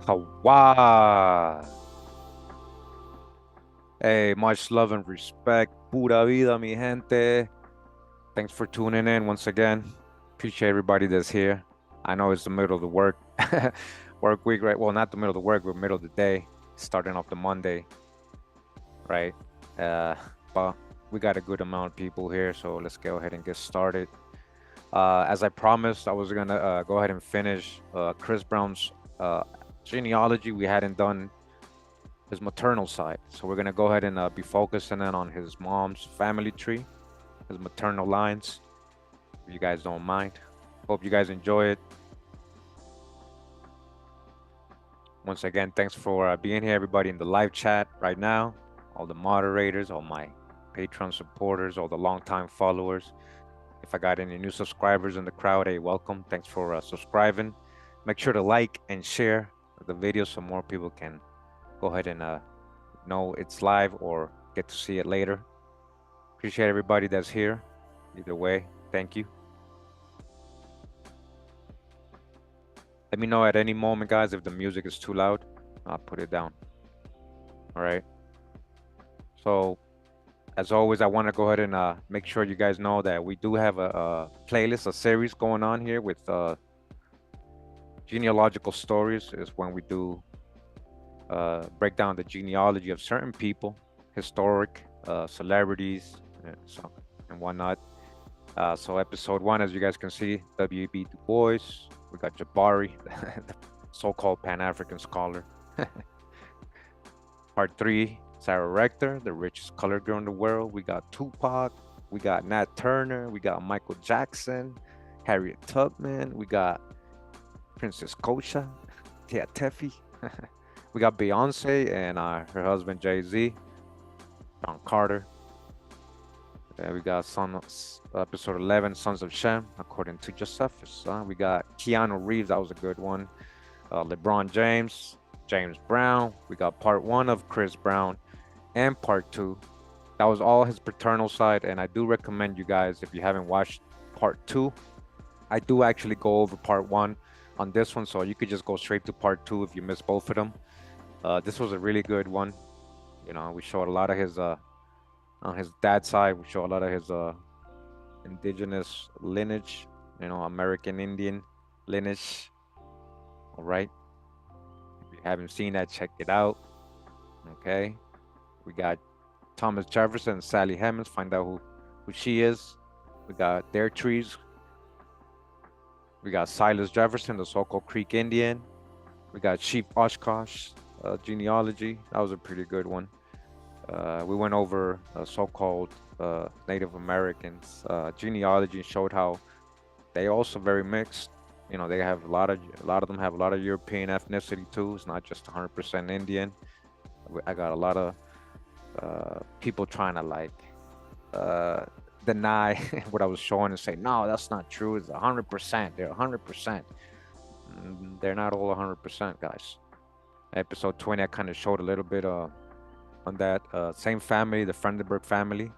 Hawa. Hey, much love and respect. Pura vida, mi gente. Thanks for tuning in once again. Appreciate everybody that's here. I know it's the middle of the work week, right? Well, not the middle of the work, but middle of the day, starting off the Monday, right? Uh, but we got a good amount of people here, so let's go ahead and get started. As I promised, I was gonna go ahead and finish Chris Brown's genealogy. We hadn't done his maternal side. So we're gonna go ahead and be focusing in on his mom's family tree, his maternal lines. If you guys don't mind, hope you guys enjoy it. Once again, thanks for being here, everybody in the live chat right now, all the moderators, all my Patreon supporters, all the longtime followers. If I got any new subscribers in the crowd, hey, welcome. Thanks for subscribing. Make sure to like and share the video so more people can go ahead and know it's live or get to see it later. Appreciate everybody that's here. Either way, thank you. Let me know at any moment, guys, if the music is too loud. I'll put it down. All right. So, as always, I want to go ahead and make sure you guys know that we do have a playlist, a series going on here with Genealogical Stories. Is when we do break down the genealogy of certain people, historic celebrities, and whatnot. So episode 1, as you guys can see, W.E.B. Du Bois. We got Jabari, the so-called Pan-African scholar. Part 3, Sarah Rector, the richest colored girl in the world. We got Tupac. We got Nat Turner. We got Michael Jackson, Harriet Tubman. We got Princess Kocha, Tia Tefi. We got Beyonce and her husband Jay-Z, John Carter. We got episode 11, Sons of Shem, according to Josephus. We got Keanu Reeves, that was a good one. LeBron James, James Brown. We got part 1 of Chris Brown and part 2. That was all his paternal side, and I do recommend you guys, if you haven't watched part 2, I do actually go over part 1 on this one, so you could just go straight to part 2 if you missed both of them. This was a really good one. You know, we showed a lot of his on his dad's side, we show a lot of his indigenous lineage, you know, American Indian lineage. All right. If you haven't seen that, check it out. Okay. We got Thomas Jefferson and Sally Hemings. Find out who she is. We got their trees. We got Silas Jefferson, the so-called Creek Indian. We got Chief Oshkosh genealogy. That was a pretty good one. We went over so-called Native Americans genealogy and showed how they also very mixed. You know, they have a lot of them have a lot of European ethnicity too. It's not just 100% Indian. I got a lot of people trying to like deny what I was showing and say, no, that's not true. It's 100%. They're 100%. They're not all 100%, guys. Episode 20, I kind of showed a little bit on that same family, the Brandenburg family.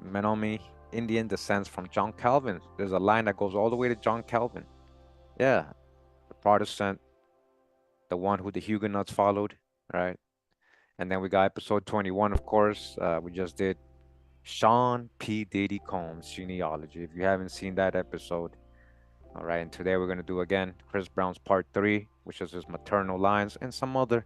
Menominee Indian descends from John Calvin. There's a line that goes all the way to John Calvin. Yeah, the Protestant, the one who the Huguenots followed, right? And then we got episode 21, of course. We just did Sean P. Diddy Combs genealogy. If you haven't seen that episode, all right. And today we're gonna do again Chris Brown's part 3, which is his maternal lines, and some other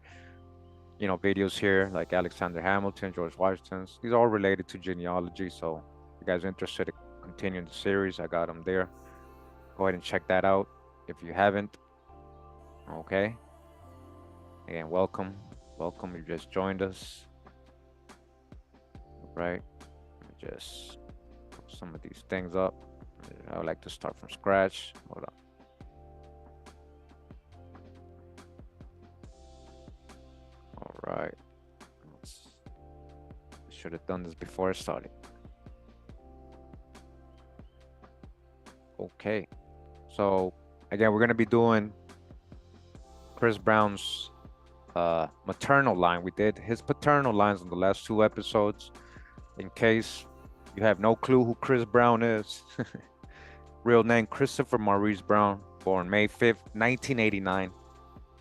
videos here like Alexander Hamilton, George Washington's. These are all related to genealogy. So if you guys are interested in continuing the series, I got them there. Go ahead and check that out if you haven't. Okay. Again, welcome. Welcome. You just joined us. All right. Just put some of these things up. I would like to start from scratch. Hold on. All right. Should have done this before I started. Okay. So again, we're gonna be doing Chris Brown's maternal line. We did his paternal lines in the last 2 episodes. In case you have no clue who Chris Brown is, real name Christopher Maurice Brown, born May 5th, 1989,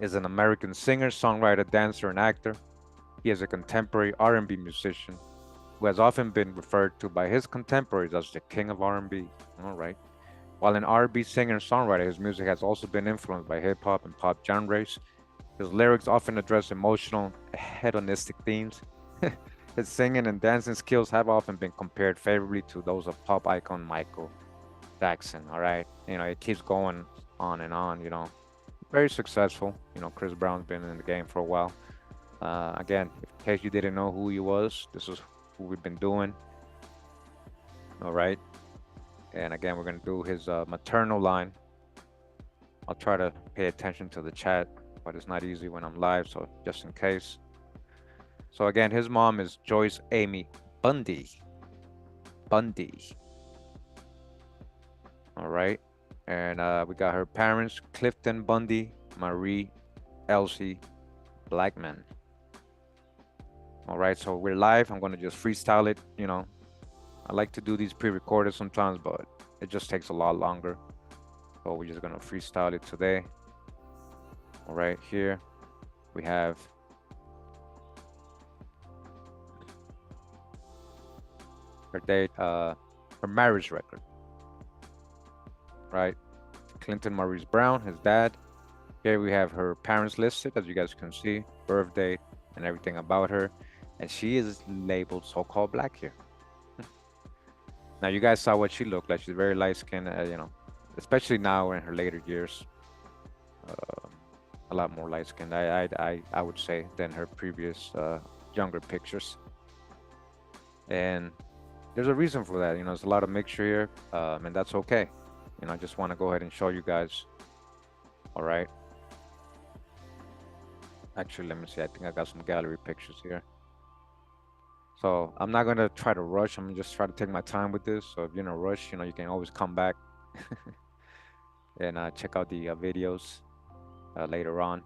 is an American singer, songwriter, dancer, and actor. He is a contemporary R&B musician who has often been referred to by his contemporaries as the king of R&B. All right. While an R&B singer and songwriter, his music has also been influenced by hip hop and pop genres. His lyrics often address emotional, hedonistic themes. His singing and dancing skills have often been compared favorably to those of pop icon Michael Jackson. All right. It keeps going on and on. Very successful. Chris Brown's been in the game for a while. Again, in case you didn't know who he was, this is who we've been doing. All right. And again, we're going to do his maternal line. I'll try to pay attention to the chat, but it's not easy when I'm live, so just in case. So again, his mom is Joyce Amy Bundy. Bundy. All right. And we got her parents, Clifton Bundy, Marie Elsie Blackman. All right, so we're live. I'm going to just freestyle it. I like to do these pre-recorded sometimes, but it just takes a lot longer. So we're just going to freestyle it today. All right, here we have her date, her marriage record. Right, Clinton Maurice Brown, his dad. Here we have her parents listed, as you guys can see, birth date and everything about her. And she is labeled so-called black here. Now, you guys saw what she looked like. She's very light-skinned, especially now in her later years. A lot more light-skinned, I would say, than her previous younger pictures. And there's a reason for that. There's a lot of mixture here, and that's okay. I just want to go ahead and show you guys. All right. Actually, let me see. I think I got some gallery pictures here. So I'm not going to try to rush. I'm just trying to take my time with this. So if you're in a rush, you can always come back and check out the videos later on.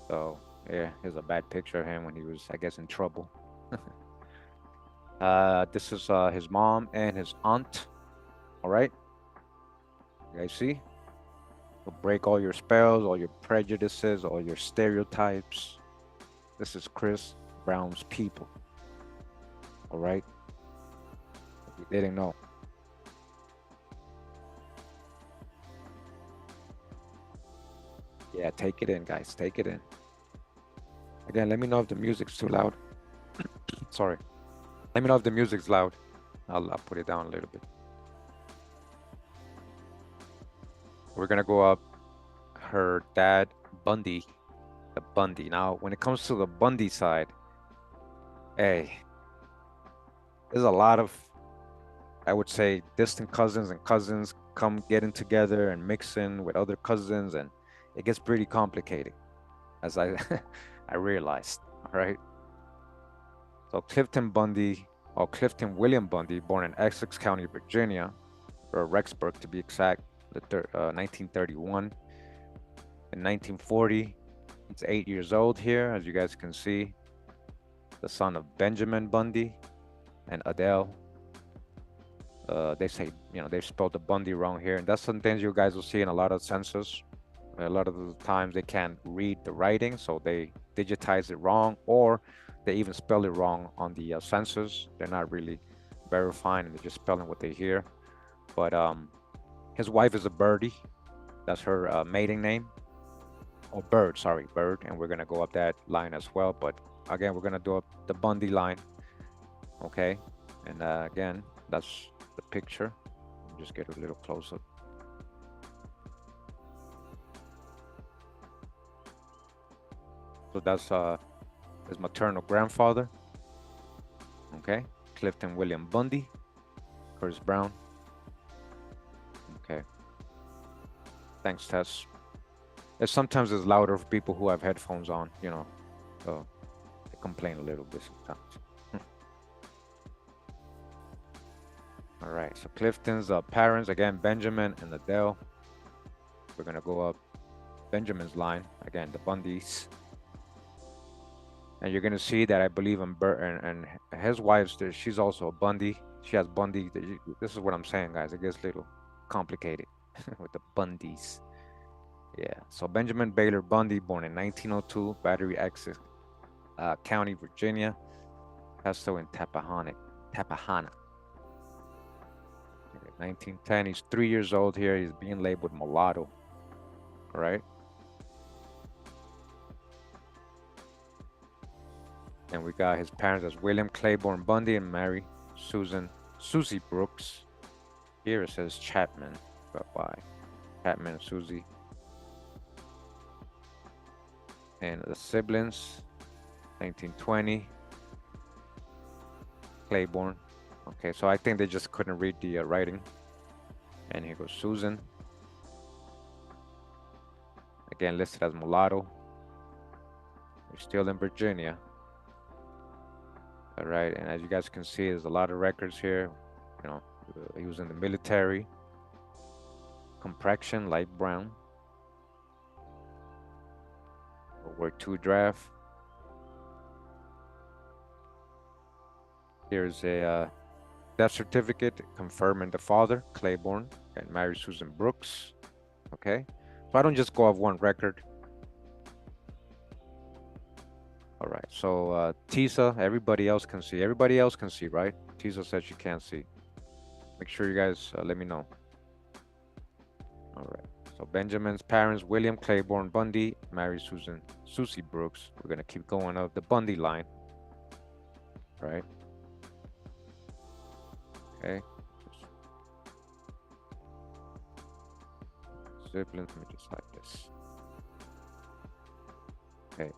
So yeah, here's a bad picture of him when he was, I guess, in trouble. This is his mom and his aunt. All right. You guys see? You'll break all your spells, all your prejudices, all your stereotypes. This is Chris Brown's people. All right? If you didn't know. Yeah, take it in, guys. Take it in. Again, let me know if the music's too loud. Sorry. Let me know if the music's loud. I'll put it down a little bit. We're gonna go up her dad, Bundy, the Bundy. Now, when it comes to the Bundy side, hey, there's a lot of, I would say, distant cousins and cousins come getting together and mixing with other cousins, and it gets pretty complicated, as I I realized. All right. So Clifton Bundy, or Clifton William Bundy, born in Essex County, Virginia, or Rexburg to be exact, 1931. In 1940, he's 8 years old here, as you guys can see. The son of Benjamin Bundy and Adele. They say, they spelled the Bundy wrong here. And that's some things you guys will see in a lot of census. A lot of the times they can't read the writing, so they digitize it wrong, or they even spell it wrong on the census. They're not really verifying, and they're just spelling what they hear. But his wife is a Birdie. That's her maiden name. Oh, Bird, sorry, Bird. And we're going to go up that line as well. But again, we're going to do up the Bundy line. Okay. And again, that's the picture. Just get a little closer. So that's his maternal grandfather. Okay. Clifton William Bundy. Chris Brown. Okay. Thanks, Tess. Sometimes it's louder for people who have headphones on, so they complain a little bit sometimes. All right, so Clifton's parents, again, Benjamin and Adele. We're going to go up Benjamin's line, again, the Bundys. And you're going to see that I believe in and his wife, she's also a Bundy. She has Bundy. This is what I'm saying, guys. It gets a little complicated with the Bundys. Yeah. So Benjamin Baylor Bundy, born in 1902, Battery Essex County, Virginia, Pesto in Tappahannock. Okay, 1910. He's 3 years old here. He's being labeled mulatto. All right. And we got his parents as William Claiborne Bundy and Mary Susie Brooks. Here it says Chapman. But why? Chapman and Susie. And the siblings, 1920. Claiborne. Okay, so I think they just couldn't read the writing. And here goes Susan. Again, listed as mulatto. They're still in Virginia. All right, and as you guys can see, there's a lot of records here. You know, he was in the military. Complexion, light brown. World War II draft. Here's a death certificate confirming the father, Claiborne, and Mary Susan Brooks. Okay, so I don't just go off one record. All right, so Tisa, everybody else can see. Everybody else can see, right? Tisa said she can't see. Make sure you guys let me know. All right, so Benjamin's parents, William Claiborne Bundy, Mary Susie Brooks. We're gonna keep going up the Bundy line, right? Okay. Siblings, let me just like this. Okay.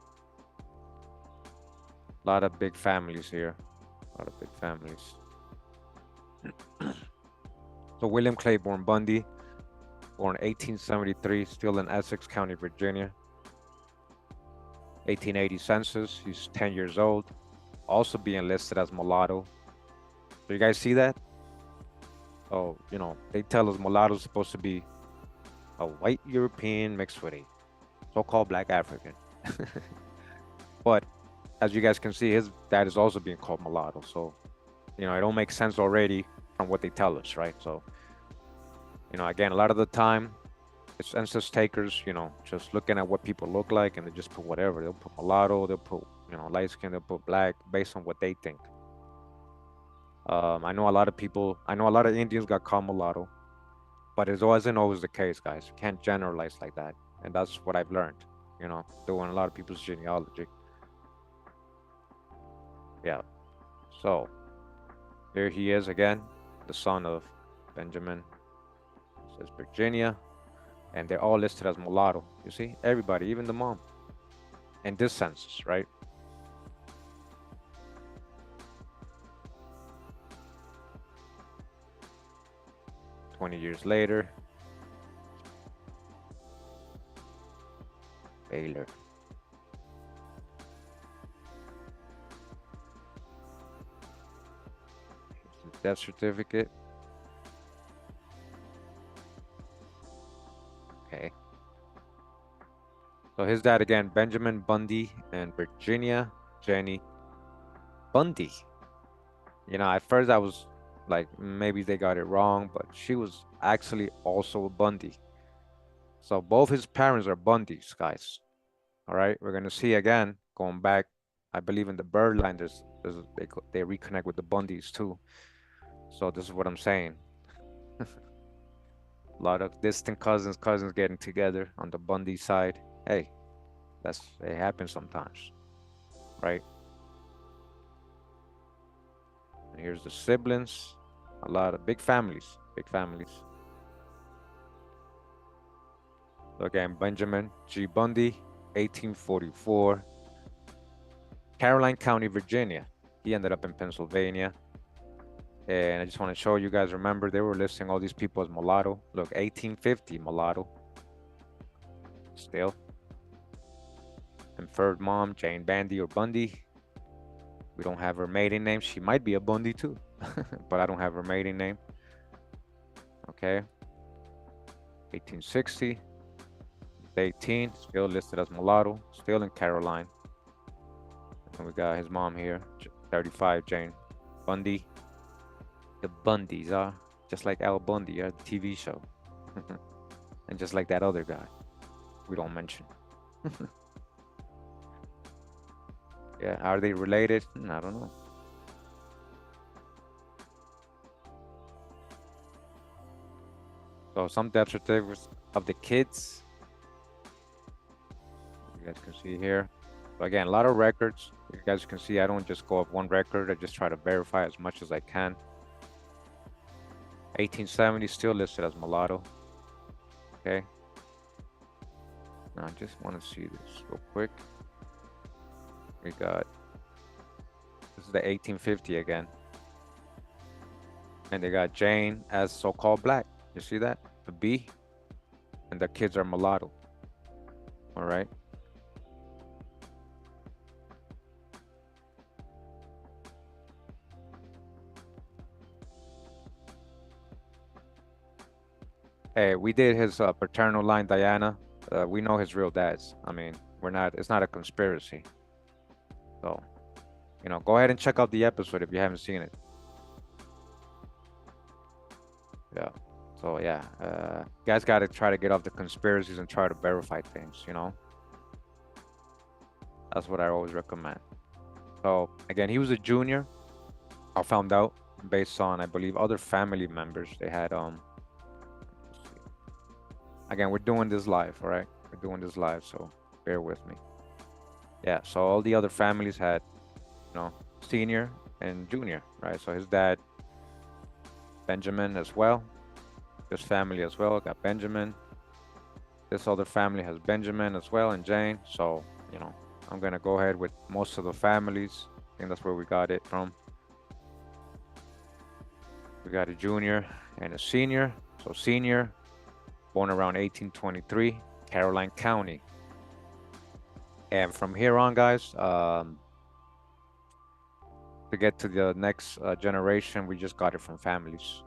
A lot of big families here. A lot of big families. So William Claiborne Bundy, born 1873, still in Essex County, Virginia. 1880 census, he's 10 years old. Also being listed as mulatto. So you guys see that? Oh, you know, they tell us mulatto is supposed to be a white European mixed with a so-called black African. But as you guys can see, his dad is also being called mulatto. So, you know, it don't make sense already from what they tell us, right? So, you know, again, a lot of the time, it's census takers, you know, just looking at what people look like and they just put whatever. They'll put mulatto, they'll put, you know, light skin, they'll put black based on what they think. I know a lot of Indians got called mulatto, but it wasn't always the case, guys. You can't generalize like that. And that's what I've learned, you know, doing a lot of people's genealogy. Yeah. So here he is again, the son of Benjamin. It says Virginia. And they're all listed as mulatto. You see, everybody, even the mom. In this census, right? "20 years later, Baylor. Here's his death certificate. Okay. So his dad again, Benjamin Bundy and Virginia Jenny Bundy. You know, at first I was like, maybe they got it wrong, but she was actually also a Bundy. So both his parents are Bundys, guys. All right, we're gonna see again, going back, I believe in the Birdland, they reconnect with the Bundys too. So this is what I'm saying. A lot of distant cousins getting together on the Bundy side. Hey, it happens sometimes, right? And here's the siblings. A lot of big families, big families. So again, Benjamin G. Bundy, 1844, Caroline County, Virginia. He ended up in Pennsylvania. And I just want to show you guys, remember, they were listing all these people as mulatto. Look, 1850, mulatto. Still. And third mom, Jane Bandy or Bundy. We don't have her maiden name. She might be a Bundy too, but I don't have her maiden name. Okay. 1860. 18, still listed as mulatto, still in Caroline. And we got his mom here, 35, Jane Bundy. The Bundys are just like Al Bundy, the TV show. And just like that other guy. we don't mention. Yeah, are they related? I don't know. So some death certificates of the kids, you guys can see here. So again, a lot of records. You guys can see I don't just go up one record. I just try to verify as much as I can. 1870 still listed as mulatto. Okay. Now I just want to see this real quick. We got, this is the 1850 again. And they got Jane as so-called black. You see that? The B. And the kids are mulatto. All right. Hey, we did his paternal line, Diana. We know his real dads. I mean, it's not a conspiracy. So, go ahead and check out the episode if you haven't seen it. Yeah. So, yeah, you guys got to try to get off the conspiracies and try to verify things, That's what I always recommend. So, again, he was a junior. I found out based on, I believe, other family members. They had, again, we're doing this live, all right? We're doing this live, so bear with me. Yeah, so all the other families had, senior and junior, right? So his dad, Benjamin as well. This family as well got Benjamin. This other family has Benjamin as well and Jane. So, I'm gonna go ahead with most of the families. I think that's where we got it from. We got a junior and a senior. So senior, born around 1823, Caroline County. And from here on, guys, to get to the next generation, we just got it from families.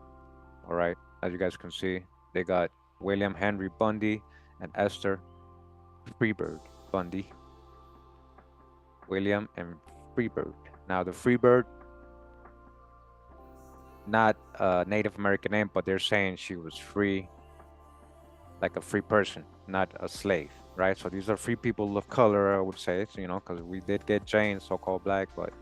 All right, as you guys can see, they got William Henry Bundy and Esther Freebird Bundy. William and Freebird. Now the Freebird, not a Native American name, but they're saying she was free, like a free person, not a slave, right? So these are free people of color, I would say, because we did get Jane, so-called black, but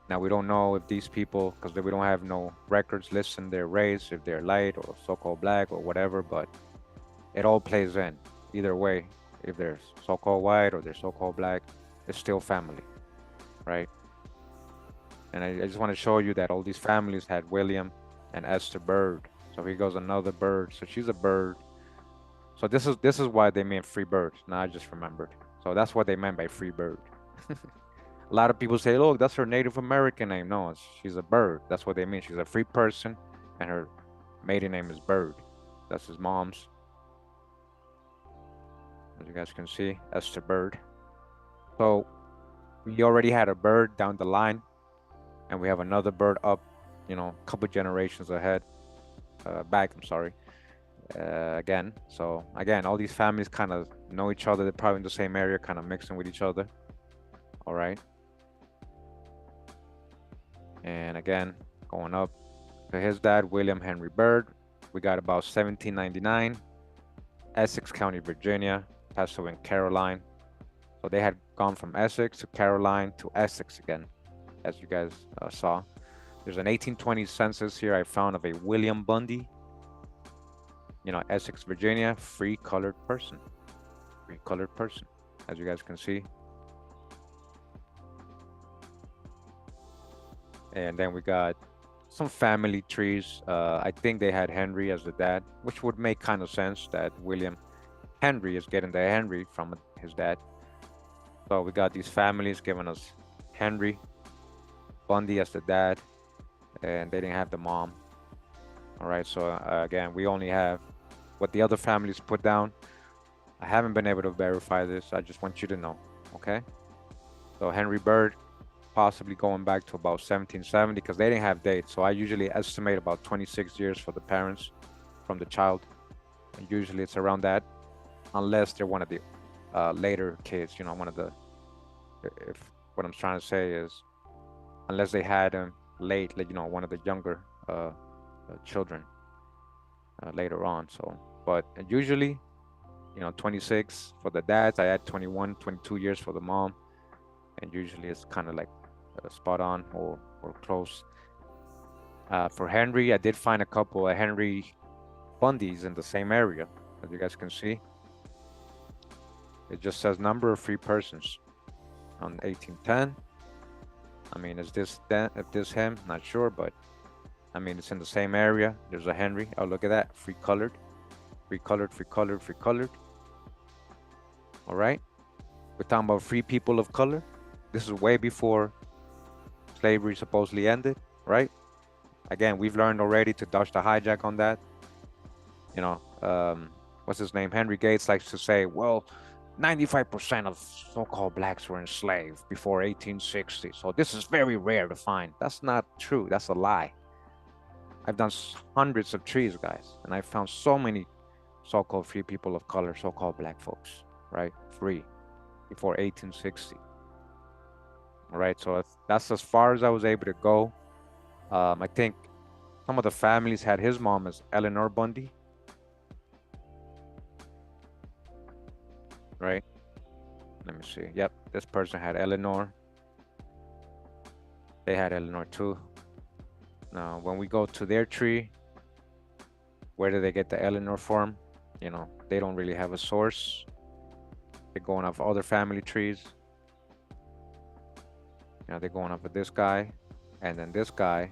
now we don't know if these people, because we don't have no records listing their race, if they're light or so-called black or whatever, but it all plays in. Either way, if they're so-called white or they're so-called black, it's still family, right? And I just want to show you that all these families had William and Esther Bird. So here goes another bird. So she's a bird. So this is why they meant free bird. Now I just remembered. So that's what they meant by free bird. A lot of people say, look, that's her Native American name. No, she's a bird. That's what they mean. She's a free person, and her maiden name is Bird. That's his mom's. As you guys can see, Esther Bird. So we already had a bird down the line, and we have another bird up, a couple generations ahead, back, I'm sorry, again. So again, all these families kind of know each other. They're probably in the same area, kind of mixing with each other. All right. And again, going up to his dad, William Henry Bird, we got about 1799, Essex County, Virginia, passed away in Caroline. So they had gone from Essex to Caroline to Essex again, as you guys saw. There's an 1820 census here I found of a William Bundy, Essex, Virginia, free colored person, as you guys can see. And then we got some family trees. I think they had Henry as the dad, which would make kind of sense that William Henry is getting the Henry from his dad. So we got these families giving us Henry Bundy as the dad, and they didn't have the mom. All right, so again, we only have what the other families put down. I haven't been able to verify this. I just want you to know, okay? So Henry Bird, possibly going back to about 1770, because they didn't have dates. So I usually estimate about 26 years for the parents from the child. And usually it's around that, unless they're one of the later kids, one of the, if what I'm trying to say is, unless they had him late, like, one of the younger children later on. So, but usually 26 for the dads. I add 21, 22 years for the mom, and usually it's kind of like spot on or close. For Henry, I did find a couple of Henry Bundys in the same area, as you guys can see. It just says number of free persons on 1810. I mean, is this that? If this him? Not sure, but I mean, it's in the same area. There's a Henry. Oh, look at that. Free colored, free colored, free colored, free colored. All right. We're talking about free people of color. This is way before slavery supposedly ended, right? Again, we've learned already to dodge the hijack on that. You know, what's his name? Henry Gates likes to say, well, 95% of so-called blacks were enslaved before 1860. So this is very rare to find. That's not true. That's a lie. I've done hundreds of trees, guys, and I found so many so-called free people of color, so-called black folks, right? Free before 1860. All right, so that's as far as I was able to go. I think some of the families had his mom as Eleanor Bundy, right? Let me see. Yep, this person had Eleanor. They had Eleanor too. Now, when we go to their tree, where do they get the Eleanor from? They don't really have a source. They're going off other family trees. They're going off of this guy, and then this guy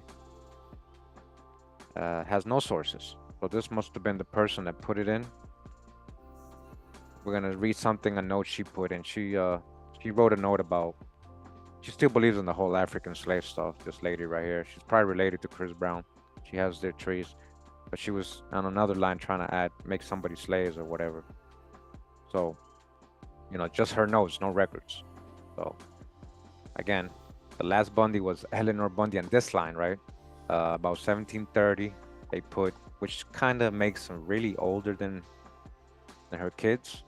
has no sources. So this must have been the person that put it in. We're gonna read something, a note she put in. She wrote a note about. She still believes in the whole African slave stuff. This lady right here, she's probably related to Chris Brown. She has their trees, but she was on another line trying to make somebody slaves or whatever. So, just her notes, no records. So, again, the last Bundy was Eleanor Bundy on this line, right? About 1730, they put, which kind of makes them really older than her kids.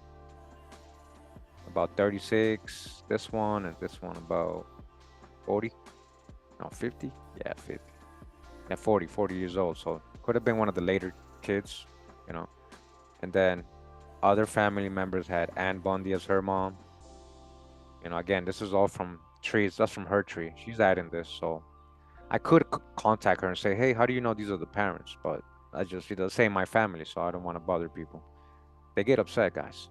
About 36, this one, and this one about 40. No, 50? Yeah, 50. Yeah, 40 years old. So could have been one of the later kids, And then other family members had Anne Bundy as her mom. Again, this is all from trees. That's from her tree. She's adding this. So I could contact her and say, hey, how do you know these are the parents? But I just, say my family, so I don't want to bother people. They get upset, guys.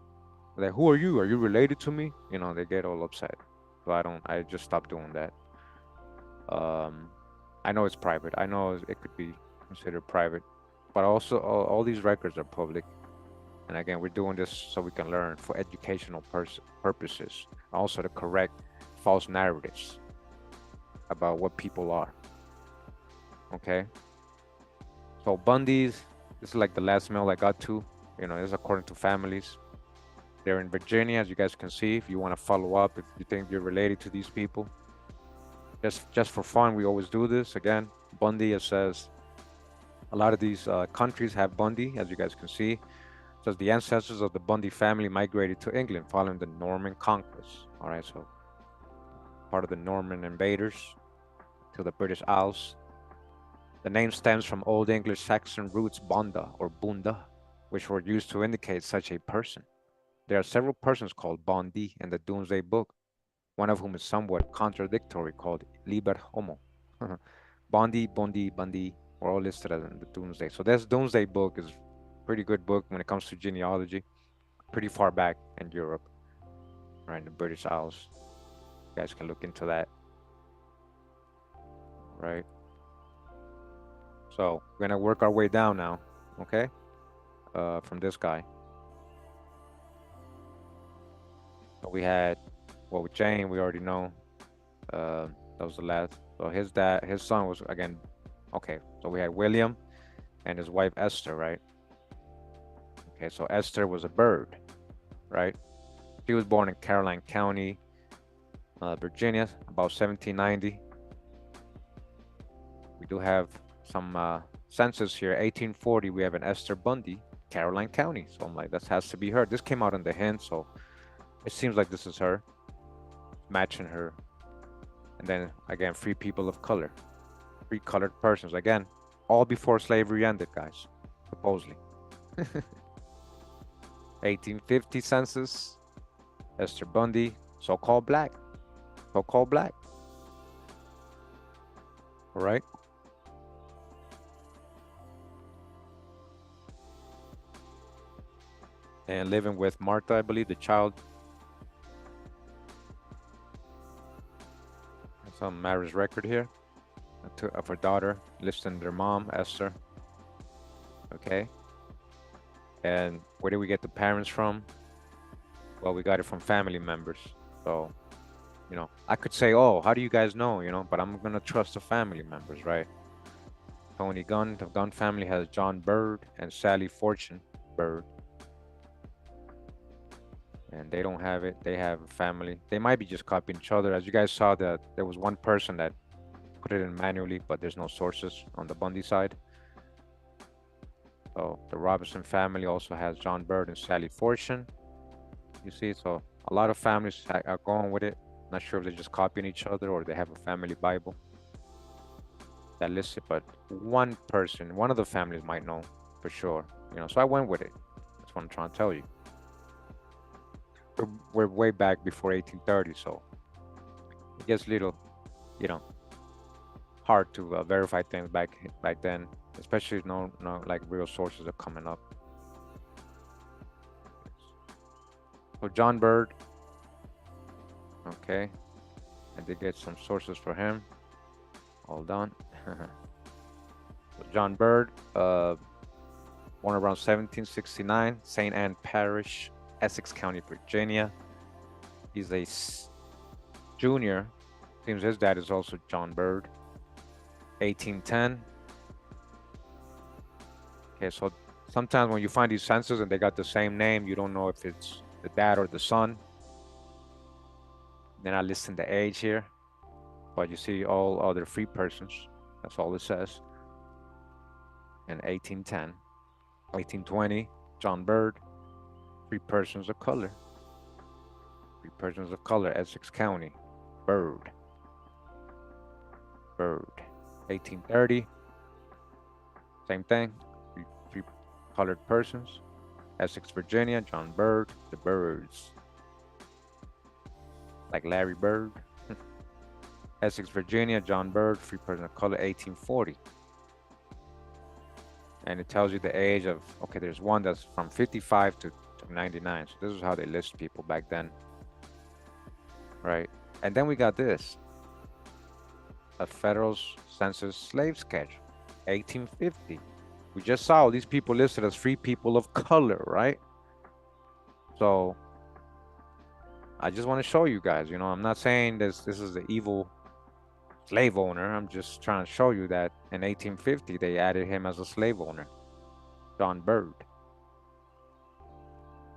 Like, who are you? Are you related to me? They get all upset. So I just stopped doing that. I know it's private. I know it could be considered private, but also all these records are public. And again, we're doing this so we can learn for educational purposes, also to correct false narratives about what people are. Okay. So Bundy's, this is like the last mail I got to, this is according to families. They're in Virginia, as you guys can see. If you want to follow up, if you think you're related to these people, just for fun, we always do this. Again, Bundy, it says a lot of these countries have Bundy, as you guys can see. It says the ancestors of the Bundy family migrated to England following the Norman conquest. All right, so part of the Norman invaders to the British Isles. The name stems from Old English Saxon roots bonda or bunda, which were used to indicate such a person. There are several persons called Bundy in the Doomsday Book, one of whom is somewhat contradictory, called Liber Homo. Bundy, Bundy, were all listed in the Doomsday. So this Doomsday Book is a pretty good book when it comes to genealogy, pretty far back in Europe, right, in the British Isles. You guys can look into that, right? So we're gonna work our way down now, okay? From this guy. So we had, well, with Jane, we already know. That was the last. So his son was, again, okay. So we had William and his wife Esther, right? Okay, so Esther was a bird, right? She was born in Caroline County, Virginia, about 1790. We do have some census here. 1840, we have an Esther Bundy, Caroline County. So I'm like, that has to be her. This came out in the hint, so it seems like this is her, matching her. And then again, free people of color, free colored persons. Again, all before slavery ended, guys, supposedly. 1850 census, Esther Bundy, so-called black, so-called black. All right. And living with Martha, I believe, the child. Some marriage record here of her daughter, listing their mom, Esther. Okay. And where did we get the parents from? Well, we got it from family members. So, you know, I could say, oh, how do you guys know? You know, but I'm gonna trust the family members, right? Tony Gunn, the Gunn family has John Bird and Sally Fortune Bird. And they don't have it. They have a family. They might be just copying each other. As you guys saw, that there was one person that put it in manually, but there's no sources on the Bundy side. So the Robinson family also has John Bird and Sally Fortune. You see, so a lot of families are going with it. Not sure if they're just copying each other or they have a family Bible that lists it, but one person, one of the families might know for sure. You know, so I went with it. That's what I'm trying to tell you. We're way back before 1830, so it gets a little, you know, hard to verify things back then, especially if no like real sources are coming up. So John Bird, okay, I did get some sources for him. Hold on. So John Bird, born around 1769, St. Anne Parish, Essex County, Virginia. He's a junior. Seems his dad is also John Bird. 1810. Okay, so sometimes when you find these census and they got the same name, you don't know if it's the dad or the son. Then I listen the age here, but you see all other free persons. That's all it says. In 1810, 1820, John Bird, free persons of color. Free persons of color, Essex County, Bird. 1830, same thing, free colored persons, Essex, Virginia, John Bird, the Birds, like Larry Bird. Essex, Virginia, John Bird, free person of color, 1840. And it tells you the age of, okay, there's one that's from 55 to 99. So this is how they list people back then. Right. And then we got this, a federal census slave schedule, 1850. We just saw these people listed as free people of color, right? So I just want to show you guys, you know, I'm not saying this is the evil slave owner. I'm just trying to show you that in 1850, they added him as a slave owner, John Bird.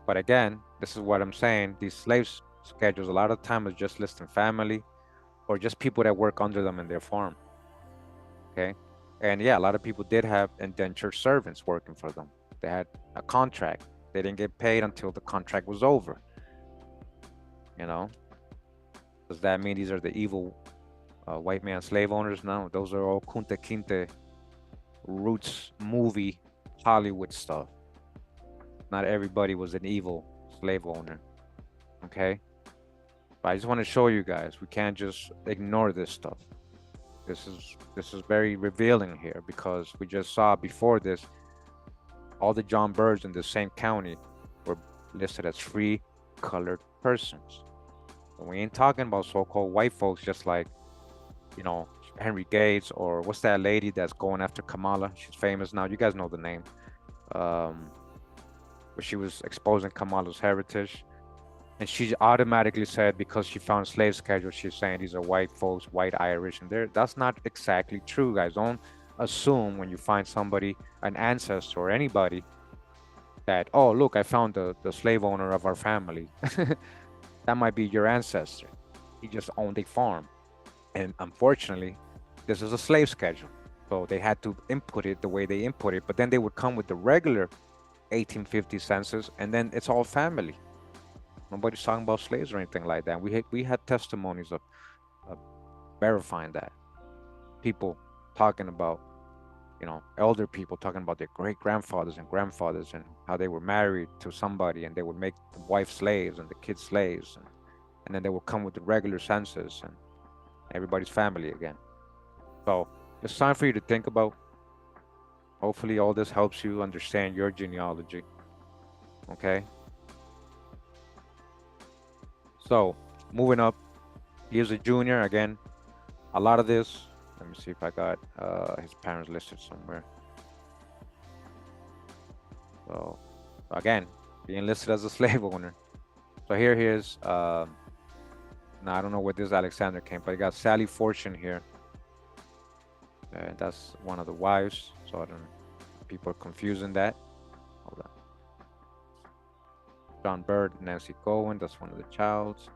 But again, this is what I'm saying. These slave schedules, a lot of time is just listing family or just people that work under them in their farm. Okay. And yeah, a lot of people did have indentured servants working for them. They had a contract. They didn't get paid until the contract was over. You know, does that mean these are the evil white man slave owners? No, those are all Kunta Kinte roots movie Hollywood stuff. Not everybody was an evil slave owner. Okay. But I just want to show you guys, we can't just ignore this stuff. This is very revealing here, because we just saw before this, all the John Birds in the same county were listed as free colored persons. And we ain't talking about so-called white folks, just like, you know, Henry Gates, or what's that lady that's going after Kamala? She's famous now. You guys know the name. But she was exposing Kamala's heritage. And she automatically said, because she found slave schedules, she's saying these are white folks, white Irish, and that's not exactly true, guys. Don't assume when you find somebody, an ancestor or anybody, that, oh, look, I found the slave owner of our family. That might be your ancestor. He just owned a farm. And unfortunately, this is a slave schedule. So they had to input it the way they input it, but then they would come with the regular 1850 census, and then it's all family. Nobody's talking about slaves or anything like that. We had testimonies of verifying that. People talking about elder people talking about their great grandfathers and grandfathers and how they were married to somebody and they would make the wife slaves and the kids slaves, and then they would come with the regular census and everybody's family again. So it's time for you to think about. Hopefully, all this helps you understand your genealogy. Okay. So moving up, he is a junior again. A lot of this. Let me see if I got his parents listed somewhere. So again, being listed as a slave owner. So here he is. Now I don't know where this Alexander came, but he got Sally Fortune here. And that's one of the wives. So I don't know. People are confusing that. Hold on. John Bird, Nancy Cohen. That's one of the childs.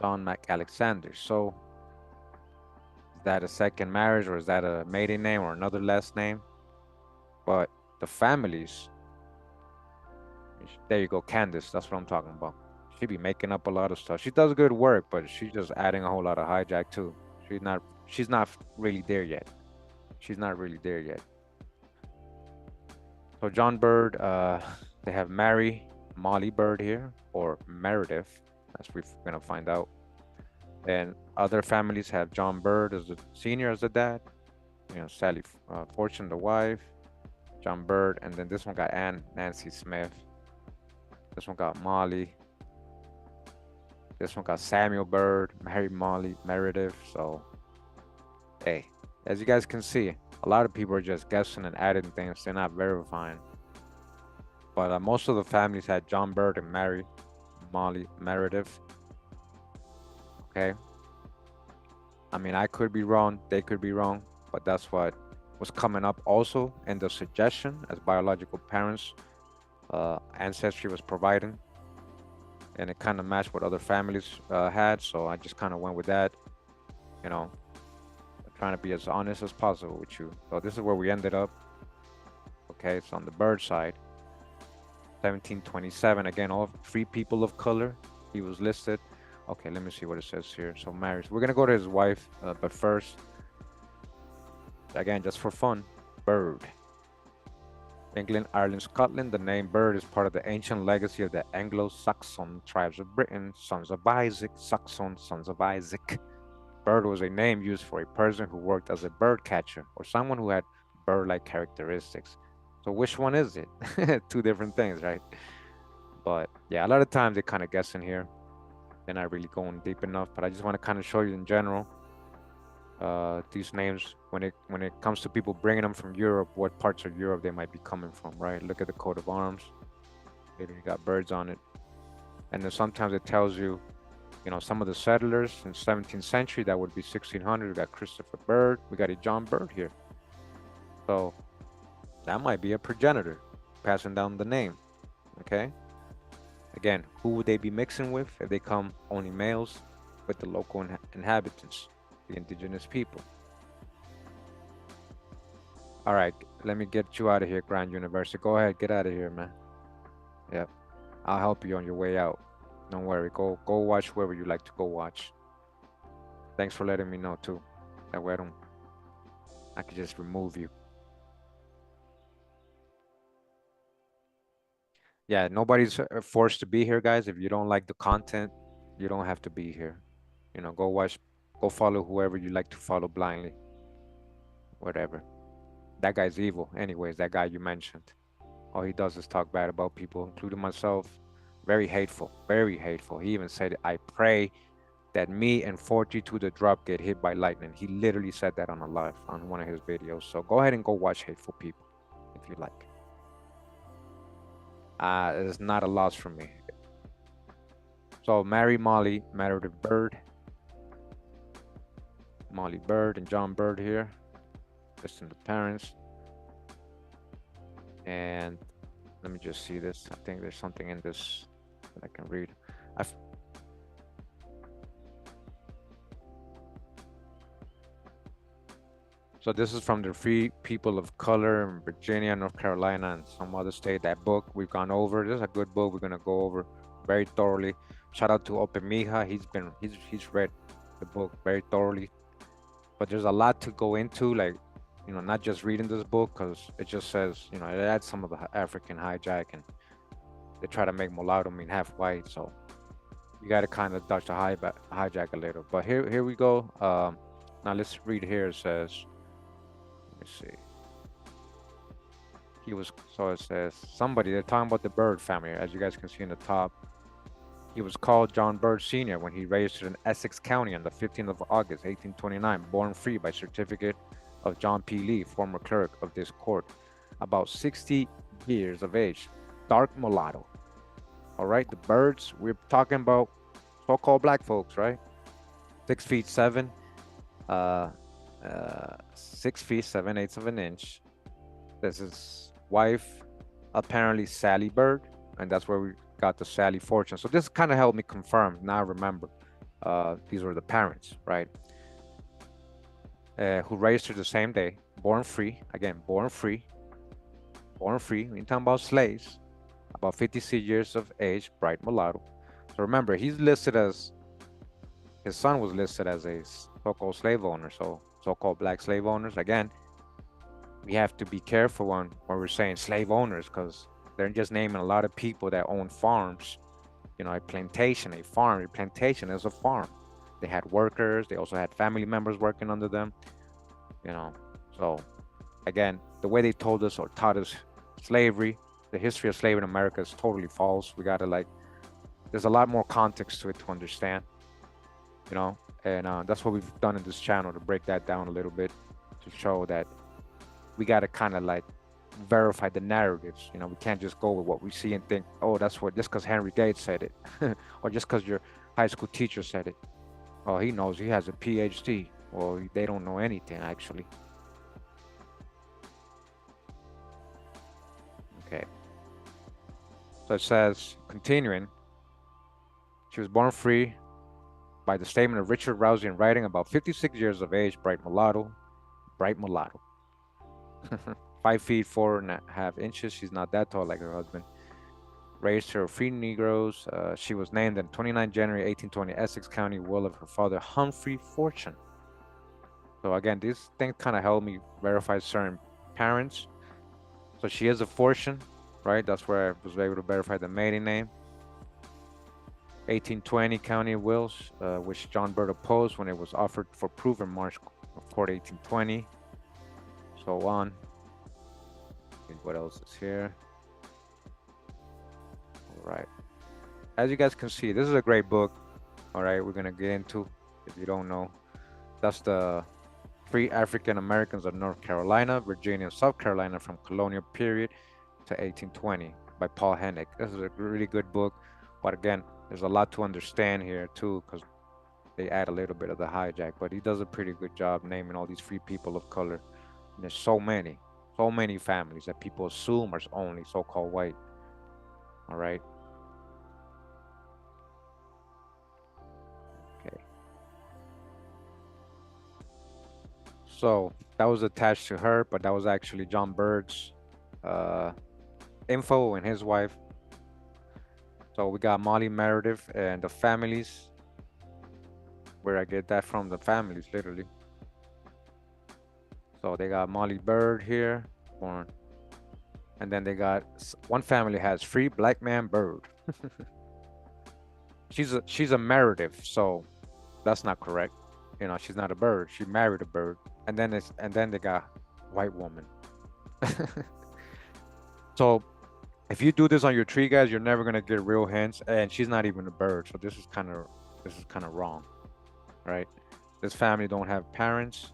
John McAlexander. So is that a second marriage or is that a maiden name or another last name? But the families. There you go, Candace. That's what I'm talking about. She be making up a lot of stuff. She does good work, but she's just adding a whole lot of hijack too. She's not really there yet. She's not really there yet. So John Bird, they have Mary Molly Bird here, or Meredith, as we're gonna find out. And other families have John Bird as the senior as the dad, Sally Fortune the wife, John Bird, and then this one got Ann Nancy Smith. This one got Molly. This one got Samuel Bird, Mary Molly Meredith. So, hey, as you guys can see, a lot of people are just guessing and adding things. They're not verifying. But most of the families had John Bird and Mary Molly Meredith. Okay. I mean, I could be wrong. They could be wrong. But that's what was coming up also in the suggestion as biological parents. Ancestry was providing, and it kind of matched what other families had, so I just kind of went with that, trying to be as honest as possible with you. So this is where we ended up. Okay, it's on the Bird side. 1727, again, all free people of color. He was listed. Okay, let me see what it says here. So marriage, we're gonna go to his wife, but first, again, just for fun, Bird. England, Ireland, Scotland. The name Bird is part of the ancient legacy of the Anglo-Saxon tribes of Britain, sons of Isaac. Saxon, sons of Isaac. Bird was a name used for a person who worked as a bird catcher or someone who had bird-like characteristics. So which one is it? Two different things, right? But yeah, a lot of times they kind of guess in here. They're not really going deep enough, but I just want to kind of show you in general these names when it comes to people bringing them from Europe, what parts of Europe they might be coming from, right? Look at the coat of arms. Maybe you got birds on it. And then sometimes it tells you, some of the settlers in 17th century, that would be 1600. We got Christopher Bird. We got a John Bird here. So that might be a progenitor passing down the name. Okay. Again, who would they be mixing with if they come only males? With the local inhabitants, the indigenous people. All right, let me get you out of here, Grand University. Go ahead, get out of here, man. Yep, I'll help you on your way out. Don't worry. Go watch wherever you like to go watch. Thanks for letting me know too. That way I could just remove you. Yeah, nobody's forced to be here, guys. If you don't like the content, you don't have to be here. Go follow whoever you like to follow blindly. Whatever. That guy's evil. Anyways, that guy you mentioned. All he does is talk bad about people, including myself. Very hateful. Very hateful. He even said, I pray that me and 42 the drop get hit by lightning. He literally said that on a live on one of his videos. So go ahead and go watch Hateful People if you like. It's not a loss for me. So Mary Molly Meredith Bird. Molly Bird and John Bird here. Listen to the parents. And let me just see this. I think there's something in this that I can read. So this is from the Free People of Color in Virginia, North Carolina, and some other state. That book we've gone over. This is a good book. We're gonna go over very thoroughly. Shout out to Open Mija. He's read the book very thoroughly. but there's a lot to go into, like, not just reading this book, because it just says, it adds some of the African hijack, and they try to make mulatto mean half white, so you got to kind of dodge the hijack a little. But here we go. Now let's read here. It says, let me see. So it says somebody, they're talking about the Bird family, as you guys can see in the top. He was called John Bird Sr. when he registered in Essex County on the 15th of August, 1829, born free by certificate of John P. Lee, former clerk of this court, about 60 years of age, dark mulatto. All right, the Birds, we're talking about so-called black folks, right? 6 feet 7, 6 feet 7/8 of an inch. This is wife, apparently Sally Bird, and that's where we got the Sally Fortune. So this kind of helped me confirm. Now I remember, these were the parents, right? Who raised her the same day, born free. Again, born free. Born free. We're talking about slaves, about 56 years of age, bright mulatto. So remember, he's listed as, his son was listed as a so-called slave owner. So so-called black slave owners. Again, we have to be careful when we're saying slave owners, because they're just naming a lot of people that own farms. A plantation, a farm, a plantation is a farm. They had workers. They also had family members working under them. So again, the way they told us or taught us slavery, the history of slavery in America is totally false. We gotta, like, there's a lot more context to it to understand. And that's what we've done in this channel, to break that down a little bit, to show that we got to kind of like verify the narratives. We can't just go with what we see and think, oh, that's what, just because Henry Gates said it, or just because your high school teacher said it. Oh, he knows, he has a PhD. Well, they don't know anything, actually. Okay. So it says, continuing, she was born free by the statement of Richard Rousey in writing, about 56 years of age, bright mulatto. 5 feet 4.5 inches. She's not that tall like her husband. Raised her free Negroes. She was named on 29 January 1820, Essex County, will of her father Humphrey Fortune. So again, this thing kind of helped me verify certain parents. So she is a Fortune, right? That's where I was able to verify the maiden name. 1820 County Wills, which John Bird opposed when it was offered for proof in March of Court 1820. So on. What else is here? All right. As you guys can see, this is a great book. All right, we're gonna get into, if you don't know, that's the Free African Americans of North Carolina, Virginia, and South Carolina from Colonial period to 1820 by Paul Hennick. This is a really good book, but again, there's a lot to understand here too, because they add a little bit of the hijack, but he does a pretty good job naming all these free people of color. And there's so many families that people assume are only so-called white. All right. Okay. So that was attached to her, but that was actually John Bird's info and his wife. So we got Molly Meredith and the families. Where I get that from, the families, literally. So they got Molly Bird here, born. And then they got, one family has free Blackman Bird. she's a Meredith, so that's not correct. She's not a bird. She married a bird. And then they got white woman. So if you do this on your tree, guys, you're never gonna get real hints. And she's not even a bird, so this is kind of wrong, right? This family don't have parents.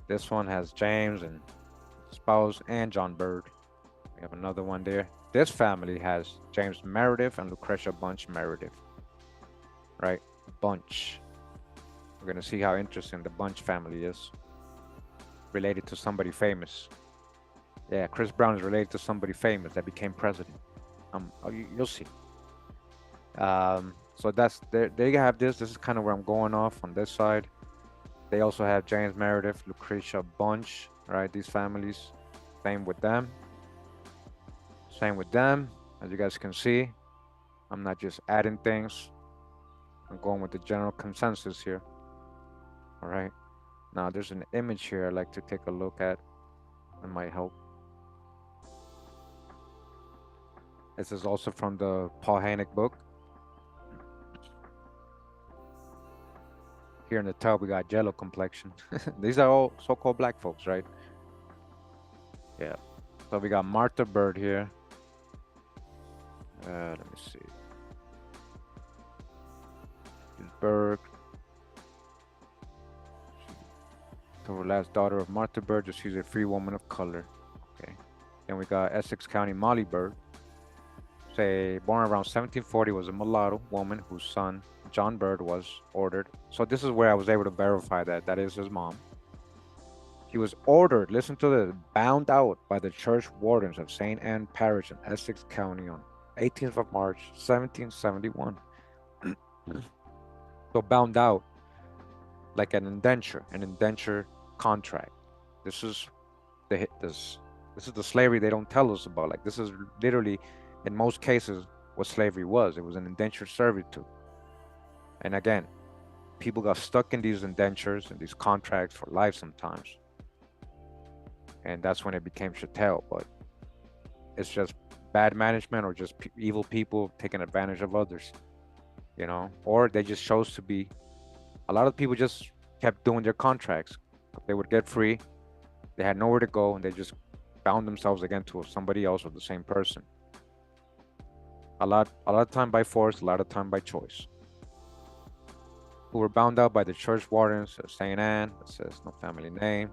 This one has James and spouse and John Bird. We have another one there. This family has James Meredith and Lucretia Bunch Meredith, right? Bunch. We're gonna see how interesting the Bunch family is. Related to somebody famous. Yeah, Chris Brown is related to somebody famous that became president. You'll see. So that's they have this. This is kind of where I'm going off on this side. They also have James Meredith, Lucretia Bunch, right? These families, same with them. As you guys can see, I'm not just adding things. I'm going with the general consensus here. All right. Now there's an image here I'd like to take a look at. It might help. This is also from the Paul Hannick book. Here in the top, we got jello complexion. These are all so-called black folks, right? Yeah. So we got Martha Bird here. Let me see. Bird. So her last daughter of Martha Bird, just she's a free woman of color. Okay. Then we got Essex County Molly Bird. Say born around 1740, was a mulatto woman whose son John Bird was ordered. So this is where I was able to verify that that is his mom. He was ordered, listen to this, bound out by the church wardens of St. Anne Parish in Essex County on 18th of March, 1771. So bound out like an indenture contract. This is this is the slavery they don't tell us about. Like this is literally, in most cases, what slavery was. It was an indentured servitude. And again, people got stuck in these indentures and these contracts for life sometimes. And that's when it became chattel. But it's just bad management or just evil people taking advantage of others, you know, or they just chose to be. A lot of people just kept doing their contracts. They would get free, they had nowhere to go, and they just bound themselves again to somebody else or the same person. A lot of time by force, a lot of time by choice. Who were bound out by the church wardens of St. Anne. It says no family name.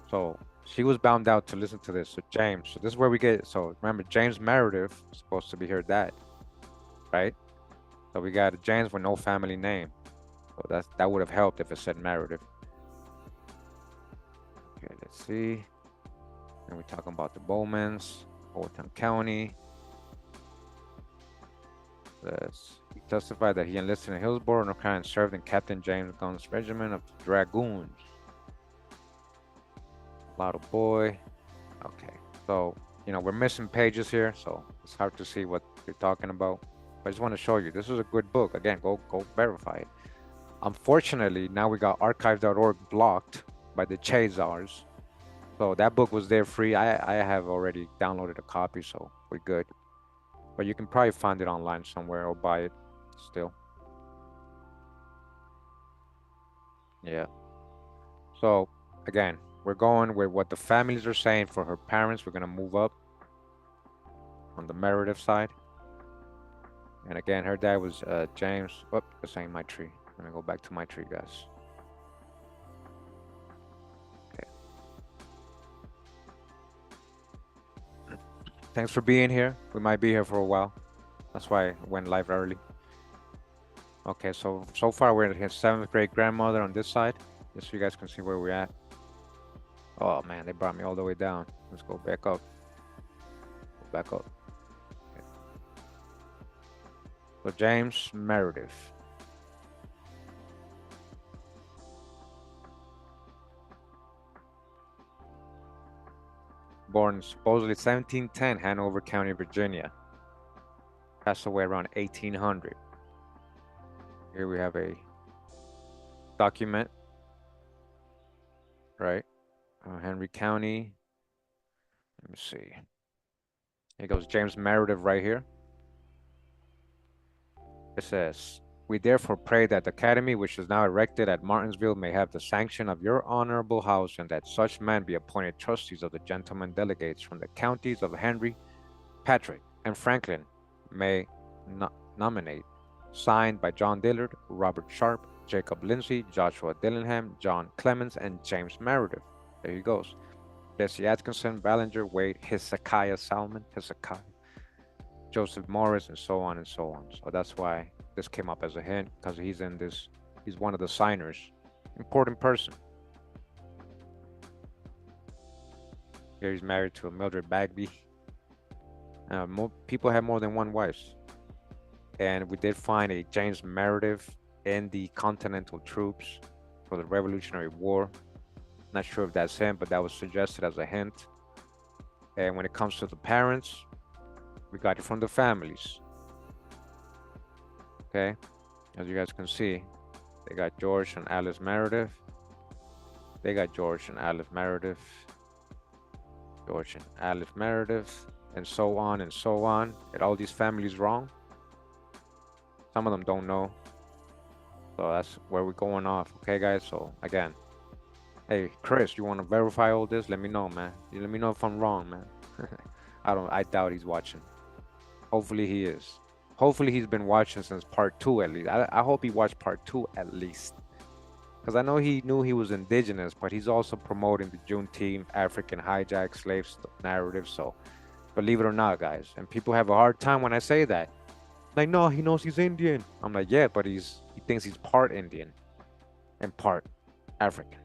So she was bound out to listen to this. So James, so this is where we get, so remember James Meredith is supposed to be her dad, right? So we got James with no family name. So that would have helped if it said Meredith. Okay, let's see. And we're talking about the Bowmans, Overton County. He testified that he enlisted in Hillsborough, North Carolina, and served in Captain James Gunn's regiment of dragoons. Lotto boy. Okay, so you know we're missing pages here, so it's hard to see what you're talking about. But I just want to show you this is a good book. Again, go verify it. Unfortunately, now we got archive.org blocked by the Chazars. So that book was there free. I have already downloaded a copy, so we're good. But you can probably find it online somewhere or buy it still. Yeah. So again, we're going with what the families are saying for her parents. We're gonna move up on the Meredith side. And again, her dad was James. Oh, this ain't my tree. I'm gonna go back to my tree, guys. Okay. Thanks for being here. We might be here for a while. That's why I went live early. Okay, so far we're at his 7th grade grandmother on this side, just so you guys can see where we're at. Oh man, they brought me all the way down. Let's go back up. Go back up. Okay. So James Meredith. Born supposedly 1710, Hanover County, Virginia. Passed away around 1800. Here we have a document, right? Henry County. Let me see. Here goes James Meredith right here. It says, we therefore pray that the academy which is now erected at Martinsville may have the sanction of your honorable house, and that such men be appointed trustees of the gentlemen delegates from the counties of Henry, Patrick, and Franklin may nominate. Signed by John Dillard, Robert Sharp, Jacob Lindsay, Joshua Dillingham, John Clemens, and James Meredith. There he goes. Jesse Atkinson, Ballinger, Wade, Hezekiah Salmon, Joseph Morris, and so on and so on. So that's why this came up as a hint, because he's in this, he's one of the signers. Important person. Here he's married to a Mildred Bagby. People have more than one wife. And we did find a James Meredith in the Continental Troops for the Revolutionary War. Not sure if that's him, but that was suggested as a hint. And when it comes to the parents, we got it from the families. Okay, as you guys can see, They got George and Alice Meredith. They got George and Alice Meredith. George and Alice Meredith. And so on and so on. Get all these families wrong. Some of them don't know. So that's where we're going off. Okay, guys? So again, hey, Chris, you want to verify all this? Let me know, man. You let me know if I'm wrong, man. I doubt he's watching. Hopefully he is. Hopefully he's been watching since part 2 at least. I hope he watched part 2 at least. Because I know he knew he was indigenous, but he's also promoting the Juneteenth African hijack slaves narrative. So believe it or not, guys. And people have a hard time when I say that. Like, no, he knows he's Indian. I'm like, yeah, but he thinks he's part Indian and part African.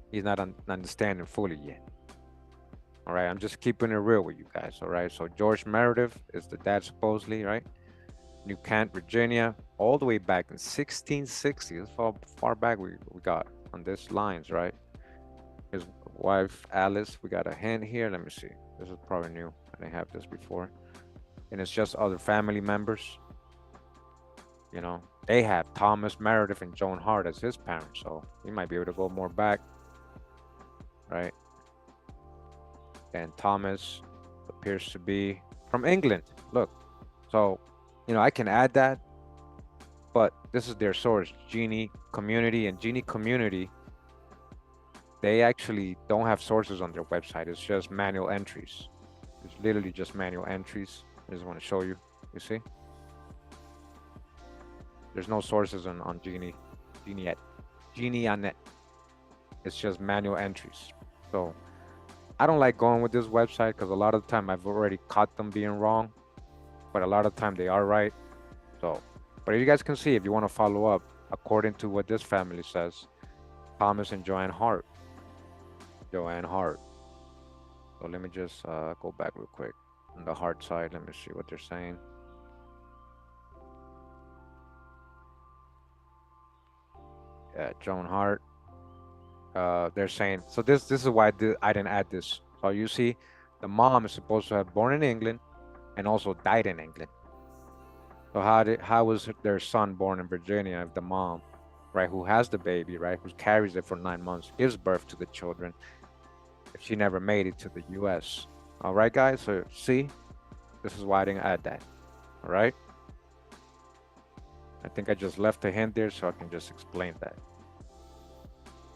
He's not understanding fully yet. All right, I'm just keeping it real with you guys. All right, so George Meredith is the dad supposedly, right? New Kent, Virginia, all the way back in 1660. That's how far back we got on these lines, right? His wife Alice, we got a hint here. Let me see. This is probably new. I didn't have this before. And it's just other family members. You know, they have Thomas Meredith and Joan Hart as his parents, so he might be able to go more back, right? And Thomas appears to be from England. Look, so, you know, I can add that, but this is their source, Genie Community. And Genie Community, they actually don't have sources on their website. It's just manual entries. It's literally just manual entries. I just want to show you. You see? There's no sources on Genie on net. It's just manual entries. So I don't like going with this website because a lot of the time I've already caught them being wrong, but a lot of the time they are right. So, but you guys can see if you want to follow up according to what this family says, Thomas and Joanne Hart. Joanne Hart. So let me just go back real quick on the Hart side. Let me see what they're saying. Yeah, Joan Hart. They're saying so. This is why I didn't add this. So you see, the mom is supposed to have born in England and also died in England. So how was their son born in Virginia if the mom, right, who has the baby, right, who carries it for 9 months, gives birth to the children, if she never made it to the U.S. All right, guys. So see, this is why I didn't add that. All right. I think I just left a hint there so I can just explain that.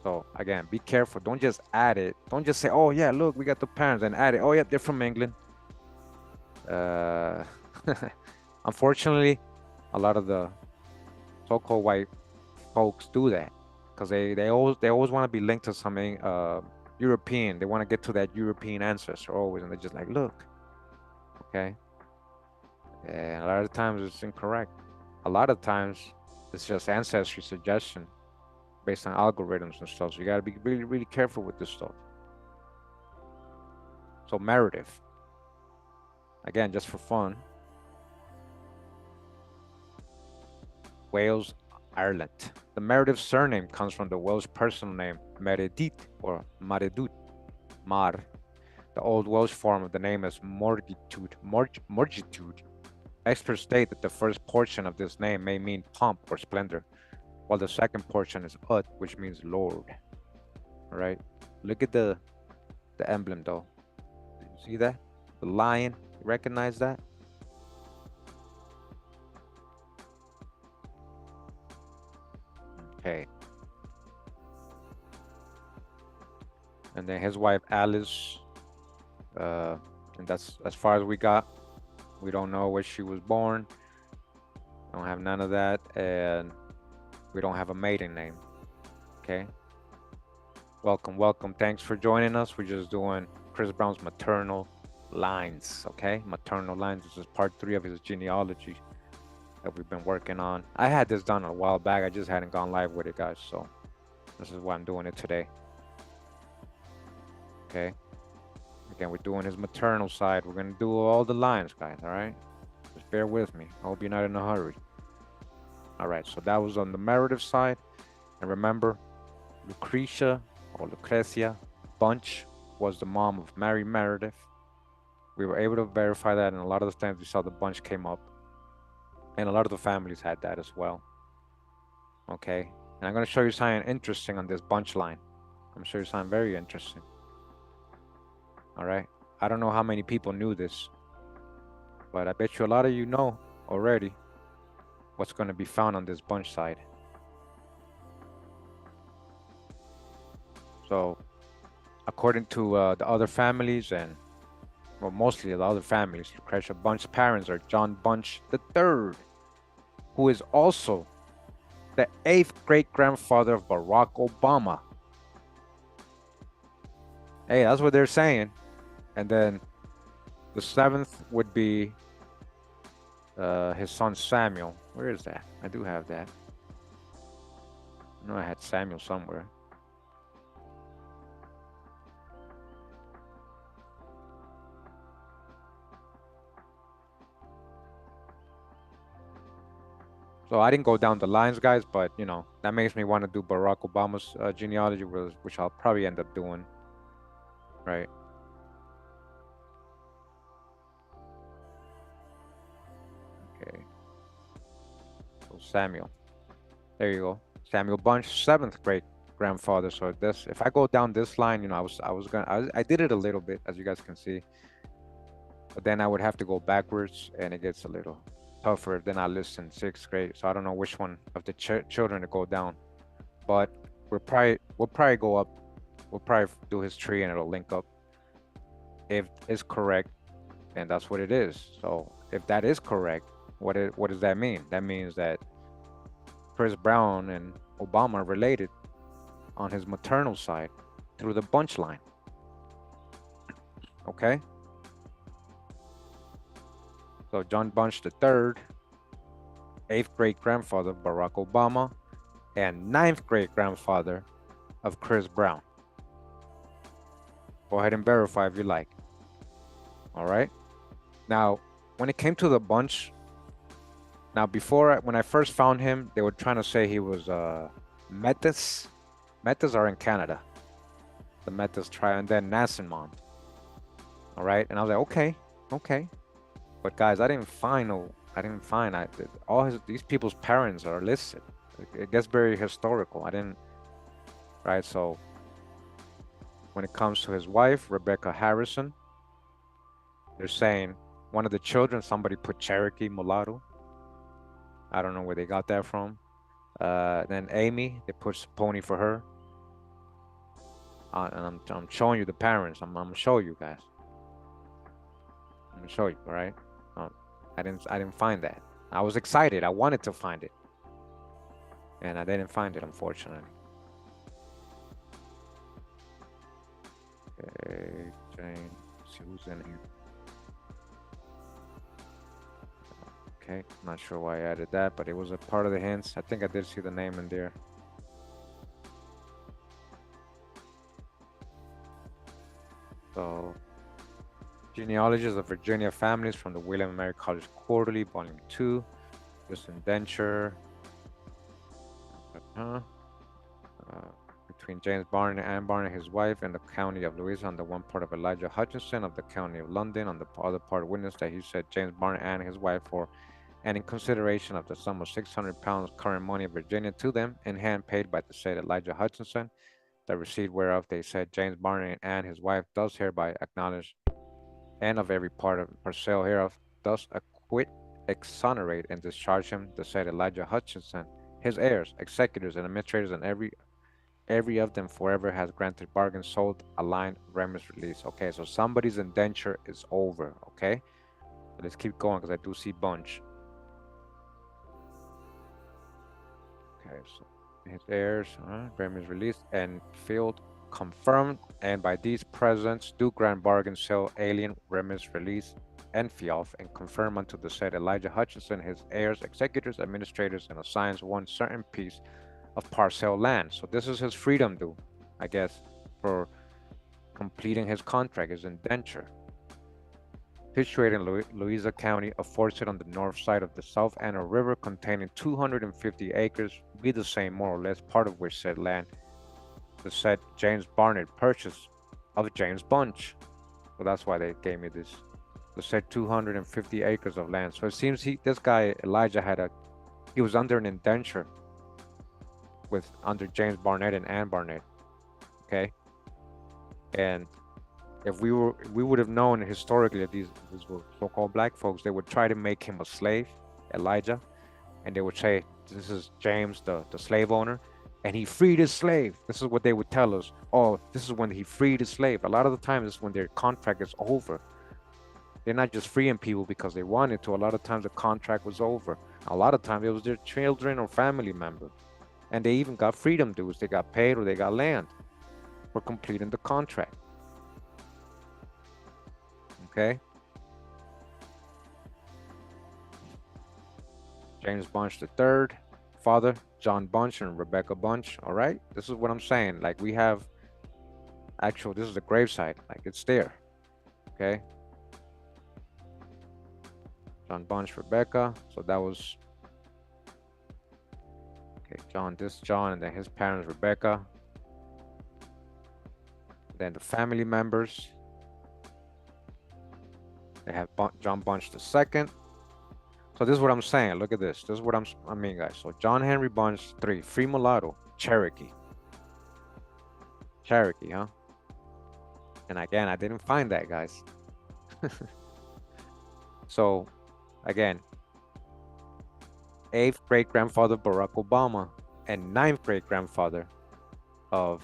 So again, be careful. Don't just add it. Don't just say, "Oh yeah, look, we got the parents," and add it. Oh yeah, they're from England. Unfortunately, a lot of the so-called white folks do that because they always want to be linked to something European. They want to get to that European ancestor always, and they're just like, "Look, okay." And a lot of times it's incorrect. A lot of times it's just ancestry suggestion based on algorithms and stuff. So you got to be really, really careful with this stuff. So Meredith, again, just for fun, Wales, Ireland. The Meredith surname comes from the Welsh personal name Meredith or Maredut, Mar. The Old Welsh form of the name is Morgitude. Morgitude. Experts state that the first portion of this name may mean pomp or splendor, while the second portion is Ut, which means Lord. All right. Look at the emblem though. You see that? The lion. You recognize that? Okay. And then his wife Alice. And that's as far as we got. We don't know where she was born. Don't have none of that, and we don't have a maiden name. Okay. Welcome, welcome. Thanks for joining us. We're just doing Chris Brown's maternal lines. Okay, maternal lines. This is part 3 of his genealogy that we've been working on. I had this done a while back. I just hadn't gone live with it, guys. So this is why I'm doing it today. Okay. Again, we're doing his maternal side. We're going to do all the lines, guys, all right? Just bear with me. I hope you're not in a hurry. All right, so that was on the Meredith side. And remember, Lucretia or Lucretia Bunch was the mom of Mary Meredith. We were able to verify that, and a lot of the times we saw the Bunch came up. And a lot of the families had that as well. Okay, and I'm gonna show you something interesting on this bunch line. I'm gonna show you something very interesting. All right, I don't know how many people knew this, but I bet you a lot of you know already what's gonna be found on this bunch side. So, according to the other families and well, mostly the other families, Lucretia Bunch's parents are John Bunch III, who is also the eighth great grandfather of Barack Obama. Hey, that's what they're saying. And then the seventh would be his son Samuel. Where is that? I do have that. I know I had Samuel somewhere. So I didn't go down the lines, guys, but you know that makes me want to do Barack Obama's genealogy, which I'll probably end up doing, right? Okay. So Samuel, there you go. Samuel Bunch, seventh great grandfather. So this, if I go down this line, you know, I did it a little bit, as you guys can see, but then I would have to go backwards, and it gets a little tougher. Then I list in sixth grade, so I don't know which one of the children to go down, but we'll probably go up. We'll probably do his tree, and it'll link up. If it's correct, then that's what it is. So if that is correct, what does that mean? That means that Chris Brown and Obama are related on his maternal side through the bunch line. Okay? So John Bunch III, eighth great grandfather of Barack Obama, and ninth great grandfather of Chris Brown. Go ahead and verify if you like. All right? Now, when it came to the bunch, now when I first found him, they were trying to say he was Metis. Metis are in Canada. The Metis tribe, and then Nassimont. All right, and I was like, okay. But guys, I didn't find these people's parents are listed. It gets very historical. Right? So when it comes to his wife, Rebecca Harrison, they're saying one of the children, somebody put Cherokee mulatto. I don't know where they got that from. Then Amy, they put Pony for her. And I'm showing you the parents. I'm gonna show you guys. I'm gonna show you, all right? I didn't find that. I was excited. I wanted to find it, and I didn't find it, unfortunately. Okay, Jane. See who's in here. Okay, not sure why I added that, but it was a part of the hints. I think I did see the name in there. So, Genealogies of Virginia Families from the William and Mary College Quarterly, Volume 2. This indenture. Between James Barney and Anne Barney, his wife, and the county of Louisa on the one part of Elijah Hutchinson of the county of London on the other part, witness that he said James Barney and his wife for, and in consideration of the sum of 600 pounds current money of Virginia to them in hand paid by the said Elijah Hutchinson, the receipt whereof they said James Barney and his wife does hereby acknowledge, and of every part of parcel hereof does acquit, exonerate, and discharge him, the said Elijah Hutchinson, his heirs, executors, and administrators, and every of them forever has granted bargain, sold, aligned, remus, release. Okay, so somebody's indenture is over. Okay, so let's keep going because I do see bunch. Okay, so his heirs, remus, released, and field confirmed, and by these presents do grant bargain, sale, alien, remus, release, and fialf, and confirm unto the said Elijah Hutchinson, his heirs, executors, administrators, and assigns one certain piece of parcel land. So this is his freedom due, I guess, for completing his contract, his indenture. Situated in Louisa County, aforesaid on the north side of the South Anna River, containing 250 acres, be the same more or less, part of which said land the said James Barnett purchased of James Bunch. So that's why they gave me this. The said 250 acres of land. So it seems this guy Elijah he was under an indenture with under James Barnett and Ann Barnett. Okay, and if we would have known historically that these were so-called black folks, they would try to make him a slave, Elijah, and they would say this is James, the slave owner, and he freed his slave. This is what they would tell us. Oh, this is when he freed his slave. A lot of the times it's when their contract is over. They're not just freeing people because they wanted to. A lot of times the contract was over. A lot of times it was their children or family members. And they even got freedom dues. They got paid or they got land for completing the contract. Okay. James Bunch III, father, John Bunch and Rebecca Bunch. All right. This is what I'm saying. Like we have actual, this is the gravesite. Like it's there. Okay. John Bunch, Rebecca. So that was, okay, John, this John, and then his parents, Rebecca. Then the family members. They have John Bunch II. So this is what I'm saying. Look at this. This is what I mean, guys. So John Henry Bunch III, free mulatto, Cherokee. Cherokee, huh? And again, I didn't find that, guys. So, again, 8th great grandfather Barack Obama and 9th great grandfather of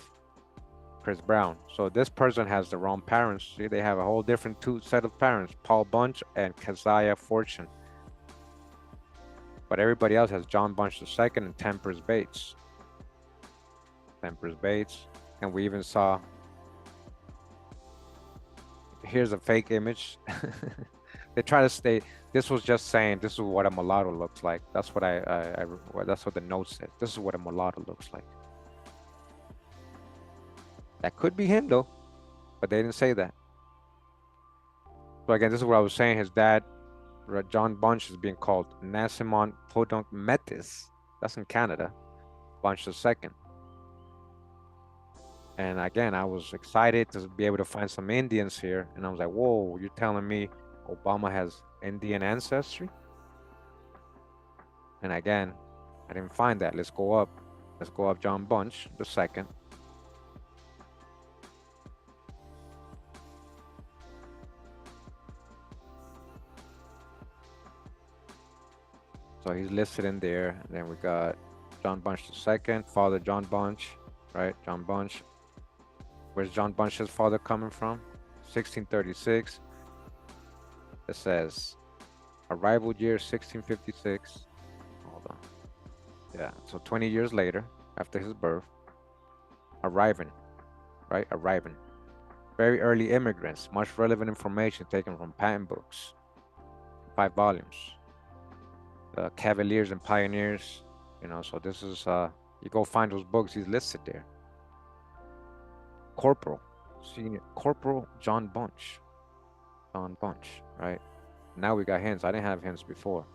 Chris Brown. So this person has the wrong parents. See, they have a whole different set of parents, Paul Bunch and Keziah Fortune. But everybody else has John Bunch II and Tempers Bates. Tempers Bates. And we even saw, here's a fake image. They try to state, this was just saying, this is what a mulatto looks like. That's what that's what the note said. This is what a mulatto looks like. That could be him though, but they didn't say that. So again, this is what I was saying. His dad, John Bunch, is being called Nasimon Podunk Metis. That's in Canada. Bunch II. And again, I was excited to be able to find some Indians here. And I was like, whoa, you're telling me Obama has Indian ancestry? And again, I didn't find that. Let's go up. Let's go up John Bunch II. So he's listed in there. And then we got John Bunch II, father John Bunch, right? John Bunch. Where's John Bunch's father coming from? 1636. It says arrival year 1656. Hold on. Yeah, so 20 years later, after his birth, arriving, right? Arriving. Very early immigrants, much relevant information taken from patent books. 5 volumes. Cavaliers and Pioneers, you know, so this is, you go find those books, he's listed there. Corporal, Senior Corporal John Bunch. John Bunch, right? Now we got hints. I didn't have hints before.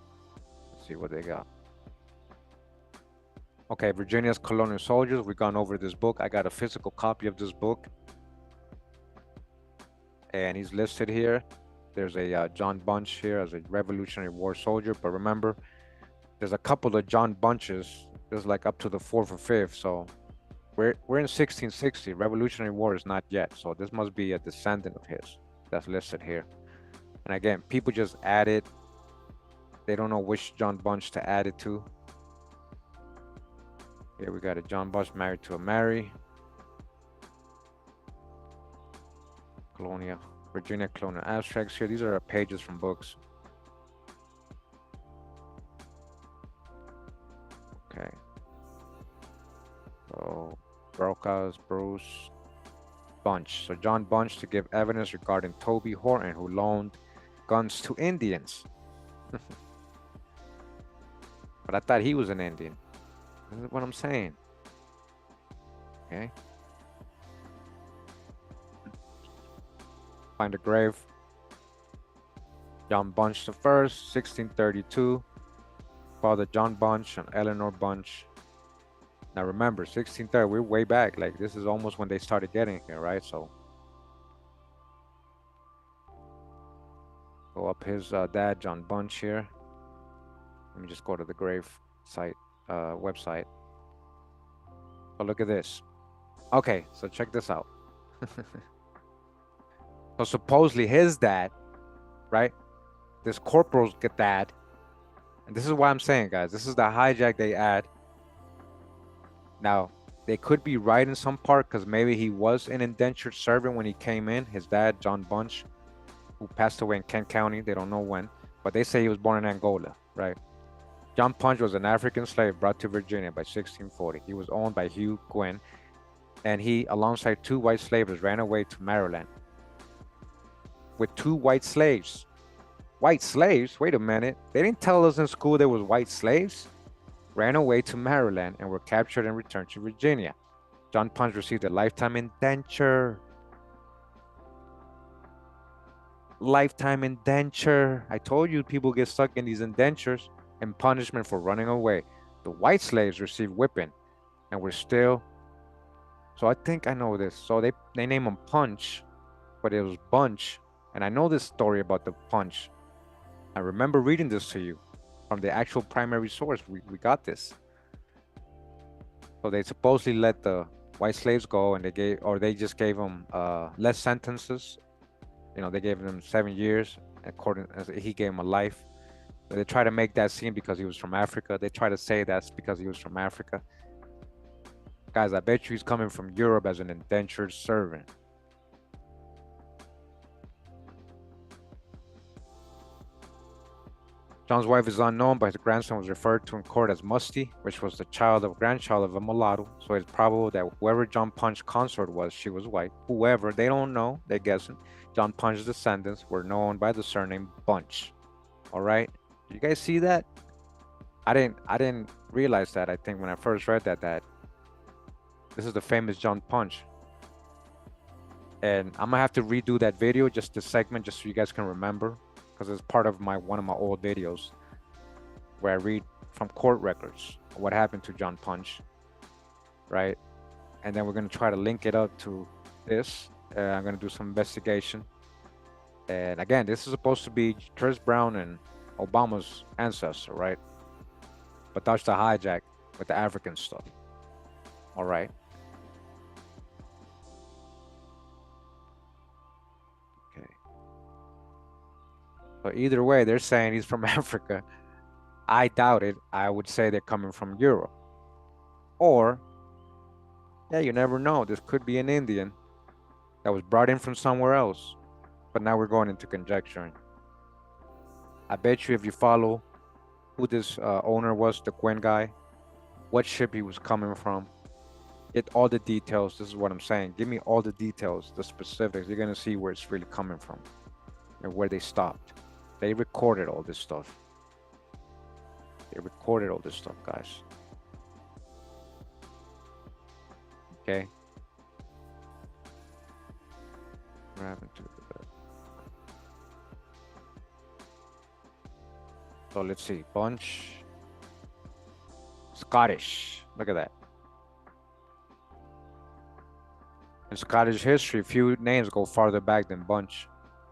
Let's see what they got. Okay, Virginia's Colonial Soldiers. We've gone over this book. I got a physical copy of this book. And he's listed here. There's a John Bunch here as a Revolutionary War soldier. But remember, there's a couple of John Bunches. There's like up to the 4th or 5th. So we're in 1660. Revolutionary War is not yet. So this must be a descendant of his that's listed here. And again, people just add it. They don't know which John Bunch to add it to. Here we got a John Bunch married to a Mary. Colonial, Virginia Colonial Abstracts here. These are pages from books. Okay. So, Bruce Bunch. So John Bunch to give evidence regarding Toby Horton, who loaned guns to Indians. But I thought he was an Indian. This is what I'm saying. Okay. Find a grave. John Bunch the First, 1632. Father John Bunch and Eleanor Bunch. Now remember, 1630, we're way back. Like this is almost when they started getting here, right? So go up his dad, John Bunch here. Let me just go to the grave site, website. So look at this. Okay, so check this out. So supposedly his dad, right? This corporal's dad, and this is what I'm saying, guys. This is the hijack they add. Now, they could be right in some part because maybe he was an indentured servant when he came in. His dad, John Bunch, who passed away in Kent County, they don't know when, but they say he was born in Angola, right? John Punch was an African slave brought to Virginia by 1640. He was owned by Hugh Gwynn, and he, alongside two white slavers, ran away to Maryland with two white slaves. White slaves? Wait a minute. They didn't tell us in school there was white slaves. Ran away to Maryland and were captured and returned to Virginia. John Punch received a lifetime indenture. Lifetime indenture. I told you people get stuck in these indentures in punishment for running away. The white slaves received whipping and were still. So I think I know this. So they name him Punch, but it was Bunch. And I know this story about the Punch. I remember reading this to you from the actual primary source. We got this. So they supposedly let the white slaves go, and they just gave them less sentences. You know, they gave them 7 years. According as he gave him a life. But they try to make that seem because he was from Africa. They try to say that's because he was from Africa. Guys, I bet you he's coming from Europe as an indentured servant. John's wife is unknown, but his grandson was referred to in court as Musty, which was the grandchild of a mulatto. So it's probable that whoever John Punch's consort was, she was white. Whoever, they don't know, they're guessing. John Punch's descendants were known by the surname Bunch. All right, you guys see that? I didn't realize that. I think when I first read that this is the famous John Punch. And I'm gonna have to redo that video, just this segment, just so you guys can remember, because it's part of one of my old videos where I read from court records what happened to John Punch, right? And then we're gonna try to link it up to this. I'm gonna do some investigation. And again, this is supposed to be Chris Brown and Obama's ancestor, right? But that's the hijack with the African stuff. All right. Okay. So either way, they're saying he's from Africa. I doubt it. I would say they're coming from Europe. Or, yeah, you never know. This could be an Indian that was brought in from somewhere else. But now we're going into conjecturing. I bet you if you follow who this owner was, the Gwen guy, what ship he was coming from, get all the details. This is what I'm saying. Give me all the details, the specifics. You're going to see where it's really coming from and where they stopped. They recorded all this stuff. They recorded all this stuff, guys. Okay. What happened to the... So let's see. Bunch. Scottish. Look at that. In Scottish history, few names go farther back than Bunch,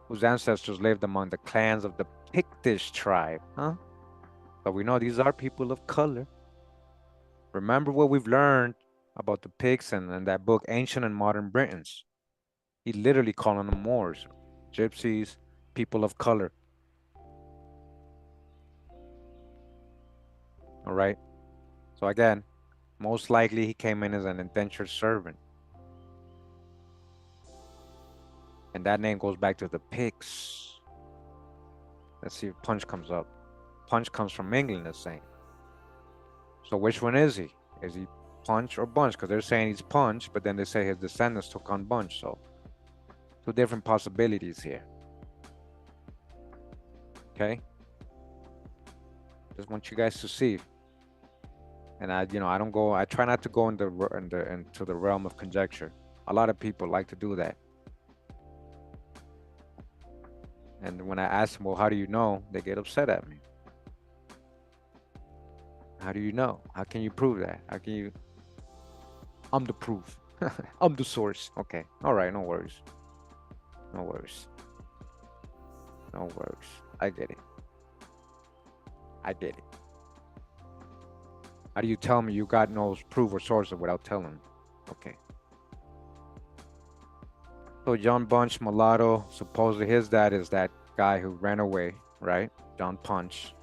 whose ancestors lived among the clans of the Pictish tribe. Huh? But we know these are people of color. Remember what we've learned about the Picts and that book, Ancient and Modern Britons. He literally calling them Moors, Gypsies, people of color. All right. So again, most likely he came in as an indentured servant. And that name goes back to the Picts. Let's see if Punch comes up. Punch comes from England, it's saying. So which one is he? Is he Punch or Bunch? Because they're saying he's Punch, but then they say his descendants took on Bunch. So two different possibilities here. Okay. Just want you guys to see. And I try not to go into the realm of conjecture. A lot of people like to do that. And when I ask them, well, how do you know? They get upset at me. How do you know? How can you prove that? How can you? I'm the proof. I'm the source. Okay. All right. No worries. No worries. No worries. I get it. I get it. How do you tell me you got no proof or source without telling me? Okay. So John Bunch, mulatto. Supposedly his dad is that guy who ran away, right? John Punch.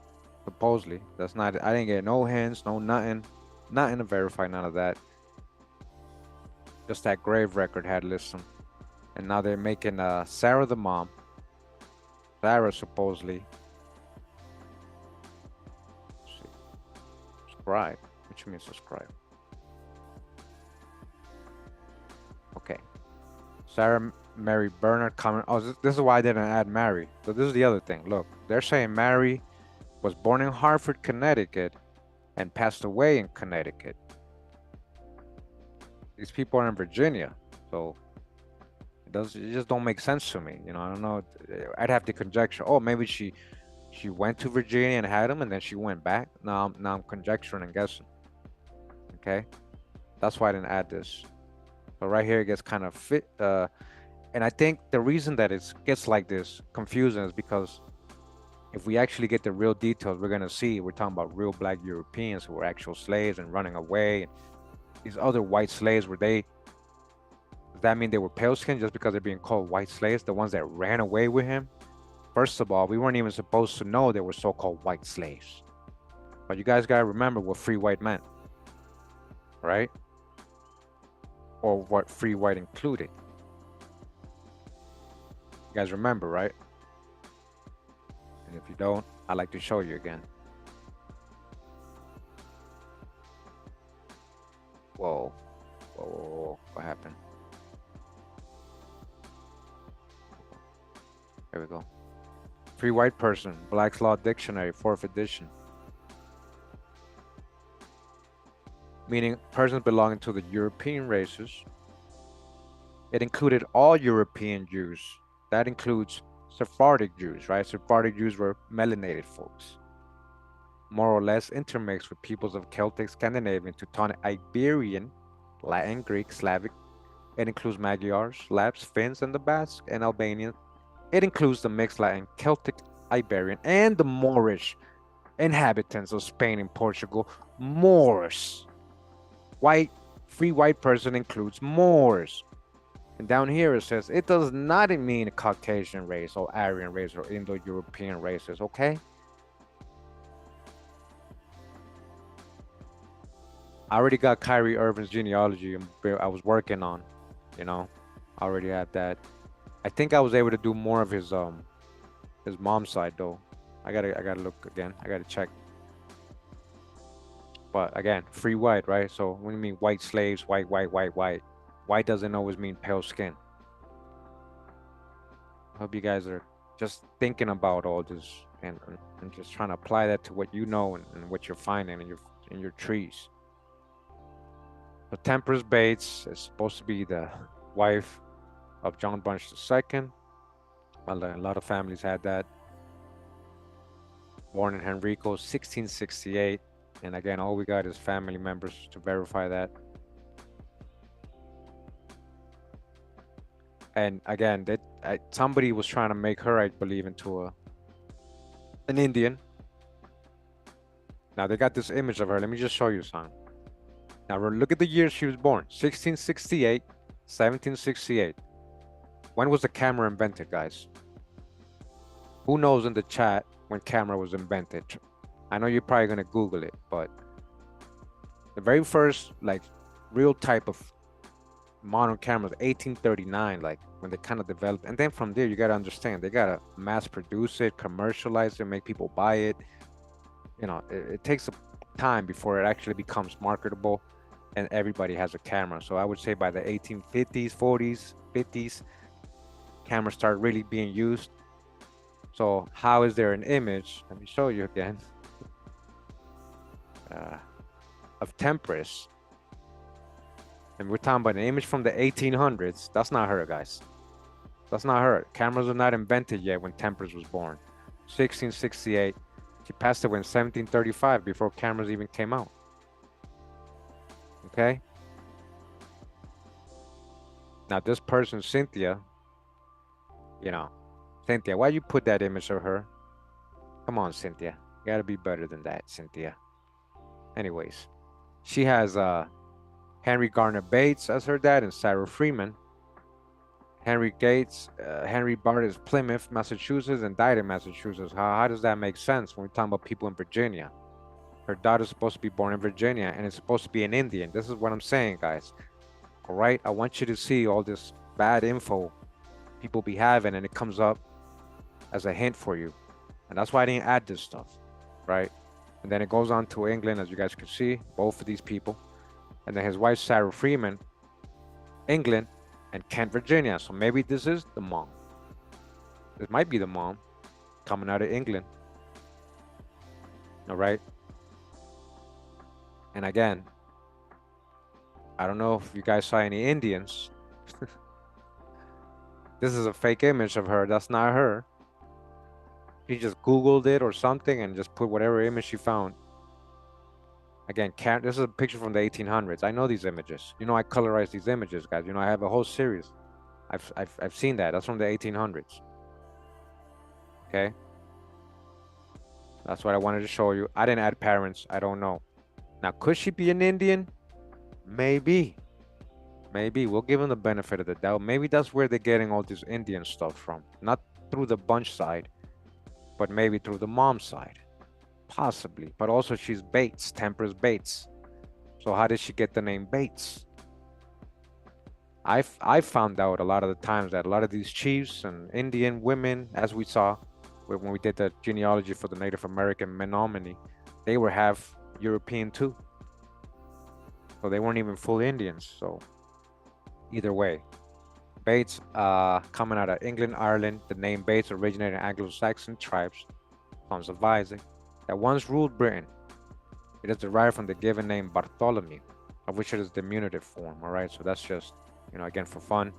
Supposedly. That's not. I didn't get no hints, no nothing, nothing to verify none of that. Just that grave record had listed him. And now they're making Sarah the mom. Sarah supposedly. Let's see. Subscribe. What you mean subscribe? Okay. Sarah Mary Bernard comment. Oh, this is why I didn't add Mary. So this is the other thing. Look, they're saying Mary was born in Hartford, Connecticut, and passed away in Connecticut. These people are in Virginia, so it just don't make sense to me. I don't know. I'd have to conjecture. Oh, maybe she went to Virginia and had him, and then she went back. Now I'm conjecturing and guessing. Okay, that's why I didn't add this. So right here it gets kind of fit. And I think the reason that it gets like this confusing is because if we actually get the real details, we're gonna see we're talking about real Black Europeans who were actual slaves and running away. And these other white slaves, does that mean they were pale skinned just because they're being called white slaves? The ones that ran away with him? First of all, we weren't even supposed to know they were so-called white slaves. But you guys gotta remember what free white meant, right? Or what free white included. You guys remember, right? And if you don't, I'd like to show you again. Whoa. What happened? There we go. Free white person, Black's Law Dictionary, 4th edition. Meaning persons belonging to the European races. It included all European Jews. That includes Sephardic Jews, right? Sephardic Jews were melanated folks, more or less intermixed with peoples of Celtic, Scandinavian, Teutonic, Iberian, Latin, Greek, Slavic. It includes Magyars, Lapps, Finns, and the Basque, and Albanian. It includes the mixed Latin, Celtic, Iberian, and the Moorish inhabitants of Spain and Portugal. Moors. Free white person includes Moors. And down here it says, it does not mean Caucasian race or Aryan race or Indo-European races, okay? I already got Kyrie Irving's genealogy I was working on, I already had that. I think I was able to do more of his mom's side though. I gotta look again. I gotta check. But again, free white, right? So when you mean white slaves, white. White doesn't always mean pale skin. I hope you guys are just thinking about all this and just trying to apply that to what you know and what you're finding in your trees. So Temperance Bates is supposed to be the wife of John Bunch II. A lot of families had that. Born in Henrico, 1668. And again, all we got is family members to verify that. And again, somebody was trying to make her, I believe, into an Indian. Now they got this image of her. Let me just show you something. Now look at the year she was born. 1668, 1768. When was the camera invented, guys? Who knows in the chat when camera was invented? I know you're probably gonna Google it, but the very first real type of modern cameras, 1839, when they kind of developed. And then from there, you got to understand, they got to mass produce it, commercialize it, make people buy it. It takes a time before it actually becomes marketable and everybody has a camera. So I would say by the 1850s, 40s, 50s, cameras start really being used. So how is there an image? Let me show you again. Of Temperance. And we're talking about an image from the 1800s. That's not her, guys. That's not her. Cameras were not invented yet when Temperance was born. 1668. She passed away in 1735 before cameras even came out. Okay? Now this person, Cynthia, Cynthia, why you put that image of her? Come on, Cynthia. You gotta be better than that, Cynthia. Anyways, she has Henry Garner Bates as her dad, and Sarah Freeman. Henry Bart is Plymouth, Massachusetts, and died in Massachusetts. How does that make sense when we're talking about people in Virginia? Her daughter's supposed to be born in Virginia, and it's supposed to be an Indian. This is what I'm saying, guys. All right, I want you to see all this bad info people be having, and it comes up as a hint for you. And that's why I didn't add this stuff, right? And then it goes on to England, as you guys can see, both of these people. And then his wife, Sarah Freeman, England, and Kent, Virginia. So maybe this is the mom. This might be the mom coming out of England. All right. And again, I don't know if you guys saw any Indians. This is a fake image of her. That's not her. She just Googled it or something and just put whatever image she found. Again, this is a picture from the 1800s. I know these images. You know, I colorize these images, guys. You know, I have a whole series. I've seen that. That's from the 1800s. Okay. That's what I wanted to show you. I didn't add parents. I don't know. Now, could she be an Indian? Maybe. Maybe. We'll give them the benefit of the doubt. Maybe that's where they're getting all this Indian stuff from. Not through the Bunch side, but maybe through the mom side. Possibly. But also she's Bates, Temperance Bates. So how did she get the name Bates? I found out a lot of the times that a lot of these chiefs and Indian women, as we saw when we did the genealogy for the Native American Menominee, they were half European too. So they weren't even full Indians. So either way, Bates coming out of England, Ireland. The name Bates originated in Anglo-Saxon tribes, sons of Isaac, that once ruled Britain. It is derived from the given name Bartholomew, of which it is the diminutive form. All right, so that's just, you know, again, for fun.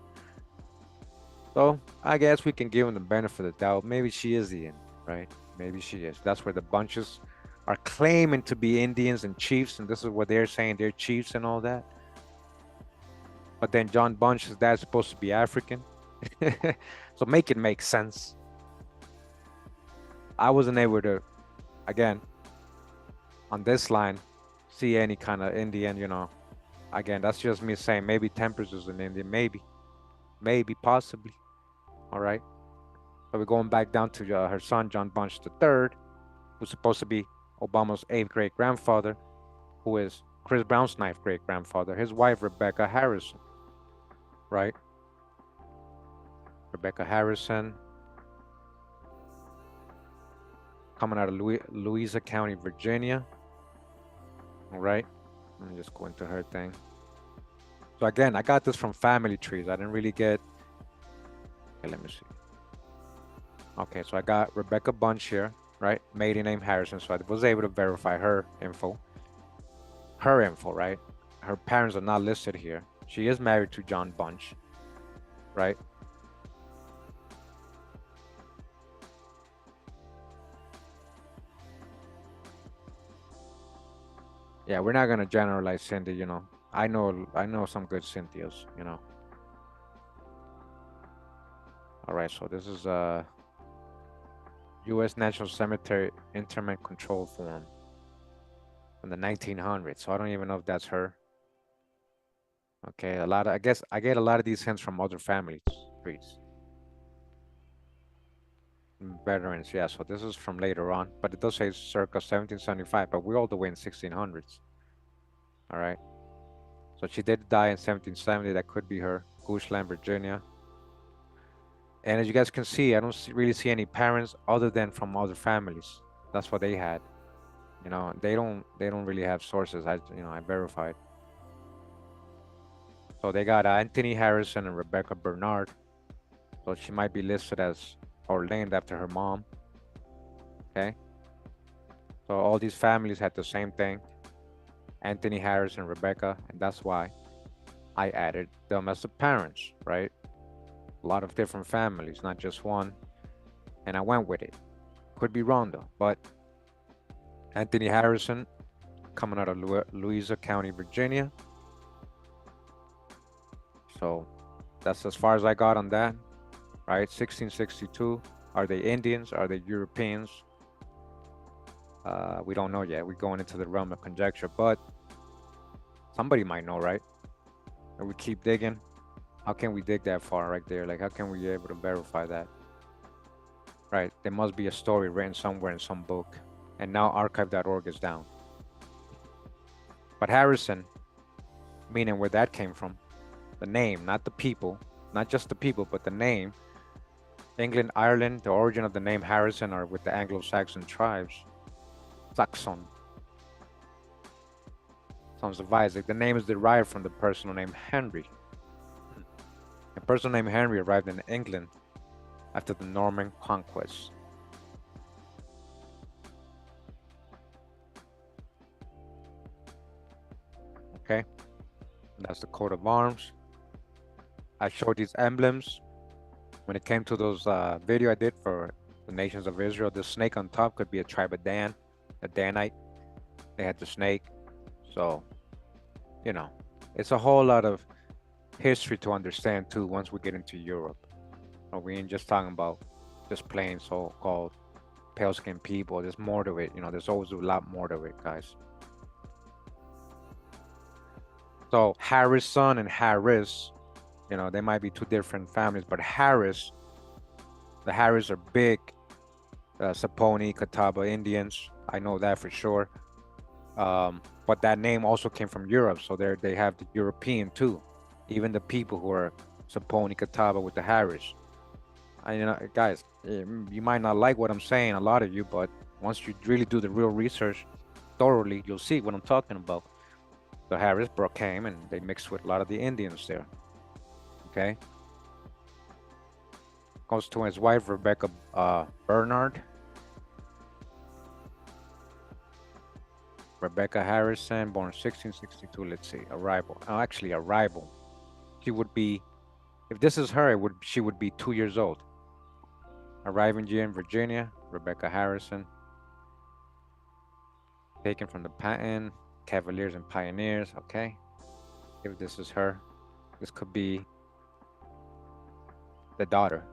So I guess we can give him the benefit of the doubt. Maybe she is the Indian, right? Maybe she is. That's where the bunches are claiming to be Indians and chiefs, and this is what they're saying, they're chiefs and all that. But then John Bunch's dad's supposed to be African. So make it make sense. I wasn't able to, again, on this line, see any kind of Indian, you know. Again, that's just me saying maybe Temperance is an Indian, maybe, possibly. All right. So we're going back down to her son, John Bunch III, who's supposed to be Obama's 8th great grandfather, who is Chris Brown's 9th great grandfather, his wife, Rebecca Harrison, right? Rebecca Harrison, coming out of Louisa County, Virginia. All right. Let me just go into her thing. So again, I got this from family trees. I didn't really get, okay, let me see. Okay, so I got Rebecca Bunch here, right? Maiden name Harrison. So I was able to verify her info. Right? Her parents are not listed here. She is married to John Bunch, right? Yeah, we're not gonna generalize Cindy, you know. I know some good Cynthias, you know. All right, so this is U.S. National Cemetery Interment Control Form from the 1900s. So I don't even know if that's her. Okay, I guess I get a lot of these hints from other family trees. Veterans, yeah, so this is from later on, but it does say circa 1775, but we're all the way in 1600s. All right. So she did die in 1770. That could be her. Goochland, Virginia. And as you guys can see, I don't really see any parents other than from other families. That's what they had. You know, they don't really have sources. I verified. So they got Anthony Harrison and Rebecca Bernard. So she might be listed as or named after her mom. Okay. So all these families had the same thing. Anthony Harrison, Rebecca, and that's why I added them as the parents, right? A lot of different families, not just one. And I went with it. Could be wrong though, but Anthony Harrison, coming out of Louisa County, Virginia. So that's as far as I got on that, right? 1662. Are they Indians? Are they Europeans? We don't know yet. We're going into the realm of conjecture, but somebody might know, right? And we keep digging. How can we dig that far right there? Like, how can we be able to verify that? Right, there must be a story written somewhere in some book. And now archive.org is down. But Harrison, meaning where that came from, the name, not the people, not just the people, but the name. England, Ireland, the origin of the name Harrison are with the Anglo-Saxon tribes. Saxon. Sons of Isaac. The name is derived from the personal name Henry. The personal name Henry arrived in England after the Norman conquest. Okay, that's the coat of arms. I showed these emblems when it came to those video I did for the nations of Israel. The snake on top could be a tribe of Dan, a Danite. They had the snake. So, you know, it's a whole lot of history to understand too once we get into Europe. We ain't just talking about just plain so-called pale-skinned people. There's more to it. You know, there's always a lot more to it, guys. So Harrison and Harris, you know, they might be two different families, but Harris, the Harris are big Saponi, Catawba Indians. I know that for sure. But that name also came from Europe, so they have the European too. Even the people who are Saponi, Catawba with the Harris. You know, guys, you might not like what I'm saying, a lot of you, but once you really do the real research thoroughly, you'll see what I'm talking about. The Harris came and they mixed with a lot of the Indians there. Okay. Goes to his wife, Rebecca Bernard. Rebecca Harrison, born 1662. Let's see, arrival. Oh, actually, arrival. She would be, if this is her, she would be 2 years old. Arriving here in Virginia, Rebecca Harrison. Taken from the patent, Cavaliers and Pioneers. Okay. If this is her, this could be the daughter.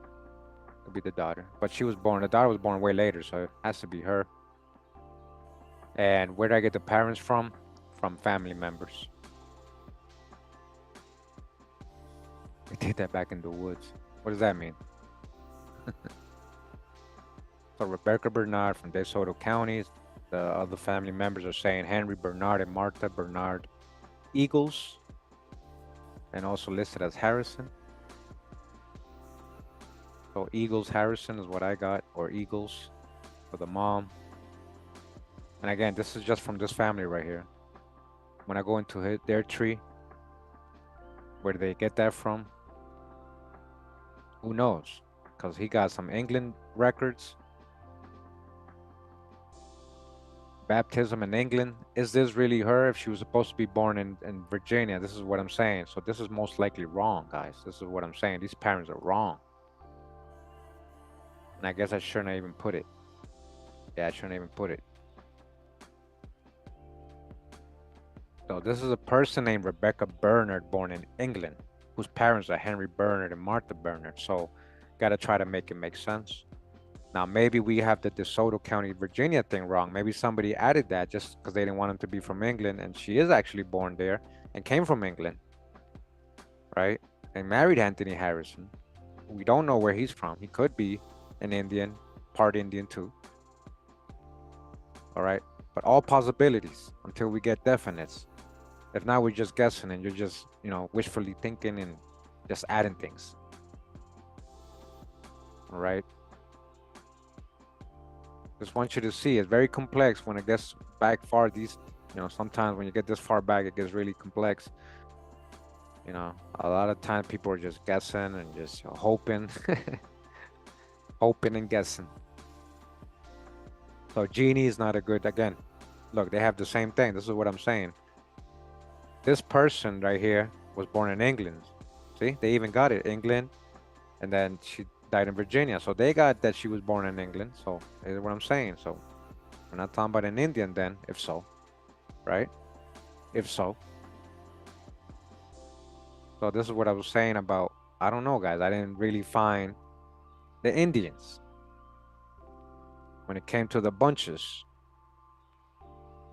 Could be the daughter. But she was born, the daughter was born way later, so it has to be her. And where did I get the parents from? From family members. They did that back in the woods. What does that mean? So Rebecca Bernard from DeSoto County. The other family members are saying Henry Bernard and Martha Bernard Eagles. And also listed as Harrison. So Eagles Harrison is what I got, or Eagles for the mom. And again, this is just from this family right here. When I go into their tree, where do they get that from? Who knows? Because he got some England records. Baptism in England. Is this really her if she was supposed to be born in Virginia? This is what I'm saying. So this is most likely wrong, guys. This is what I'm saying. These parents are wrong. And I guess I shouldn't even put it. Yeah, I shouldn't even put it. So this is a person named Rebecca Bernard, born in England, whose parents are Henry Bernard and Martha Bernard. So gotta try to make it make sense. Now, maybe we have the DeSoto County, Virginia thing wrong. Maybe somebody added that just because they didn't want him to be from England, and she is actually born there and came from England, right? And married Anthony Harrison. We don't know where he's from. He could be an Indian, part Indian too. All right, but all possibilities until we get definites. If not, we're just guessing, and you're just, you know, wishfully thinking and just adding things. All right. Just want you to see it's very complex when it gets back far. These, you know, sometimes when you get this far back, it gets really complex. You know, a lot of times people are just guessing and just hoping, hoping and guessing. So genie is not a good, again, look, they have the same thing. This is what I'm saying. This person right here was born in England. See, they even got it, England. And then she died in Virginia. So they got that she was born in England. So that's what I'm saying. So we're not talking about an Indian then, if so, right? If so. So this is what I was saying about, I don't know, guys. I didn't really find the Indians. When it came to the bunches,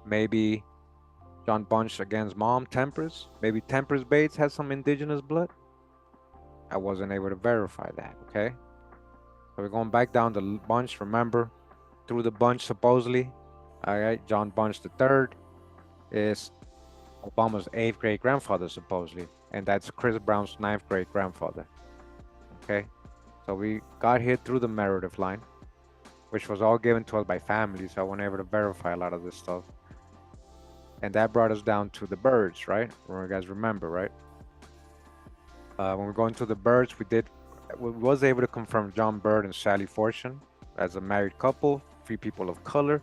maybe John Bunch against mom, Tempers. Maybe Tempers Bates has some indigenous blood. I wasn't able to verify that, okay? So we're going back down the bunch, remember, through the bunch supposedly. All right, John Bunch III is Obama's 8th great grandfather, supposedly. And that's Chris Brown's 9th great grandfather. Okay, so we got here through the narrative line, which was all given to us by family, so I wasn't able to verify a lot of this stuff. And that brought us down to the birds, right? You guys remember, right? When we're going to the birds, we was able to confirm John Bird and Sally Fortune as a married couple, 3 people of color,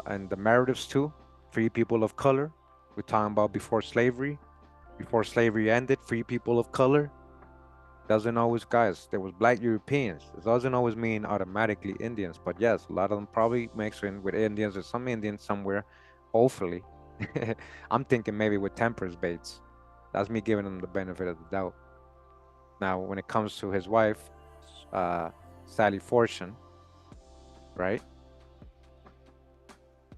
and the narratives too, 3 people of color. We're talking about before slavery ended, 3 people of color. Doesn't always, guys, there was black Europeans. It doesn't always mean automatically Indians, but yes, a lot of them probably mixed in with Indians or some Indians somewhere, hopefully. I'm thinking maybe with Tempers Bates. That's me giving him the benefit of the doubt. Now, when it comes to his wife, Sally Fortune, right?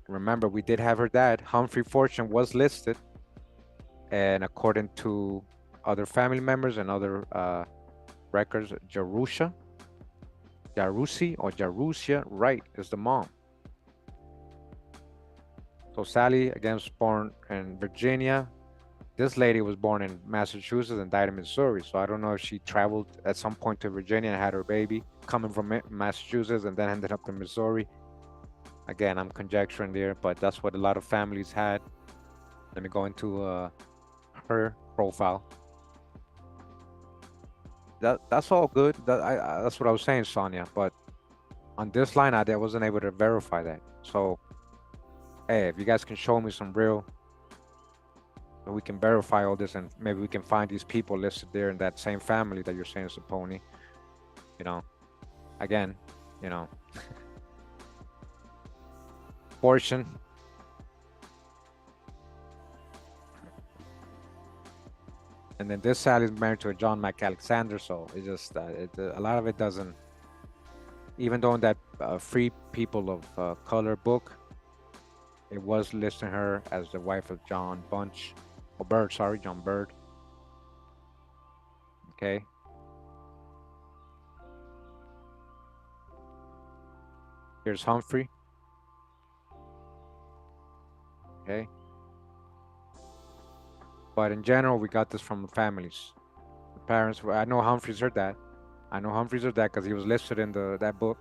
Remember, we did have her dad. Humphrey Fortune was listed, and according to other family members and other records, Jarusi or Jarusia Wright is the mom. So Sally, again, was born in Virginia. This lady was born in Massachusetts and died in Missouri. So I don't know if she traveled at some point to Virginia and had her baby coming from Massachusetts and then ended up in Missouri. Again, I'm conjecturing there, but that's what a lot of families had. Let me go into her profile. That's all good. That's what I was saying, Sonia. But on this line, I wasn't able to verify that. So, hey, if you guys can show me some real, we can verify all this, and maybe we can find these people listed there in that same family that you're saying is a pony. You know, again, you know, portion. And then this Sally's married to a John McAlexander, so it just a lot of it doesn't. Even though in that Free People of Color book, it was listing her as the wife of John Bunch, or Bird, sorry, John Bird. Okay. Here's Humphrey. Okay. But in general, we got this from the families. The parents, I know Humphrey's her dad. I know Humphrey's her dad because he was listed in that book.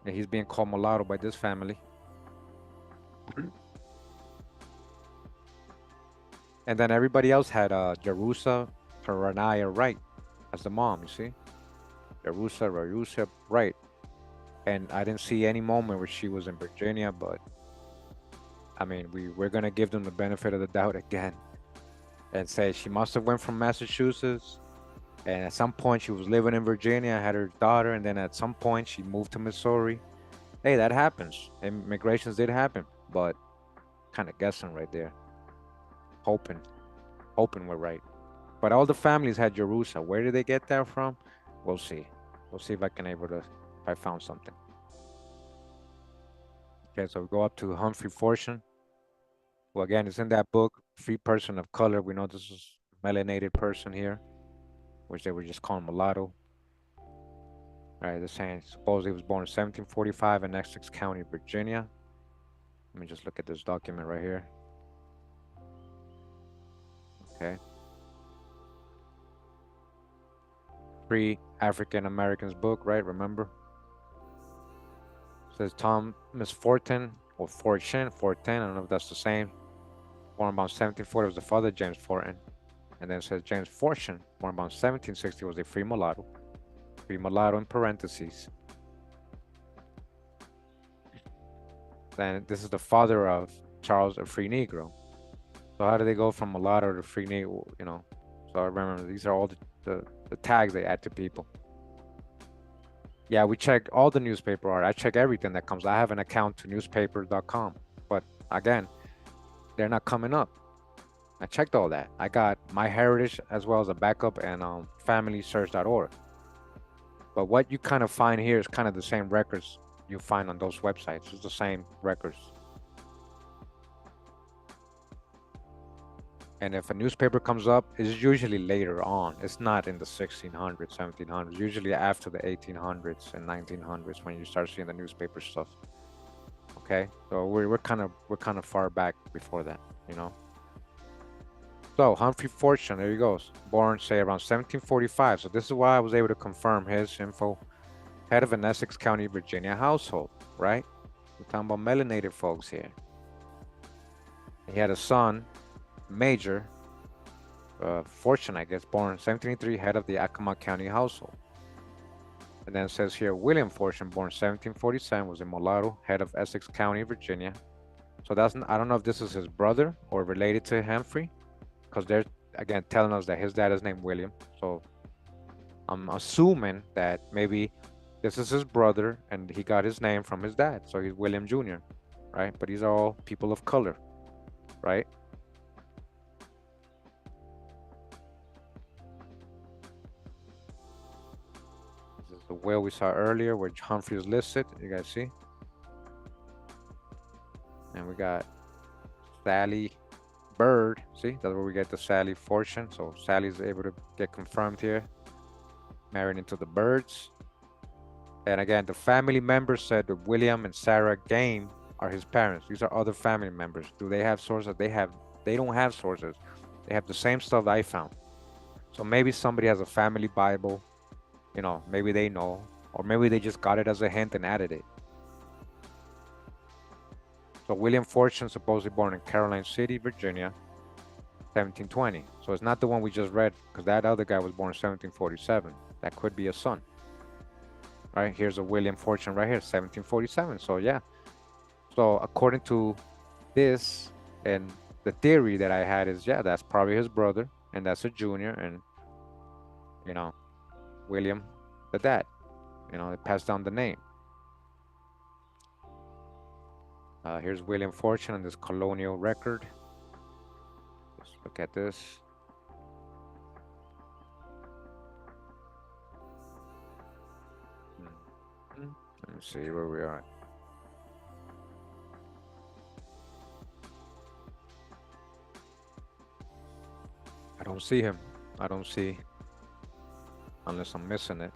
And he's being called mulatto by this family. And then everybody else had Jerusa Taranaya Wright as the mom, you see? Jerusa Wright. And I didn't see any moment where she was in Virginia, but I mean, we're going to give them the benefit of the doubt again and say she must have went from Massachusetts. And at some point she was living in Virginia, had her daughter. And then at some point she moved to Missouri. Hey, that happens. Immigrations did happen, but kind of guessing right there. Hoping we're right. But all the families had Jerusalem. Where did they get that from? We'll see. We'll see if I found something. Okay, so we go up to Humphrey Fortune. Well, again, it's in that book, Free Person of Color. We know this is a melanated person here, which they were just calling mulatto. All right, they're saying supposedly he was born in 1745 in Essex County, Virginia. Let me just look at this document right here. Okay. Free African Americans book, right? Remember? It says Thomas Fortin or Fortune, I don't know if that's the same. Born about 1740 was the father, James Fortin. And then it says James Fortune, born about 1760, was a free mulatto. Free mulatto in parentheses. Then this is the father of Charles, a free Negro. So how do they go from mulatto to free Negro, you know? So I remember these are all the tags they add to people. Yeah, we check all the newspaper art. I check everything that comes. I have an account to newspaper.com. But again, they're not coming up. I checked all that. I got MyHeritage as well as a backup and FamilySearch.org. But what you kind of find here is kind of the same records you find on those websites. It's the same records. And if a newspaper comes up, it's usually later on. It's not in the 1600s, 1700s. Usually after the 1800s and 1900s when you start seeing the newspaper stuff. Okay, so we're kind of far back before that, you know. So Humphrey Fortune, there he goes, born say around 1745. So this is why I was able to confirm his info. Head of an Essex County, Virginia household, right? We're talking about melanated folks here. He had a son, Major Fortune, I guess, born in 1783, head of the Accomack County household. And then it says here, William Fortune, born 1747, was a mulatto, head of Essex County, Virginia. So I don't know if this is his brother or related to Humphrey, because they're, again, telling us that his dad is named William. So I'm assuming that maybe this is his brother and he got his name from his dad. So he's William Jr., right? But these are all people of color, right? This is the will we saw earlier where Humphrey is listed. You guys see? And we got Sally Bird. See, that's where we get the Sally Fortune. So Sally's able to get confirmed here. Married into the Birds. And again, the family members said that William and Sarah Game are his parents. These are other family members. Do they have sources? They don't have sources. They have the same stuff I found. So maybe somebody has a family Bible, you know, maybe they know, or maybe they just got it as a hint and added it. So William Fortune, supposedly born in Caroline City, Virginia, 1720. So it's not the one we just read, because that other guy was born in 1747. That could be a son. Right, here's a William Fortune right here, 1747. So yeah. So according to this, and the theory that I had is, yeah, that's probably his brother, and that's a junior, and you know, William, the dad. You know, they passed down the name. Here's William Fortune on this colonial record. Let's look at this. Let me see where we are. I don't see him. I don't see, unless I'm missing it.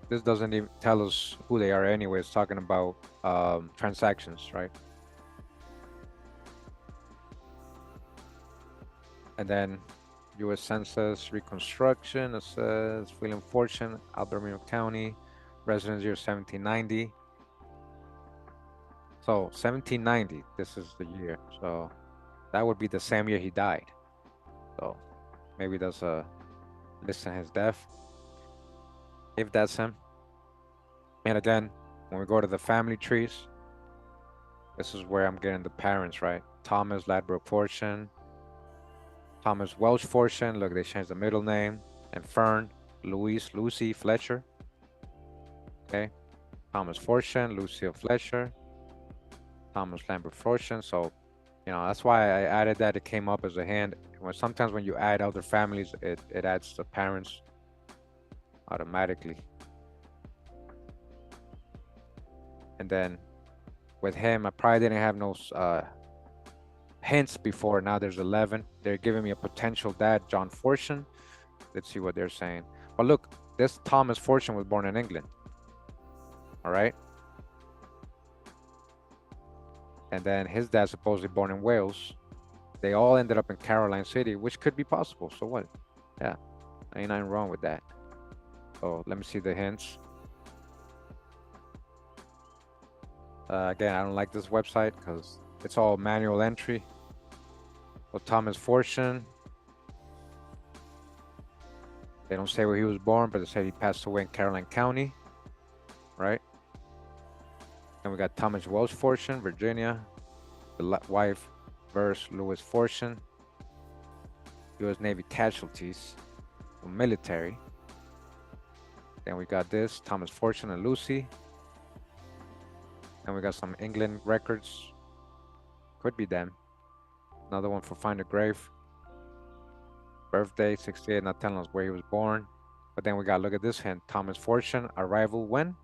This doesn't even tell us who they are anyway. It's talking about transactions, right? And then U.S. Census Reconstruction, it says William Fortune, Albemarle County, residence year 1790. So 1790, this is the year. So that would be the same year he died. So maybe that's a list in his death, if that's him. And again, when we go to the family trees, this is where I'm getting the parents, right? Thomas Ladbroke Fortune, Thomas Welch Fortune. Look, they changed the middle name. And Fern Lucy Fletcher. Okay. Thomas Fortune, Lucille Fletcher, Thomas Lambert Fortune. So, you know, that's why I added that. It came up as a hand. Sometimes when you add other families, it adds the parents automatically. And then with him, I probably didn't have no hints before. Now there's 11. They're giving me a potential dad, John Fortune. Let's see what they're saying. But look, this Thomas Fortune was born in England. All right. And then his dad supposedly born in Wales. They all ended up in Caroline City, which could be possible. So what? Yeah, ain't nothing wrong with that. So let me see the hints. Again, I don't like this website because it's all manual entry. So Thomas Fortune. They don't say where he was born, but they say he passed away in Caroline County, right? And we got Thomas Welch Fortune, Virginia. The wife, Verse Lewis Fortune. U.S. Navy casualties, military. Then we got this, Thomas Fortune and Lucy. And we got some England records. Could be them. Another one for Find a Grave. Birthday, 68, not telling us where he was born. But then we got, look at this hint. Thomas Fortune, arrival when?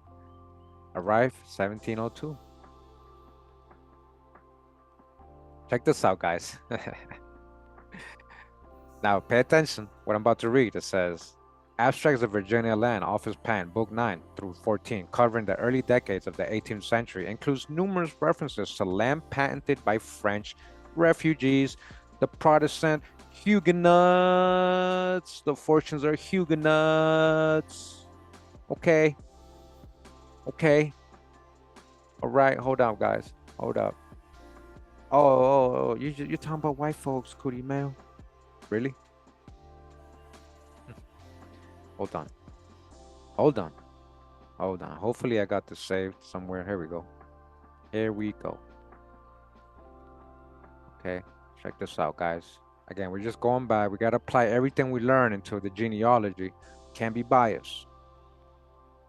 Arrived 1702. Check this out, guys. Now, pay attention. What I'm about to read. It says, Abstracts of Virginia Land, Office Pan, Book 9 through 14, covering the early decades of the 18th century, includes numerous references to land patented by French refugees, the Protestant Huguenots. The fortunes are Huguenots. Okay. Okay. All right. Hold up, guys. Hold up. Oh, you're talking about white folks, Kurimeo? Really? Hold on. Hold on. Hold on. Hopefully I got this saved somewhere. Here we go. Here we go. Okay. Check this out, guys. Again, we're just going by. We got to apply everything we learn into the genealogy. Can't be biased.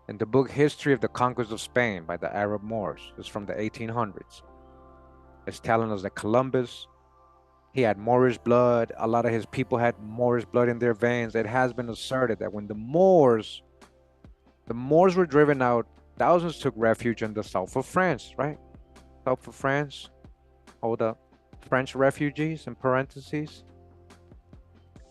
In the book History of the Conquest of Spain by the Arab Moors, it's from the 1800s. It's telling us that Columbus, he had Moorish blood. A lot of his people had Moorish blood in their veins. It has been asserted that when the Moors were driven out, thousands took refuge in the south of France, right? South of France. Hold up. French refugees in parentheses.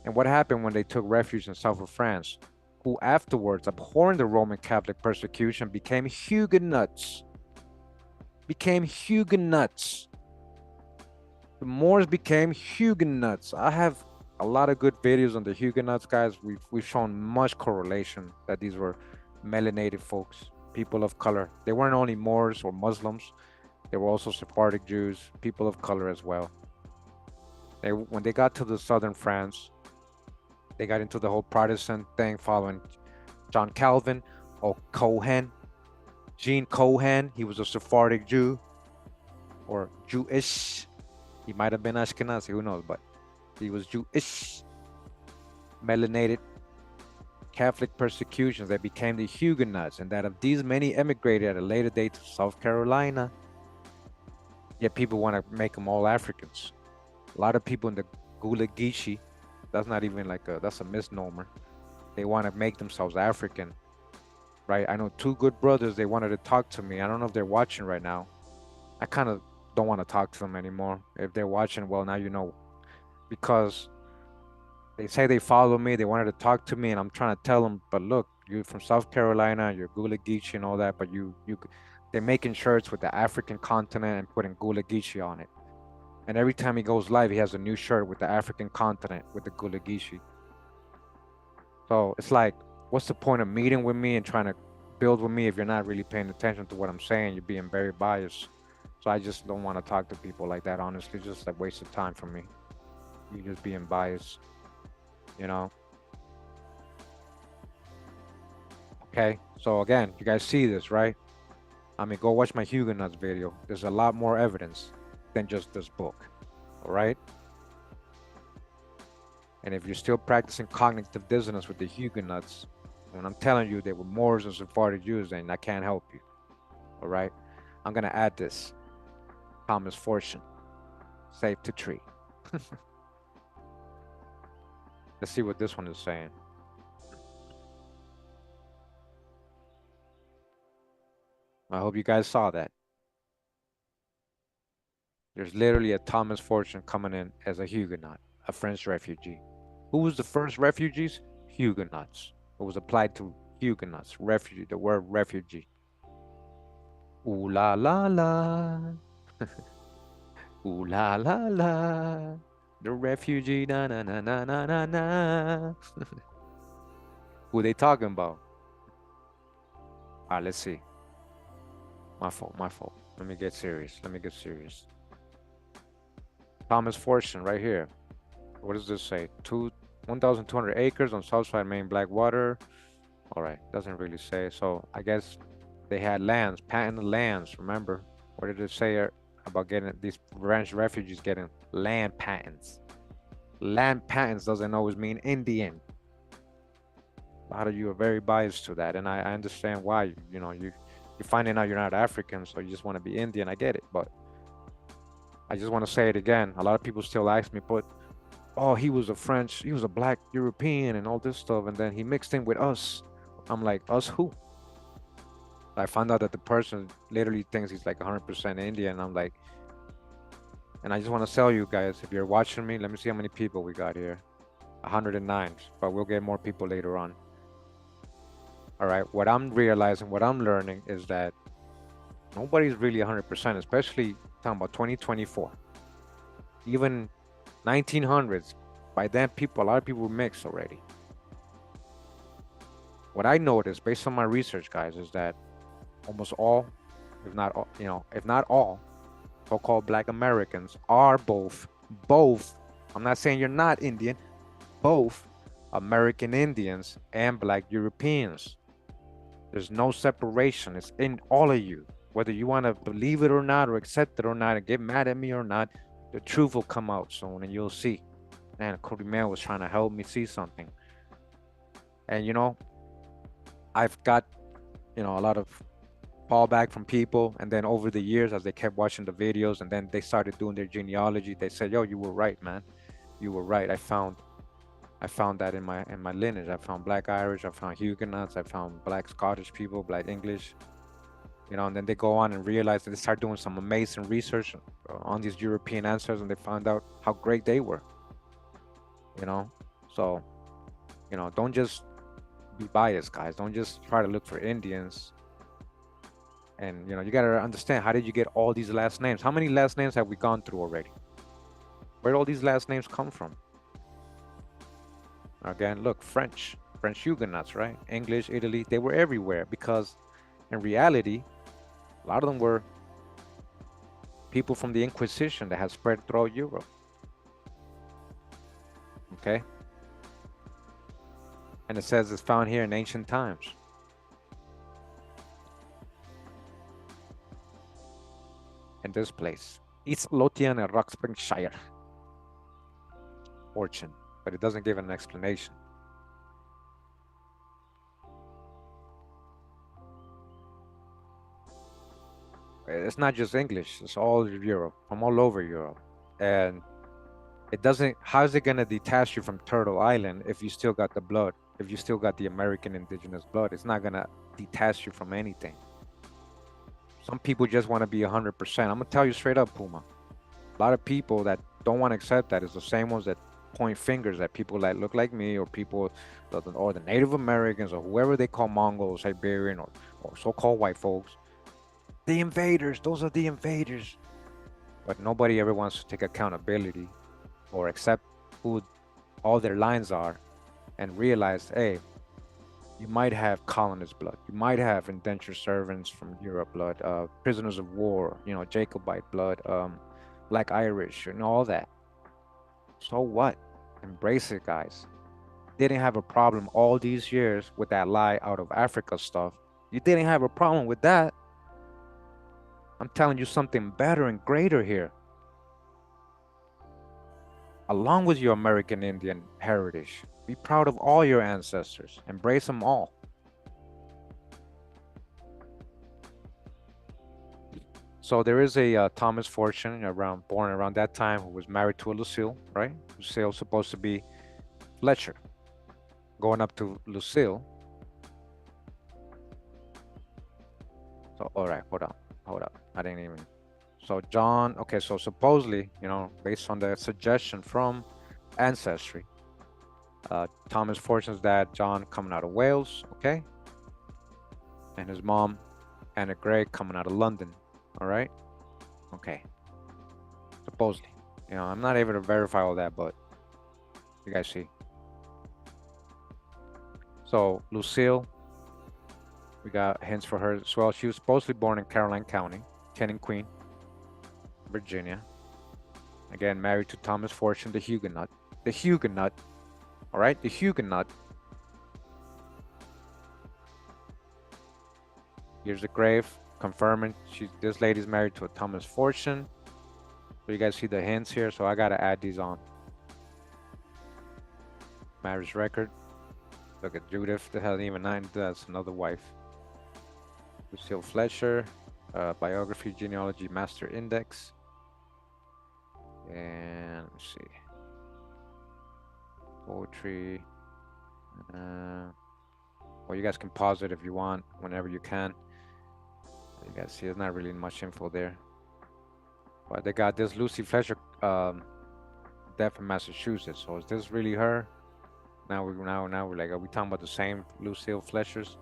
And what happened when they took refuge in south of France? Who afterwards, abhorring the Roman Catholic persecution, became Huguenots. Became Huguenots. The Moors became Huguenots. I have a lot of good videos on the Huguenots, guys. We've shown much correlation that these were melanated folks, people of color. They weren't only Moors or Muslims. They were also Sephardic Jews, people of color as well. When they got to the southern France, they got into the whole Protestant thing following John Calvin or Cohen. Jean Cohen, he was a Sephardic Jew or Jewish. He might have been Ashkenazi, who knows, but he was Jewish. Melanated Catholic persecutions that became the Huguenots, and that of these many emigrated at a later date to South Carolina. Yet people want to make them all Africans. A lot of people in the Gula Geechee, that's not even like that's a misnomer. They want to make themselves African, right? I know two good brothers, they wanted to talk to me. I don't know if they're watching right now. I kind of don't want to talk to them anymore. If they're watching, well, now you know. Because they say they follow me, they wanted to talk to me, and I'm trying to tell them, but look, you're from South Carolina, you're Gula Geechee and all that, but they're making shirts with the African continent and putting Gula Geechee on it. And every time he goes live, he has a new shirt with the African continent with the Gula Geechee. So it's like, what's the point of meeting with me and trying to build with me if you're not really paying attention to what I'm saying? You're being very biased. So I just don't want to talk to people like that, honestly. Just a waste of time for me. You're just being biased, you know? Okay, so again, you guys see this, right? I mean, go watch my Huguenots video. There's a lot more evidence than just this book, all right? And if you're still practicing cognitive dissonance with the Huguenots, when I'm telling you they were Moors and Sephardic Jews, then I can't help you, all right? I'm gonna add this. Thomas Fortune, safe to treat. Let's see what this one is saying. I hope you guys saw that. There's literally a Thomas Fortune coming in as a Huguenot, a French refugee. Who was the first refugees? Huguenots. It was applied to Huguenots, refugee, the word refugee. Ooh la la la. Ooh la la la. The refugee, na na na na na na na. Who they talking about? All right, let's see. My fault, my fault. Let me get serious. Let me get serious. Thomas Fortune, right here. What does this say? 1,200 acres on Southside Main Blackwater. All right, doesn't really say. So I guess they had lands, patented lands. Remember, what did it say about getting these French refugees getting land patents? Land patents doesn't always mean Indian. A lot of you are very biased to that, and I understand why. You're finding out you're not African, so you just want to be Indian. I get it, but I just want to say it again. A lot of people still ask me, but oh, he was a black European and all this stuff, and then he mixed in with us. I'm like, us who? I found out that the person literally thinks he's like 100% Indian. I'm like, And I just want to tell you guys, if you're watching me, let me see how many people we got here. 109, but we'll get more people later on. All right. What I'm realizing, what I'm learning is that nobody's really 100%, especially talking about 2024. Even 1900s, by then, a lot of people were mixed already. What I noticed based on my research, guys, is that almost all, if not all, if not all, so-called Black Americans are both. I'm not saying you're not Indian, both American Indians and Black Europeans. There's no separation. It's in all of you. Whether you want to believe it or not, or accept it or not, and get mad at me or not, the truth will come out soon, and you'll see. Man, Kurimeo was trying to help me see something. And I've got a lot of fallback from people, and then over the years, as they kept watching the videos, and then they started doing their genealogy, they said, "Yo, you were right, man. You were right. I found that in my lineage. I found Black Irish, I found Huguenots, I found Black Scottish people, Black English, and then they go on and realize that they start doing some amazing research on these European ancestors, and they found out how great they were. So don't just be biased, guys. Don't just try to look for Indians. And you gotta understand, how did you get all these last names? How many last names have we gone through already? Where did all these last names come from? Again, look, French Huguenots, right? English, Italy, they were everywhere, because in reality, a lot of them were people from the Inquisition that had spread throughout Europe. Okay? And it says it's found here in ancient times. In this place, East Lothian and Roxburghshire. Fortune, but it doesn't give an explanation. It's not just English, it's all of Europe, from all over Europe. And it doesn't, how is it going to detach you from Turtle Island if you still got the blood, if you still got the American indigenous blood? It's not going to detach you from anything. Some people just want to be 100%. I'm going to tell you straight up, Puma. A lot of people that don't want to accept that is the same ones that point fingers at people that look like me, or people, or the Native Americans, or whoever they call Mongols, Siberian, or so-called white folks. The invaders, those are the invaders. But nobody ever wants to take accountability or accept who all their lines are, and realize, hey, you might have colonist blood, you might have indentured servants from Europe blood, prisoners of war, Jacobite blood, Black Irish, and all that. So what? Embrace it, guys. Didn't have a problem all these years with that lie out of Africa stuff. You didn't have a problem with that. I'm telling you something better and greater here. Along with your American Indian heritage, be proud of all your ancestors. Embrace them all. So there is a Thomas Fortune born around that time, who was married to a Lucille, right? Lucille supposed to be Fletcher. Going up to Lucille. So, all right, hold up. I didn't even. So John, okay, so supposedly, based on the suggestion from Ancestry, Thomas Fortune's dad, John, coming out of Wales, okay? And his mom, Anna Gray, coming out of London, all right? Okay. Supposedly. I'm not able to verify all that, but you guys see. So Lucille, we got hints for her as well. She was supposedly born in Caroline County, King and Queen, Virginia. Again, married to Thomas Fortune, the Huguenot. The Huguenot, all right? The Huguenot. Here's the grave, confirming this lady's married to a Thomas Fortune. So you guys see the hints here, so I gotta add these on. Marriage record. Look at Judith, that hasn't even 9, that's another wife. Lucille Fletcher, biography, genealogy, master index. And let's see. Poetry. Well, you guys can pause it if you want, whenever you can. You guys see, there's not really much info there. But they got this Lucy Fletcher death in Massachusetts. So is this really her? Now we're like, are we talking about the same Lucille Fletcher's?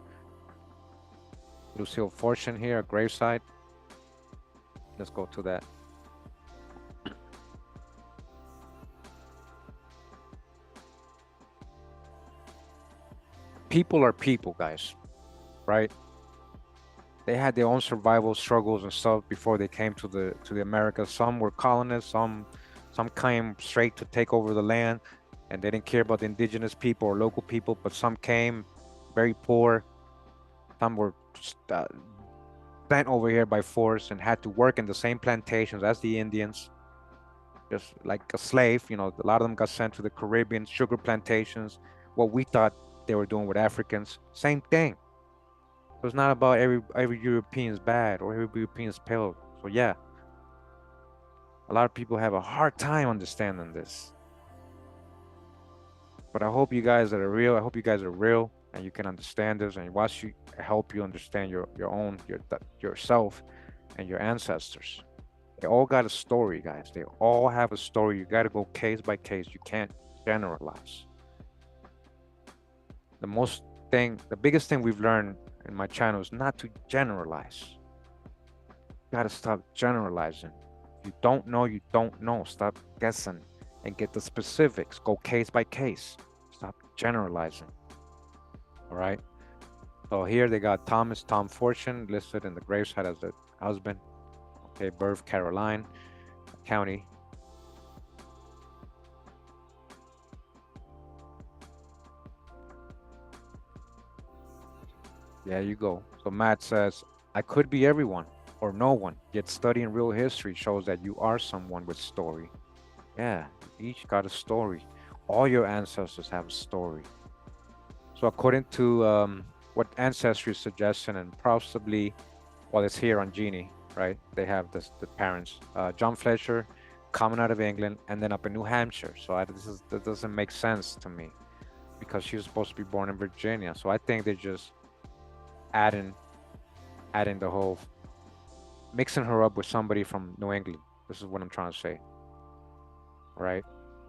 Lucille Fortune here, at graveside. Let's go to that. People are people, guys, right? They had their own survival struggles and stuff before they came to the Americas. Some were colonists, some came straight to take over the land, and they didn't care about the indigenous people or local people. But some came very poor. Some were uh, sent over here by force and had to work in the same plantations as the Indians, just like a slave. You know, a lot of them got sent to the Caribbean sugar plantations. What we thought they were doing with Africans, same thing. So it's not about every European's bad or every European's pale. So yeah, a lot of people have a hard time understanding this. But I hope you guys that are real. I hope you guys are real and you can understand this and watch you help you understand your own yourself and your ancestors. They all got a story, guys. They all have a story. You got to go case by case. You can't generalize. The biggest thing we've learned in my channel is not to generalize. You got to stop generalizing. If you don't know, you don't know. Stop guessing and get the specifics. Go case by case. Stop generalizing. All right. So here they got Tom Fortune listed in the graveside as the husband. Okay, birth Caroline County. There you go. So Matt says, I could be everyone or no one, yet studying real history shows that you are someone with story. Yeah, each got a story. All your ancestors have a story. So according to what Ancestry is suggesting, and possibly, well, it's here on Genie, right? They have the parents, John Fletcher, coming out of England and then up in New Hampshire. So that doesn't make sense to me because she was supposed to be born in Virginia. So I think they're just adding the whole, mixing her up with somebody from New England. This is what I'm trying to say, right?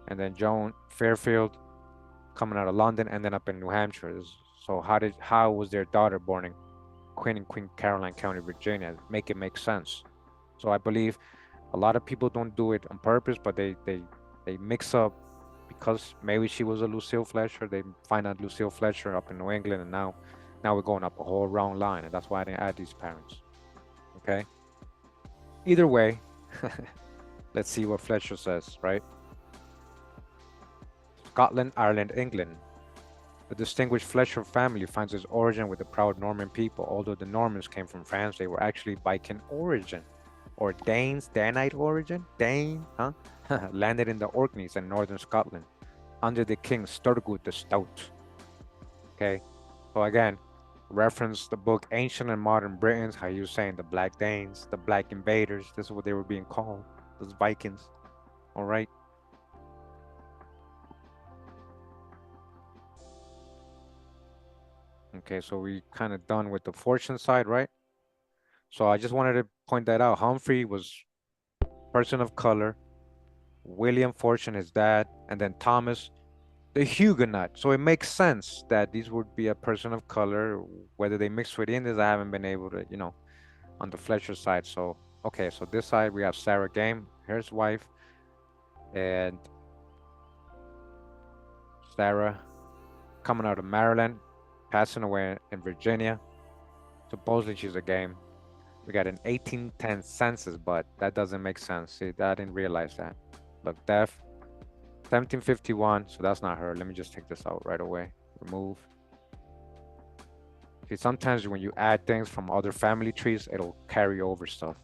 And then Joan Fairfield coming out of London and then up in New Hampshire. So how was their daughter born in Queen Caroline County, Virginia? Make it make sense. So I believe a lot of people don't do it on purpose, but they mix up because maybe she was a Lucille Fletcher. They find out Lucille Fletcher up in New England, and now we're going up a whole round line, and that's why they add these parents. Okay. Either way, let's see what Fletcher says, right? Scotland, Ireland, England. The distinguished Fletcher family finds its origin with the proud Norman people. Although the Normans came from France, they were actually Viking origin, or Danite origin. Dane, huh? Landed in the Orkneys in northern Scotland under the king Sturgut the Stout. Okay, so again, reference the book Ancient and Modern Britons. How you saying the Black Danes, the Black Invaders? This is what they were being called, those Vikings. All right. Okay, so we kind of done with the fortune side, right? So I just wanted to point that out. Humphrey was person of color, William Fortune, his dad, and then Thomas, the Huguenot. So it makes sense that these would be a person of color. Whether they mix with Indians, I haven't been able to, on the Fletcher side. So, okay, so this side we have Sarah Game, his wife, and Sarah coming out of Maryland, passing away in Virginia. Supposedly she's a Game. We got an 1810 census, but that doesn't make sense. See, I didn't realize that. Look, death, 1751, so that's not her. Let me just take this out right away. Remove. See, sometimes when you add things from other family trees, it'll carry over stuff.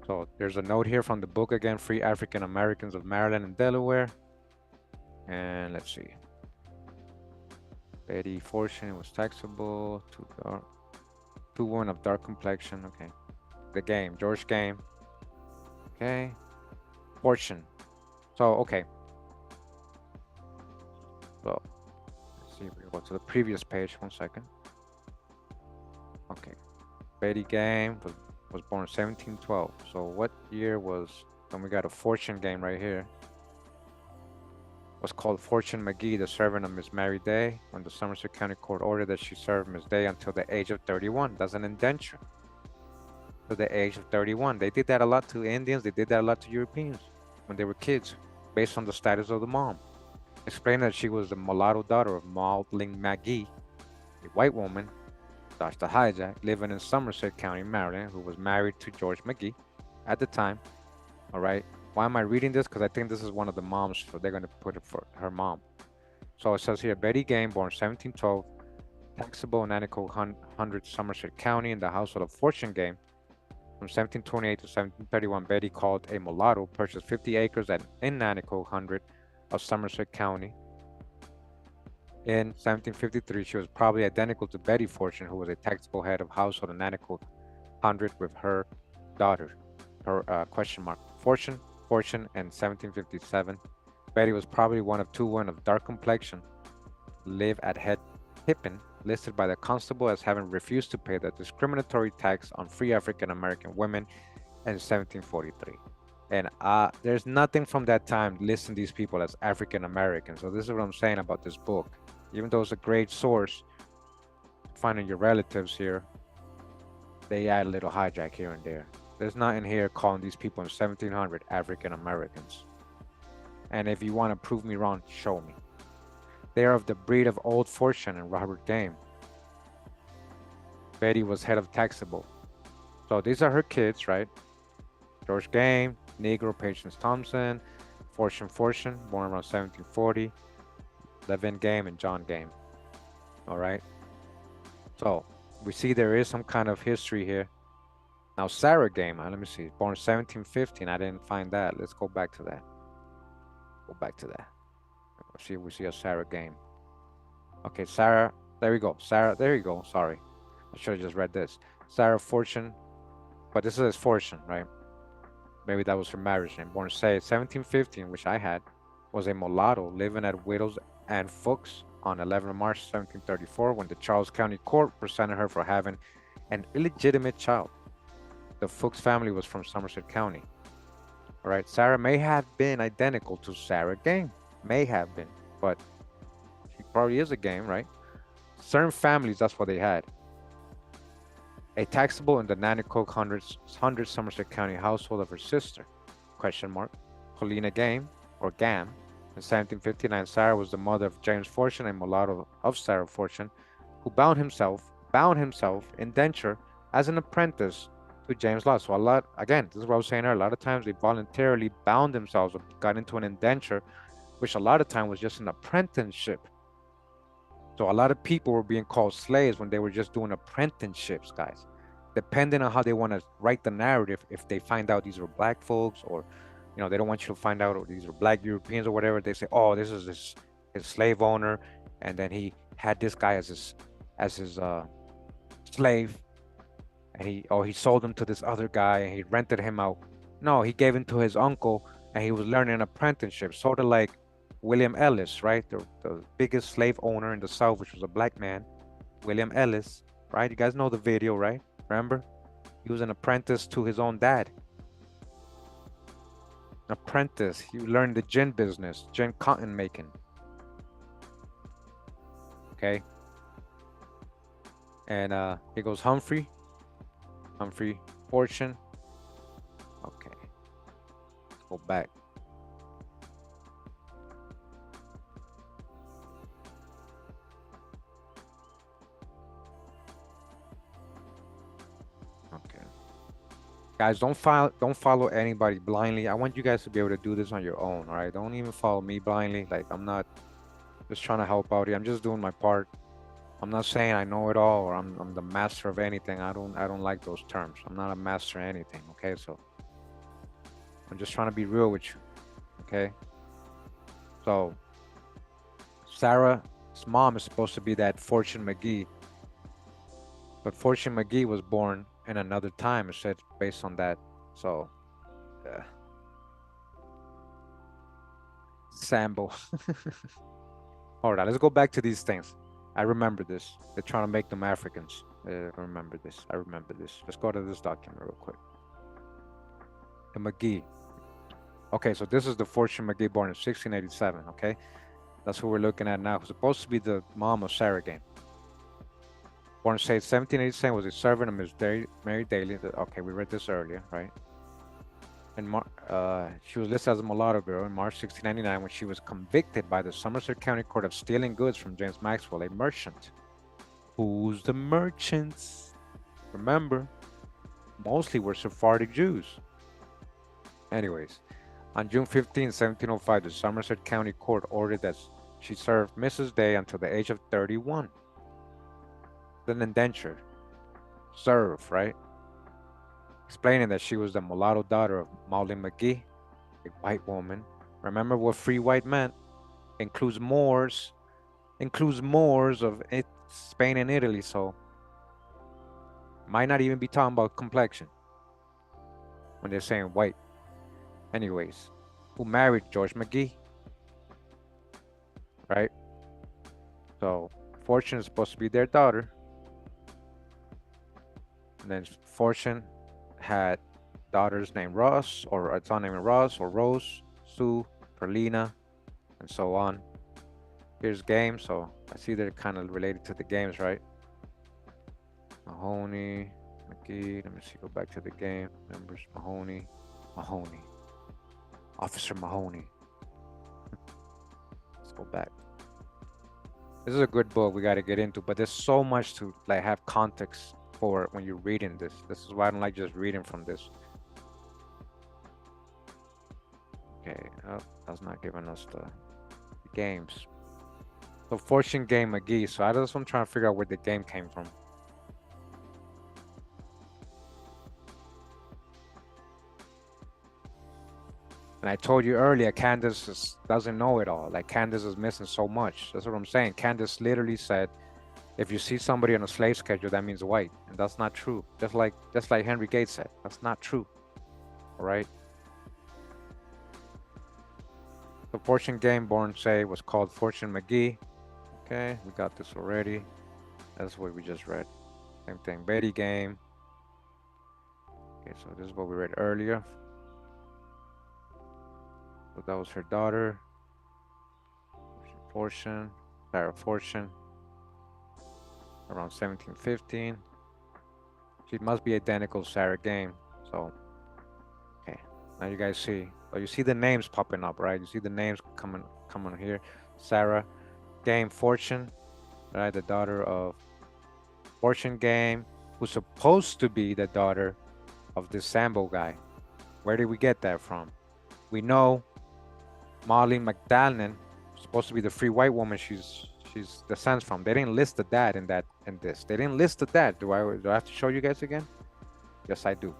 So there's a note here from the book again, Free African Americans of Maryland and Delaware. And let's see. Betty Fortune was taxable to one of dark complexion. Okay. The Game, George Game. Okay. Fortune. So, okay. So, let's see if we go to the previous page. 1 second. Okay. Betty Game was was born 1712. So what year was, then we got a fortune game right here. Was called Fortune McGee, the servant of Miss Mary Day, when the Somerset County Court ordered that she serve Miss Day until the age of 31. That's an indenture. To the age of 31. They did that a lot to Indians. They did that a lot to Europeans when they were kids, based on the status of the mom. Explained that she was the mulatto daughter of Maudling McGee, a white woman, Dr. Hijack, living in Somerset County, Maryland, who was married to George McGee at the time. All right. Why am I reading this? Because I think this is one of the moms, so they're going to put it for her mom. So it says here, Betty Game, born 1712, taxable in Nanticoke 100, Somerset County, in the household of Fortune Game. From 1728 to 1731, Betty, called a mulatto, purchased 50 acres in Nanticoke 100 of Somerset County. In 1753, she was probably identical to Betty Fortune, who was a taxable head of household in Nanticoke 100 with her daughter. Her question mark. Fortune, and 1757. Betty was probably one of two women of dark complexion, live at Head Pippin, listed by the constable as having refused to pay the discriminatory tax on free African American women in 1743. And there's nothing from that time listing these people as African Americans. So this is what I'm saying about this book. Even though it's a great source, finding your relatives here, they add a little hijack here and there. There's nothing here calling these people in 1700 African Americans. And if you want to prove me wrong, show me. They are of the breed of Old Fortune and Robert Game. Betty was head of taxable. So these are her kids, right? George Game, Negro Patience Thompson, Fortune, born around 1740, Levin Game, and John Game. All right. So we see there is some kind of history here. Now, Sarah Game, let me see, born 1715. I didn't find that. Let's go back to that. Go back to that. See if we see a Sarah Game. Okay, Sarah. There we go. Sarah. There you go. Sorry. I should have just read this. Sarah Fortune. But this is Fortune, right? Maybe that was her marriage name. Born, say, 1715, which I had, was a mulatto living at Widows and Fuchs on 11 March 1734 when the Charles County Court presented her for having an illegitimate child. The Fuchs family was from Somerset County. All right, Sarah may have been identical to Sarah Game. May have been, but she probably is a Game, right? Certain families, that's what they had. A taxable in the Nanticoke 100 Somerset County household of her sister, question mark, Colina Game, or Gam. In 1759, Sarah was the mother of James Fortune, a mulatto of Sarah Fortune, who bound himself indenture as an apprentice to James Law. So a lot, again, this is what I was saying earlier, a lot of times they voluntarily bound themselves or got into an indenture, which a lot of time was just an apprenticeship. So a lot of people were being called slaves when they were just doing apprenticeships, guys. Depending on how they want to write the narrative, if they find out these are black folks, or they don't want you to find out these are black Europeans or whatever, they say, oh, this is his slave owner, and then he had this guy as his slave, and he sold him to this other guy and he rented him out. No, he gave him to his uncle and he was learning an apprenticeship, sort of like William Ellis, right? The biggest slave owner in the South, which was a black man, William Ellis, right? You guys know the video, right? Remember? He was an apprentice to his own dad. Apprentice. He learned the gin business, gin cotton making. Okay. And here goes Humphrey Fortune. Okay. Let's go back. Okay. Guys, don't follow anybody blindly. I want you guys to be able to do this on your own, all right? Don't even follow me blindly. Like, I'm not just trying to help out here. I'm just doing my part. I'm not saying I know it all or I'm the master of anything. I don't like those terms. I'm not a master of anything, okay? So I'm just trying to be real with you, okay? So Sarah's mom is supposed to be that Fortune McGee, but Fortune McGee was born in another time. It said based on that. So Sambo. All right, let's go back to these things. I remember this. They're trying to make them Africans. I remember this. I remember this. Let's go to this document real quick. The McGee. Okay, so this is the Fortune McGee born in 1687. Okay, that's who we're looking at now. Who's supposed to be the mom of Sarah Game. Born say 1787, was a servant of Miss Mary Daly. Okay, we read this earlier, right? And she was listed as a mulatto girl in March 1699 when she was convicted by the Somerset County Court of stealing goods from James Maxwell, a merchant. Who's the merchants? Remember, mostly were Sephardic Jews. Anyways, on June 15, 1705, the Somerset County Court ordered that she serve Mrs. Day until the age of 31. Then indentured. Serve, right? Explaining that she was the mulatto daughter of Molly McGee, a white woman. Remember what free white meant? Includes Moors of Spain and Italy, so might not even be talking about complexion when they're saying white. Anyways, who married George McGee, right? So Fortune is supposed to be their daughter. And then Fortune had daughters named Ross, or a son named Ross, or Rose, Sue, Perlina, and so on. Here's games, so I see they're kind of related to the games, right? Mahoney, McGee, let me see, go back to the game. Members, Mahoney. Officer Mahoney. Let's go back. This is a good book we got to get into, but there's so much to like have context for when you're reading this. This is why I don't like just reading from this. Okay, oh, that's not giving us the games. So Fortune Game McGee. So that's what I'm trying to figure out where the game came from. And I told you earlier, Candace doesn't know it all. Like Candace is missing so much. That's what I'm saying. Candace literally said, if you see somebody on a slave schedule, that means white. And that's not true. Just like Henry Gates said, that's not true. All right. The Fortune Game born say was called Fortune McGee. Okay, we got this already. That's what we just read. Same thing. Betty Game. Okay, so this is what we read earlier. So that was her daughter. Fortune, Sarah Fortune. Around 1715. She must be identical to Sarah Game. So, okay. Now you guys see. So you see the names popping up, right? You see the names coming here. Sarah Game Fortune, right? The daughter of Fortune Game, who's supposed to be the daughter of this Sambo guy. Where did we get that from? We know Molly McDallion, supposed to be the free white woman she's descends from. They didn't list the dad in this. They didn't list the dad. Do I have to show you guys again? Yes, I do.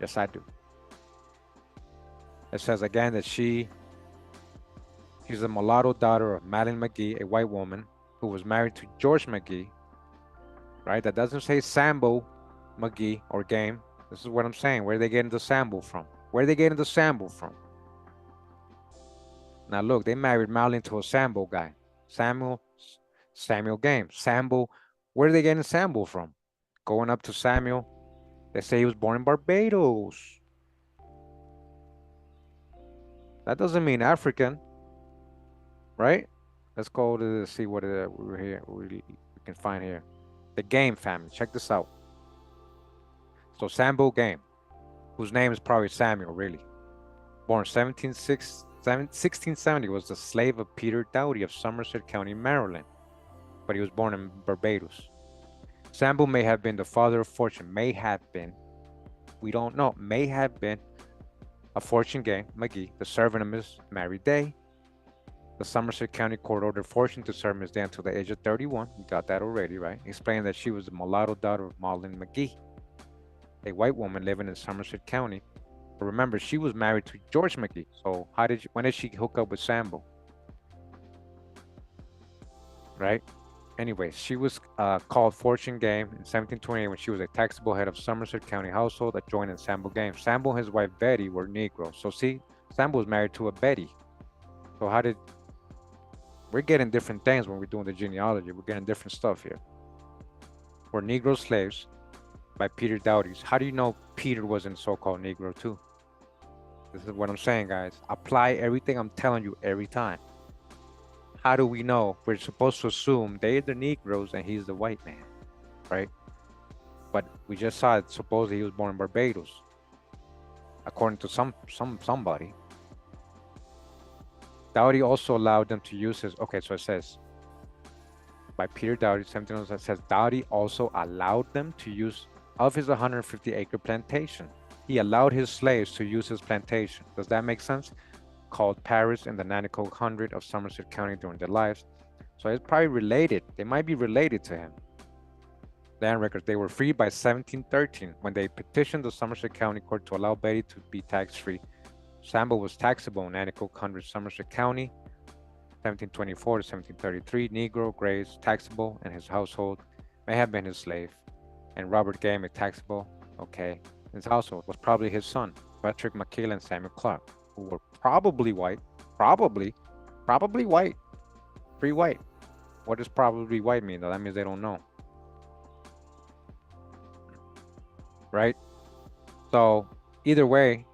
Yes, I do. It says again that she's the mulatto daughter of Madeline McGee, a white woman who was married to George McGee. Right? That doesn't say Sambo McGee or Game. This is what I'm saying. Where are they getting the Sambo from? Where are they getting the Sambo from? Now look, they married Madeline to a Sambo guy. Samuel Game. Sambo, where are they getting Sambo from? Going up to Samuel, they say he was born in Barbados. That doesn't mean African, right? Let's go to see what we can find here. The Game family, check this out. So Sambo Game, whose name is probably Samuel, really. Born 1670, was the slave of Peter Doughty of Somerset County, Maryland, but he was born in Barbados. Sambo may have been the father of Fortune, may have been, we don't know, may have been a Fortune Game McGee, the servant of Miss Mary Day. The Somerset County Court ordered Fortune to serve Miss Day until the age of 31. We got that already, right? Explaining that she was the mulatto daughter of Madeline McGee, a white woman living in Somerset County. But remember, she was married to George McGee. So when did she hook up with Sambo? Right? Anyways, she was called Fortune Game in 1728 when she was a taxable head of Somerset County household that joined in Sambo Game. Sambo and his wife Betty were Negroes. So see, Sambo was married to a Betty. So we're getting different things when we're doing the genealogy. We're getting different stuff here. were Negro slaves by Peter Doughty. How do you know Peter wasn't so-called Negro too? This is what I'm saying, guys. Apply everything I'm telling you every time. How do we know? We're supposed to assume they're the Negroes and he's the white man, right? But we just saw it. Supposedly he was born in Barbados, according to somebody. Doughty also allowed them to use his. Okay, so it says by Peter Doughty, 1700. It says Doughty also allowed them to use of his 150-acre plantation. He allowed his slaves to use his plantation. Does that make sense? Called Paris in the Nanticoke Hundred of Somerset County during their lives. So it's probably related. They might be related to him. Land records. They were freed by 1713 when they petitioned the Somerset County Court to allow Betty to be tax-free. Sambo was taxable in Nanticoke Hundred, Somerset County, 1724 to 1733. Negro, Grays, taxable, and his household may have been his slave. And Robert Game, taxable. Okay. His household was probably his son, Patrick McKeel and Samuel Clark, who were probably white. Probably white. Free white. What does probably white mean, though? That means they don't know. Right? So, either way,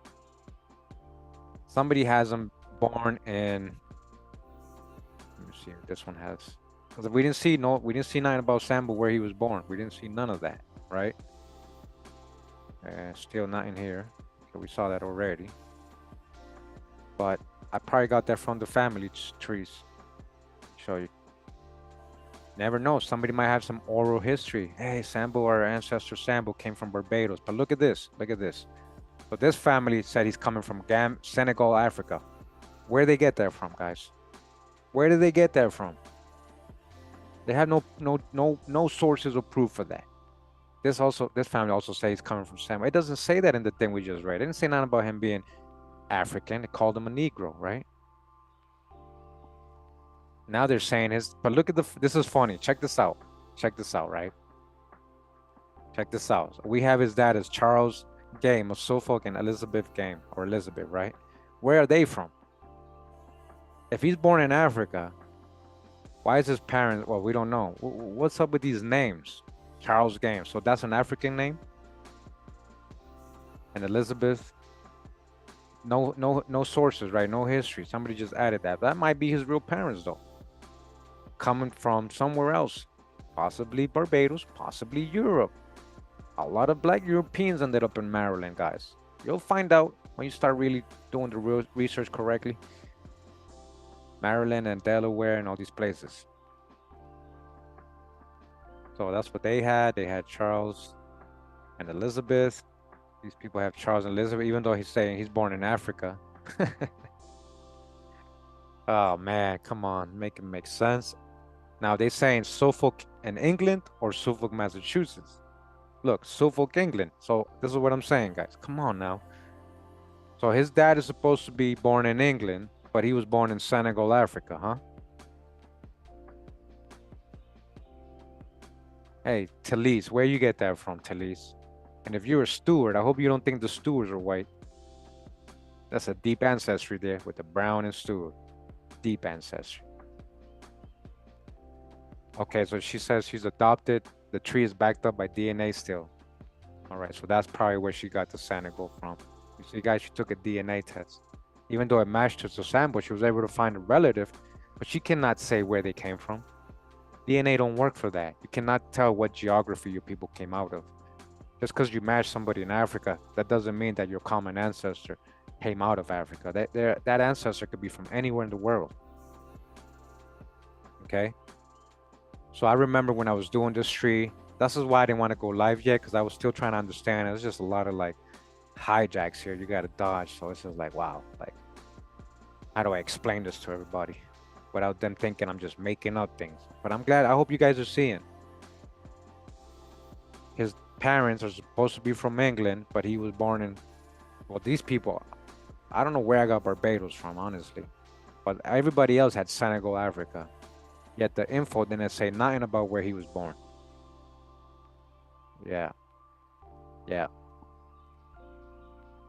somebody has him born in. Let me see if this one has. Because we didn't see nothing about Sambo where he was born. We didn't see none of that, right? Still not in here. So we saw that already. But I probably got that from the family trees. Show you. Never know. Somebody might have some oral history. Hey, Sambo, our ancestor Sambo came from Barbados. But look at this. Look at this. So this family said he's coming from Senegal, Africa. Where did they get that from, guys? Where did they get that from? They have no sources of proof for that. This family also says he's coming from Sambo. It doesn't say that in the thing we just read. It didn't say nothing about him being African. It called him a Negro, right? Now they're saying but look at this is funny. Check this out. Check this out, right? Check this out. So we have his dad as Charles Game of Suffolk and Elizabeth Game, or Elizabeth, right? Where are they from? If he's born in Africa, why is his parents? Well, we don't know. What's up with these names? Charles Game. So that's an African name. And Elizabeth. No sources, right? No history. Somebody just added that. That might be his real parents, though. Coming from somewhere else, possibly Barbados, possibly Europe. A lot of black Europeans ended up in Maryland, guys. You'll find out when you start really doing the real research correctly. Maryland and Delaware and all these places. So that's what they had. They had Charles and Elizabeth. These people have Charles and Elizabeth, even though he's saying he's born in Africa. Oh, man, come on. Make it make sense. Now, they're saying Suffolk in England or Suffolk, Massachusetts. Look, Suffolk, England. So this is what I'm saying, guys. Come on now. So his dad is supposed to be born in England, but he was born in Senegal, Africa, huh? Hey, Talise, where you get that from, Talise? And if you're a Stewart, I hope you don't think the Stewarts are white. That's a deep ancestry there with the Brown and Stewart. Deep ancestry. Okay, so she says she's adopted. The tree is backed up by DNA still. All right, so that's probably where she got the Senegal from. You see, guys, she took a DNA test. Even though it matched her to Sambo, she was able to find a relative, but she cannot say where they came from. DNA don't work for that. You cannot tell what geography your people came out of. Just because you match somebody in Africa, that doesn't mean that your common ancestor came out of Africa. That ancestor could be from anywhere in the world. Okay? So I remember when I was doing this tree, this is why I didn't want to go live yet, because I was still trying to understand. There's just a lot of like hijacks here you got to dodge. So it's just like, wow, like, how do I explain this to everybody without them thinking I'm just making up things? But I'm glad. I hope you guys are seeing. His parents are supposed to be from England, but he was born in, well, these people, I don't know where I got Barbados from, honestly, but everybody else had Senegal, Africa. Yet the info didn't say nothing about where he was born. Yeah.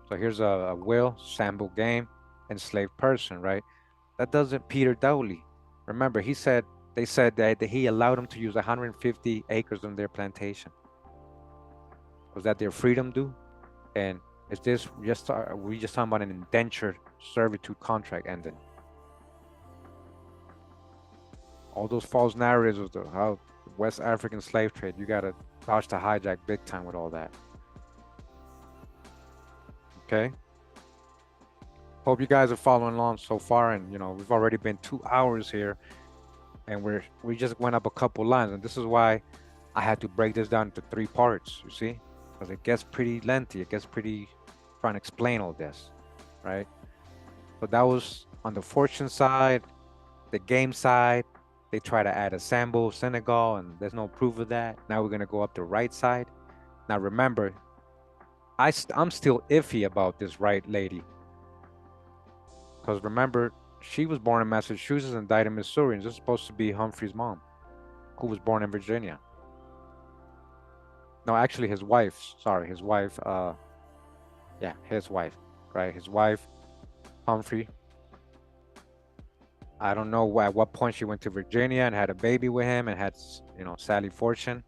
So here's a will, Sambo Game, enslaved person, right? That doesn't Peter Dowley. Remember, he said They said that he allowed them to use 150 acres on their plantation. Was that their freedom due? And is this just we just talking about an indentured servitude contract ending? All those false narratives of the how West African slave trade, you gotta dodge the hijack big time with all that. Okay. Hope you guys are following along so far, and we've already been 2 hours here, and we just went up a couple lines, and this is why I had to break this down into 3 parts. You see, because it gets pretty lengthy. It gets pretty trying to explain all this, right? So that was on the fortune side, the game side. They try to add a Sambo, Senegal, and there's no proof of that. Now we're gonna go up the right side. Now remember, I'm still iffy about this Wright lady, because remember, she was born in Massachusetts and died in Missouri, and this is supposed to be Humphrey's mom, who was born in Virginia. No, actually, his wife. Sorry, his wife. Yeah, his wife. Right, his wife, Humphrey. I don't know at what point she went to Virginia and had a baby with him and had, Sally Fortune.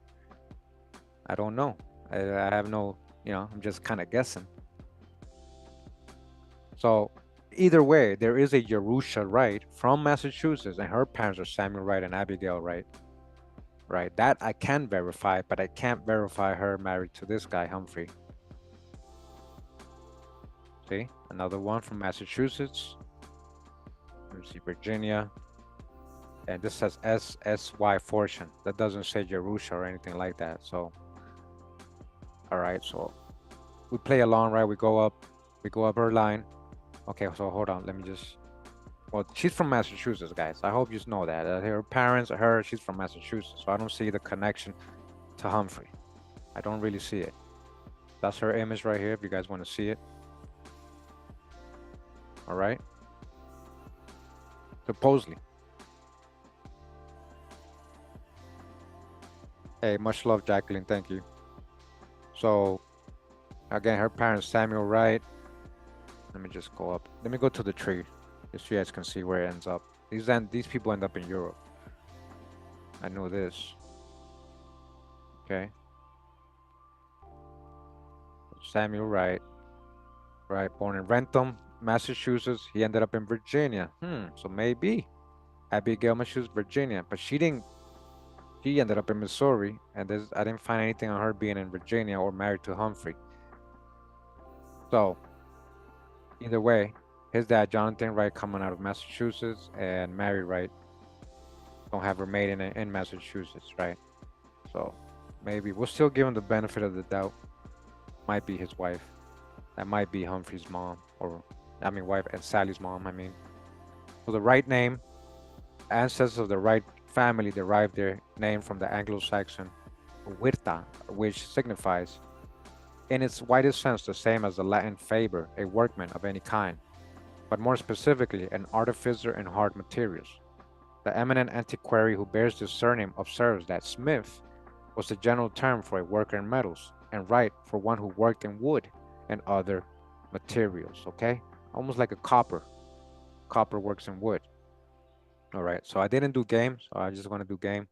I don't know. I have no, I'm just kind of guessing. So either way, there is a Jerusha Wright from Massachusetts, and her parents are Samuel Wright and Abigail Wright. Right, that I can verify, but I can't verify her married to this guy, Humphrey. See, another one from Massachusetts. Let's see, Virginia. And this says SSY Fortune. That doesn't say Jerusha or anything like that. So, all right, so we play along, right? We go up her line. Okay, so hold on, let me just. Well, she's from Massachusetts, guys. I hope you know that. Her parents, she's from Massachusetts, so I don't see the connection to Humphrey. I don't really see it. That's her image right here, if you guys want to see it. All right. Supposedly. Hey, much love, Jacqueline. Thank you. So, again, her parents, Samuel Wright. Let me just go up. Let me go to the tree, just so you guys can see where it ends up. These people end up in Europe. I know this. Okay. Samuel Wright. Right, born in Rentham, Massachusetts. He ended up in Virginia. So maybe Abigail, Massachusetts, Virginia, but she didn't. She ended up in Missouri, and I didn't find anything on her being in Virginia or married to Humphrey. So either way, his dad, Jonathan Wright, coming out of Massachusetts, and Mary Wright don't have her maiden in Massachusetts, right? So maybe we'll still give him the benefit of the doubt. Might be his wife. That might be Humphrey's mom, wife and Sally's mom, So the Wright name, ancestors of the Wright family derived their name from the Anglo-Saxon "virta," which signifies, in its widest sense, the same as the Latin "faber," a workman of any kind, but more specifically, an artificer in hard materials. The eminent antiquary who bears this surname observes that Smith was the general term for a worker in metals, and Wright for one who worked in wood and other materials. Okay, almost like a copper. Copper works in wood. All right, so I didn't do game, so I just want to do game.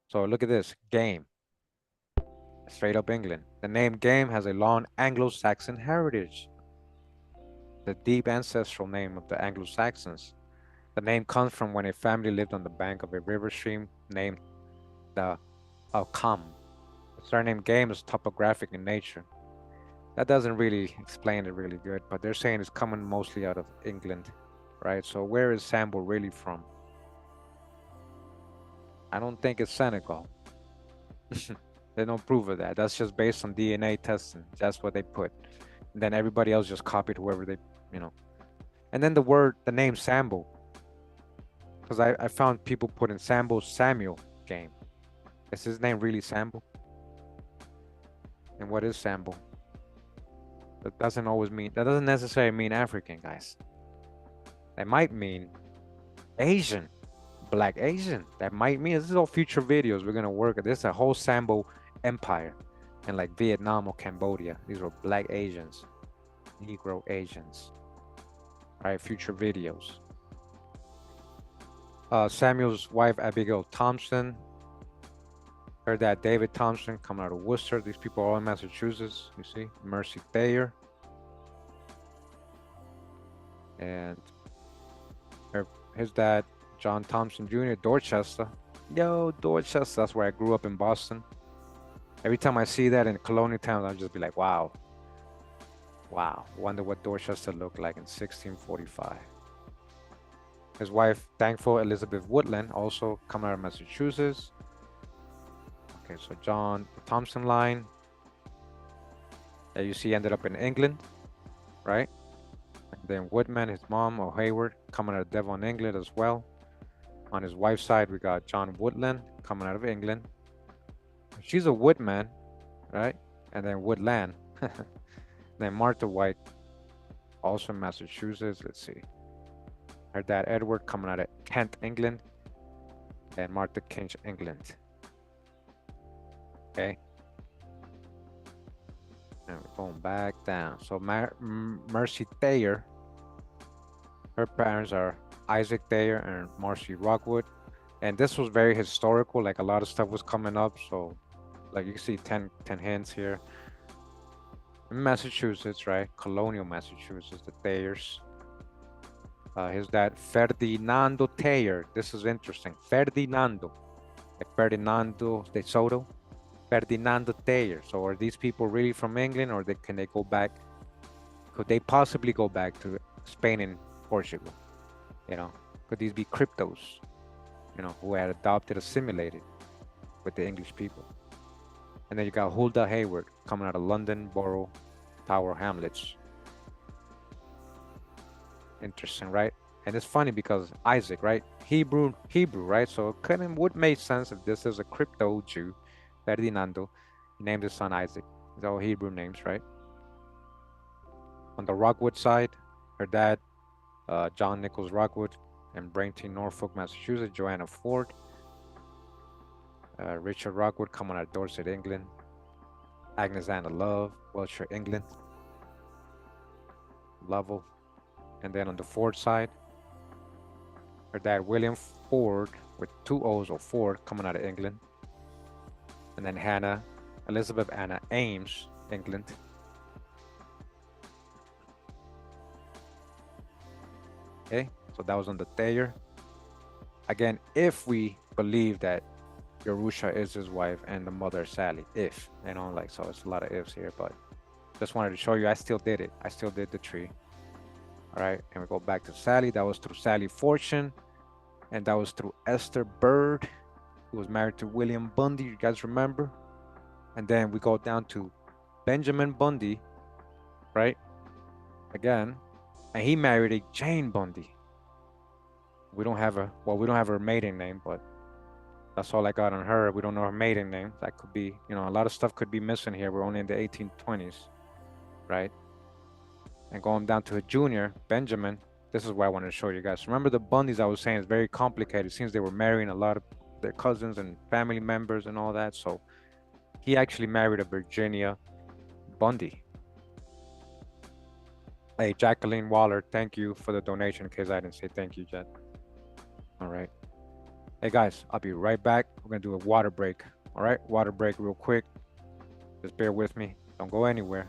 So look at this, game. Straight up England. The name game has a long Anglo-Saxon heritage. The deep ancestral name of the Anglo-Saxons. The name comes from when a family lived on the bank of a river stream named the Alcam. The surname game is topographic in nature. That doesn't really explain it really good, but they're saying it's coming mostly out of England, right? So where is Sambo really from? I don't think it's Senegal. They don't prove of that. That's just based on DNA testing. That's what they put. And then everybody else just copied whoever they, And then the name Sambo. Because I found people putting Sambo Samuel game. Is his name really Sambo? And what is Sambo? That doesn't necessarily mean African, guys. That might mean Asian, Black Asian. That might mean, this is all future videos we're gonna work at. This is a whole Sambo empire in like Vietnam or Cambodia. These were Black Asians, Negro Asians. All right, future videos. Samuel's wife, Abigail Thompson. Her dad, David Thompson, coming out of Worcester. These people are all in Massachusetts. You see, Mercy Thayer. And his dad, John Thompson Jr., Dorchester. Yo, Dorchester. That's where I grew up in Boston. Every time I see that in colonial towns, I'll just be like, wow. Wow. Wonder what Dorchester looked like in 1645. His wife, thankful Elizabeth Woodland, also coming out of Massachusetts. Okay, so John, the Thompson line. That you see ended up in England, right? And then Woodman, his mom, or Hayward, coming out of Devon, England as well. On his wife's side, we got John Woodland coming out of England. She's a Woodman, right? And then Woodland. Then Martha White, also in Massachusetts. Let's see. Her dad, Edward, coming out of Kent, England. And Martha Kinch, England. Okay. And we're going back down. So Mercy Thayer, her parents are Isaac Thayer and Marcy Rockwood. And this was very historical, like a lot of stuff was coming up. So like you can see 10 hints here. In Massachusetts, right? Colonial Massachusetts, the Thayers. His dad, Ferdinando Thayer. This is interesting. Ferdinando, like Ferdinando de Soto. Ferdinando Thayer. So are these people really from England, or can they go back? Could they possibly go back to Spain and Portugal? You know, could these be cryptos, you know, who had adopted, assimilated with the English people? And then you got Huldah Hayward coming out of London Borough Tower Hamlets. Interesting, right? And it's funny because Isaac, right? Hebrew, right? So it would make sense if this is a crypto Jew, Ferdinando. He named his son Isaac. These are all Hebrew names, right? On the Rockwood side, her dad, John Nichols Rockwood, and Braintree, Norfolk, Massachusetts, Joanna Ford. Richard Rockwood coming out of Dorset, England. Agnes Anna Love, Wiltshire, England. Lovell. And then on the Ford side, her dad, William Ford, with 2 O's, or Ford, coming out of England. And then Hannah, Elizabeth Anna Ames, England. Okay, so that was on the Thayer. Again, if we believe that Yerusha is his wife and the mother Sally, if, you know, like, so it's a lot of ifs here, but just wanted to show you I still did it. I still did the tree. All right, and we go back to Sally. That was through Sally Fortune, and that was through Esther Bird, who was married to William Bundy, you guys remember? And then we go down to Benjamin Bundy, right? Again, and he married a Jane Bundy. We don't have her maiden name, but that's all I got on her. We don't know her maiden name. That could be, you know, a lot of stuff could be missing here. We're only in the 1820s, right? And going down to a junior, Benjamin, this is what I wanted to show you guys. Remember the Bundys I was saying is very complicated. It seems they were marrying a lot of their cousins and family members and all that. So he actually married a Virginia Bundy. Hey, Jacqueline Waller, thank you for the donation, in case I didn't say thank you, Jet. All right. Hey guys, I'll be right back. We're gonna do a water break. All right, water break real quick. Just bear with me. Don't go anywhere.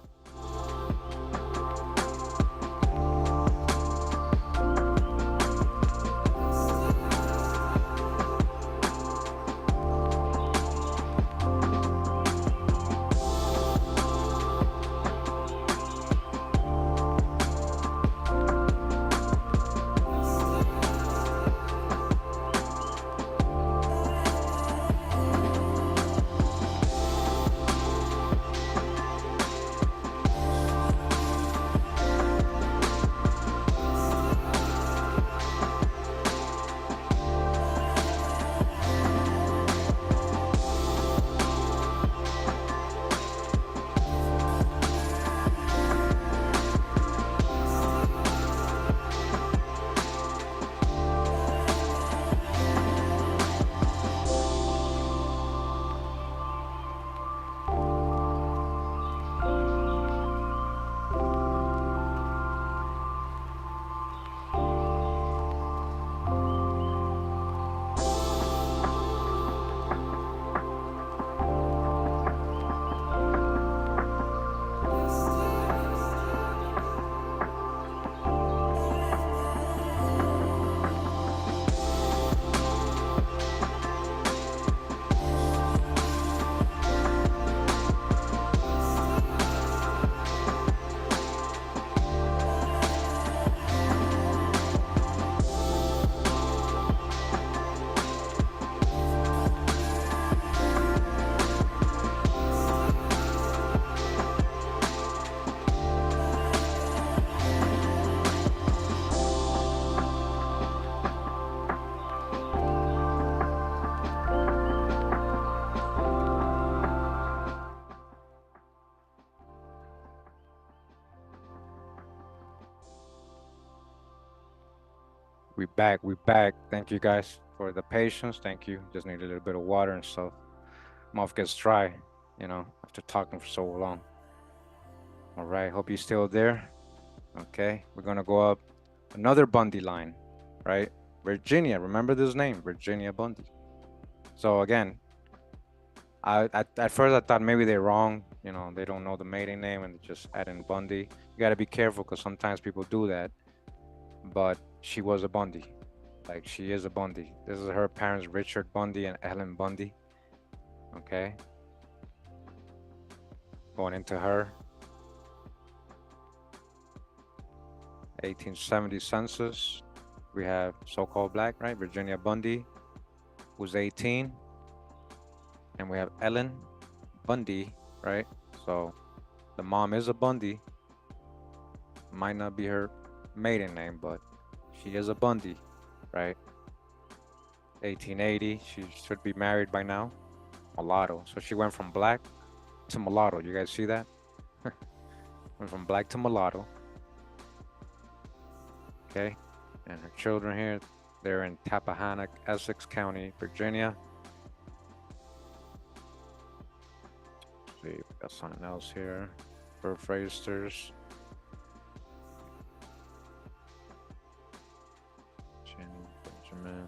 We back. We back. Thank you guys for the patience. Thank you. Just need a little bit of water and stuff. Mouth gets dry, you know, after talking for so long. All right. Hope you're still there. Okay. We're gonna go up another Bundy line, right? Virginia. Remember this name, Virginia Bundy. So again, at first I thought maybe they're wrong. You know, they don't know the maiden name and just add in Bundy. You gotta be careful because sometimes people do that. But she was a Bundy. Like she is a Bundy. This is her parents, Richard Bundy and Ellen Bundy. Okay. Going into her 1870 census. We have so-called black, right? Virginia Bundy, who's 18. And we have Ellen Bundy, right? So the mom is a Bundy. Might not be her maiden name, but she is a Bundy, right? 1880. She should be married by now. Mulatto. So she went from black to mulatto. You guys see that? Went from black to mulatto. Okay. And her children here, they're in Tappahannock, Essex County, Virginia. Let's see, we got something else here. Birth registers. Benjamin.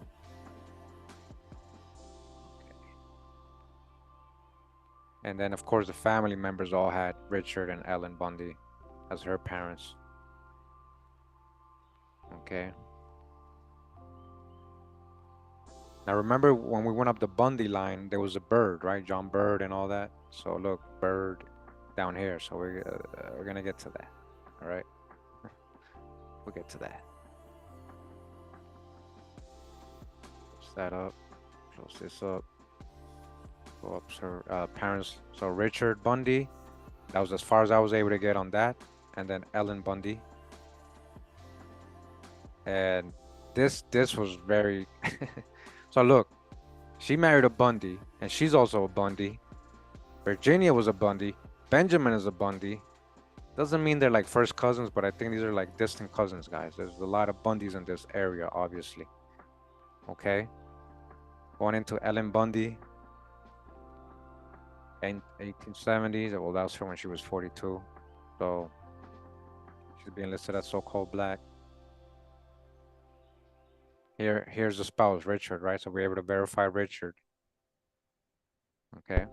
And then, of course, the family members all had Richard and Ellen Bundy as her parents. Okay. Now, remember when we went up the Bundy line, there was a Bird, right? John Bird and all that. So look, Bird down here. So we're gonna get to that. All right. We'll get to that. Close that up. Close this up. Go up her parents. So Richard Bundy, that was as far as I was able to get on that. And then Ellen Bundy. And this was very so look, she married a Bundy and she's also a Bundy. Virginia was a Bundy. Benjamin is a Bundy. Doesn't mean they're like first cousins, but I think these are like distant cousins, guys. There's a lot of Bundys in this area, obviously. Okay. Going into Ellen Bundy. In 1870s. Well, that was her when she was 42. So she's being listed as so-called black. Here's the spouse, Richard, right? So we're able to verify Richard. Okay.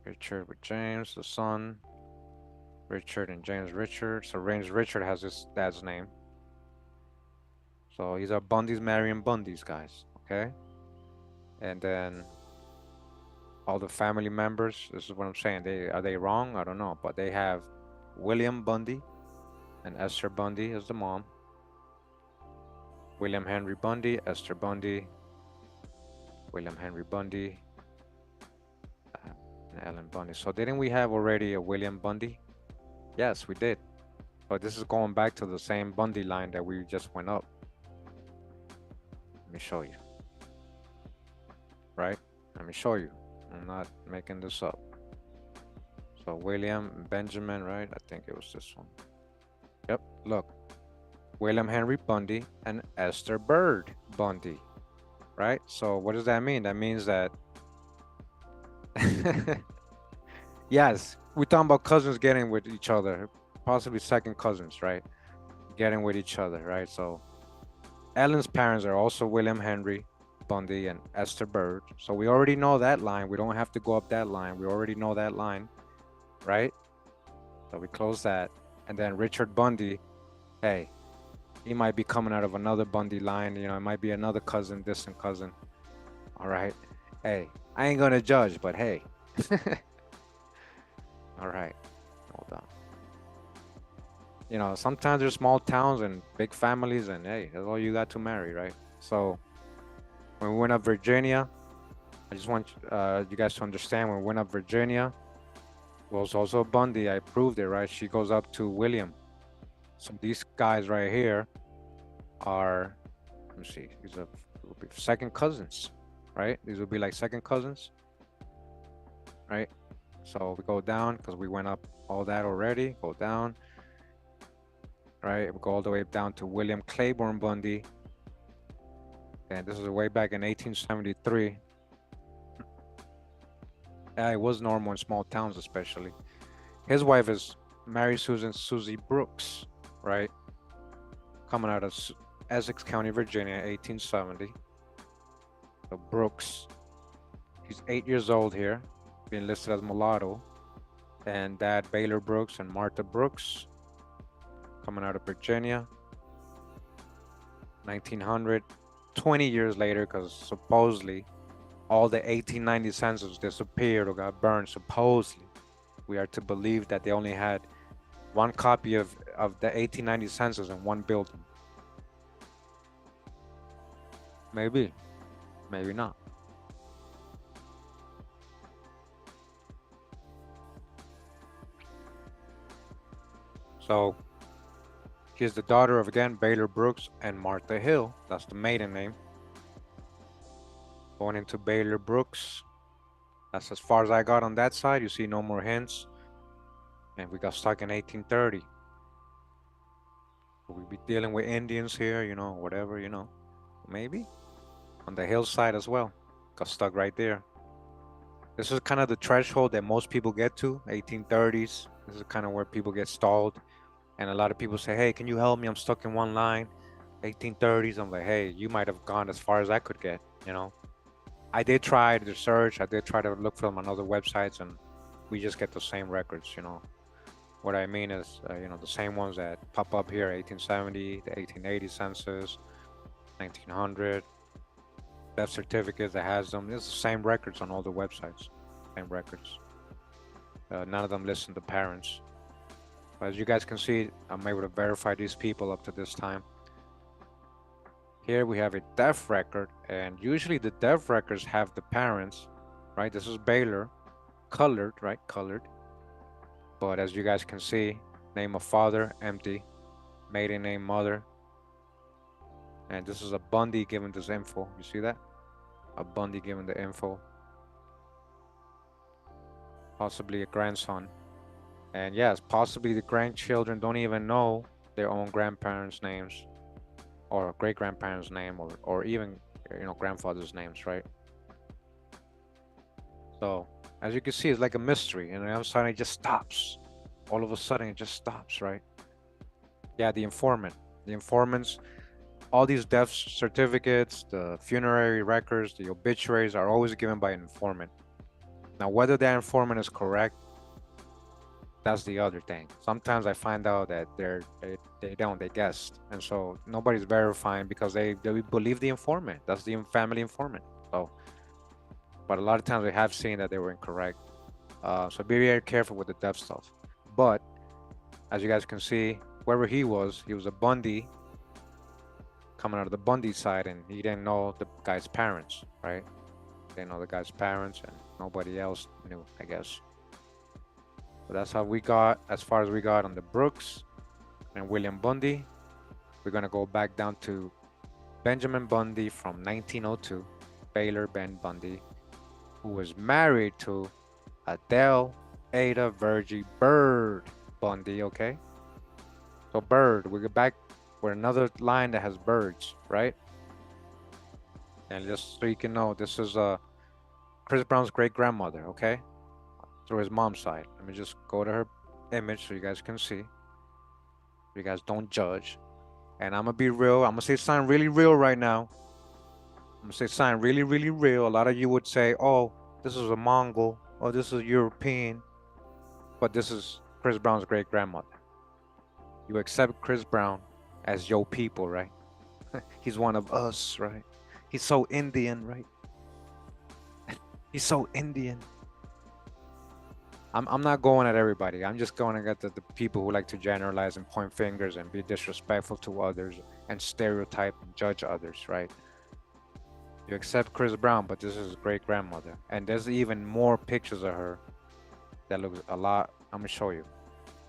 Richard with James, the son. Richard and James Richard. So James Richard has his dad's name. So these are Bundys marrying Bundys, guys. Okay. And then all the family members, this is what I'm saying. Are they wrong? I don't know. But they have William Bundy and Esther Bundy as the mom. William Henry Bundy, Esther Bundy, William Henry Bundy, and Ellen Bundy. So didn't we have already a William Bundy? Yes, we did. But this is going back to the same Bundy line that we just went up. Let me show you. Right? Let me show you. I'm not making this up. So William Benjamin, right? I think it was this one. Yep, look. William Henry Bundy and Esther Bird Bundy, right? So what does that mean? That means that, yes, we're talking about cousins getting with each other, possibly second cousins, right? Getting with each other, right? So Ellen's parents are also William Henry Bundy and Esther Bird. So we already know that line. We don't have to go up that line. We already know that line, right? So we close that. And then Richard Bundy, hey, he might be coming out of another Bundy line. You know, it might be another cousin, distant cousin. All right. Hey, I ain't going to judge, but hey. All right. Hold on. You know, sometimes there's small towns and big families, and hey, that's all you got to marry, right? So when we went up Virginia, I just want you guys to understand when we went up Virginia, it was also Bundy. I proved it, right? She goes up to William. So these guys right here are, let me see, these will be second cousins, right? These will be like second cousins, right? So we go down because we went up all that already. Go down. right? We go all the way down to William Claiborne Bundy, and this is way back in 1873. It was normal in small towns, especially. His wife is Mary Susan Susie Brooks, right? Coming out of Essex County, Virginia, 1870. So Brooks, he's 8 years old here, being listed as mulatto. And dad Baylor Brooks and Martha Brooks, coming out of Virginia, 1900. 20 years later, because supposedly all the 1890 census disappeared or got burned. Supposedly, we are to believe that they only had one copy of the 1890 census in one building. Maybe, maybe not. So she's the daughter of, again, Baylor Brooks and Martha Hill. That's the maiden name. Going into Baylor Brooks. That's as far as I got on that side. You see no more hints. And we got stuck in 1830. We'll be dealing with Indians here, whatever, maybe on the hillside as well. Got stuck right there. This is kind of the threshold that most people get to, 1830s. This is kind of where people get stalled. And a lot of people say, hey, can you help me? I'm stuck in one line. 1830s. I'm like, hey, you might have gone as far as I could get. I did try to search. I did try to look for them on other websites, and we just get the same records. What I mean is, the same ones that pop up here: 1870, the 1880 census, 1900, death certificates that has them. It's the same records on all the websites, same records. None of them listen to parents. But as you guys can see, I'm able to verify these people up to this time. Here we have a death record, and usually the death records have the parents, right? This is Baylor, colored, right? Colored. But as you guys can see, name of father, empty. Maiden name, mother. And this is a Bundy giving this info. You see that? A Bundy giving the info. Possibly a grandson. And yes, possibly the grandchildren don't even know their own grandparents' names, or great grandparents' name, or even grandfather's names, right? So as you can see, it's like a mystery, and all of a sudden it just stops. All of a sudden it just stops, right? Yeah, the informants, all these death certificates, the funerary records, the obituaries are always given by an informant. Now, whether that informant is correct, that's the other thing. Sometimes I find out that they guessed, and so nobody's verifying because they believe the informant. That's the family informant. So, but a lot of times we have seen that they were incorrect. So be very careful with the death stuff. But as you guys can see, wherever he was a Bundy, coming out of the Bundy side, and he didn't know the guy's parents, right? Didn't know the guy's parents, and nobody else knew, I guess. So that's how we got, as far as we got on the Brooks and William Bundy. We're gonna go back down to Benjamin Bundy from 1902, Baylor Ben Bundy, who was married to Adele Ada Virgie Bird Bundy, okay? So Bird, we go back with another line that has birds, right? And just so you can know, this is Chris Brown's great grandmother, okay? Through his mom's side. Let me just go to her image so you guys can see. You guys don't judge. And I'm gonna be real. I'm gonna say something really real right now. I'm gonna say something really, really real. A lot of you would say, oh, this is a Mongol, or this is European, but this is Chris Brown's great grandmother. You accept Chris Brown as your people, right? He's one of us, right? He's so Indian, right? He's so Indian. I'm not going at everybody. I'm just going at the people who like to generalize and point fingers and be disrespectful to others and stereotype and judge others, right? You accept Chris Brown, but this is his great grandmother. And there's even more pictures of her that looks a lot. I'm gonna show you.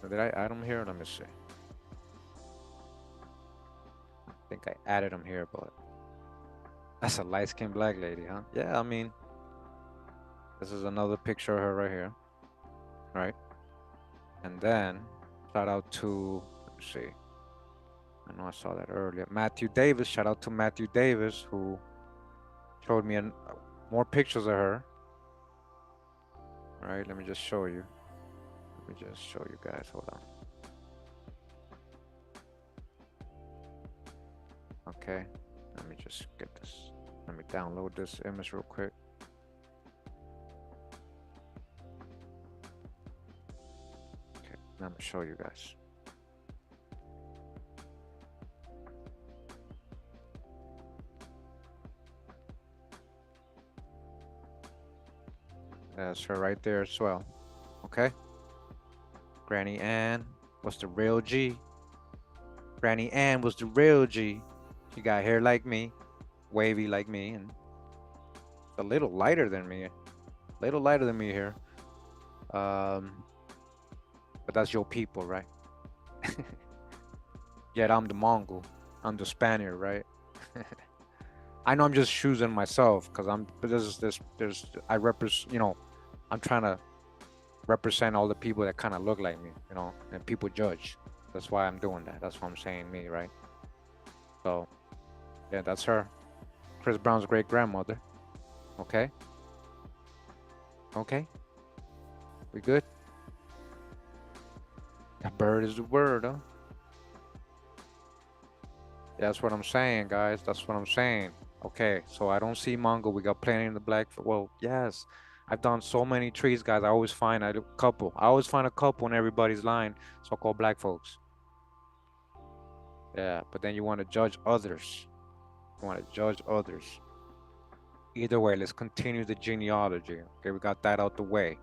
Did I add them here? Let me see. I think I added them here, but that's a light-skinned black lady, huh? Yeah, I mean, this is another picture of her right here, right? And then shout out to, let me see, I know I saw that earlier. Matthew Davis, shout out to Matthew Davis, who showed me more pictures of her. All right, let me just show you. Let me just show you guys. Hold on. Okay, let me just get this. Let me download this image real quick. Okay, let me show you guys. That's her right there as well. Okay. Granny Ann was the real G. Granny Ann was the real G. She got hair like me, wavy like me, and a little lighter than me. A little lighter than me here. But that's your people, right? Yet I'm the Mongol. I'm the Spaniard, right? I know I'm just choosing myself because I represent, I'm trying to represent all the people that kind of look like me, and people judge. That's why I'm doing that. That's why I'm saying me, right? So, yeah, that's her. Chris Brown's great grandmother. Okay. Okay. We good? That bird is the word, huh? Yeah, that's what I'm saying, guys. That's what I'm saying. Okay, so I don't see Mongo. We got plenty in the black. Well, yes. I've done so many trees, guys. I always find a couple. I always find a couple in everybody's line, so-called black folks. Yeah, but then you want to judge others. You want to judge others. Either way, let's continue the genealogy. Okay, we got that out the way.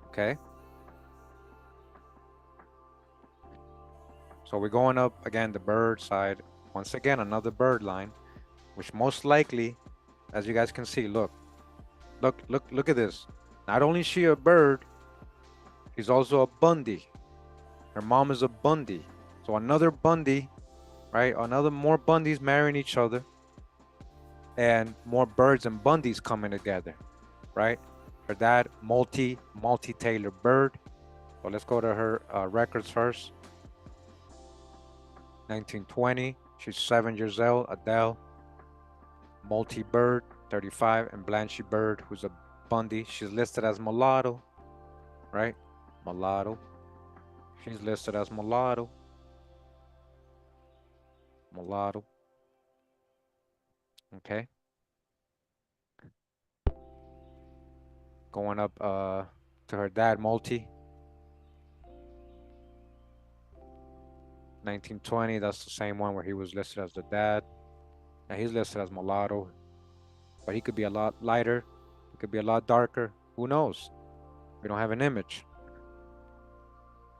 Okay. So we're going up again, the bird side. Once again, another bird line, which most likely, as you guys can see, look at this. Not only is she a bird, she's also a Bundy. Her mom is a Bundy. So another Bundy, right? More Bundys marrying each other, and more birds and Bundys coming together, right? Her dad, multi-Taylor bird. So let's go to her records first. 1920, she's 7 years old, Adele. Multi-bird, 35, and Blanche Bird, who's a Bundy. She's listed as mulatto, right? Mulatto. She's listed as mulatto. Mulatto. Okay. Going up to her dad, Multi. 1920, that's the same one where he was listed as the dad. And he's listed as mulatto. But he could be a lot lighter. He could be a lot darker. Who knows? We don't have an image.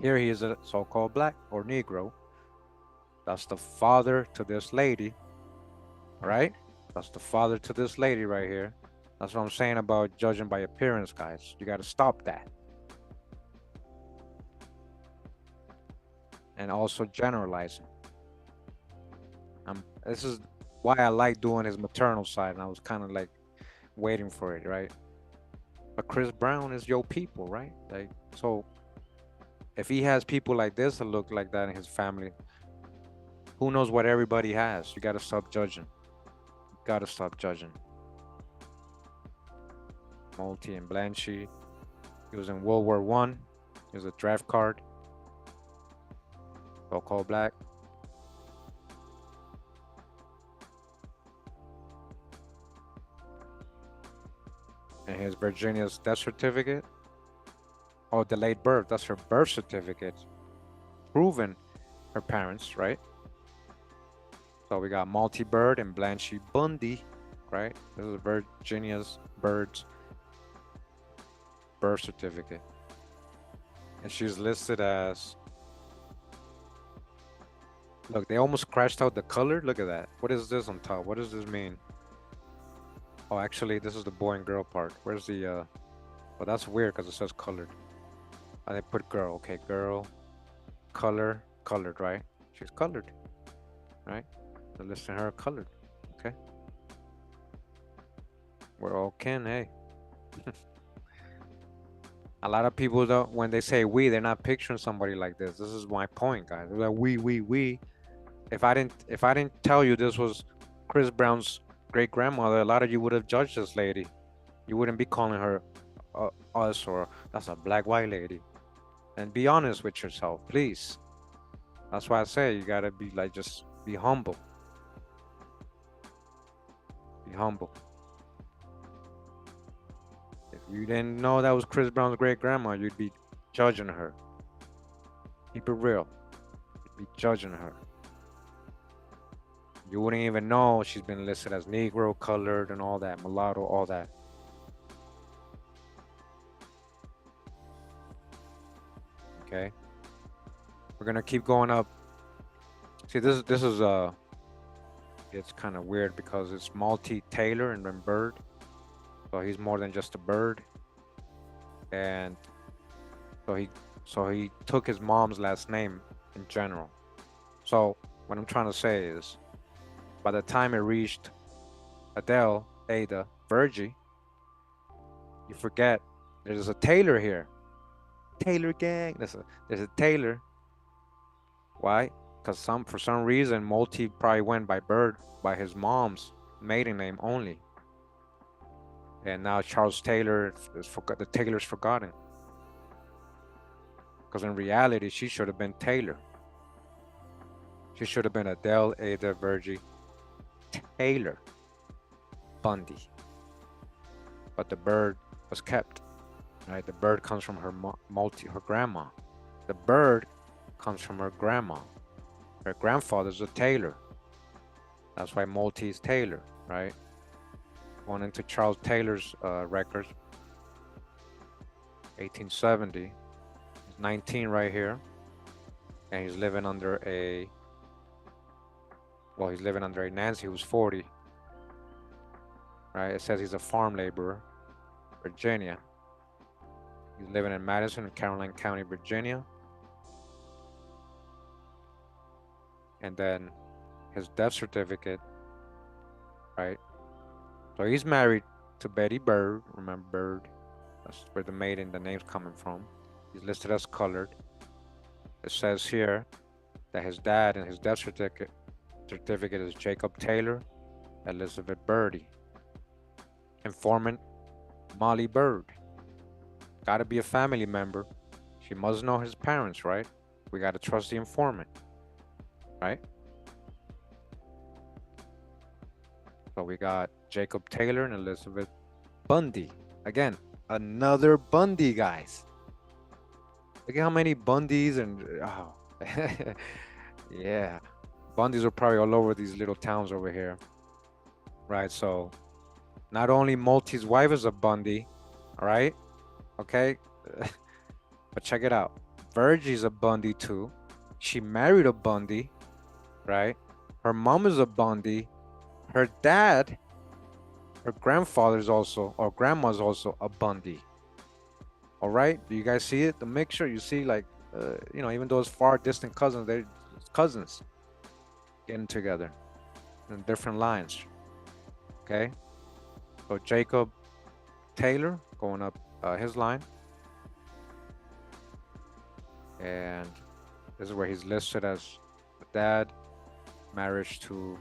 Here he is a so-called black or Negro. That's the father to this lady. All right? That's the father to this lady right here. That's what I'm saying about judging by appearance, guys. You got to stop that. And also generalizing. This is why I like doing his maternal side, and I was kind of like waiting for it, right? But Chris Brown is your people, right? Like, so if he has people like this that look like that in his family, who knows what everybody has? You got to stop judging. You got to stop judging. Multi and Blanchy. He was in World War One. He was a draft card. So-called black. And here's Virginia's death certificate. Oh, delayed birth. That's her birth certificate. Proving her parents, right? So we got Multi Bird and Blanche Bundy, right? This is Virginia's bird's birth certificate. And she's listed as, look, they almost scratched out the color. Look at that. What is this on top? What does this mean? Oh, actually, this is the boy and girl part. Where's the, well, that's weird because it says colored. They put girl. Okay, girl, color, colored, right? She's colored, right? They're listing her colored. Okay. We're all kin, hey. A lot of people when they say we, they're not picturing somebody like this. This is my point, guys. They're like we. If I didn't tell you this was Chris Brown's great grandmother, a lot of you would have judged this lady. You wouldn't be calling her us or that's a black white lady. And be honest with yourself, please. That's why I say you gotta be like just be humble. Be humble. If you didn't know that was Chris Brown's great grandma, you'd be judging her. Keep it real. You'd be judging her. You wouldn't even know she's been listed as Negro, colored, and all that, mulatto, all that. Okay, we're gonna keep going up. See, this is it's kind of weird because it's multi Taylor and then Bird, so he's more than just a bird, and so he took his mom's last name in general. So what I'm trying to say is, by the time it reached Adele, Ada, Virgie, you forget there's a Taylor here. Taylor gang. There's a Taylor. Why? Because for some reason Multi probably went by Bird by his mom's maiden name only, and now Charles Taylor is forgot. The Taylor's forgotten. Because in reality, she should have been Taylor. She should have been Adele Ada Virgie Taylor Bundy. But the Bird was kept. Right? The Bird comes from her her grandma. The Bird comes from her grandma. Her grandfather's a Taylor. That's why Multi is Taylor, right? Going into Charles Taylor's records, 1870. He's 19 right here, and he's living under a. Well, he's living under a Nancy who's 40. Right? It says he's a farm laborer, Virginia. He's living in Madison, Caroline County, Virginia. And then his death certificate, right? So he's married to Betty Bird. Remember Bird? That's where the maiden, the name's coming from. He's listed as colored. It says here that his dad and his death certificate is Jacob Taylor, Elizabeth Birdie. Informant Molly Bird. Gotta be a family member. She must know his parents, right? We gotta trust the informant, right? So we got Jacob Taylor and Elizabeth Bundy. Again, another Bundy, guys. Look at how many Bundys and oh, yeah, Bundys are probably all over these little towns over here, right? So not only Multi's wife is a Bundy, all right, okay, but check it out. Virgie's a Bundy too. She married a Bundy, right? Her mom is a Bundy. Her dad, her grandfather's also, or grandma's also a Bundy. All right, do you guys see it? The mixture, you see, like, you know, even those far distant cousins, they're cousins getting together in different lines. Okay, so Jacob Taylor going up his line, and this is where he's listed as dad, marriage to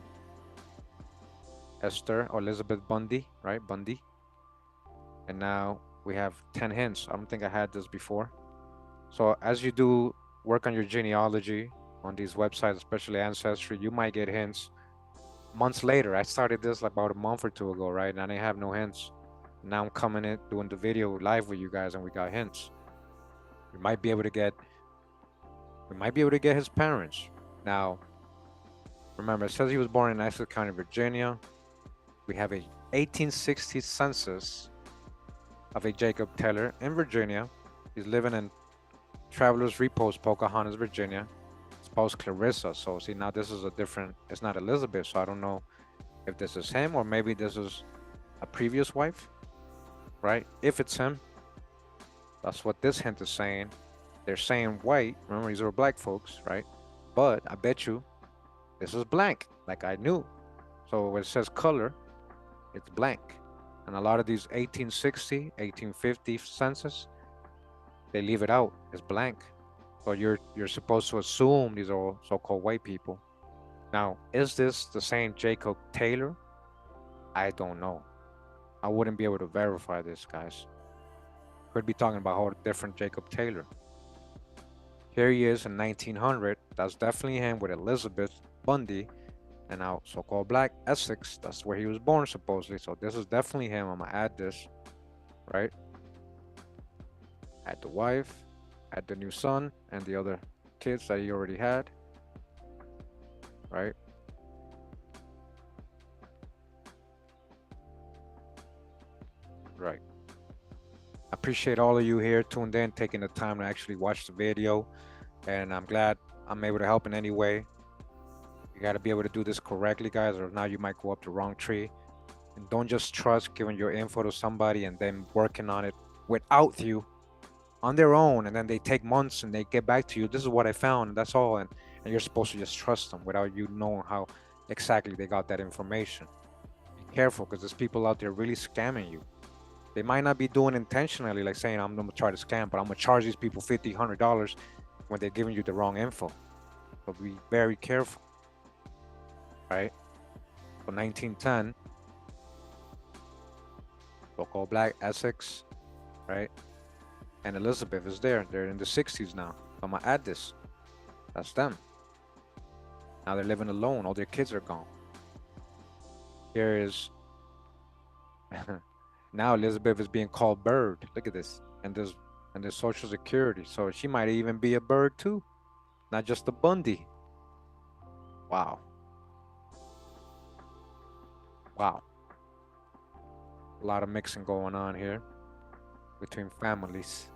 Esther or Elizabeth Bundy, right? Bundy. And now we have 10 hints. I don't think I had this before. So as you do work on your genealogy on these websites, especially Ancestry, you might get hints months later. I started this like about a month or two ago, right? And I didn't have no hints. Now I'm coming in doing the video live with you guys, and we got hints. We might be able to get his parents. Now, remember, it says he was born in Essex County, Virginia. We have a 1860 census of a Jacob Taylor in Virginia. He's living in Travelers Repose, Pocahontas, Virginia. Spouse Clarissa. So see, now this is a different, it's not Elizabeth. So I don't know if this is him or maybe this is a previous wife, right? If it's him, that's what this hint is saying. They're saying white. Remember, these are black folks, right? But I bet you this is blank, like I knew. So when it says color, it's blank. And a lot of these 1860, 1850 census, they leave it out. It's blank. So you're supposed to assume these are all so-called white people. Now, is this the same Jacob Taylor? I don't know. I wouldn't be able to verify this, guys. Could be talking about a whole different Jacob Taylor. Here he is in 1900. That's definitely him with Elizabeth Bundy and now so-called Black Essex. That's where he was born supposedly. So this is definitely him. I'm gonna add this, right? Add the wife, add the new son, and the other kids that he already had, right? Right. I appreciate all of you here tuned in, taking the time to actually watch the video, and I'm glad I'm able to help in any way. You got to be able to do this correctly, guys, or now you might go up the wrong tree. And don't just trust giving your info to somebody and then working on it without you on their own, and then they take months and they get back to you. This is what I found, and that's all. And you're supposed to just trust them without you knowing how exactly they got that information. Be careful, because there's people out there really scamming you. They might not be doing intentionally, like saying, I'm gonna try to scam, but I'm gonna charge these people $50, $100 when they're giving you the wrong info. So be very careful, right? So 1910, so-called Black Essex, right? And Elizabeth is there. They're in the 60s now. So I'm gonna add this. That's them. Now they're living alone. All their kids are gone. Here is now Elizabeth is being called Bird. Look at this. And there's Social Security. So she might even be a bird too, not just a Bundy. Wow. Wow. A lot of mixing going on here between families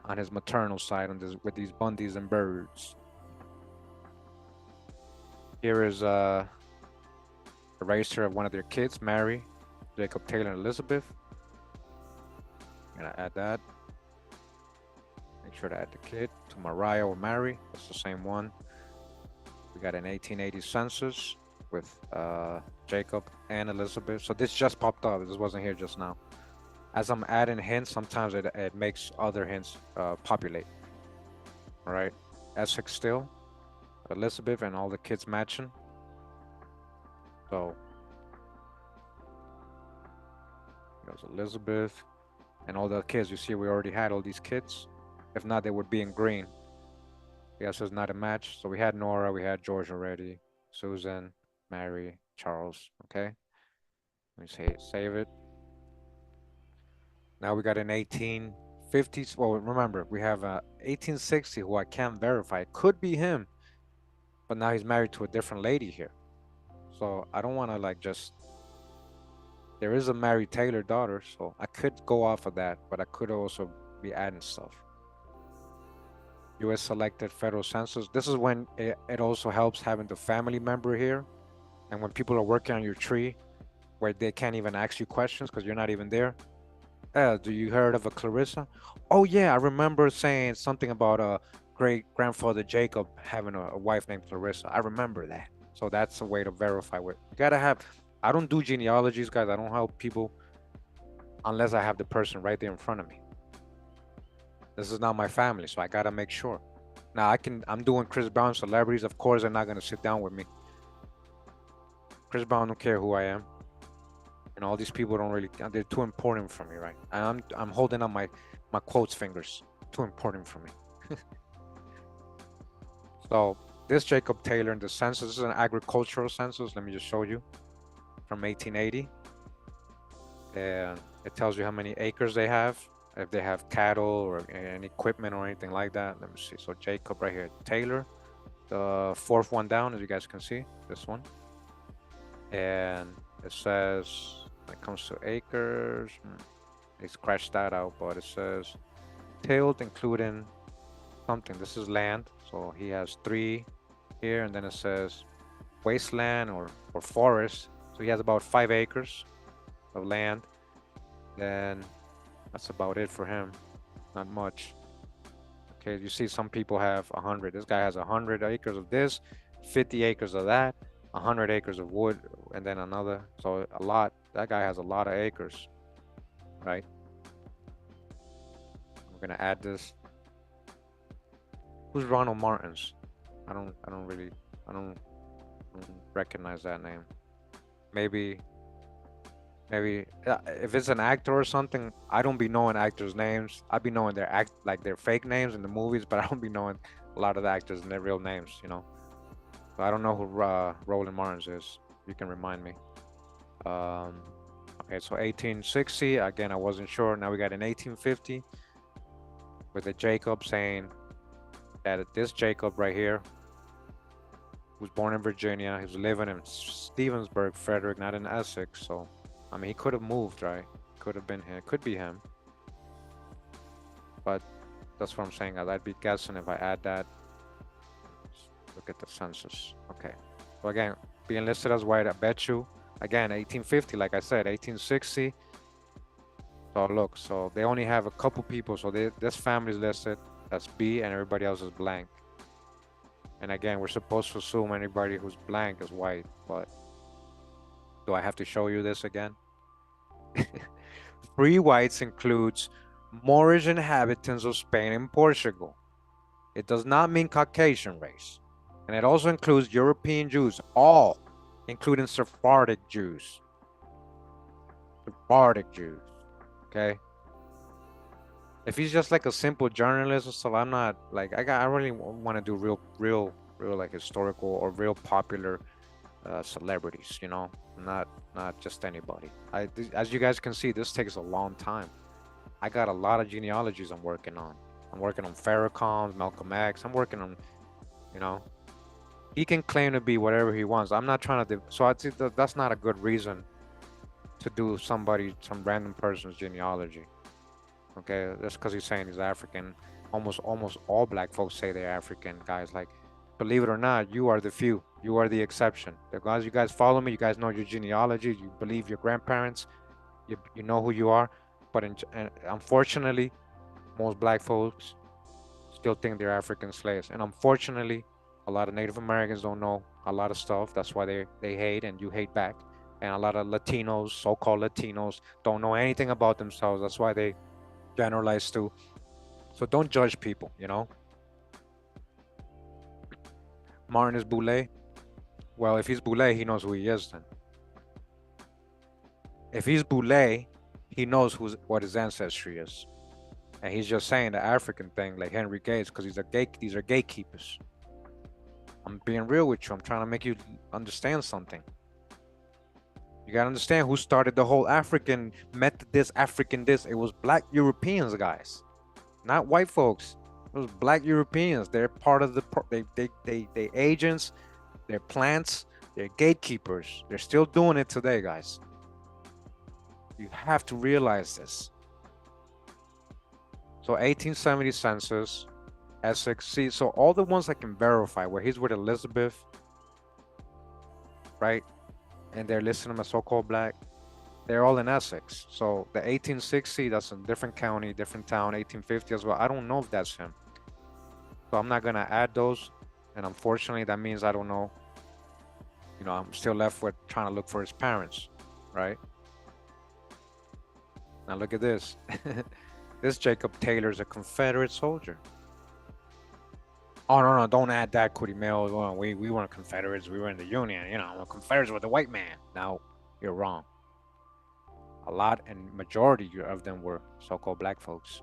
on his maternal side with these Bundys and Birds. Here is a register of one of their kids, Mary, Jacob Taylor, and Elizabeth. I'm gonna add that. Make sure to add the kid to Mariah or Mary. That's the same one. We got an 1880 census with Jacob and Elizabeth. So this just popped up. This wasn't here just now. As I'm adding hints, sometimes it makes other hints populate. All right. Essex still, Elizabeth, and all the kids matching. So there's Elizabeth and all the kids. You see, we already had all these kids. If not, they would be in green. Yes, it's not a match. So we had Nora, we had George already, Susan, Mary, Charles. Okay. Let me say save it. Now we got an 1850s. Well, remember, we have a 1860 who I can't verify. It could be him, but now he's married to a different lady here. So I don't want to like just. There is a Mary Taylor daughter, so I could go off of that, but I could also be adding stuff. U.S. selected federal census. This is when it also helps having the family member here, and when people are working on your tree, where they can't even ask you questions because you're not even there. Do you heard of a Clarissa? Oh yeah, I remember saying something about a great grandfather Jacob having a wife named Clarissa. I remember that. So that's a way to verify what you gotta have. I don't do genealogies, guys. I don't help people unless I have the person right there in front of me. This is not my family, so I gotta make sure. Now I'm doing Chris Brown celebrities. Of course, they're not gonna sit down with me. Chris Brown don't care who I am. And all these people don't really, they're too important for me, right? I'm holding on my quotes fingers. Too important for me. So this Jacob Taylor in the census, this is an agricultural census. Let me just show you from 1880. And it tells you how many acres they have, if they have cattle or any equipment or anything like that. Let me see. So Jacob right here, Taylor, the fourth one down, as you guys can see, this one. And it says, when it comes to acres, they scratched that out, but it says tilled, including something. This is land, so he has 3 here, and then it says wasteland or forest. So he has about 5 acres of land. Then that's about it for him. Not much. Okay, you see some people have 100. This guy has 100 acres of this, 50 acres of that, 100 acres of wood, and then another. So a lot. That guy has a lot of acres, right? I'm gonna add this. Who's Ronald Martins? I don't Recognize that name. Maybe, maybe if it's an actor or something, I don't be knowing actors' names. I be knowing their like their fake names in the movies, but I don't be knowing a lot of the actors and their real names. You know, so I don't know who Roland Martins is. You can remind me. Um, okay, so 1860. Again, I wasn't sure. Now we got an 1850 with a Jacob saying that this Jacob right here was born in Virginia. He was living in Stevensburg, Frederick, not in Essex. So, I mean, he could have moved, right? Could have been him. Could be him. But that's what I'm saying. I'd be guessing if I add that. Look at the census. Okay. So again, being listed as white, I bet you. Again, 1850, like I said, 1860. So look, so they only have a couple people. So this family is listed as B, and everybody else is blank. And again, we're supposed to assume anybody who's blank is white, but do I have to show you this again? Free whites includes Moorish inhabitants of Spain and Portugal. It does not mean Caucasian race. And it also includes European Jews, all, including Sephardic Jews. Sephardic Jews, okay? If he's just like a simple journalist or stuff, I'm not like I really want to do real like historical or real popular celebrities, you know, not just anybody. As you guys can see, this takes a long time. I got a lot of genealogies I'm working on. I'm working on Farrakhan, Malcolm X. I'm working on, you know, he can claim to be whatever he wants. I'm not trying to. So I think that's not a good reason to do some random person's genealogy. Okay, that's because he's saying he's African. Almost all black folks say they're African, guys. Like, believe it or not, you are the few. You are the exception. The guys, you guys follow me. You guys know your genealogy. You believe your grandparents. You know who you are. But unfortunately, most black folks still think they're African slaves. And unfortunately, a lot of Native Americans don't know a lot of stuff. That's why they hate and you hate back. And a lot of Latinos, so-called Latinos, don't know anything about themselves. That's why they generalize too. So don't judge people, you know. Martin is Boulay. Well, if he's Boulay, he knows who he is then. If he's Boulay, he knows what his ancestry is. And he's just saying the African thing like Henry Gates because these are gatekeepers. I'm being real with you. I'm trying to make you understand something. You gotta understand who started the whole African Methodist, African this. It was black Europeans, guys, not white folks. It was black Europeans. They're part of the they agents, they're plants, they're gatekeepers. They're still doing it today, guys. You have to realize this. So 1870 census, Essex. See, so all the ones I can verify where he's with Elizabeth, right? And they're listing him as so-called black. They're all in Essex. So the 1860, that's a different county, different town. 1850 as well. I don't know if that's him. So I'm not gonna add those. And unfortunately, that means I don't know. You know, I'm still left with trying to look for his parents, right? Now look at this. This Jacob Taylor's a Confederate soldier. Oh no, don't add that, Kurimeo. Well, we weren't Confederates. We were in the Union. You know, Confederates were the white man. No, you're wrong. A lot and majority of them were so-called black folks.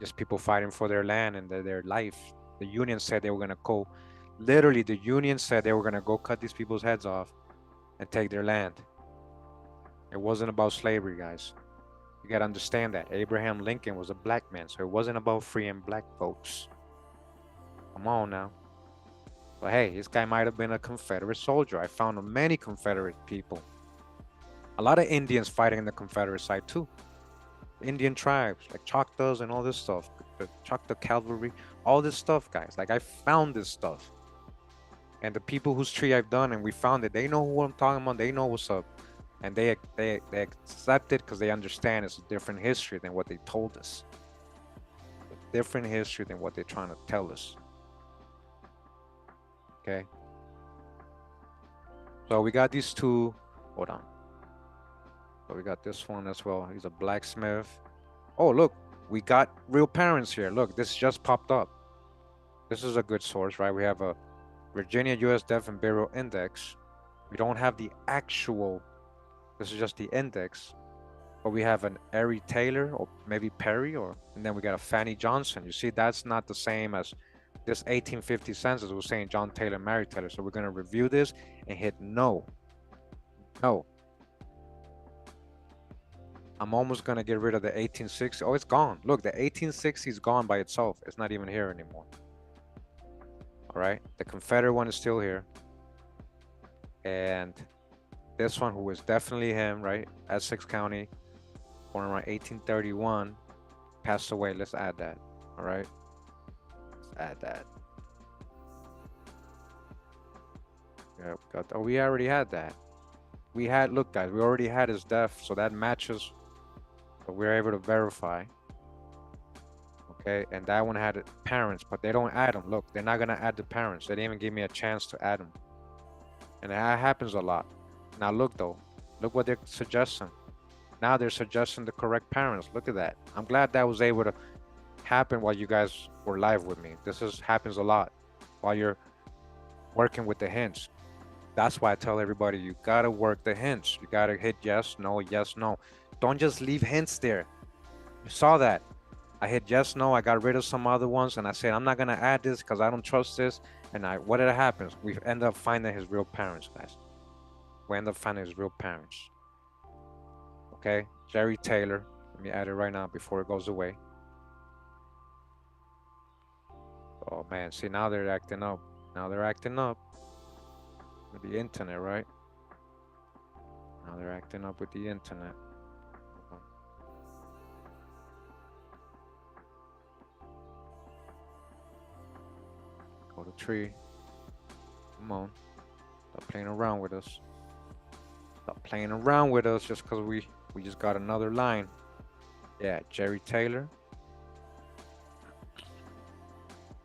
Just people fighting for their land and their life. The Union said they were gonna go. Literally, the Union said they were gonna go cut these people's heads off and take their land. It wasn't about slavery, guys. You gotta understand that. Abraham Lincoln was a black man, so it wasn't about freeing black folks. Come on now. But hey, this guy might have been a Confederate soldier. I found many Confederate people. A lot of Indians fighting in the Confederate side too. Indian tribes like Choctaws and all this stuff. The Choctaw Cavalry, all this stuff, guys. Like I found this stuff. And the people whose tree I've done and we found it, they know who I'm talking about. They know what's up. And they accept it because they understand it's a different history than what they told us. A different history than what they're trying to tell us. Okay. So we got these two. Hold on. So we got this one as well. He's a blacksmith. Oh, look. We got real parents here. Look, this just popped up. This is a good source, right? We have a Virginia U.S. Death and Burial Index. We don't have the actual, this is just the index, but we have an Ari Taylor or maybe Perry, and then we got a Fanny Johnson. You see, that's not the same as this 1850 census was saying John Taylor, Mary Taylor. So we're gonna review this and hit no. No. I'm almost gonna get rid of the 1860. Oh, it's gone. Look, the 1860 is gone by itself. It's not even here anymore. All right, the Confederate one is still here. And this one, who was definitely him, right? Essex County, born around 1831, passed away. Let's add that. All right, let's add that. Yeah, we already had that. We had, look, guys, we already had his death, so that matches. So we're able to verify. Okay, and that one had parents, but they don't add them. Look, they're not gonna add the parents. They didn't even give me a chance to add them, and that happens a lot. Now look though, look what they're suggesting. Now they're suggesting the correct parents. Look at that. I'm glad that was able to happen while you guys were live with me. Happens a lot while you're working with the hints. That's why I tell everybody, you gotta work the hints. You gotta hit yes, no, yes, no. Don't just leave hints there. You saw that. I hit yes, no. I got rid of some other ones, and I said I'm not gonna add this because I don't trust this. And what did happen? We end up finding his real parents, guys. We end up finding his real parents. Okay, Jerry Taylor. Let me add it right now before it goes away. Oh man, see, now they're acting up. Now they're acting up with the internet, right? Now they're acting up with the internet. Go to tree. Come on. Stop playing around with us. Stop playing around with us just because we just got another line. Yeah, Jerry Taylor.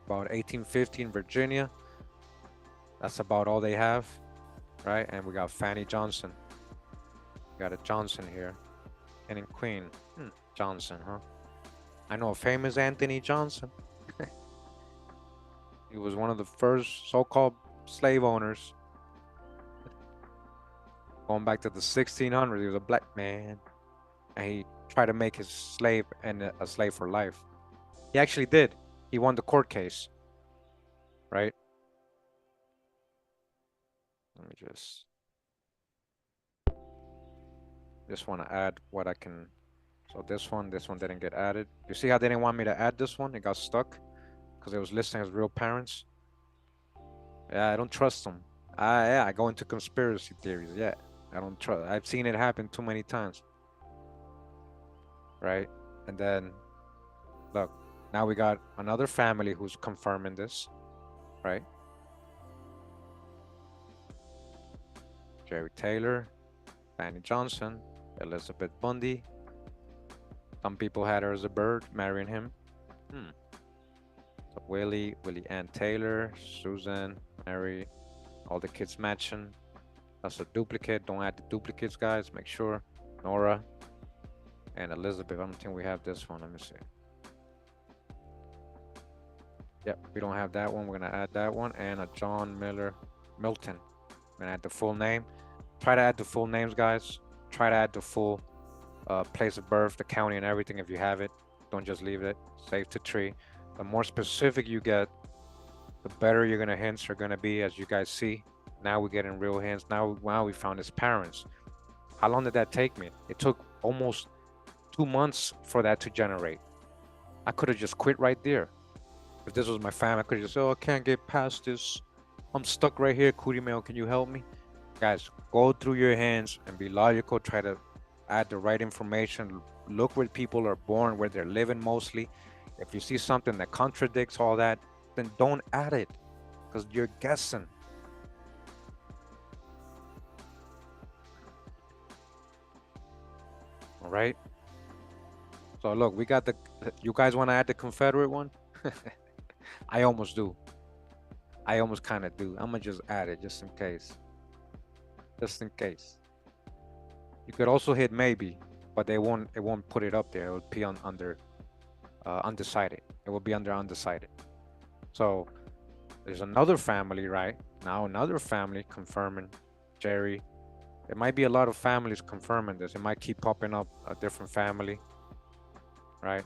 About 1850 in Virginia. That's about all they have, right? And we got Fanny Johnson. We got a Johnson here. And in Queen. Johnson, huh? I know a famous Anthony Johnson. He was one of the first so-called slave owners. Going back to the 1600s, he was a black man. And he tried to make his slave and a slave for life. He actually did. He won the court case, right? Let me just want to add what I can. So this one didn't get added. You see how they didn't want me to add this one? It got stuck because it was listing as real parents. Yeah, I don't trust them. I go into conspiracy theories. Yeah, I don't trust. I've seen it happen too many times. Right? And then, look, now we got another family who's confirming this. Right? Jerry Taylor, Fanny Johnson, Elizabeth Bundy. Some people had her as a bird, marrying him. So Willie Ann Taylor, Susan, Mary, all the kids matching. That's a duplicate. Don't add the duplicates, guys. Make sure. Nora and Elizabeth. I don't think we have this one. Let me see. Yep, we don't have that one. We're gonna add that one and a John Milton. I'm gonna add the full name. Try to add the full names, guys. Try to add the full place of birth, the county, and everything if you have it. Don't just leave it. Save to tree. The more specific you get, the better you're gonna hints are gonna be, as you guys see. Now we're getting real hints. Now we found his parents. How long did that take me? It took almost 2 months for that to generate. I could have just quit right there. If this was my family, I could have just said, oh, I can't get past this. I'm stuck right here. Kurimeo, can you help me? Guys, go through your hands and be logical. Try to add the right information. Look where people are born, where they're living mostly. If you see something that contradicts all that, then don't add it because you're guessing. All right. So look, we got you guys want to add the Confederate one? I almost do. I almost kind of do. I'm going to just add it just in case. Just in case. You could also hit maybe, but it won't put it up there. It will be under undecided. It will be under undecided. So There's another family, right? Now another family confirming Jerry. It might be a lot of families confirming this. It might keep popping up a different family, right?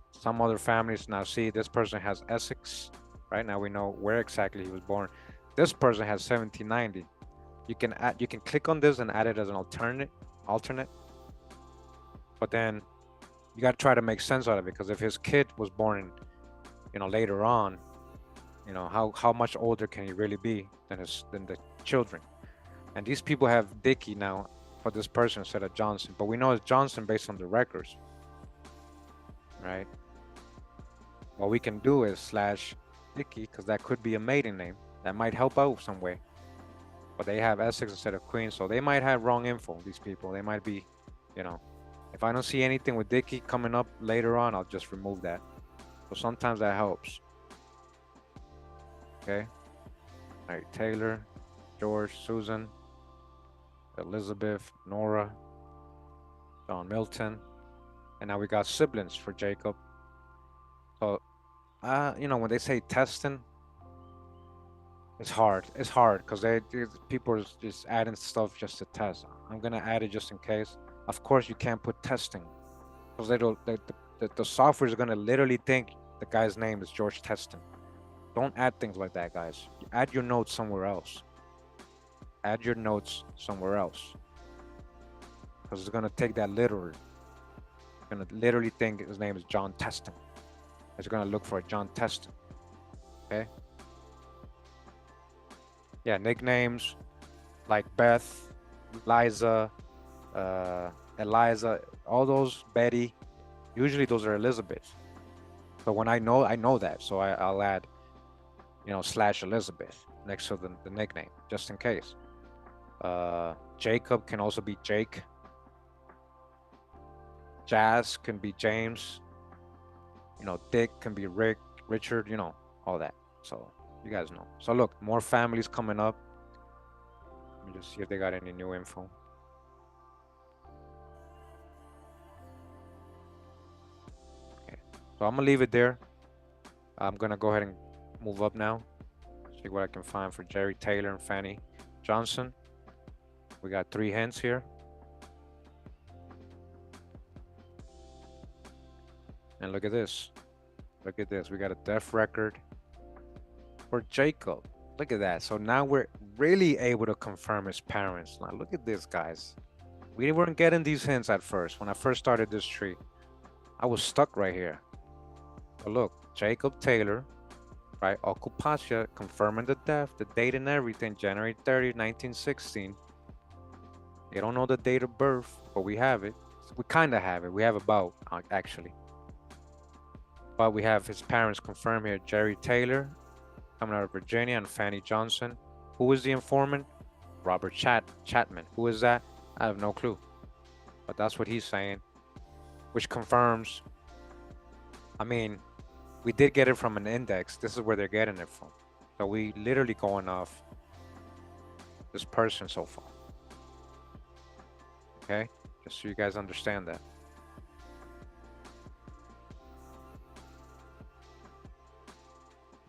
Some other families now see this person has Essex, right? Now we know where exactly he was born. This person has 1790. You can click on this and add it as an alternate, but then you got to try to make sense out of it because if his kid was born in, later on, how much older can he really be than the children? And these people have Dickey now for this person instead of Johnson, but we know it's Johnson based on the records, right? What we can do is slash Dickey because that could be a maiden name that might help out some way. But they have Essex instead of Queen, so they might have wrong info. These people, they might be, if I don't see anything with Dickey coming up later on, I'll just remove that. So sometimes that helps. Okay. All right, Taylor, George, Susan, Elizabeth, Nora, John Milton, and now we got siblings for Jacob. So, when they say testing, it's hard. It's hard because people are just adding stuff just to test. I'm gonna add it just in case. Of course, you can't put testing because the software is gonna literally think the guy's name is George Teston. Don't add things like that, guys. Add your notes somewhere else. Add your notes somewhere else because it's gonna take that literally. It's gonna literally think his name is John Teston. It's gonna look for a John Teston. Okay. Yeah, nicknames like Beth, Liza, Eliza, all those, Betty. Usually those are Elizabeth. But when I know that, so I'll add, slash Elizabeth next to the nickname just in case. Jacob can also be Jake. Jazz can be James. Dick can be Rick, Richard. All that. So you guys know. So look, more families coming up. Let me just see if they got any new info. Okay, so I'm gonna leave it there. I'm gonna go ahead and move up now. See what I can find for Jerry Taylor and Fanny Johnson. We got 3 hints here. And look at this. Look at this. We got a death record for Jacob. Look at that. So now we're really able to confirm his parents. Now look at this, guys. We weren't getting these hints at first. When I first started this tree, I was stuck right here. But look, Jacob Taylor, right? Ocupacia confirming the death, the date and everything, January 30, 1916. They don't know the date of birth, but we have it. We kind of have it. We have about, actually. But we have his parents confirmed here, Jerry Taylor, coming out of Virginia, and Fanny Johnson. Who is the informant? Robert Chapman. Who is that? I have no clue. But that's what he's saying, which confirms, I mean, we did get it from an index. This is where they're getting it from. So we literally going off this person so far. Okay? Just so you guys understand that.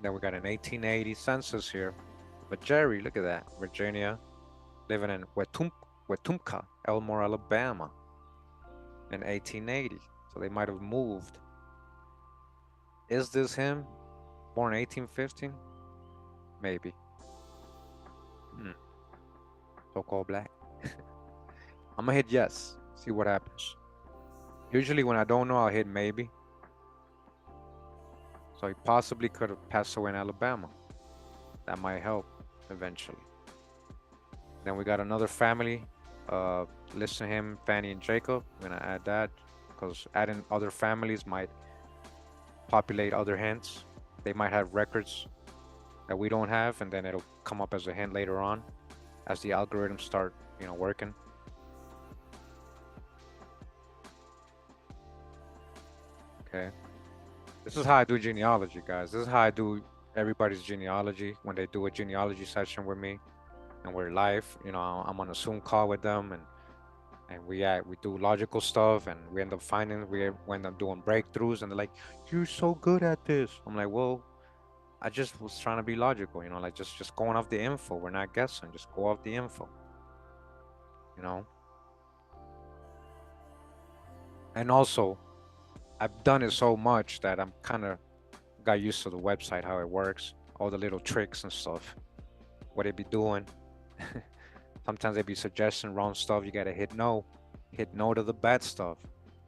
Then we got an 1880 census here. But Jerry, look at that. Virginia, living in Wetumpka, Elmore, Alabama in 1880. So they might have moved. Is this him? Born 1815? Maybe. So-called black. I'm gonna hit yes. See what happens. Usually when I don't know, I'll hit maybe. So he possibly could have passed away in Alabama. That might help eventually. Then we got another family. Listen to him, Fanny and Jacob. I'm gonna add that because adding other families might populate other hints. They might have records that we don't have, and then it'll come up as a hint later on as the algorithms start, working. Okay. This is how I do genealogy, guys. This is how I do everybody's genealogy when they do a genealogy session with me and we're live. I'm on a Zoom call with them and we do logical stuff and we end up doing breakthroughs and they're like, "You're so good at this." I'm like, "Well, I just was trying to be logical, you know, like just going off the info. We're not guessing, just go off the info, you know. And also, I've done it so much that I'm kind of got used to the website, how it works, all the little tricks and stuff, what it be doing. Sometimes they be suggesting wrong stuff. You gotta hit no to the bad stuff,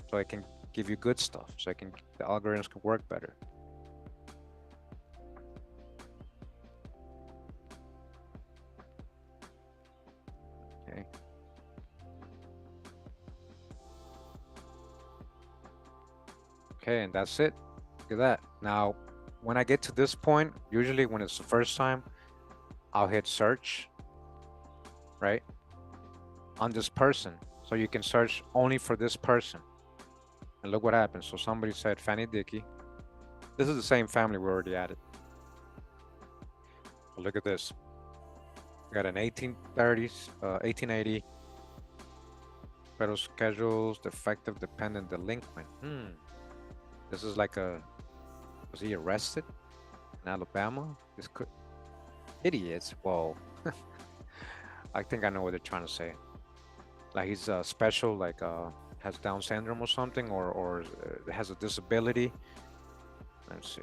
so it can give you good stuff. So it can the algorithms can work better. Okay. Okay, and that's it. Look at that. Now, when I get to this point, usually when it's the first time, I'll hit search, right, on this person. So you can search only for this person. And look what happens. So somebody said Fanny Dickey. This is the same family we already added. So look at this. We got an 1830s, 1880 federal schedules, defective dependent delinquent. This is like was he arrested in Alabama? This could, idiots. Whoa. I think I know what they're trying to say. Like he's special, like has Down syndrome or something, or has a disability. Let's see.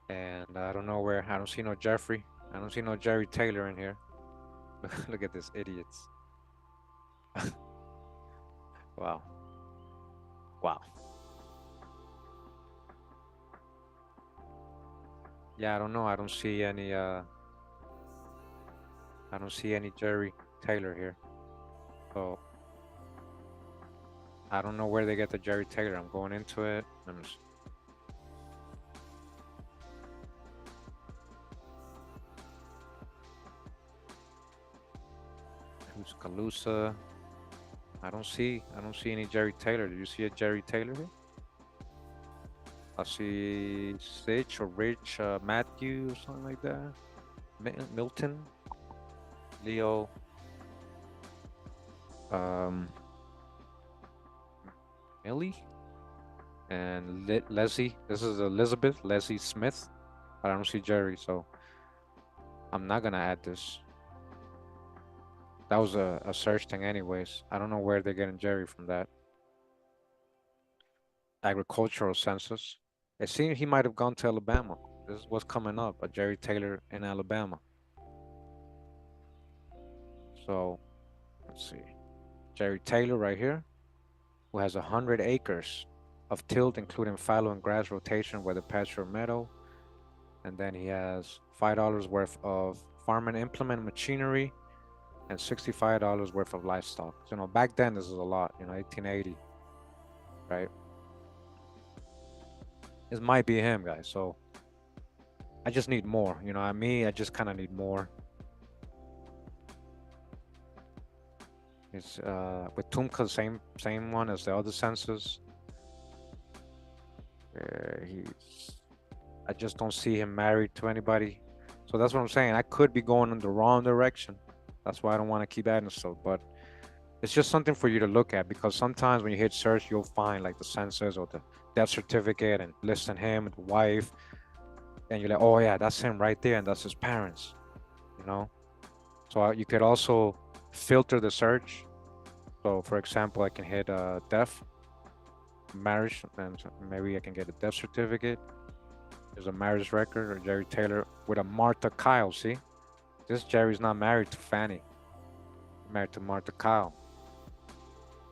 And I don't know where. I don't see no Jeffrey. I don't see no Jerry Taylor in here. Look at this idiots. Wow. Wow. Yeah, I don't know. I don't see any Jerry Taylor here. So I don't know where they get the Jerry Taylor. I'm going into it. Who's Calusa? I don't see any Jerry Taylor. Do you see a Jerry Taylor here? I see Sitch or Rich Matthew or something like that. Milton, Leo, um, Millie, and Leslie. This is Elizabeth Leslie Smith. But I don't see Jerry, so I'm not gonna add this. That was a search thing, anyways. I don't know where they're getting Jerry from that. Agricultural census. It seems he might have gone to Alabama. This is what's coming up, a Jerry Taylor in Alabama. So let's see. Jerry Taylor right here, who has 100 acres of tilled, including fallow and grass rotation with a pasture meadow. And then he has $5 worth of farm and implement machinery and $65 worth of livestock. So, you know, back then this is a lot, you know, 1880, right? This might be him, guys. So I just need more, you know, I just kind of need more. It's with Tumka, same one as the other census. I just don't see him married to anybody. So that's what I'm saying. I could be going in the wrong direction. That's why I don't want to keep adding stuff. But it's just something for you to look at, because sometimes when you hit search, you'll find like the census or the death certificate and listing him, the wife, and you're like, oh yeah, that's him right there, and that's his parents, you know. So you could also filter the search. So for example, I can hit death, marriage, and maybe I can get a death certificate. There's a marriage record, or Jerry Taylor with a Martha Kyle. See, this Jerry's not married to Fanny. He's married to Martha Kyle.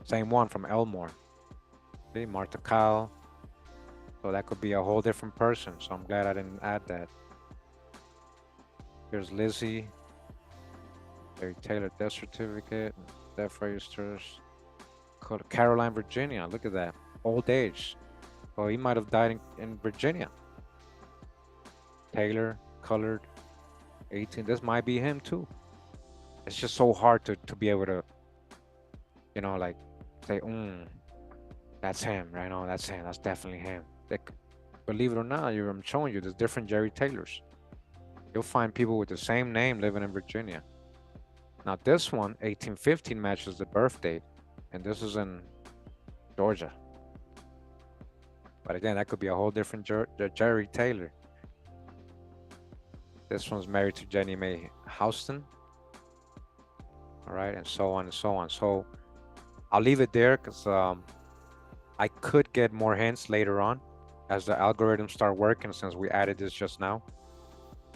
Same one from Elmore. See, Martha Kyle. So that could be a whole different person. So I'm glad I didn't add that. Here's Lizzie. Jerry Taylor death certificate, death registers. Caroline, Virginia. Look at that. Old age. Oh, he might have died in Virginia. Taylor, colored, 18. This might be him too. It's just so hard to be able to, you know, like say, that's him, right? No, that's him. That's definitely him. Like, believe it or not, I'm showing you there's different Jerry Taylors. You'll find people with the same name living in Virginia. Now this one, 1815, matches the birth date, and this is in Georgia. But again, that could be a whole different Jerry Taylor. This one's married to Jenny Mae Houston. All right, and so on and so on. So I'll leave it there because I could get more hints later on as the algorithms start working, since we added this just now.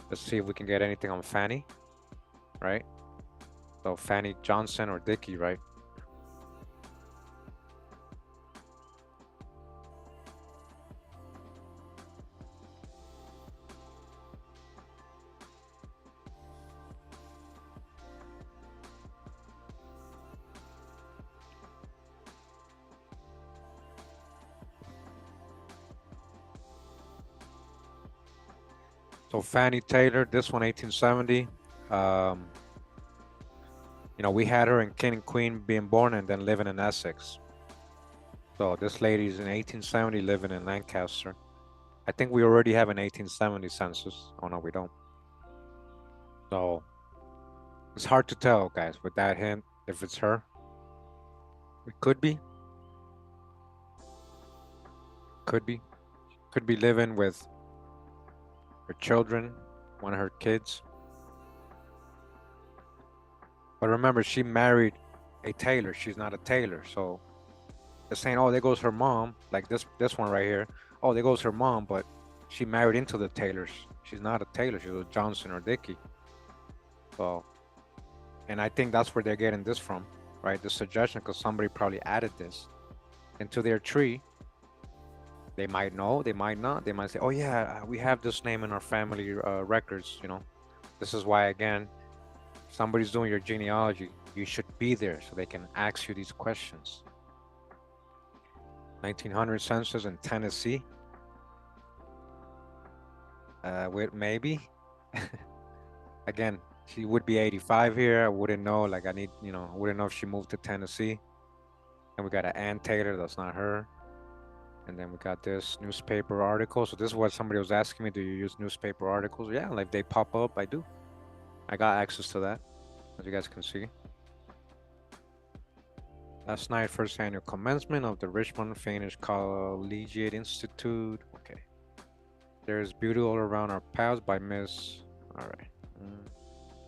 Let's see if we can get anything on Fanny, right? So Fanny Johnson or Dickey, right? So Fanny Taylor, this one 1870. You know, we had her in King and Queen being born and then living in Essex. So this lady's in 1870 living in Lancaster. I think we already have an 1870 census. Oh no, we don't. So it's hard to tell, guys, with that hint, if it's her. It could be. Could be. Could be living with her children, one of her kids. But remember, she married a tailor. She's not a tailor. So they're saying, oh, there goes her mom, like this one right here. Oh, there goes her mom, but she married into the tailors. She's not a tailor. She's a Johnson or Dickey. So, and I think that's where they're getting this from, right? The suggestion, because somebody probably added this into their tree. They might know, they might not. They might say, oh yeah, we have this name in our family records, you know. This is why, again, if somebody's doing your genealogy, you should be there so they can ask you these questions. 1900 census in Tennessee. With maybe. Again, she would be 85 here. I wouldn't know. Like I need, you know, I wouldn't know if she moved to Tennessee. And we got an Ann Taylor. That's not her. And then we got this newspaper article. So this is what somebody was asking me. Do you use newspaper articles? Yeah, like they pop up. I do. I got access to that, as you guys can see. Last night, first annual commencement of the Richmond Finnish Collegiate Institute. Okay. There's Beauty All Around Our Paths by Miss. All right.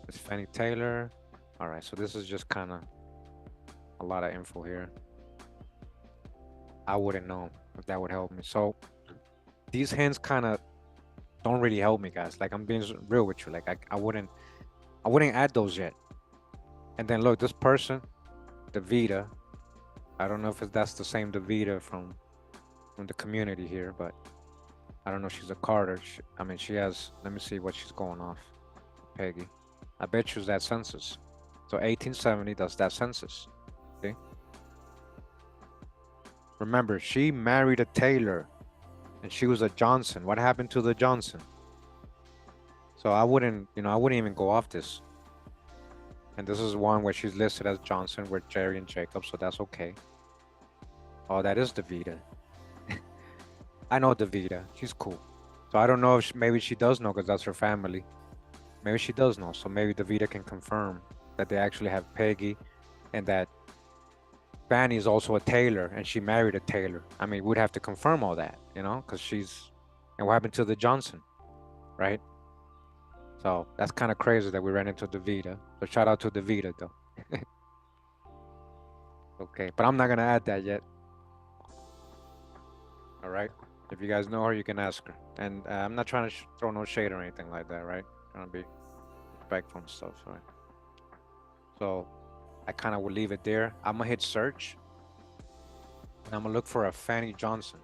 Miss Fanny Taylor. All right. So this is just kind of a lot of info here. I wouldn't know if that would help me. So these hints kind of don't really help me, guys. Like I'm being real with you. Like I wouldn't add those yet. And then look, this person, Davida. I don't know if that's the same Davida from the community here, but I don't know. She's a Carter. I mean, she has. Let me see what she's going off. Peggy. I bet she's that census. So 1870. That's that census. Okay. Remember, she married a Taylor, and she was a Johnson. What happened to the Johnson? So I wouldn't, you know, I wouldn't even go off this. And this is one where she's listed as Johnson with Jerry and Jacob, so that's okay. Oh, that is Davida. I know Davida. She's cool. So I don't know if maybe she does know because that's her family. Maybe she does know. So maybe Davida can confirm that they actually have Peggy and that Fanny is also a Taylor and she married a Taylor. I mean, we'd have to confirm all that, you know, because she's. And what happened to the Johnson, right? So that's kind of crazy that we ran into Davida. So shout out to Davida, though. Okay, but I'm not going to add that yet. All right. If you guys know her, you can ask her. And I'm not trying to throw no shade or anything like that, right? I'm trying to be respectful and stuff, right? So I kind of will leave it there. I'm going to hit search. And I'm going to look for a Fanny Johnson.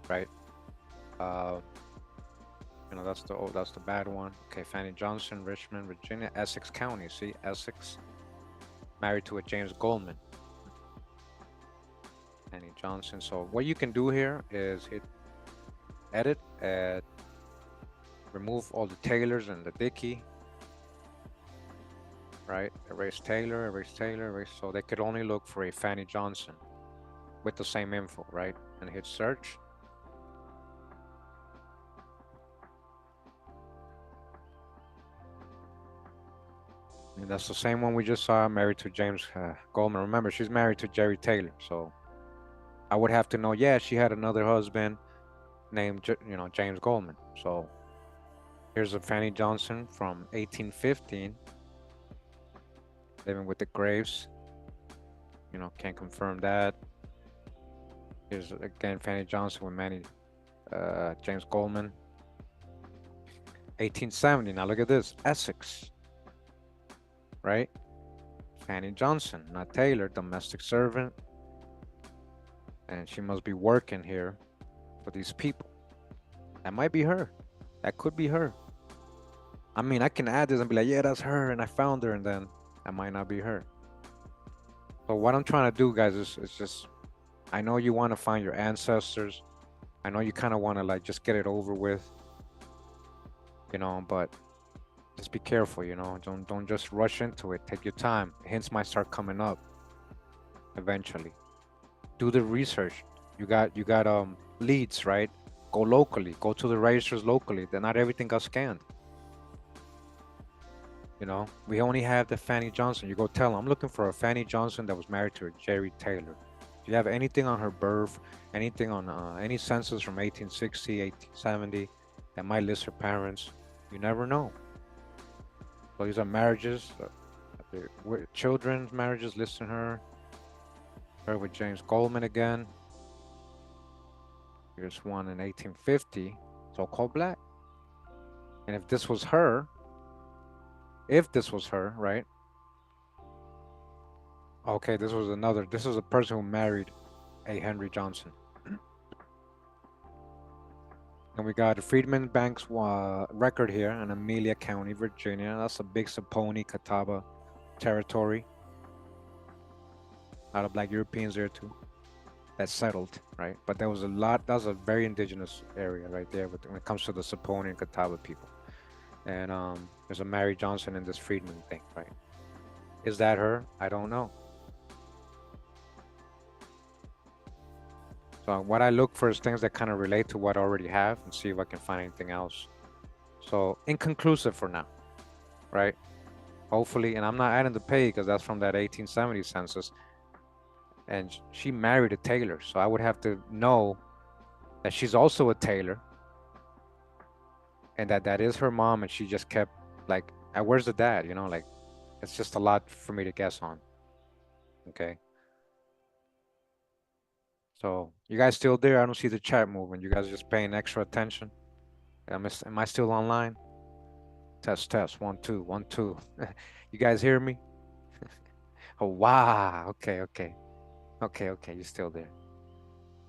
Right? You know, that's the bad one. Okay, Fanny Johnson, Richmond, Virginia, Essex County. See, Essex. Married to a James Goldman. Fanny Johnson. So what you can do here is hit edit and remove all the Taylors and the Dickey. Right? Erase Taylor, erase Taylor, erase. So they could only look for a Fanny Johnson with the same info, right? And hit search. And that's the same one we just saw, married to James Goldman. Remember, she's married to Jerry Taylor. So I would have to know, yeah, she had another husband named, James Goldman. So here's a Fanny Johnson from 1815, living with the Graves. Can't confirm that. Here's again Fanny Johnson with James Goldman. 1870. Now look at this, Essex, right? Fanny Johnson, not Taylor, domestic servant, and she must be working here for these people. That might be her. That could be her. I mean, I can add this and be like, yeah, that's her, and I found her, and then that might not be her. So what I'm trying to do, guys, is just, I know you want to find your ancestors. I know you kind of want to like just get it over with, but just be careful, don't just rush into it. Take your time. Hints might start coming up eventually. Do the research. You got leads, right? Go locally. Go to the registers locally. Then not everything got scanned. We only have the Fanny Johnson. You go tell them, I'm looking for a Fanny Johnson that was married to a Jerry Taylor. Do you have anything on her birth, anything on any census from 1860, 1870 that might list her parents? You never know. So these are marriages, children's marriages listing her with James Goldman again. Here's one in 1850, so-called black. And if this was her, right? Okay, this was a person who married a Henry Johnson. And we got a Freedman Banks record here in Amelia County, Virginia. That's a big Saponi, Catawba territory. A lot of black Europeans there too that settled, right? But there was that's a very indigenous area right there when it comes to the Saponi and Catawba people. And there's a Mary Johnson in this Freedman thing, right? Is that her? I don't know. So what I look for is things that kind of relate to what I already have and see if I can find anything else. So inconclusive for now, right? Hopefully, and I'm not adding the pay because that's from that 1870 census. And she married a Taylor, so I would have to know that she's also a Taylor and that is her mom, and she just kept like, where's the dad? Like it's just a lot for me to guess on. Okay. So you guys still there? I don't see the chat moving. You guys are just paying extra attention. Am I still online? Test, 1 2 1 2. You guys hear me? Oh wow. Okay. You're still there.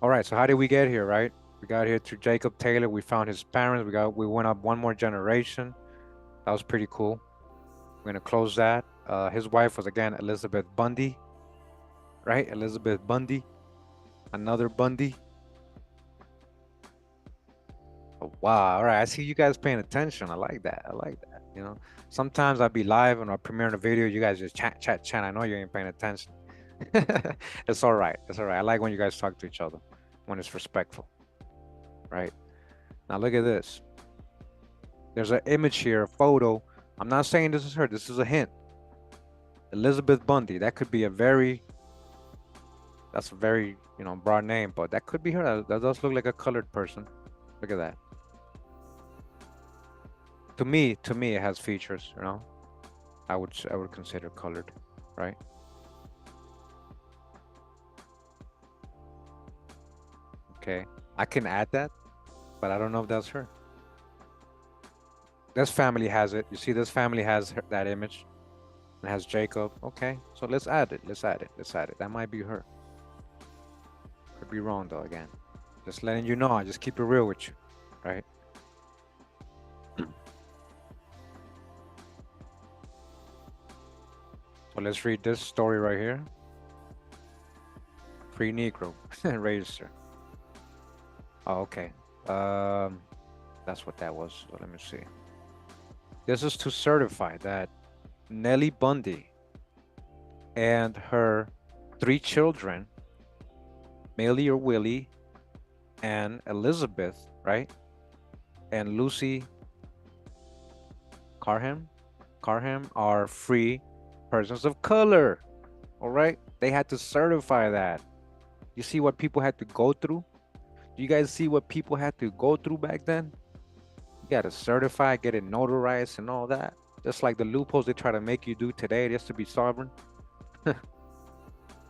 All right. So how did we get here? Right? We got here through Jacob Taylor. We found his parents. We went up one more generation. That was pretty cool. We're gonna close that. His wife was again Elizabeth Bundy. Right? Elizabeth Bundy. Another Bundy. Oh, wow. All right. I see you guys paying attention. I like that. Sometimes I'll be live and I'll premiere a video. You guys just chat. I know you ain't paying attention. It's all right. I like when you guys talk to each other, when it's respectful. Right? Now look at this. There's an image here, a photo. I'm not saying this is her. This is a hint. Elizabeth Bundy. That's a very, broad name, but that could be her. That does look like a colored person. Look at that. To me, it has features, I would consider colored, right? Okay, I can add that, but I don't know if that's her. This family has it. You see, this family has that image. It has Jacob. Okay, so let's add it. That might be her. Could be wrong though. Again, just letting you know. I just keep it real with you, right? So let's read this story right here. Free Negro register. Oh, okay. That's what that was. So let me see. This is to certify that Nelly Bundy and her 3 children, Millie or Willie, and Elizabeth, right? And Lucy Carham, Carham are free persons of color. All right, they had to certify that. You see what people had to go through? Do you guys see what people had to go through back then? You got to certify, get it notarized, and all that. Just like the loopholes they try to make you do today just to be sovereign.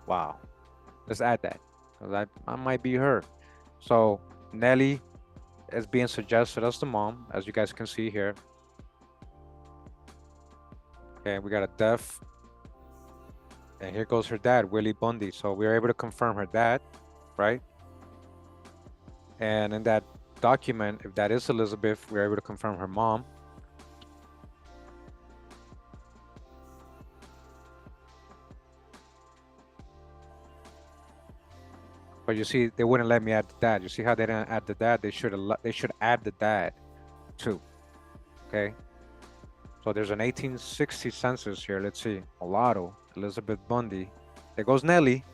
Wow. Let's add that. I might be her. So Nelly is being suggested as the mom, as you guys can see here. Okay, we got a deaf. And here goes her dad, Willie Bundy. So we were able to confirm her dad, right? And in that document, if that is Elizabeth, we were able to confirm her mom. But you see, they wouldn't let me add the dad. You see how they didn't add the dad? They should add the dad too. Okay. So there's an 1860 census here. Let's see. Mulatto, Elizabeth Bundy. There goes Nelly.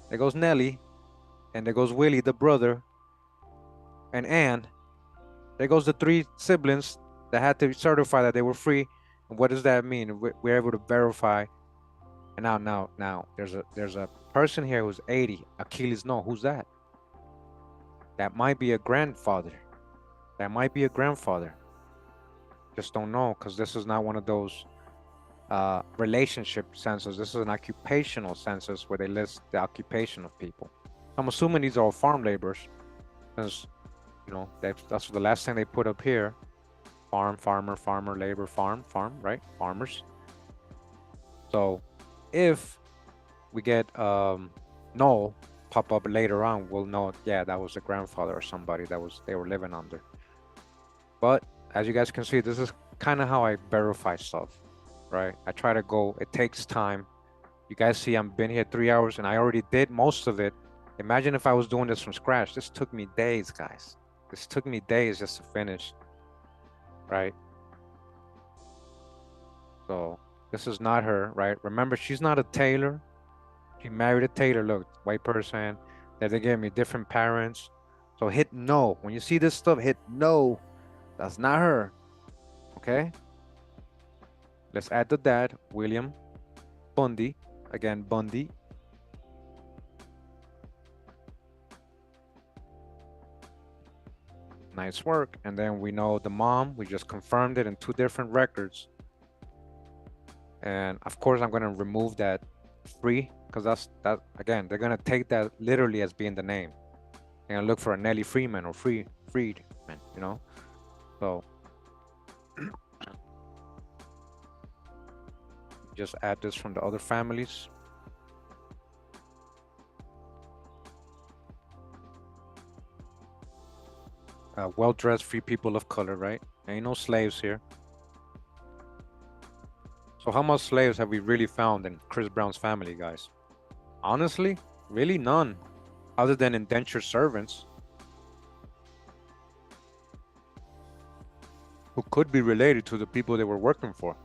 There goes Nelly. And there goes Willie, the brother. And Anne. There goes the three siblings that had to certify that they were free. And what does that mean? We're able to verify. And now, there's a person here who's 80. Achilles, no, who's that? That might be a grandfather. That might be a grandfather. Just don't know, because this is not one of those relationship census. This is an occupational census where they list the occupation of people. I'm assuming these are all farm laborers, because that's the last thing they put up here. Farm, farmer, farmer, labor, farm, right? Farmers. So if we get no pop up later on, we'll know, yeah, that was a grandfather or somebody they were living under. But as you guys can see, this is kind of how I verify stuff, right? I try to go, it takes time. You guys see I've been here 3 hours and I already did most of it. Imagine if I was doing this from scratch. This took me days, guys. This took me days just to finish, right? So this is not her, right? Remember, she's not a tailor. She married a tailor. Look, white person. That they gave me different parents. So hit no. When you see this stuff, hit no. That's not her. Okay? Let's add the dad, William Bundy. Again, Bundy. Nice work. And then we know the mom. We just confirmed it in 2 different records. And of course, I'm going to remove that free, because that again, they're going to take that literally as being the name. They're going to look for a Nelly Freeman or Freedman, So just add this from the other families. Well-dressed free people of color, right? Ain't no slaves here. So how much slaves have we really found in Chris Brown's family, guys? Honestly, really none, other than indentured servants who could be related to the people they were working for.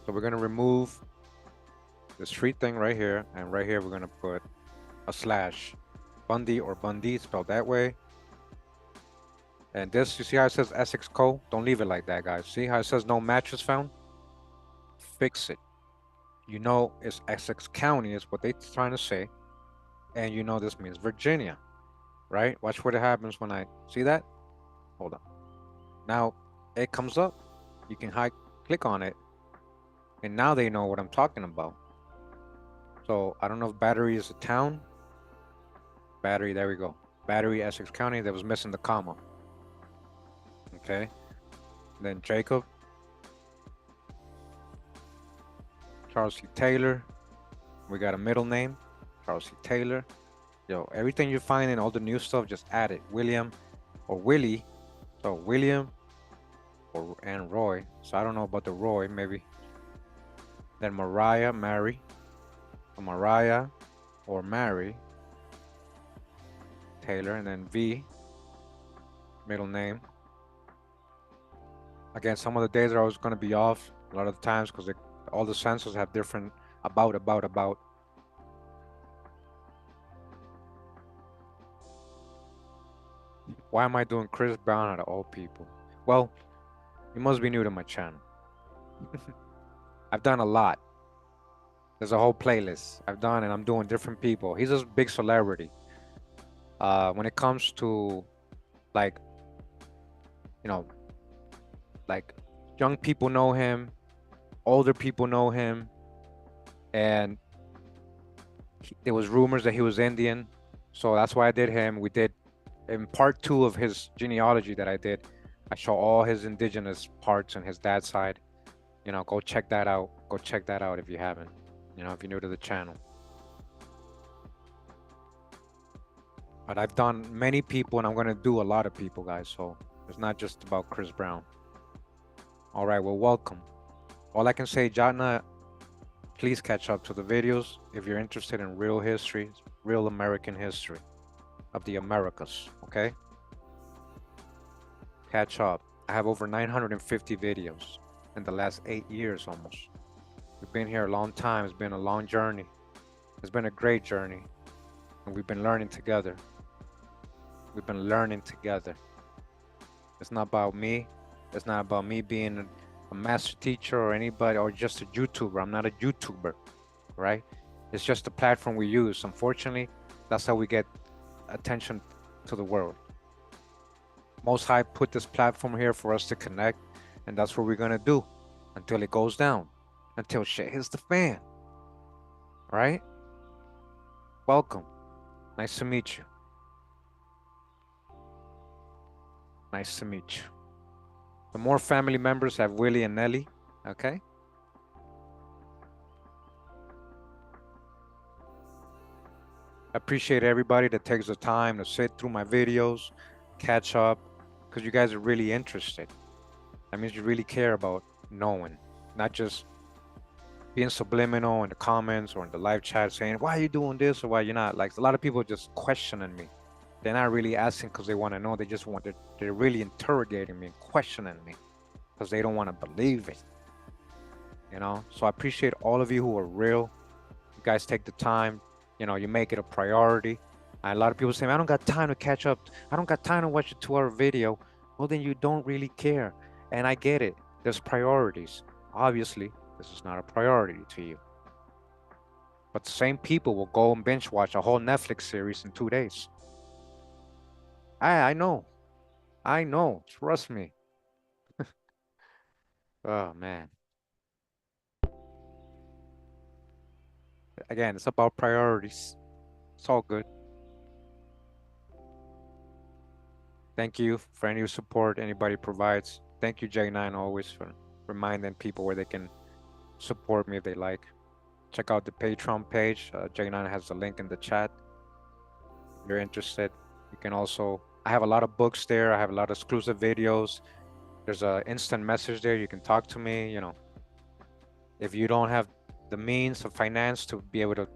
So we're going to remove this street thing right here, and right here we're going to put a slash. Bundy or Bundy, spelled that way. And this, you see how it says Essex Co? Don't leave it like that, guys. See how it says no matches found? Fix it. You know it's Essex County is what they're trying to say. And you know this means Virginia, right? Watch what happens when I see that. Hold on. Now it comes up. You can click on it. And now they know what I'm talking about. So I don't know if Battery is a town. Battery, there we go. Battery, Essex County. That was missing the comma. Okay. Then Jacob. Charles C. Taylor. We got a middle name. Charles C. Taylor. Yo, everything you find in all the new stuff, just add it. William or Willie. So William and Roy. So I don't know about the Roy, maybe. Then Mariah, Mary. So Mariah or Mary Taylor, and then V, middle name. Again, some of the days are always going to be off a lot of the times because all the census have different about. Why am I doing Chris Brown out of all people? Well, you must be new to my channel. I've done a lot. There's a whole playlist I've done, and I'm doing different people. He's a big celebrity. When it comes to like, you know, like young people know him, older people know him, and there was rumors that he was Indian, so that's why I did him. We did in part 2 of his genealogy that I did. I show all his indigenous parts on his dad's side. You know, go check that out. Go check that out if you haven't. You know, if you're new to the channel. But I've done many people, and I'm gonna do a lot of people, guys. So it's not just about Chris Brown. All right, well, welcome. All I can say, Jatna, please catch up to the videos if you're interested in real history, real American history of the Americas, okay? Catch up. I have over 950 videos in the last 8 years almost. We've been here a long time. It's been a long journey. It's been a great journey. And we've been learning together. We've been learning together. It's not about me. It's not about me being a master teacher or anybody or just a YouTuber. I'm not a YouTuber, right? It's just a platform we use. Unfortunately, that's how we get attention to the world. Most High put this platform here for us to connect, and that's what we're gonna do until it goes down, until shit hits the fan, right? Welcome. Nice to meet you. Nice to meet you. The more family members have Willie and Nelly, okay? I appreciate everybody that takes the time to sit through my videos, catch up, because you guys are really interested. That means you really care about knowing, not just being subliminal in the comments or in the live chat saying, why are you doing this or why you're not? Like a lot of people just questioning me. They're not really asking because they want to know. They just want to, they're really interrogating me and questioning me because they don't want to believe it. You know, so I appreciate all of you who are real. You guys take the time, you know, you make it a priority. And a lot of people say, I don't got time to catch up. I don't got time to watch a 2-hour video. Well, then you don't really care. And I get it. There's priorities. Obviously, this is not a priority to you. But the same people will go and binge watch a whole Netflix series in 2 days. I know. I know. Trust me. Oh, man. Again, it's about priorities. It's all good. Thank you for any support anybody provides. Thank you, J9, always for reminding people where they can support me if they like. Check out the Patreon page. J9 has the link in the chat. If you're interested, you can also, I have a lot of books there. I have a lot of exclusive videos. There's an instant message there. You can talk to me, you know. If you don't have the means of finance to be able to,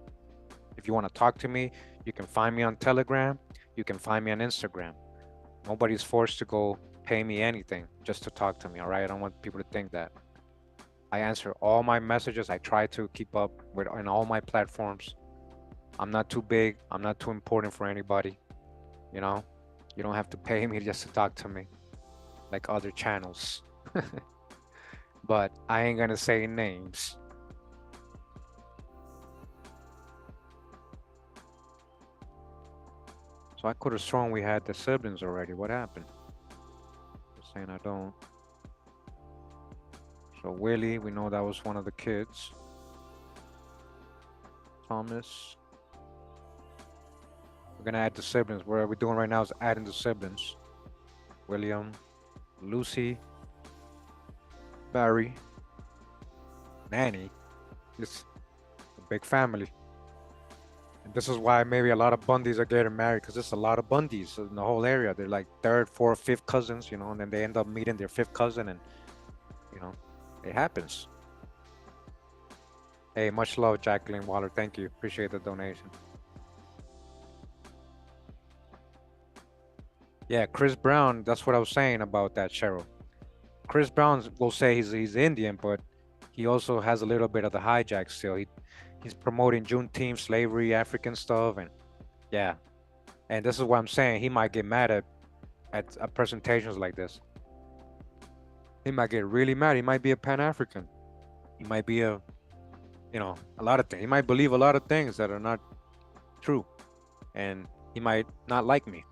if you want to talk to me, you can find me on Telegram. You can find me on Instagram. Nobody's forced to go pay me anything just to talk to me, all right? I don't want people to think that. I answer all my messages. I try to keep up with on all my platforms. I'm not too big. I'm not too important for anybody. You know, you don't have to pay me just to talk to me like other channels. But I ain't gonna say names. So I could have sworn we had the siblings already. What happened? Just saying I don't. So Willie, we know that was one of the kids. Thomas. We're gonna add the siblings. What we're doing right now is adding the siblings. William, Lucy, Barry, Nanny. It's a big family. And this is why maybe a lot of Bundys are getting married, because there's a lot of Bundys in the whole area. They're like third, fourth, fifth cousins, you know, and then they end up meeting their fifth cousin, and you know, it happens. Hey, much love, Jacqueline Waller. Thank you. Appreciate the donation. Yeah, Chris Brown, that's what I was saying about that, Cheryl. Chris Brown will say he's Indian, but he also has a little bit of the hijack still. He's promoting Juneteenth, slavery, African stuff, and yeah. And this is what I'm saying. He might get mad at at presentations like this. He might get really mad. He might be a Pan African. He might be a lot of things. He might believe a lot of things that are not true, and he might not like me.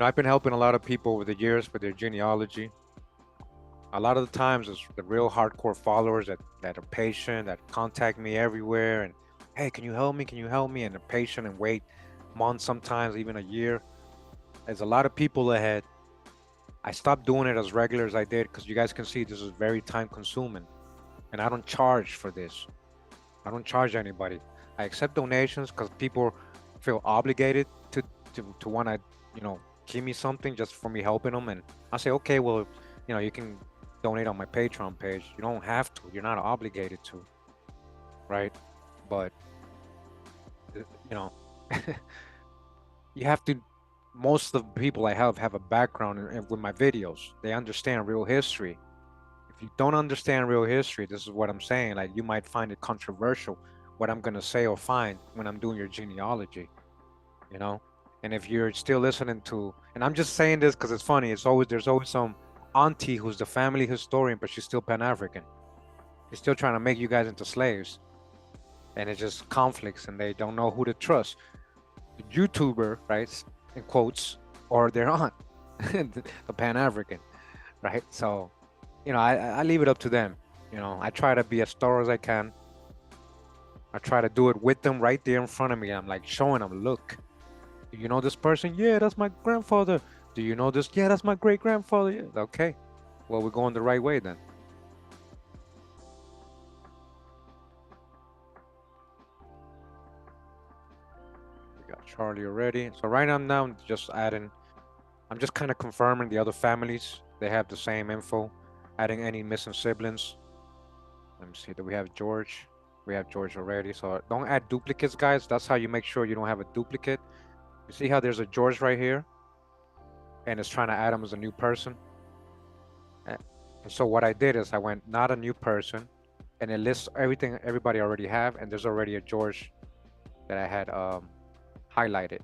I've been helping a lot of people over the years with their genealogy. A lot of the times, it's the real hardcore followers that are patient, that contact me everywhere, and hey, can you help me? Can you help me? And they're patient and wait months, sometimes even a year. There's a lot of people ahead. I stopped doing it as regular as I did because you guys can see this is very time consuming, and I don't charge for this. I don't charge anybody. I accept donations because people feel obligated to want to, you know, give me something just for me helping them. And I say, okay, well, you can donate on my Patreon page. You don't have to. You're not obligated to, right? But you know, you have to. Most of the people I have a background with my videos. They understand real history. If you don't understand real history, this is what I'm saying. Like, you might find it controversial what I'm gonna say or find when I'm doing your genealogy, you know. And if you're still listening to, and I'm just saying this because it's funny. There's always some auntie who's the family historian, but she's still Pan African. She's still trying to make you guys into slaves, and it's just conflicts, and they don't know who to trust. The YouTuber, right, in quotes, or their aunt, the Pan African, right? So I leave it up to them. I try to be as thorough as I can. I try to do it with them right there in front of me. I'm like showing them, look, do you know this person? Yeah, that's my grandfather. Do you know this? Yeah, that's my great grandfather. Yeah. Okay, well, we're going the right way then. We got Charlie already. So right now, I'm just adding. I'm just kind of confirming the other families. They have the same info. Adding any missing siblings. Let me see. Do we have George? We have George already. So don't add duplicates, guys. That's how you make sure you don't have a duplicate. You see how there's a George right here, and it's trying to add him as a new person. And so what I did is I went not a new person, and it lists everything everybody already have, and there's already a George that I had highlighted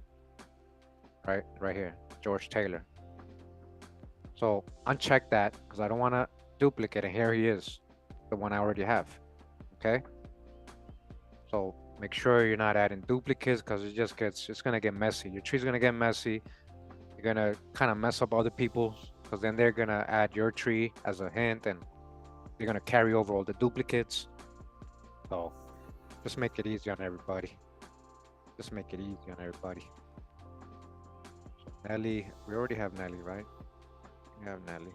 right here, George Taylor. So uncheck that because I don't want to duplicate, and here he is, the one I already have. Okay. So make sure you're not adding duplicates because it's gonna get messy. Your tree's gonna get messy. You're gonna kind of mess up other people's because then they're gonna add your tree as a hint, and they're gonna carry over all the duplicates. So just make it easy on everybody. Just make it easy on everybody. So Nelly, we already have Nelly, right? We have Nelly.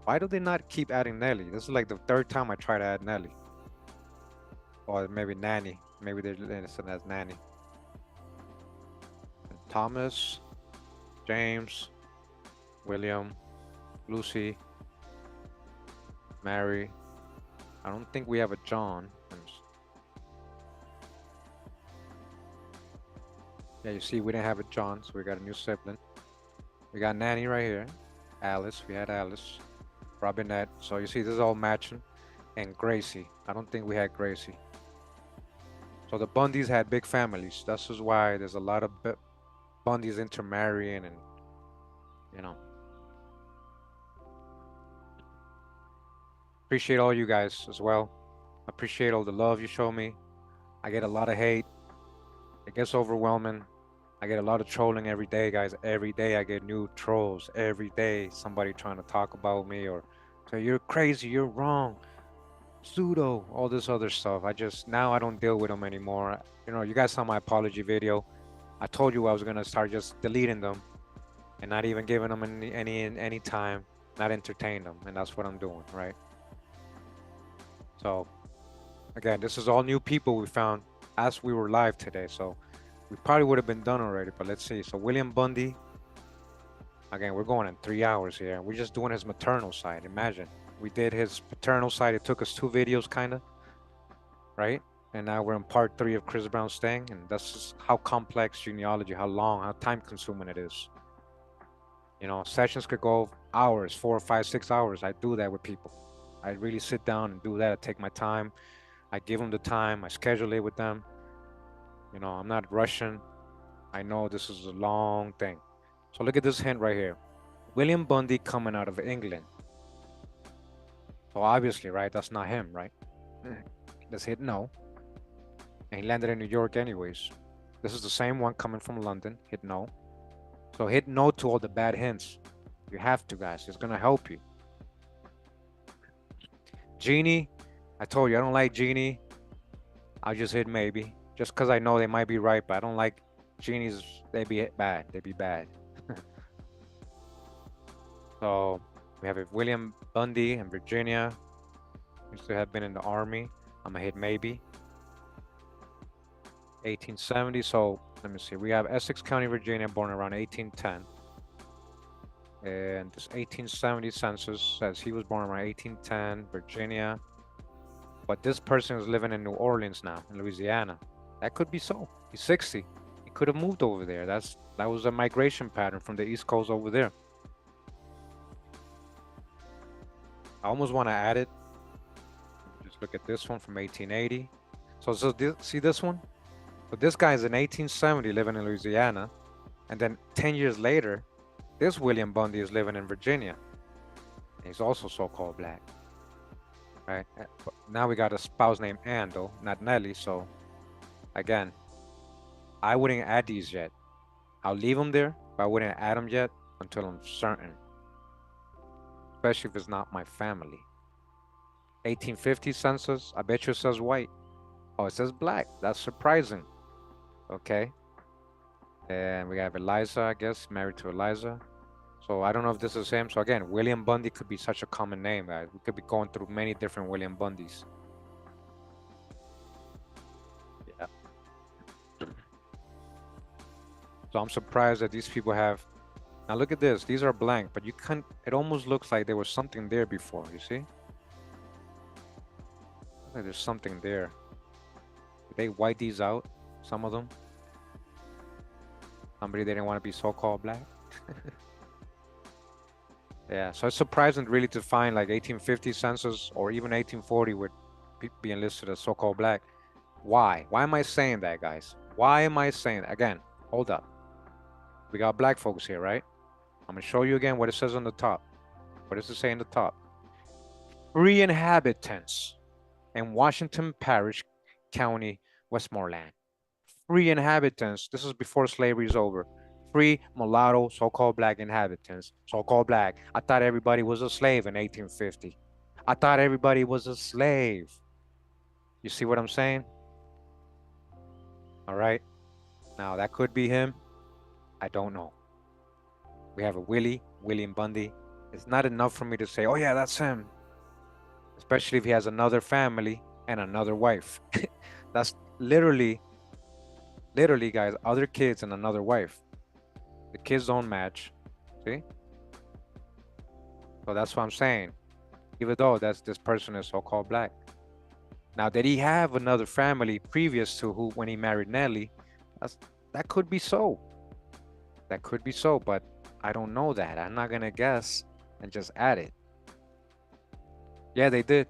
Why do they not keep adding Nelly? This is like the third time I try to add Nelly. Or maybe Nanny. Maybe they're listed as Nanny. And Thomas, James, William, Lucy, Mary. I don't think we have a John. Yeah, you see, we didn't have a John, so we got a new sibling. We got Nanny right here. Alice, we had Alice. Robinette. So you see, this is all matching. And Gracie. I don't think we had Gracie. So the Bundys had big families. This is why there's a lot of Bundys intermarrying, and appreciate all you guys as well. Appreciate all the love you show me. I get a lot of hate. It gets overwhelming. I get a lot of trolling every day, guys. Every day I get new trolls. Every day somebody trying to talk about me or say you're crazy, you're wrong, pseudo, all this other stuff. Now I don't deal with them anymore. You guys saw my apology video. I told you I was gonna start just deleting them and not even giving them any time, not entertain them, and that's what I'm doing, right? So again, this is all new people we found as we were live today. So we probably would have been done already, but let's see. So William Bundy, again, we're going in 3 hours here. We're just doing his maternal side. Imagine we did his paternal side. It took us 2 videos, kind of, right? And now we're in part 3 of Chris Brown's thing, and that's just how complex genealogy, how long, how time consuming it is. Sessions could go hours, 4, 5, 6 hours. I do that with people. I really sit down and do that. I take my time. I give them the time. I schedule it with them. You know, I'm not rushing. I know this is a long thing. So look at this hint right here. William Bundy coming out of England. So obviously, right, that's not him, right? Let's hit no. And he landed in New York anyways. This is the same one coming from London. Hit no. So hit no to all the bad hints. You have to, guys. It's gonna help you. Genie. I told you I don't like Genie. I'll just hit maybe. Just because I know they might be right, but I don't like Genies. They be bad. They be bad. So we have William Bundy in Virginia. Used to have been in the army. I'm gonna hit maybe. 1870. So let me see. We have Essex County, Virginia, born around 1810. And this 1870 census says he was born around 1810, Virginia. But this person is living in New Orleans now, in Louisiana. That could be so. He's 60. He could have moved over there. That was a migration pattern from the East Coast over there. I almost want to add it. Just look at this one from 1880. So see this one? So this guy is in 1870 living in Louisiana. And then 10 years later, this William Bundy is living in Virginia. He's also so-called black. Right? But now we got a spouse named Ann, though, not Nelly. So again, I wouldn't add these yet. I'll leave them there, but I wouldn't add them yet until I'm certain. Especially if it's not my family. 1850 census, I bet you it says white. Oh, it says black. That's surprising. Okay. And we have Eliza, I guess, married to Eliza. So I don't know if this is him. So again, William Bundy could be such a common name, guys. We could be going through many different William Bundys. Yeah. So I'm surprised that these people have. Now look at this. These are blank, but you can't. It almost looks like there was something there before. You see? Like there's something there. Did they white these out? Some of them. Somebody didn't want to be so-called black. Yeah, so it's surprising really to find like 1850 census or even 1840 with people being listed as so-called black. Why? Why am I saying that, guys? Why am I saying that? Again, hold up. We got black folks here, right? I'm gonna show you again what it says on the top. What does it say in the top? Free inhabitants in Washington Parish, County, Westmoreland. Free inhabitants. This is before slavery is over. Free mulatto, so-called black inhabitants. So-called black. I thought everybody was a slave in 1850. I thought everybody was a slave. You see what I'm saying? All right. Now that could be him. I don't know. We have a William Bundy. It's not enough for me to say, oh yeah, that's him. Especially if he has another family and another wife. That's literally, guys, other kids and another wife. The kids don't match. See? So that's what I'm saying. Even though this person is so-called black. Now, did he have another family previous to when he married Nelly? That could be so. That could be so, but I don't know that. I'm not gonna guess and just add it. Yeah, they did.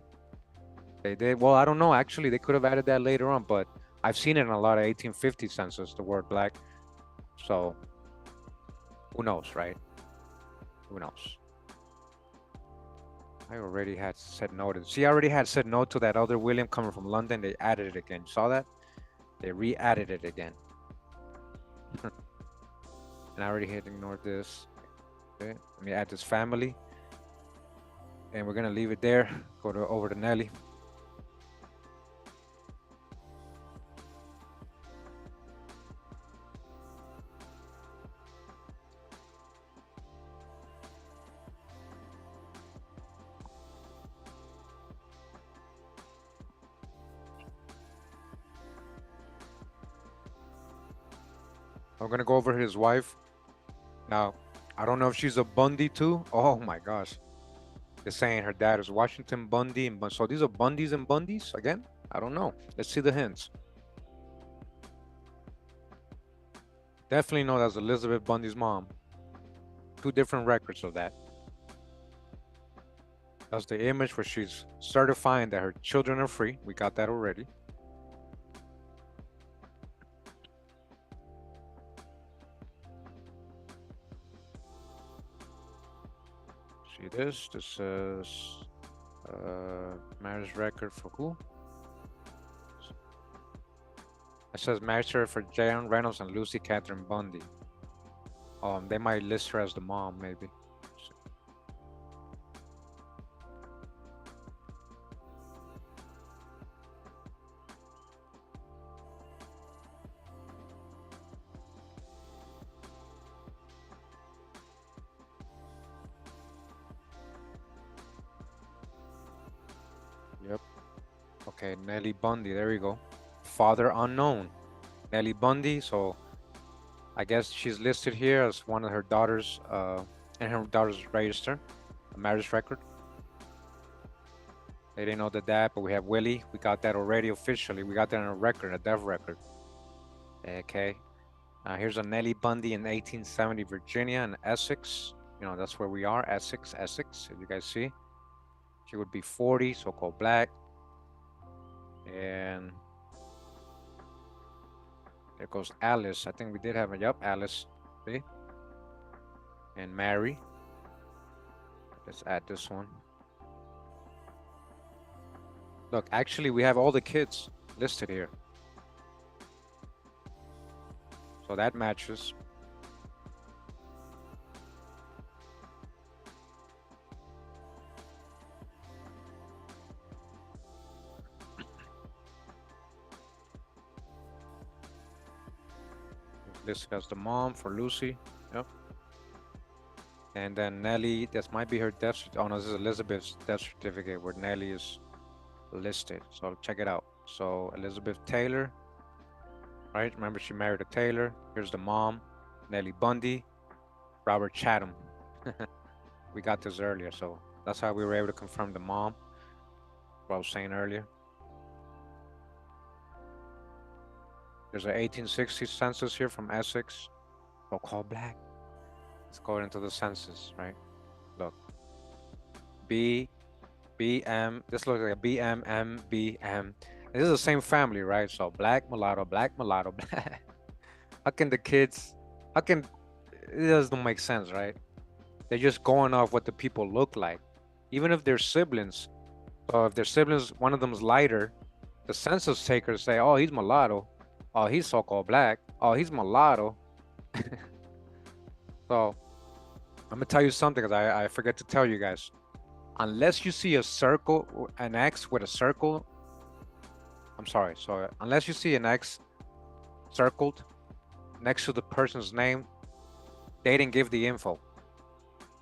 They did. Well, I don't know. Actually, they could have added that later on, but I've seen it in a lot of 1850 census, the word black. So who knows, right? Who knows? I already had said no to. See, I already had said no to that other William coming from London. They added it again. You saw that? They re-added it again. And I already had ignored this. Okay, let me add this family. And we're gonna leave it there. Go over to Nelly. I'm gonna go over his wife. Now, I don't know if she's a Bundy too. Oh my gosh. They're saying her dad is Washington Bundy. So these are Bundys and Bundys again? I don't know. Let's see the hints. Definitely know that's Elizabeth Bundy's mom. Two different records of that. That's the image where she's certifying that her children are free. We got that already. See this? This is marriage record for who? It says marriage record for Jan Reynolds and Lucy Catherine Bundy. They might list her as the mom, maybe. Yep. Okay, Nelly Bundy. There we go. Father unknown. Nelly Bundy. So I guess she's listed here as one of her daughters in her daughter's register, a marriage record. They didn't know the dad, but we have Willie. We got that already officially. We got that on a record, a death record. Okay. Here's a Nelly Bundy in 1870, Virginia and Essex. You know, that's where we are, Essex, as you guys see. She would be 40, so-called black. And there goes Alice. I think we did have a, yep, Alice. See? And Mary. Let's add this one. Look, actually, we have all the kids listed here. So that matches. Listed as the mom for Lucy. Yep. And then Nelly, this might be her death certificate. Oh no, this is Elizabeth's death certificate where Nelly is listed. So check it out. So Elizabeth Taylor, right? Remember she married a Taylor. Here's the mom, Nelly Bundy, Robert Chatham. We got this earlier, so that's how we were able to confirm the mom. What I was saying earlier. There's an 1860 census here from Essex. So called black. Let's go into the census, right? Look. BM. This looks like a BM. This is the same family, right? So black, mulatto, black. How can the kids, it doesn't make sense, right? They're just going off what the people look like. Even if they're siblings. So if they're siblings, one of them's lighter, the census takers say, oh, he's mulatto. Oh, he's so-called black. Oh, he's mulatto. So I'm gonna tell you something because I forget to tell you guys. Unless you see a circle, an X with a circle. I'm sorry. So unless you see an X circled next to the person's name, they didn't give the info.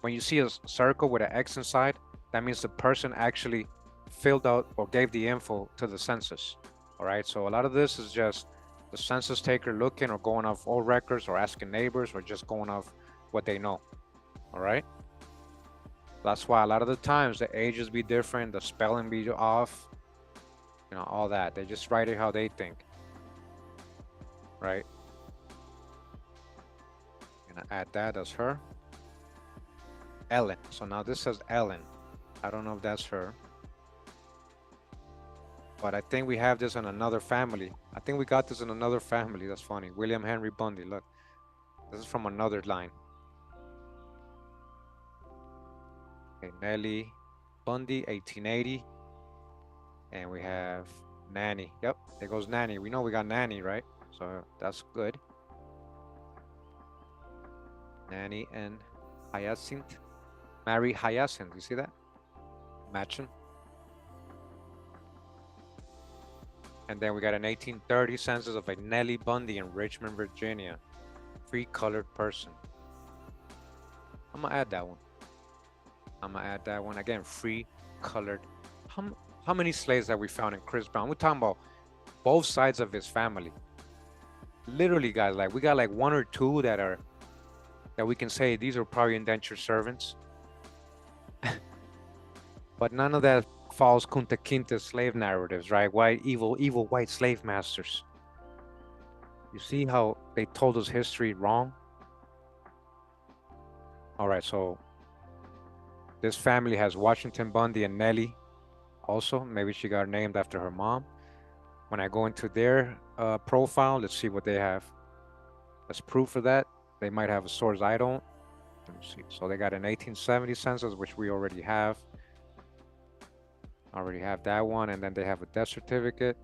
When you see a circle with an X inside, that means the person actually filled out or gave the info to the census. All right. So a lot of this is just the census taker looking or going off old records or asking neighbors or just going off what they know. All right. That's why a lot of the times the ages be different, the spelling be off, you know, all that. They just write it how they think. Right. Gonna add that as her. Ellen. So now this says Ellen. I don't know if that's her. But I think we have this in another family. I think we got this in another family. That's funny. William Henry Bundy. Look, this is from another line. Okay, Nelly Bundy, 1880. And we have Nanny. Yep, there goes Nanny. We know we got Nanny, right? So that's good. Nanny and Hyacinth. Mary Hyacinth. You see that? Matching. And then we got an 1830 census of a Nelly Bundy in Richmond, Virginia. Free colored person. I'm gonna add that one. Again, free colored. How many slaves have we found in Chris Brown? We're talking about both sides of his family. Literally, guys, like we got like one or two that we can say these are probably indentured servants. But none of that false Kunta Kinte slave narratives, right? White, evil white slave masters. You see how they told us history wrong? All right, so This family has Washington, Bundy, and Nelly. Also, maybe she got named after her mom. When I go into their profile, let's see what they have as proof of that. They might have a source I don't. Let me see. So they got an 1870 census, which we already have. Already have that one, and then they have a death certificate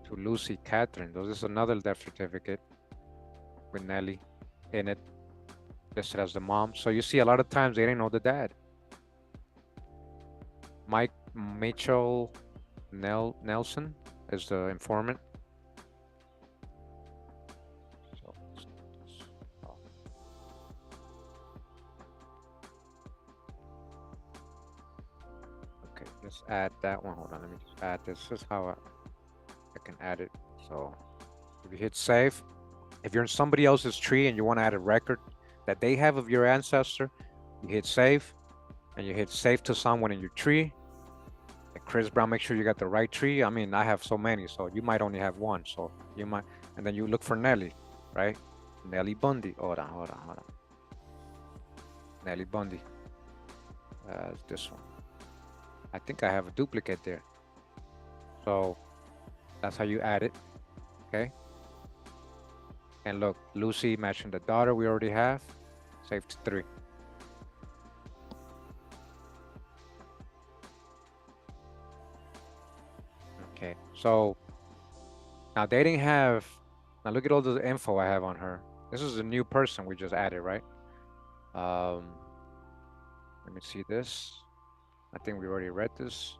to Lucy Catherine. This is another death certificate with Nelly in it, listed as the mom. So you see, a lot of times they didn't know the dad. Mike Mitchell Nelson is the informant. So, oh. Okay, let's add that one. Hold on, let me just add this. This is how I can add it. So if you hit save, if you're in somebody else's tree and you want to add a record that they have of your ancestor, you hit save, and you hit save to someone in your tree. Like Chris Brown, make sure you got the right tree. I mean, I have so many, so you might only have one. So you might, and then you look for Nelly, right? Nelly Bundy. Hold on. Nelly Bundy. This one. I think I have a duplicate there. So that's how you add it. Okay. And look, Lucy matching the daughter we already have. Save to 3. Okay, so now they didn't have, now look at all the info I have on her. This is a new person we just added, right? Let me see this. I think we already read this.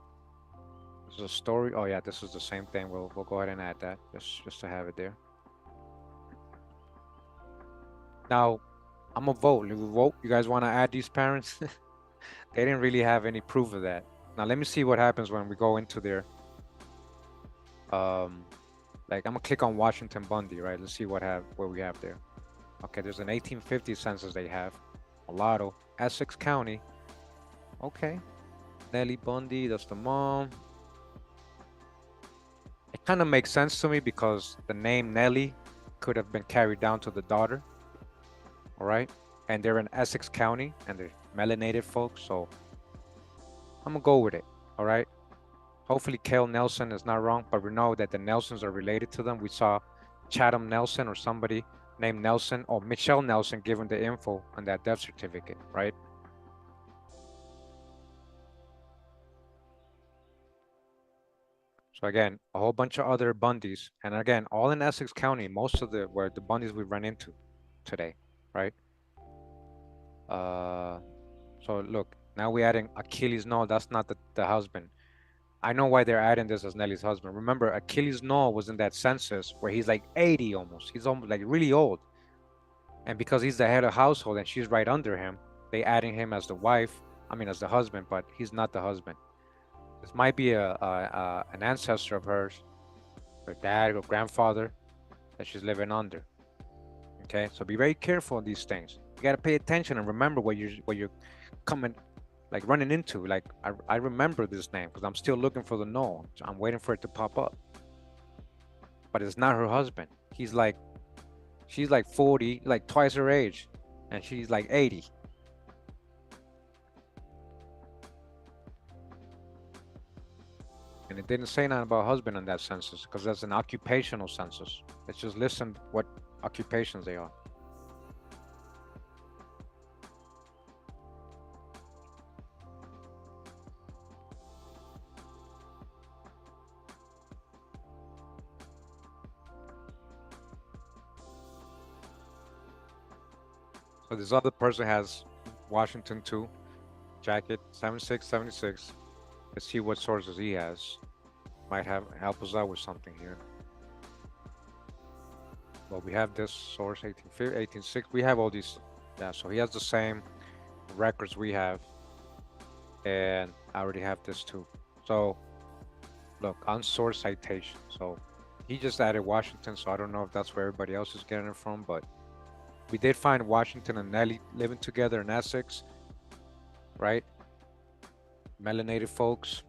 This is a story. Oh yeah, this is the same thing. We'll go ahead and add that just to have it there. Now, I'm gonna vote. You guys want to add these parents? They didn't really have any proof of that. Now let me see what happens when we go into their like I'm gonna click on Washington Bundy, right? Let's see what we have there. Okay, there's an 1850 census they have. Mulatto, Essex County. Okay. Nelly Bundy, that's the mom. It kind of makes sense to me because the name Nelly could have been carried down to the daughter. All right. And they're in Essex County and they're melanated folks. So I'm gonna go with it. All right. Hopefully Cale Nelson is not wrong, but we know that the Nelsons are related to them. We saw Chatham Nelson or somebody named Nelson or Michelle Nelson given the info on that death certificate, right? So again, a whole bunch of other Bundys, and again, all in Essex County. Most of the were the Bundys we run into today, right? So look, now we're adding Achilles. No, that's not the husband. I know why they're adding this as Nelly's husband. Remember, Achilles Noah was in that census where he's like 80 almost. He's almost like really old. And because he's the head of household and she's right under him, they adding him as the wife. I mean, as the husband, but he's not the husband. This might be an ancestor of hers, her dad or grandfather that she's living under. Okay, so be very careful on these things. You gotta pay attention and remember what you're coming, like running into. Like I remember this name because I'm still looking for the no. I'm waiting for it to pop up. But it's not her husband. She's like 40, like twice her age, and she's like 80. And it didn't say nothing about husband in that census because that's an occupational census. It's just listen what occupations they are. So this other person has Washington too, jacket 7676. Let's see what sources he has. Might help us out with something here. Well, we have this source 1860. We have all these. Yeah, so he has the same records we have, and I already have this too. So look, on source citation. So he just added Washington, so I don't know if that's where everybody else is getting it from, but we did find Washington and Nelly living together in Essex, right? Melanated folks.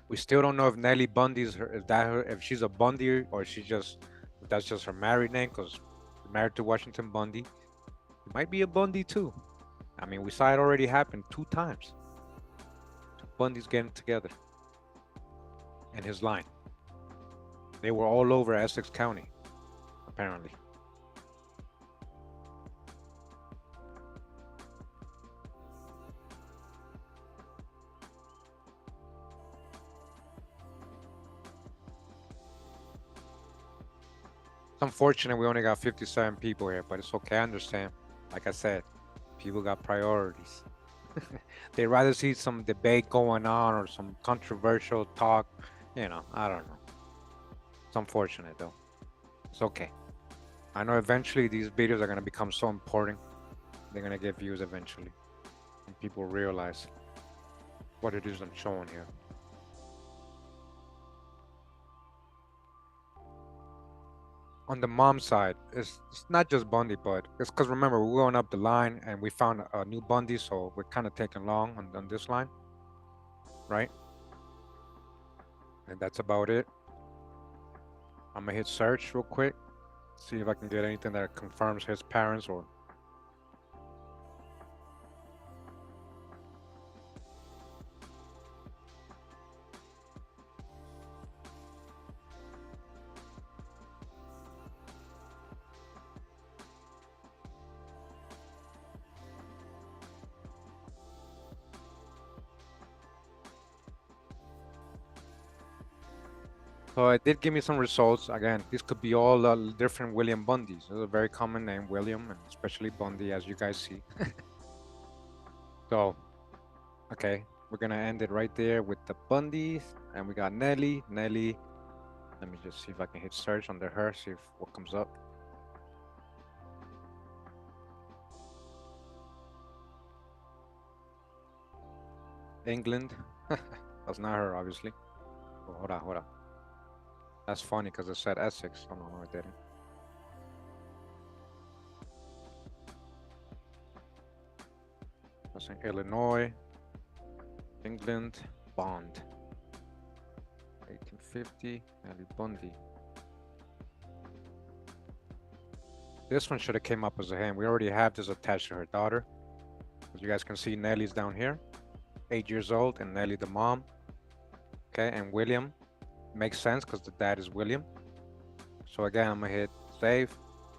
We still don't know if Nelly Bundy's her, if she's a Bundy or if that's just her married name because married to Washington Bundy. It might be a Bundy too. I mean, we saw it already happen 2 times. Two Bundys getting together in his line. They were all over Essex County, apparently. It's unfortunate we only got 57 people here, but it's okay. I understand. Like I said, people got priorities. They'd rather see some debate going on or some controversial talk. I don't know. It's unfortunate though. It's okay. I know eventually these videos are going to become so important. They're going to get views eventually. And people realize what it is I'm showing here. On the mom side, it's not just Bundy, but it's because remember, we're going up the line and we found a new Bundy, so we're kind of taking long on this line, right? And that's about it. I'm gonna hit search real quick, see if I can get anything that confirms his parents or. So it did give me some results. Again, this could be all different William Bundys. It's a very common name, William, and especially Bundy, as you guys see. So, okay, we're gonna end it right there with the Bundys, and we got Nelly. Nelly. Let me just see if I can hit search under her, see if what comes up. England. That's not her, obviously. Oh, hold on, hold on. That's funny because it said Essex. Oh no, it didn't. That's in Illinois, England, Bond. 1850, Nelly Bundy. This one should have came up as a hand. We already have this attached to her daughter. As you guys can see, Nelly's down here, 8 years old, and Nelly the mom. Okay, and William makes sense because the dad is William. So again, I'm gonna hit save,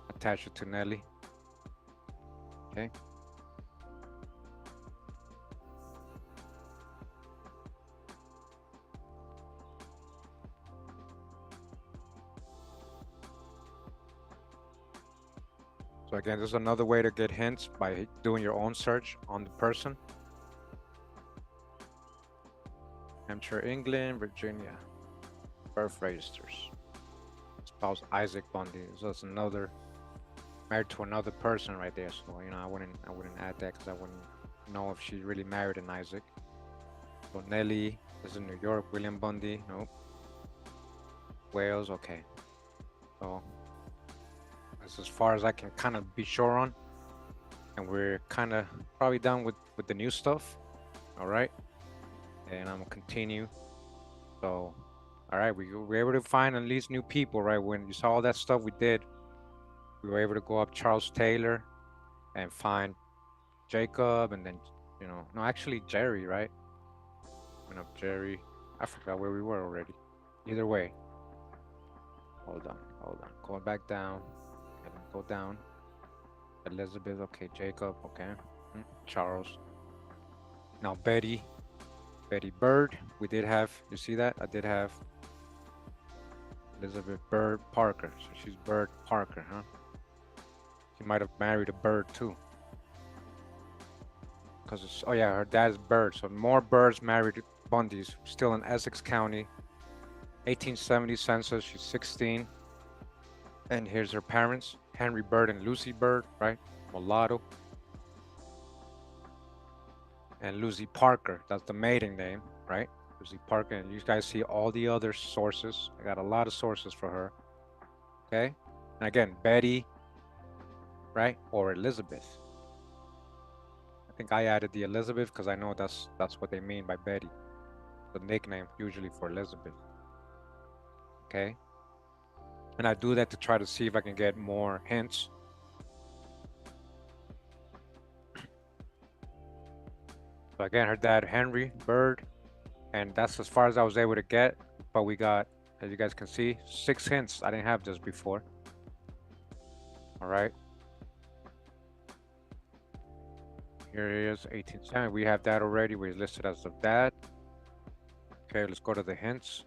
attach it to Nelly. Okay. So again, this is another way to get hints by doing your own search on the person. Hampshire, England, Virginia, birth registers. Spouse Isaac Bundy. So that's another married to another person right there. So I wouldn't add that because I wouldn't know if she really married an Isaac. So Nelly, this is New York. William Bundy, nope. Wales, okay. So that's as far as I can kind of be sure on. And we're kind of probably done with the new stuff. All right. And I'm gonna continue. So, all right, we were able to find at least new people, right? When you saw all that stuff we did, we were able to go up Charles Taylor and find Jacob, and then no, actually Jerry, right? Went up Jerry. I forgot where we were already. Either way, hold on, hold on. Going back down. Okay, go down. Elizabeth, okay. Jacob, okay. Charles. Now Betty Bird. We did have. You see that? I did have Elizabeth Bird Parker. So she's Bird Parker, huh? She might have married a bird too. Because it's, oh yeah, her dad's Bird. So more Birds married Bundys. Still in Essex County. 1870 census. She's 16. And here's her parents, Henry Bird and Lucy Bird, right? Mulatto. And Lucy Parker. That's the maiden name, right? Lucy Parker. And you guys see all the other sources. I got a lot of sources for her. Okay. And again, Betty, right? Or Elizabeth. I think I added the Elizabeth because I know that's what they mean by Betty. the nickname usually for Elizabeth. Okay. And I do that to try to see if I can get more hints. So again, her dad, Henry Bird, and that's as far as I was able to get. But we got, as you guys can see, 6 hints. I didn't have this before. All right. Here he is, 1870. We have that already. We're listed as the dad. Okay, let's go to the hints.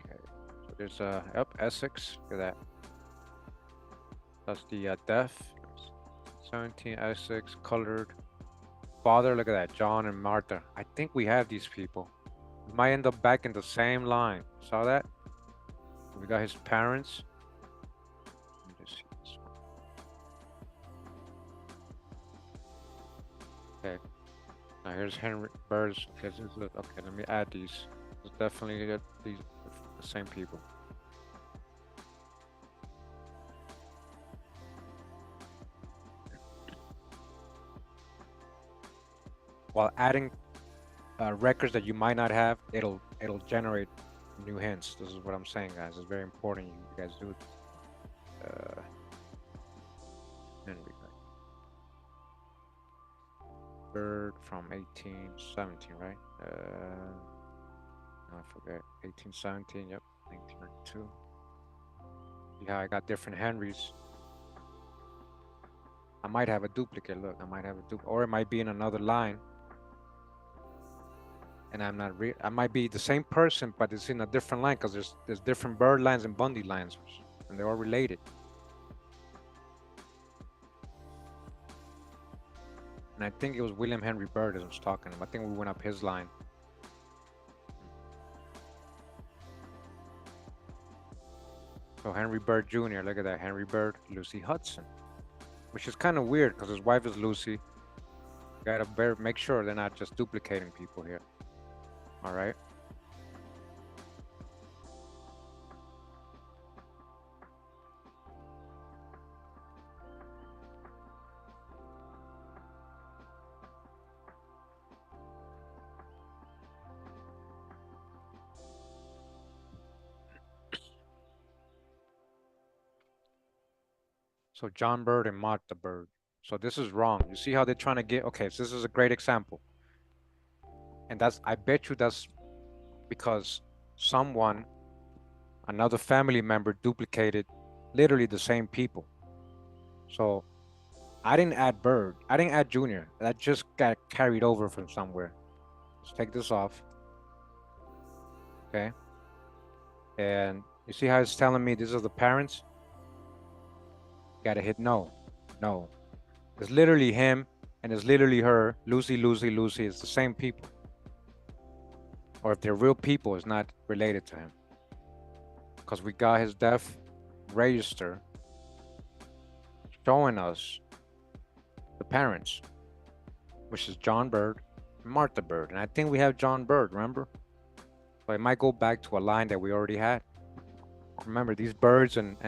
Okay, so there's Essex. Look at that. That's the death. 17 Essex, colored. Father, look at that. John and Martha. I think we have these people. We might end up back in the same line. Saw that? We got his parents. Let me just see this one. Okay. Now here's Henry Bird's. Okay, okay, let me add these. It's definitely these the same people. While adding records that you might not have, it'll generate new hints. This is what I'm saying, guys. It's very important you guys do it. Henry Bird from 1817, right? I forget. 1817. Yep. 1992. Yeah, I got different Henrys. I might have a duplicate. Look, I might have a duplicate, or it might be in another line. And I'm not I might be the same person, but it's in a different line because there's different Bird lines and Bundy lines, and they're all related. And I think it was William Henry Bird that was talking to him. I think we went up his line. So Henry Bird Jr., look at that. Henry Bird, Lucy Hudson. Which is kind of weird because his wife is Lucy. Gotta make sure they're not just duplicating people here. All right. So John Bird and Martha Bird. So this is wrong. You see how they're trying to get, okay, so this is a great example. And I bet you that's because someone, another family member duplicated literally the same people. So I didn't add Bird. I didn't add Junior. That just got carried over from somewhere. Let's take this off. Okay. And you see how it's telling me these are the parents? Gotta hit no. No. It's literally him and it's literally her. Lucy, Lucy, Lucy. It's the same people. Or if they're real people, it's not related to him. Because we got his death register showing us the parents, which is John Bird and Martha Bird. And I think we have John Bird, remember? So it might go back to a line that we already had. Remember, these Birds and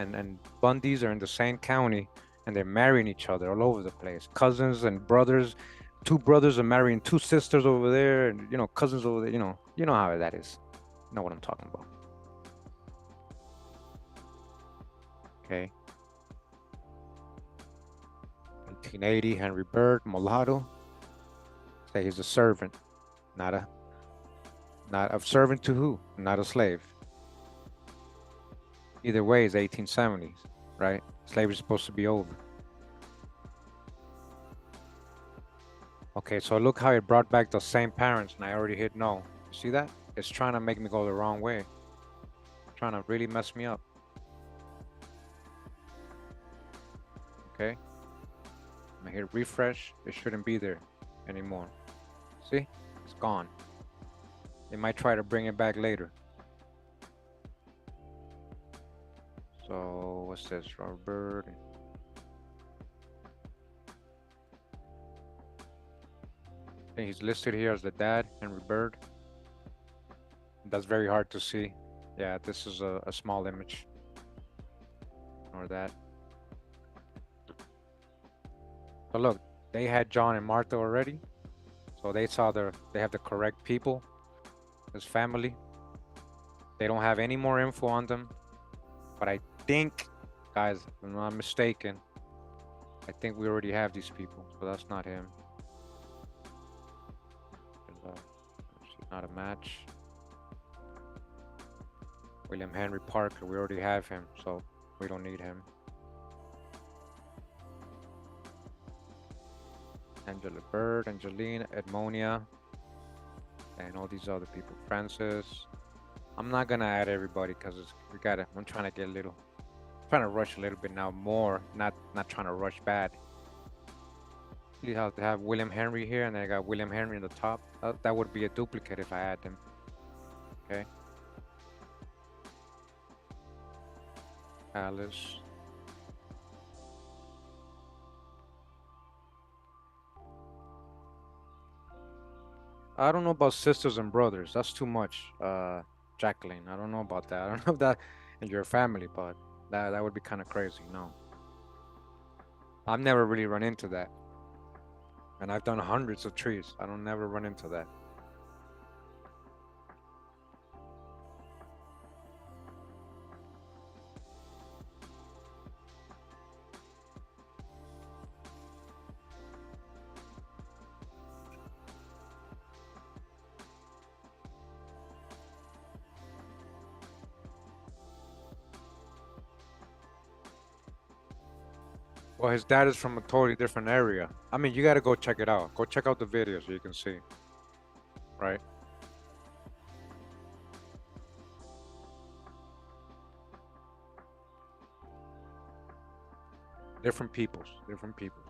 Bundys are in the same county and they're marrying each other all over the place. Cousins and brothers. 2 brothers are marrying 2 sisters over there, and cousins over there. You know how that is. You know what I'm talking about. Okay. 1880, Henry Bird, mulatto. Say he's a servant, not a servant to who? Not a slave. Either way, it's 1870s, right? Slavery is supposed to be over. Okay, so look how it brought back the same parents, and I already hit no. You see that? It's trying to make me go the wrong way. Trying to really mess me up. Okay. I'm gonna hit refresh. It shouldn't be there anymore. See? It's gone. They might try to bring it back later. So what's this? Robert. I think he's listed here as the dad, Henry Bird. That's very hard to see. Yeah, this is a small image. Or that. So look, they had John and Martha already. So they have the correct people, his family. They don't have any more info on them. But I think, guys, if I'm not mistaken, I think we already have these people. So that's not him. Not a match. William Henry Parker, we already have him, so we don't need him. Angela Bird, Angelina, Edmonia, and all these other people. Francis. I'm not gonna add everybody because I'm trying to get a little, trying to rush a little bit now more, not trying to rush bad. You have to have William Henry here, and I got William Henry in the top. That would be a duplicate if I add them. Okay. Alice. I don't know about sisters and brothers. That's too much. Jacqueline. I don't know about that. I don't know if that in your family, but that would be kind of crazy. No, I've never really run into that, and I've done hundreds of trees. I don't never run into that. Well, his dad is from a totally different area. I mean, you got to go check it out. Go check out the video so you can see, right? Different peoples, different people.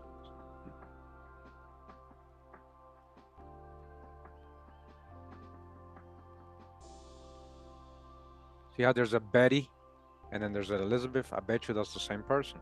See how there's a Betty and then there's an Elizabeth? I bet you that's the same person.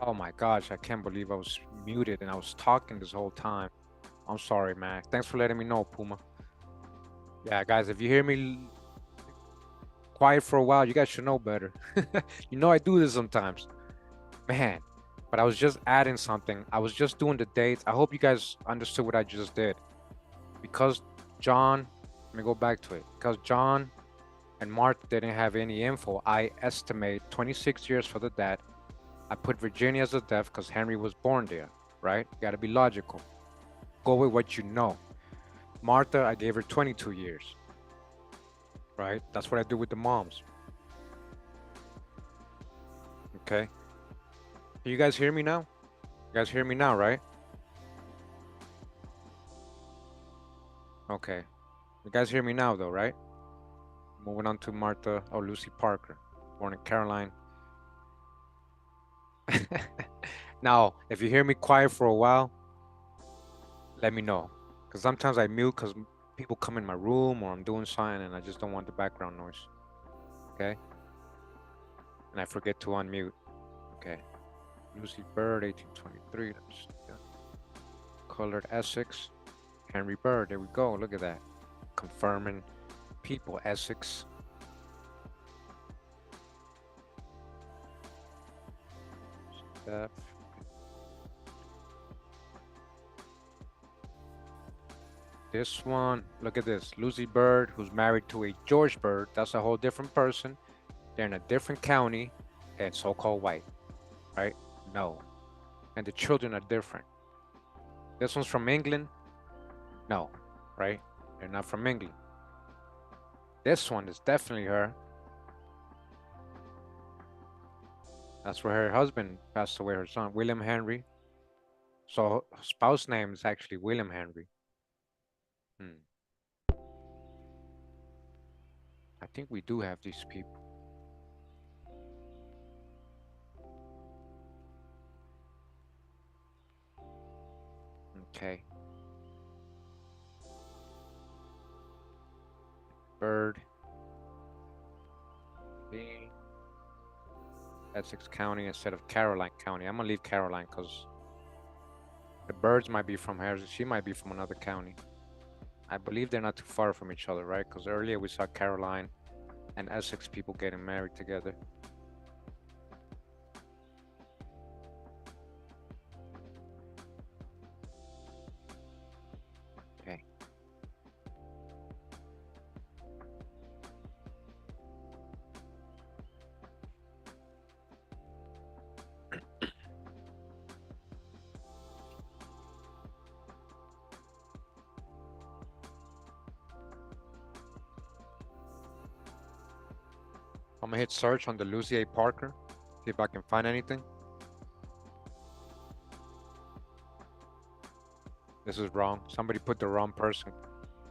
Oh my gosh, I can't believe I was muted and I was talking this whole time. I'm sorry, man. Thanks for letting me know, Puma. Yeah, guys, if you hear me quiet for a while, you guys should know better. You know I do this sometimes. Man, but I was just adding something. I was just doing the dates. I hope you guys understood what I just did. Because John, let me go back to it. Because John and Martha didn't have any info, I estimate 26 years for the dad. I put Virginia as the death because Henry was born there, right? You got to be logical. Go with what you know. Martha, I gave her 22 years, right? That's what I do with the moms. Okay. Can you guys hear me now? You guys hear me now, right? Okay. You guys hear me now, though, right? Moving on to Martha or Lucy Parker, born in Caroline. Now, if you hear me quiet for a while, let me know. Because sometimes I mute because people come in my room or I'm doing something and I just don't want the background noise. Okay? And I forget to unmute. Okay. Lucy Bird, 1823. Colored Essex. Henry Bird. There we go. Look at that. Confirming people. Essex. Steph. This one, look at this. Lucy Bird, who's married to a George Bird. That's a whole different person. They're in a different county and so-called white, right? No. And the children are different. This one's from England. No, right? They're not from England. This one is definitely her. That's where her husband passed away, her son, William Henry. So her spouse name is actually William Henry. Hmm. I think we do have these people. Okay. Bird. B. Essex County instead of Caroline County. I'm gonna leave Caroline because the Birds might be from her. She might be from another county. I believe they're not too far from each other, right? Because earlier we saw Caroline and Essex people getting married together. Okay. I'm gonna hit search on the Lucy A. Parker, see if I can find anything. This is wrong. Somebody put the wrong person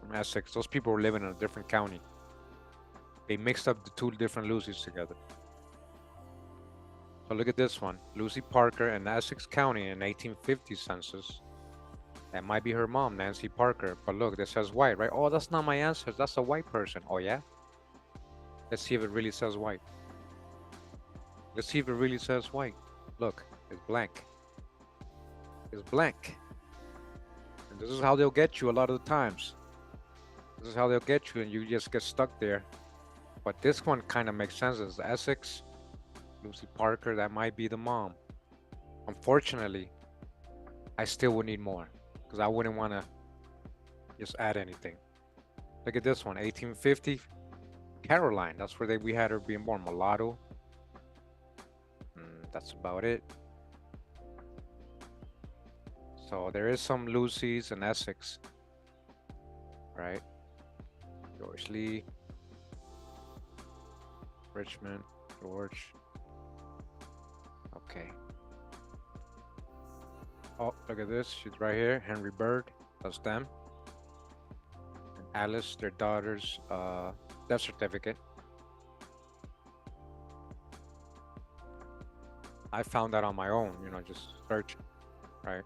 from Essex. Those people were living in a different county. They mixed up the two different Lucys together. So look at this one. Lucy Parker in Essex County in 1850 census. That might be her mom, Nancy Parker. But look, this says white, right? Oh, that's not my answer. That's a white person. Oh, yeah? Let's see if it really says white. Let's see if it really says white. Look, it's blank. It's blank. And this is how they'll get you a lot of the times. This is how they'll get you and you just get stuck there. But this one kind of makes sense. It's Essex, Lucy Parker, that might be the mom. Unfortunately, I still would need more because I wouldn't want to just add anything. Look at this one, 1850, Caroline. That's where we had her being born. Mulatto. That's about it. So there is some Lucys in Essex, right? George Lee, Richmond, George. Okay. Oh, look at this. She's right here. Henry Bird. That's them. And Alice, their daughter's death certificate. I found that on my own, just searching, right?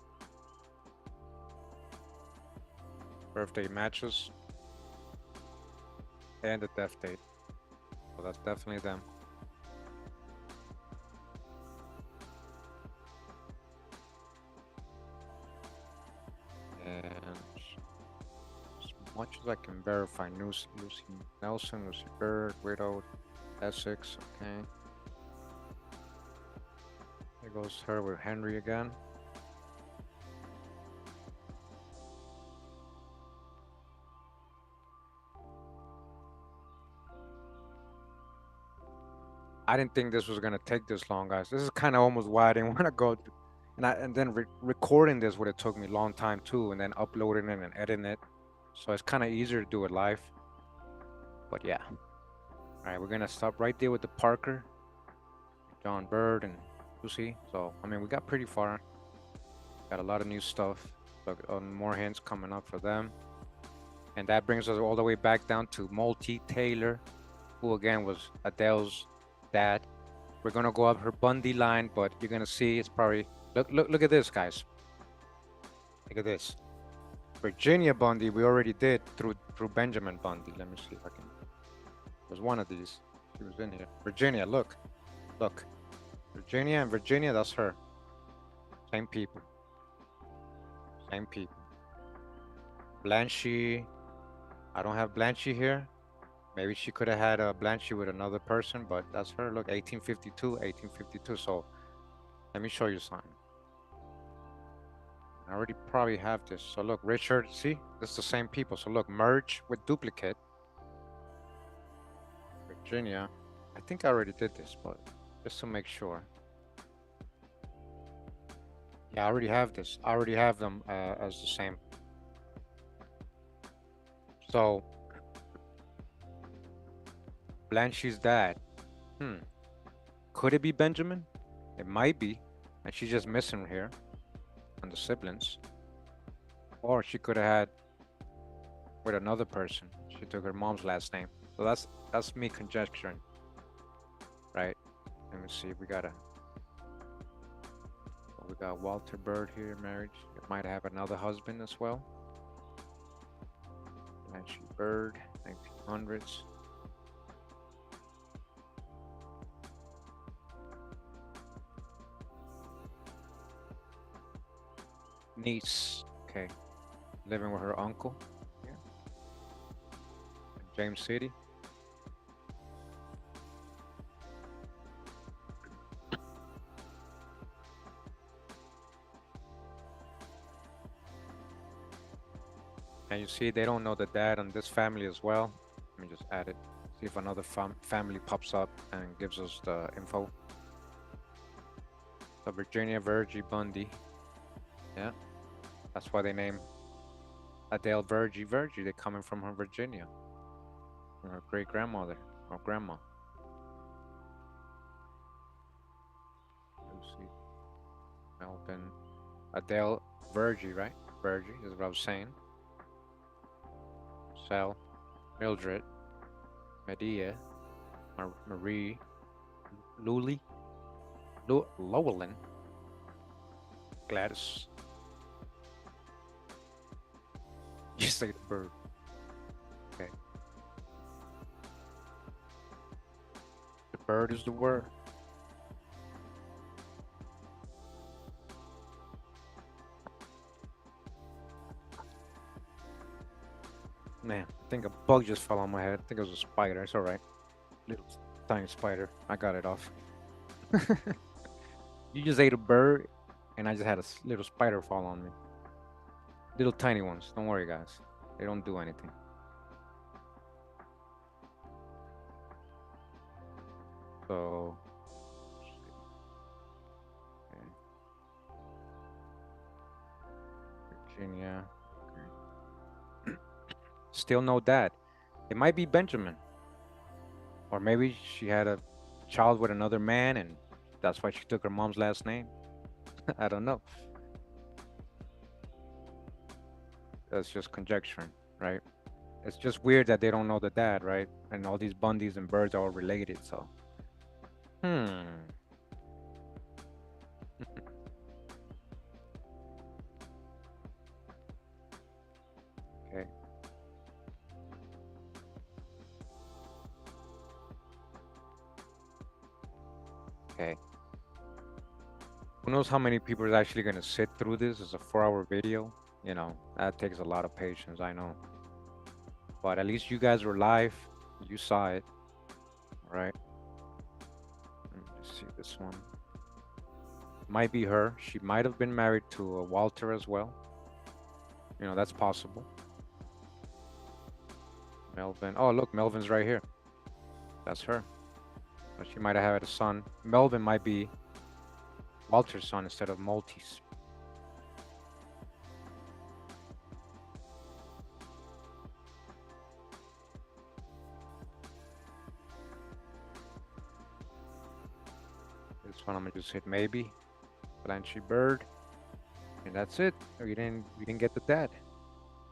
Birthday matches and the death date. So that's definitely them. Just I can verify. Lucy Nelson, Lucy Bird, widowed, Essex. Okay. There goes her with Henry again. I didn't think this was gonna take this long, guys. This is kind of almost why I didn't want to go. And then recording this would have took me a long time too, and then uploading it and editing it. So it's kind of easier to do it live. But yeah. All right, we're gonna stop right there with the Parker, John Bird, and Lucy. So I mean, we got pretty far. Got a lot of new stuff. So more hints coming up for them. And that brings us all the way back down to Multi Taylor, who again was Adele's dad. We're gonna go up her Bundy line, but you're gonna see it's probably look at this, guys. Look at this. Virginia Bundy we already did through Benjamin Bundy. Let me see if I can. There's one of these. She was in here. Virginia, look. Virginia and Virginia, that's her. Same people. Same people. Blanche, I don't have Blanche here. Maybe she could have had a Blanche with another person, but that's her. Look, 1852. So let me show you something. I already probably have this. So look, Richard, see, this is the same people. So look, merge with duplicate. Virginia, I think I already did this, but just to make sure. Yeah, I already have this. I already have them as the same. So Blanche's dad. Could it be Benjamin? It might be. And she's just missing here on the siblings. Or she could have had with another person. She took her mom's last name. So that's me conjecturing. Right? Let me see. We got Walter Bird here, marriage. It might have another husband as well. Blanche Bird, 1900s. Niece, okay, living with her uncle here in James City. And you see, they don't know the dad on this family as well. Let me just add it. See if another family pops up and gives us the info. So Virginia Virgie Bundy. Yeah, that's why they name Adele Virgie. They're coming from her Virginia, from her great grandmother or grandma. Lucy, Melvin, Adele Virgie, right? Virgie is what I was saying. Sal, Mildred, Medea, Marie, Luli, Llewellyn, Gladys. You say the bird. Okay. The bird is the word. Man, I think a bug just fell on my head. I think it was a spider. It's all right. Little tiny spider. I got it off. You just ate a bird, and I just had a little spider fall on me. Little tiny ones. Don't worry, guys. They don't do anything. So, okay. Virginia. Okay. Still no dad. It might be Benjamin. Or maybe she had a child with another man and that's why she took her mom's last name. I don't know. That's just conjecturing, right? It's just weird that they don't know the dad, right? And all these Bundys and Birds are all related, so. Okay. Okay. Who knows how many people is actually going to sit through this? It's a 4-hour video. You know, that takes a lot of patience, I know. but at least you guys were live. You saw it, all right? Let me just see this one. Might be her. She might have been married to a Walter as well. You know, that's possible. Melvin. Oh, look, Melvin's right here. That's her. But she might have had a son. Melvin might be Walter's son instead of Maltese. This one I'm gonna just hit maybe. Blanchy Bird. And that's it. We didn't get the dad.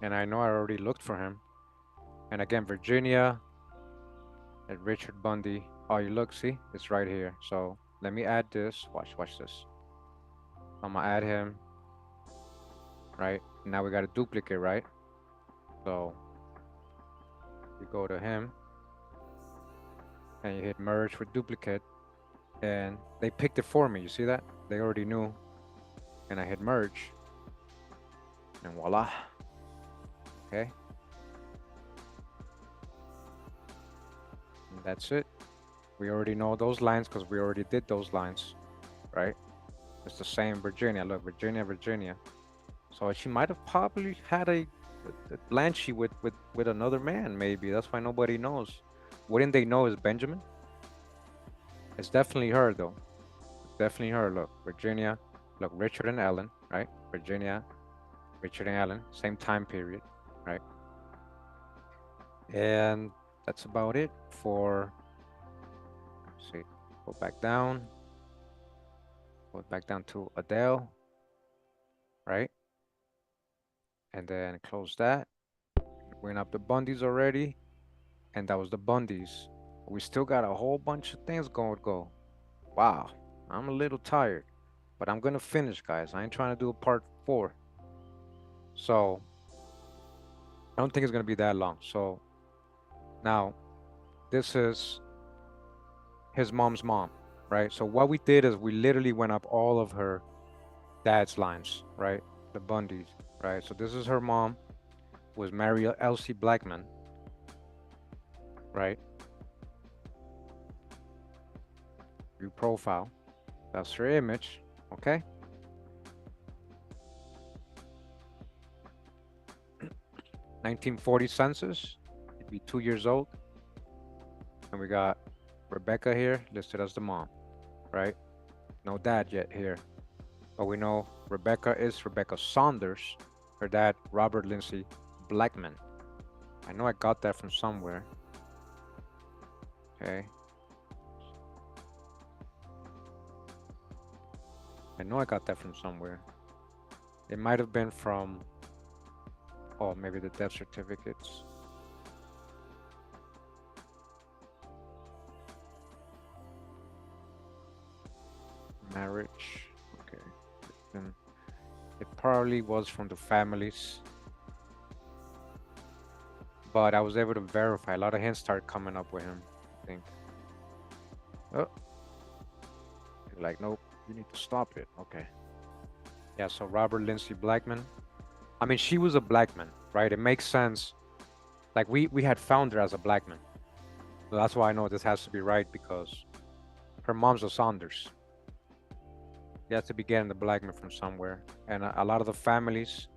And I know I already looked for him. And again, Virginia and Richard Bundy. Oh, you look, see? It's right here. So let me add this. Watch this. I'm gonna add him. Right? Now we got a duplicate, right? So you go to him and you hit merge with duplicate. And they picked it for me. You see that? They already knew. And I hit merge. And voila. Okay. And that's it. We already know those lines because we already did those lines, right? It's the same Virginia. Look, Virginia. So she might have probably had a Blanchy with another man, maybe. That's why nobody knows. Wouldn't they know is Benjamin? It's definitely her, though. It's definitely her. Look, Virginia. Look, Richard and Ellen, right? Virginia, Richard and Ellen, same time period, right? And that's about it for, let's see, go back down to Adele, right? And then close that. Went up the Bundys already, and that was the Bundys. We still got a whole bunch of things going to go. Wow, I'm a little tired, but I'm gonna finish, guys. I ain't trying to do a part 4. So I don't think it's gonna be that long. So now this is his mom's mom, right? So what we did is we literally went up all of her dad's lines, right? The Bundys, right? So this is her mom, was Mary Elsie Blackman, right? View profile. That's her image, okay? 1940 census, he'd be 2 years old. And we got Rebecca here listed as the mom, right? No dad yet here. But we know Rebecca is Rebecca Saunders. Her dad, Robert Lindsay Blackman. I know I got that from somewhere. Okay. I know I got that from somewhere. It might have been from, oh, maybe the death certificates. Marriage. Okay. Then it probably was from the families. But I was able to verify. A lot of hints started coming up with him, I think. Oh. Like, nope, you need to stop it. Okay. Yeah, so Robert Lindsay Blackman. I mean, she was a Blackman, right? It makes sense. Like, we had found her as a Blackman. So that's why I know this has to be right, because her mom's a Saunders. You have to be getting the Blackman from somewhere. And a lot of the families,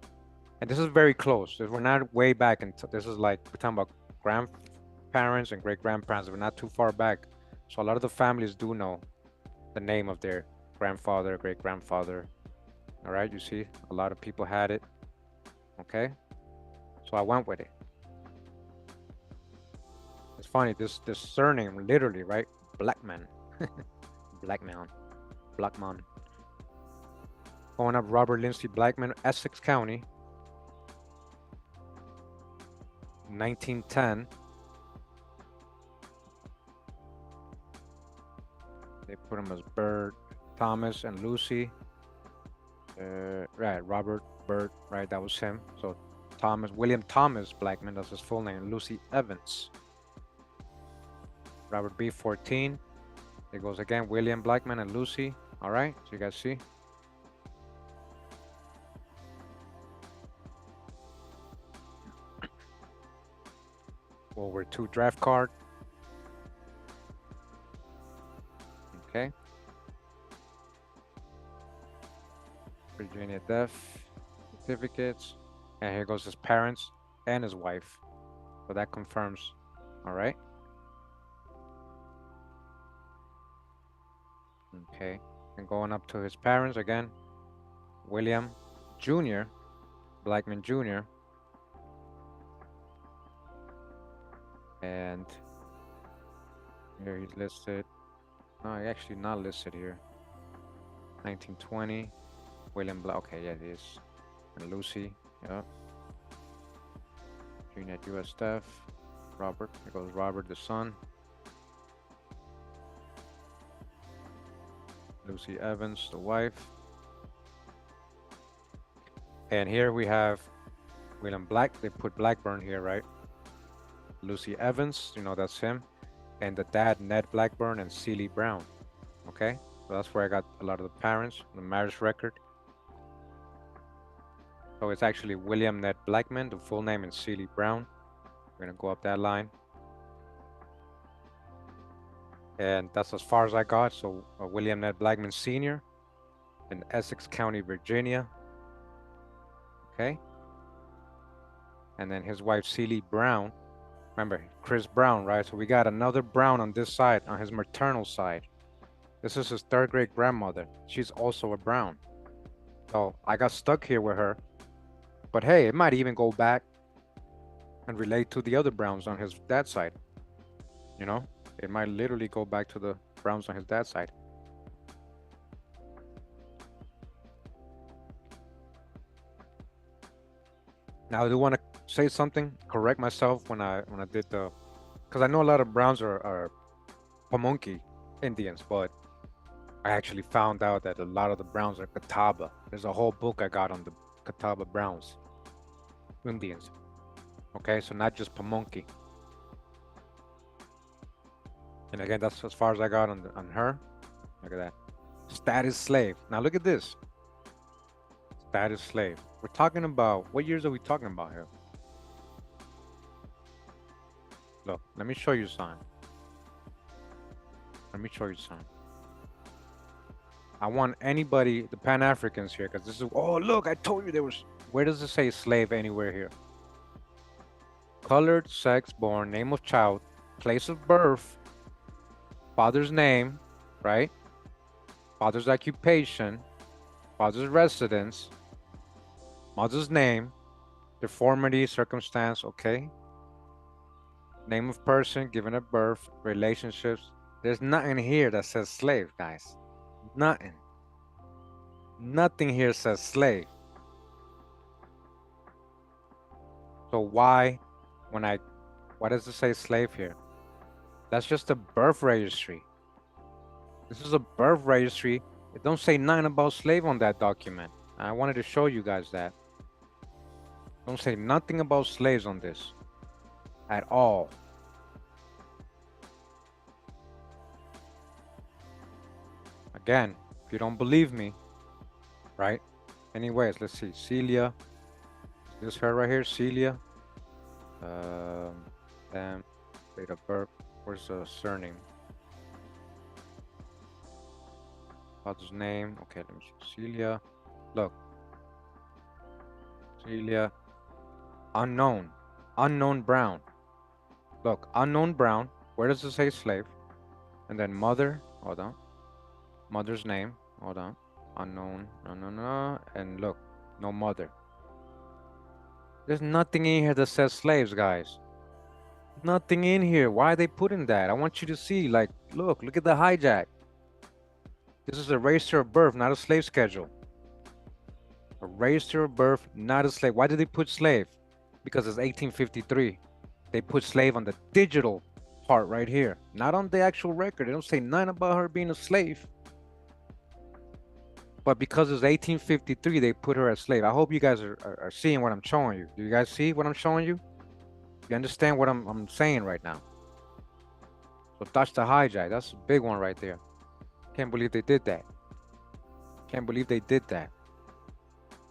and this is very close. We're not way back, and this is like, we're talking about grandparents and great-grandparents. We're not too far back. So a lot of the families do know the name of their grandfather, great-grandfather. All right, you see, a lot of people had it. Okay, so I went with it. It's funny, this surname, literally, right? Blackman. Blackman. Going up Robert Lindsay Blackman, Essex County, 1910. They put him as Bert, Thomas, and Lucy. Right, Robert, Bert, right, that was him. So William Thomas Blackman, that's his full name. Lucy Evans. Robert B. 14. It goes again, William Blackman and Lucy. All right, so you guys see. World War II draft card. Okay. Virginia death certificates. And here goes his parents and his wife. So that confirms. All right. Okay. And going up to his parents again, William Jr., Blackman Jr., and here he's listed. No, he actually not listed here. 1920, William Black. Okay, yeah, it is. And Lucy, yeah. Junior at U.S. Staff. Robert, here goes Robert, the son. Lucy Evans, the wife. And here we have William Black. They put Blackburn here, right? Lucy Evans, you know, that's him. And the dad, Ned Blackburn and Celie Brown. Okay, so that's where I got a lot of the parents, the marriage record. So it's actually William Ned Blackman, the full name, and Celie Brown. We're gonna go up that line. And that's as far as I got. So William Ned Blackman Sr. in Essex County, Virginia. Okay. And then his wife, Celie Brown. Remember, Chris Brown, right? So we got another Brown on this side, on his maternal side. This is his third great grandmother. She's also a Brown. So I got stuck here with her. But hey, it might even go back and relate to the other Browns on his dad's side. You know, it might literally go back to the Browns on his dad's side. Now I do want to say something, correct myself when I did the, because I know a lot of Browns are Pamunkey Indians, but I actually found out that a lot of the Browns are Catawba. There's a whole book I got on the Catawba Browns Indians. Okay, so not just Pamunkey. And again, that's as far as I got on her. Look at that. Status slave. Now look at this. Status slave. We're talking about, what years are we talking about here? Look, let me show you something. Let me show you something. I want anybody, the Pan-Africans here, because this is, oh, look, I told you there was, where does it say slave anywhere here? Colored, sex, born, name of child, place of birth, father's name, right? Father's occupation, father's residence, mother's name, deformity, circumstance, okay? Name of person, given at birth, relationships. There's nothing here that says slave, guys. Nothing. Nothing here says slave. So why, why does it say slave here? That's just a birth registry. This is a birth registry. It don't say nothing about slave on that document. I wanted to show you guys that. Don't say nothing about slaves on this at all. Again, if you don't believe me, right? Anyways, let's see. Celia. Is this her right here? Celia. Date of birth. Where's the surname? Father's name. Okay, let me see. Celia. Look. Celia. Unknown. Unknown Brown. Look, unknown Brown. Where does it say slave? And then mother. Hold on. Mother's name. Hold on. Unknown. No. And look, no mother. There's nothing in here that says slaves, guys. Nothing in here. Why are they putting that? I want you to see, like, look at the hijack. This is a register of birth, not a slave schedule. A register of birth, not a slave. Why did they put slave? Because it's 1853. They put slave on the digital part right here, not on the actual record. They don't say nothing about her being a slave. But because it's 1853, they put her as slave. I hope you guys are seeing what I'm showing you. Do you guys see what I'm showing you? You understand what I'm saying right now? So that's the hijack. That's a big one right there. Can't believe they did that. Can't believe they did that.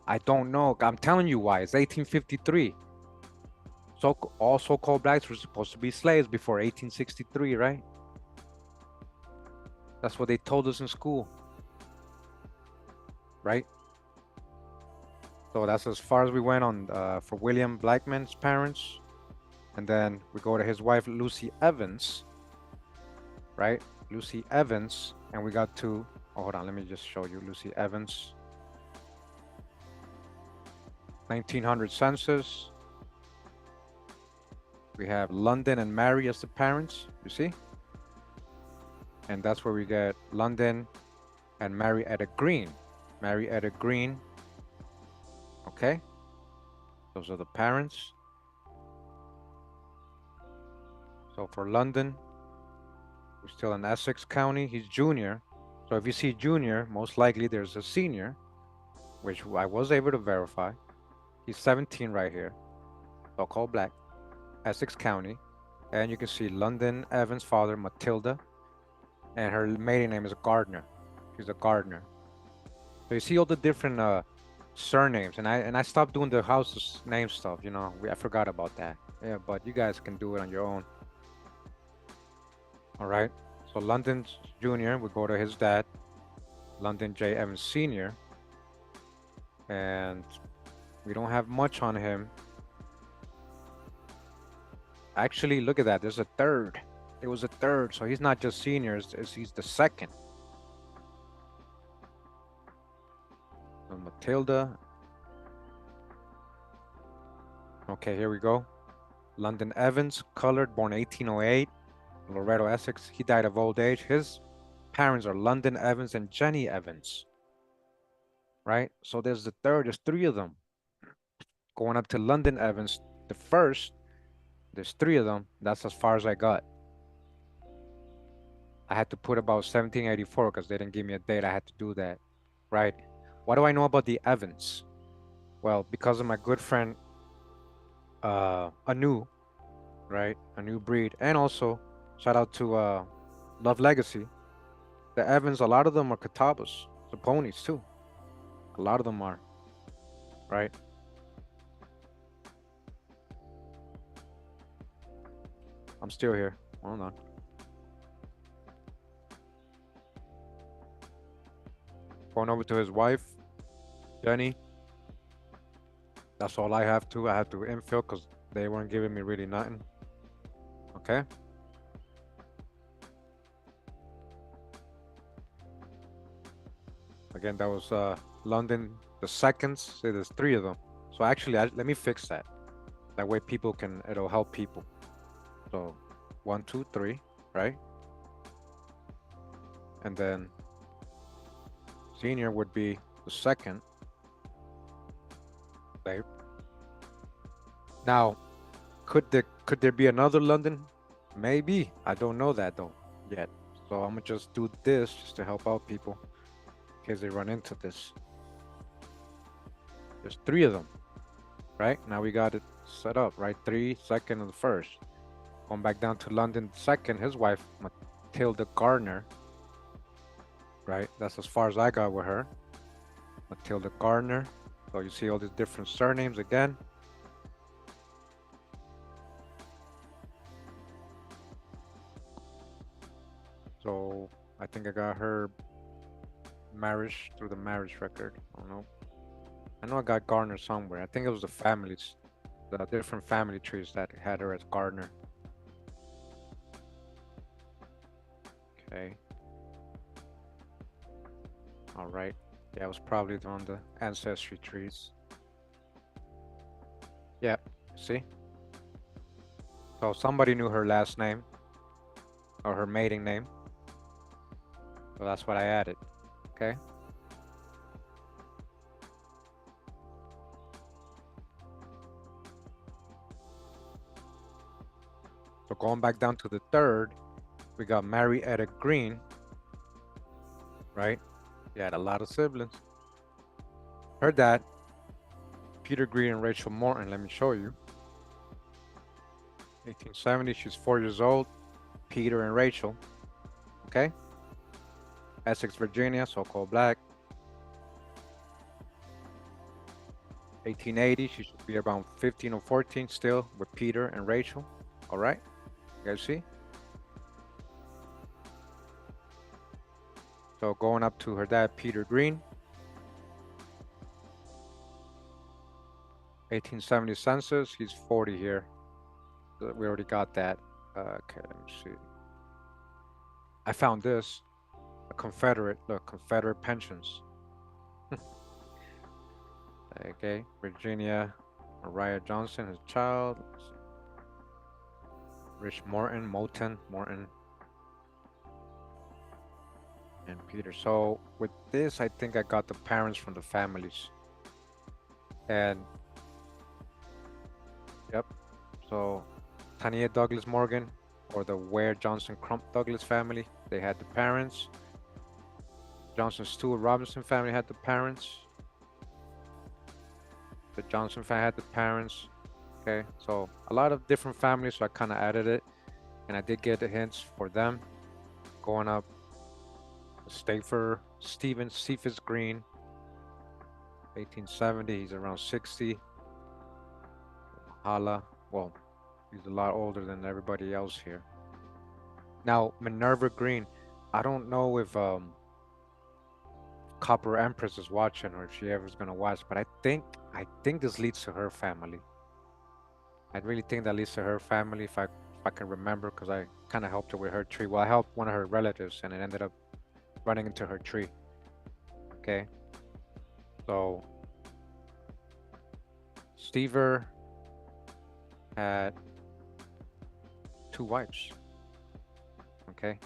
I don't know. I'm telling you why. It's 1853. all so-called blacks were supposed to be slaves before 1863, right? That's what they told us in school, right? So that's as far as we went on for William Blackman's parents. And then we go to his wife, Lucy Evans, right? Lucy Evans. And we got to, oh, hold on, let me just show you Lucy Evans. 1900 census. We have London and Mary as the parents, you see? And that's where we get London and Mary Etta Green. Mary Etta Green. Okay? Those are the parents. So for London, we're still in Essex County. He's junior. So if you see junior, most likely there's a senior, which I was able to verify. He's 17 right here. So-called black. Essex County. And you can see London Evans' father, Matilda. And her maiden name is Gardner. She's a Gardner. So you see all the different surnames. And I stopped doing the house's name stuff, you know. I forgot about that. Yeah, but you guys can do it on your own. All right. So London Jr., we go to his dad, London J. Evans Sr. And we don't have much on him. Actually, look at that. There's a third. It was a third. So he's not just senior, he's the second. So Matilda. Okay, here we go. London Evans, colored, born 1808. Loretto, Essex. He died of old age. His parents are London Evans and Jenny Evans. Right? So there's the third. There's three of them. Going up to London Evans, the first. There's three of them. That's as far as I got. I had to put about 1784 because they didn't give me a date. I had to do that. Right? What do I know about the Evans? Well, because of my good friend, Anu, right? A new breed. And also, shout out to Love Legacy. The Evans, a lot of them are Catawbas, the ponies too. A lot of them are, right? I'm still here. Hold on. Going over to his wife, Jenny. That's all I have to. I have to infill because they weren't giving me really nothing. Okay. Again, that was London, the seconds. See, there's three of them. So actually, let me fix that. That way people it'll help people. So 1, 2, 3, right? And then senior would be the second. Right? Now, could there be another London? Maybe. I don't know that though yet. So I'm gonna just do this just to help out people in case they run into this. There's three of them, right? Now we got it set up, right? 3, second, and the first. Going back down to London, second, his wife, Matilda Gardner, right? That's as far as I got with her. Matilda Gardner. So you see all these different surnames again. So I think I got her marriage through the marriage record. I don't know. I know I got Gardner somewhere. I think it was the families, the different family trees that had her as Gardner. Okay. All right. Yeah, it was probably on the ancestry trees. Yeah, see? So somebody knew her last name or her maiden name. So that's what I added. Okay. So going back down to the third, we got Mary Etta Green, right? He had a lot of siblings. Her dad, Peter Green and Rachel Morton. Let me show you. 1870, she's 4 years old. Peter and Rachel. Okay. Essex, Virginia, so-called black. 1880, she should be around 15 or 14 still with Peter and Rachel. All right, you guys see? So going up to her dad, Peter Green. 1870 census, he's 40 here. We already got that. Okay, let me see. I found this, a Confederate, look, Confederate pensions. Okay, Virginia, Mariah Johnson, his child. Rich Morton, and Peter. So with this, I think I got the parents from the families. And yep, so Tania Douglas Morgan or the Ware Johnson Crump Douglas family, they had the parents. Johnson Stewart Robinson family had the parents. The Johnson family had the parents. Okay, so a lot of different families, so I kind of added it. And I did get the hints for them. Going up, Stafer, Stephen Cephas Green, 1870, he's around 60. Hala, well, he's a lot older than everybody else here. Now, Minerva Green, I don't know if Copper Empress is watching or if she ever is gonna watch, but I think this leads to her family. I really think that leads to her family if I can remember, because I kind of helped her with her tree. Well, I helped one of her relatives and it ended up running into her tree. Okay. So Stever had 2 wives. Okay.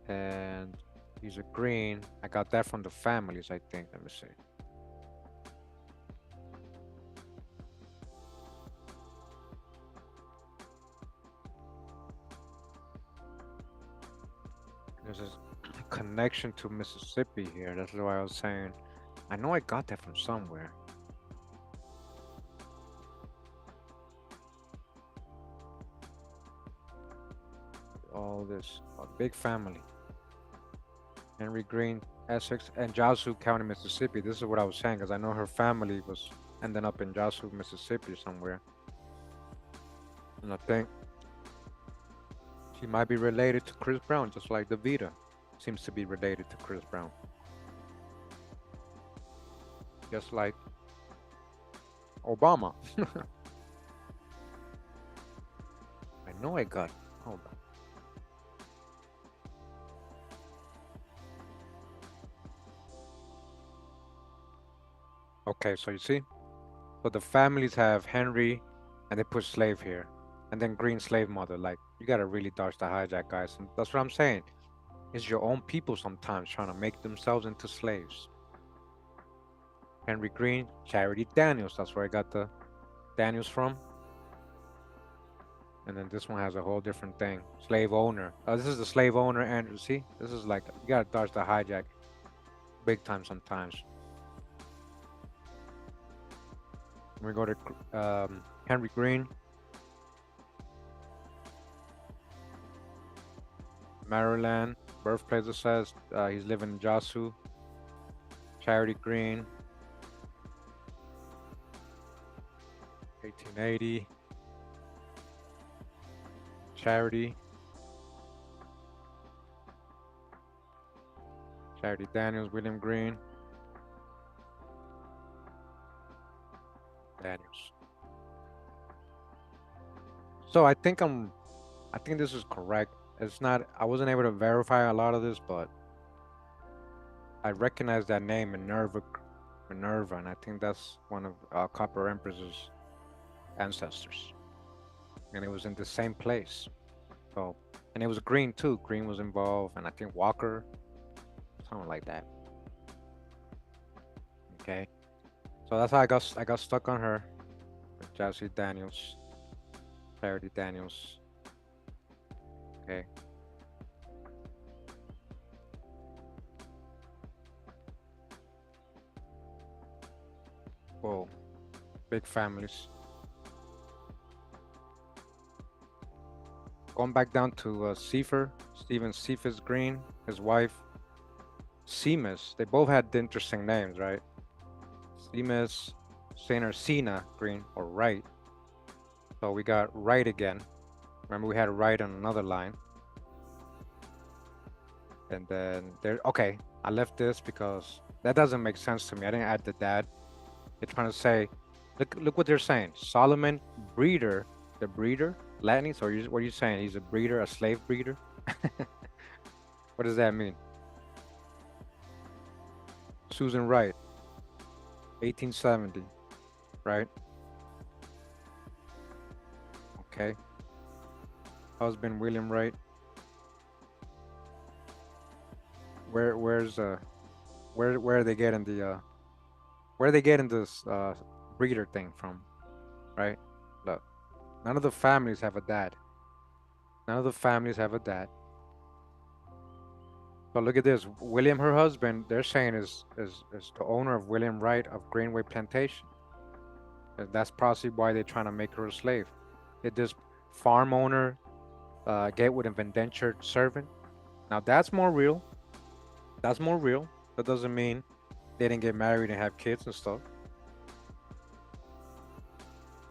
And he's a green. I got that from the families, I think. Let me see. There's a connection to Mississippi here. That's why I was saying. I know I got that from somewhere. All this, a big family. Henry Green, Essex, and Yazoo County, Mississippi. This is what I was saying, because I know her family was ending up in Yazoo, Mississippi somewhere. And I think she might be related to Chris Brown, just like DeVita seems to be related to Chris Brown. Just like Obama. I know I got, hold on. Okay, so you see? So the families have Henry and they put slave here. And then green slave mother. Like, you gotta really dodge the hijack, guys. And that's what I'm saying. It's your own people sometimes trying to make themselves into slaves. Henry Green, Charity Daniels. That's where I got the Daniels from. And then this one has a whole different thing. Slave owner. This is the slave owner, Andrew. See? This is like, you gotta dodge the hijack big time sometimes. We go to Henry Green. Maryland. Birthplace, it says. He's living in Yazoo. Charity Green. 1880. Charity. Charity Daniels, William Green. Daniels. So I think this is correct. It's not, I wasn't able to verify a lot of this, but I recognize that name, Minerva, and I think that's one of Copper Empress's ancestors. And it was in the same place. So, and it was Green too. Green was involved, and I think Walker, something like that. Okay. So that's how I got stuck on her. Jazzy Daniels, Charity Daniels. Okay. Whoa, big families. Going back down to Stephen Cephas Green, his wife, Seamus. They both had interesting names, right? Seamus, Sainer, Cena, Green, or Wright. So we got Wright again. Remember we had Wright on another line. And then there, okay, I left this because that doesn't make sense to me. I didn't add the dad. They're trying to say, look what they're saying. Solomon, breeder, the breeder, Latin. So what are you saying? He's a breeder, a slave breeder? What does that mean? Susan Wright, 1870, right? Okay. Husband William Wright. Where's where are they getting the where are they getting this breeder thing from? Right? Look, none of the families have a dad. None of the families have a dad. But look at this. William, her husband, they're saying is the owner of William Wright of Greenway Plantation. That's possibly why they're trying to make her a slave. Did this farm owner get with an indentured servant? Now that's more real. That's more real. That doesn't mean they didn't get married and have kids and stuff.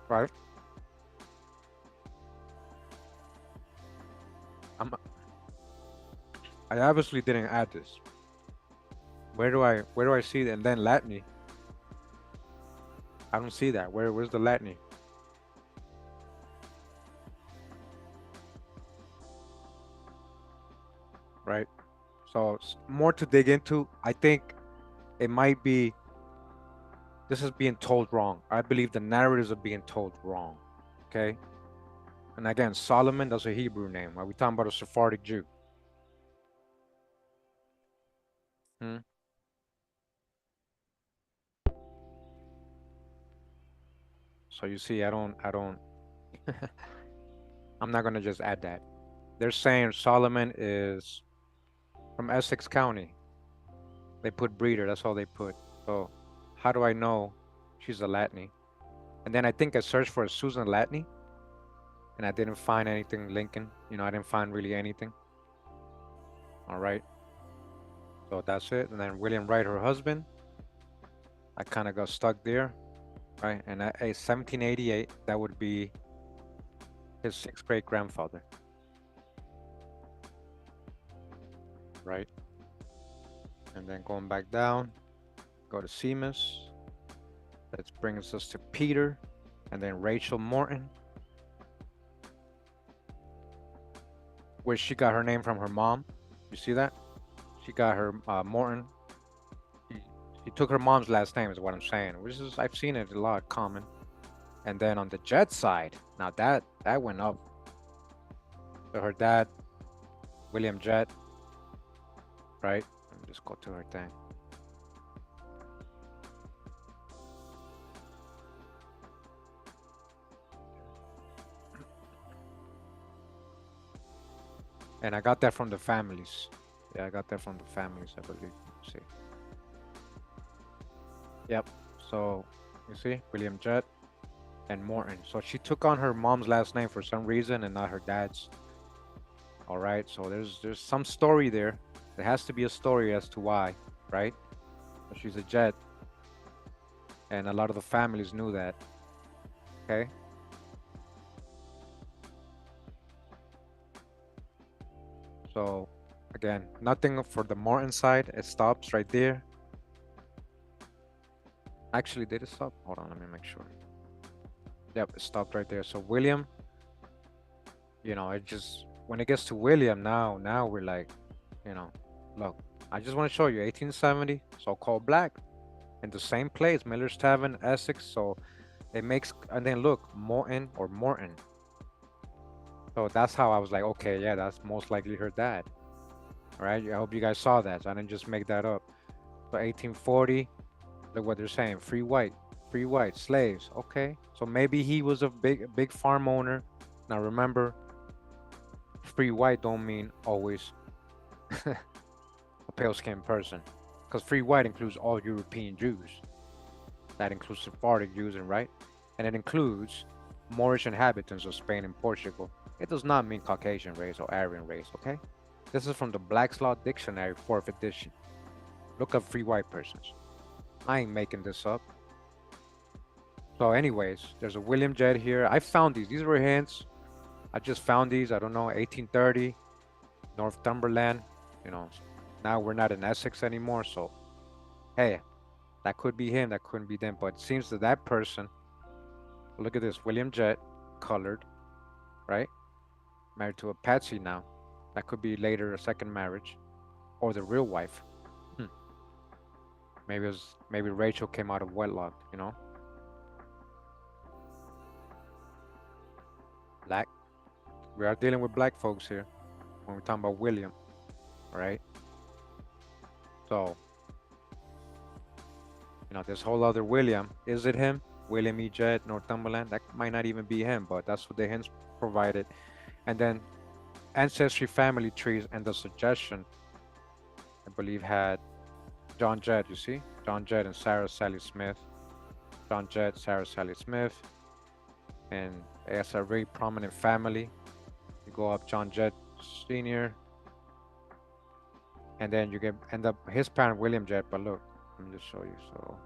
Right? I obviously didn't add this. Where do I see it? And then Latiny. I don't see that. Where's the Latiny? Right? So more to dig into. I think it might be this is being told wrong. I believe the narratives are being told wrong. Okay? And again, Solomon, that's a Hebrew name. Are we talking about a Sephardic Jew? Hmm? So you see, I'm not gonna just add that. They're saying Solomon is from Essex County. They put breeder, that's all they put. So how do I know she's a Latiny? And then I think I searched for a Susan Latiny and I didn't find anything Lincoln. I didn't find really anything. All right. So that's it. And then William Wright, her husband. I kind of got stuck there. Right. And at 1788, that would be his sixth great grandfather. Right. And then going back down, go to Seamus. That brings us to Peter. And then Rachel Morton, where she got her name from her mom. You see that? She got her Morton. She took her mom's last name, is what I'm saying. Which is I've seen it a lot common. And then on the Jet side, now that went up. So her dad, William Jett, right? Let me just go to her thing. And I got that from the families. Yeah, I got that from the families, I believe. Let's see. Yep. So you see, William Jett and Morton. So she took on her mom's last name for some reason and not her dad's. All right. So there's some story there. There has to be a story as to why, right? But she's a Jett, and a lot of the families knew that. Okay. So again, nothing for the Morton side. It stops right there. Actually, did it stop? Hold on, let me make sure. Yep, it stopped right there. So William, it just when it gets to William now we're like, look, I just want to show you 1870, so-called black, in the same place, Miller's Tavern, Essex. So it makes, and then look, Morton or Morton. So that's how I was like, okay, yeah, that's most likely her dad. All right, I hope you guys saw that. So I didn't just make that up. So 1840, look what they're saying, free white, slaves. Okay, so maybe he was a big farm owner. Now remember, free white don't mean always a pale-skinned person, because free white includes all European Jews. That includes Sephardic Jews, and it includes Moorish inhabitants of Spain and Portugal. It does not mean Caucasian race or Aryan race, okay? This is from the Black's Law Dictionary, 4th edition. Look up free white persons. I ain't making this up. So, anyways, there's a William Jett here. I found these. These were hints. I just found these. I don't know, 1830, Northumberland. You know, now we're not in Essex anymore. So, hey, that could be him. That couldn't be them. But it seems that that person, look at this, William Jett, colored, right? Married to a Patsy now. That could be later a second marriage, or the real wife. Hmm. Maybe Rachel came out of wedlock. You know, black. We are dealing with black folks here when we're talking about William, right? So, this whole other William, is it him? William E. Jett, Northumberland? That might not even be him, but that's what the hints provided. And then ancestry family trees and the suggestion, I believe, had John Jett, you see? John Jett and Sarah Sally Smith. John Jett, Sarah Sally Smith. And it's a very prominent family. You go up John Jett Sr. And then you end up his parent William Jett, but look, let me just show you. So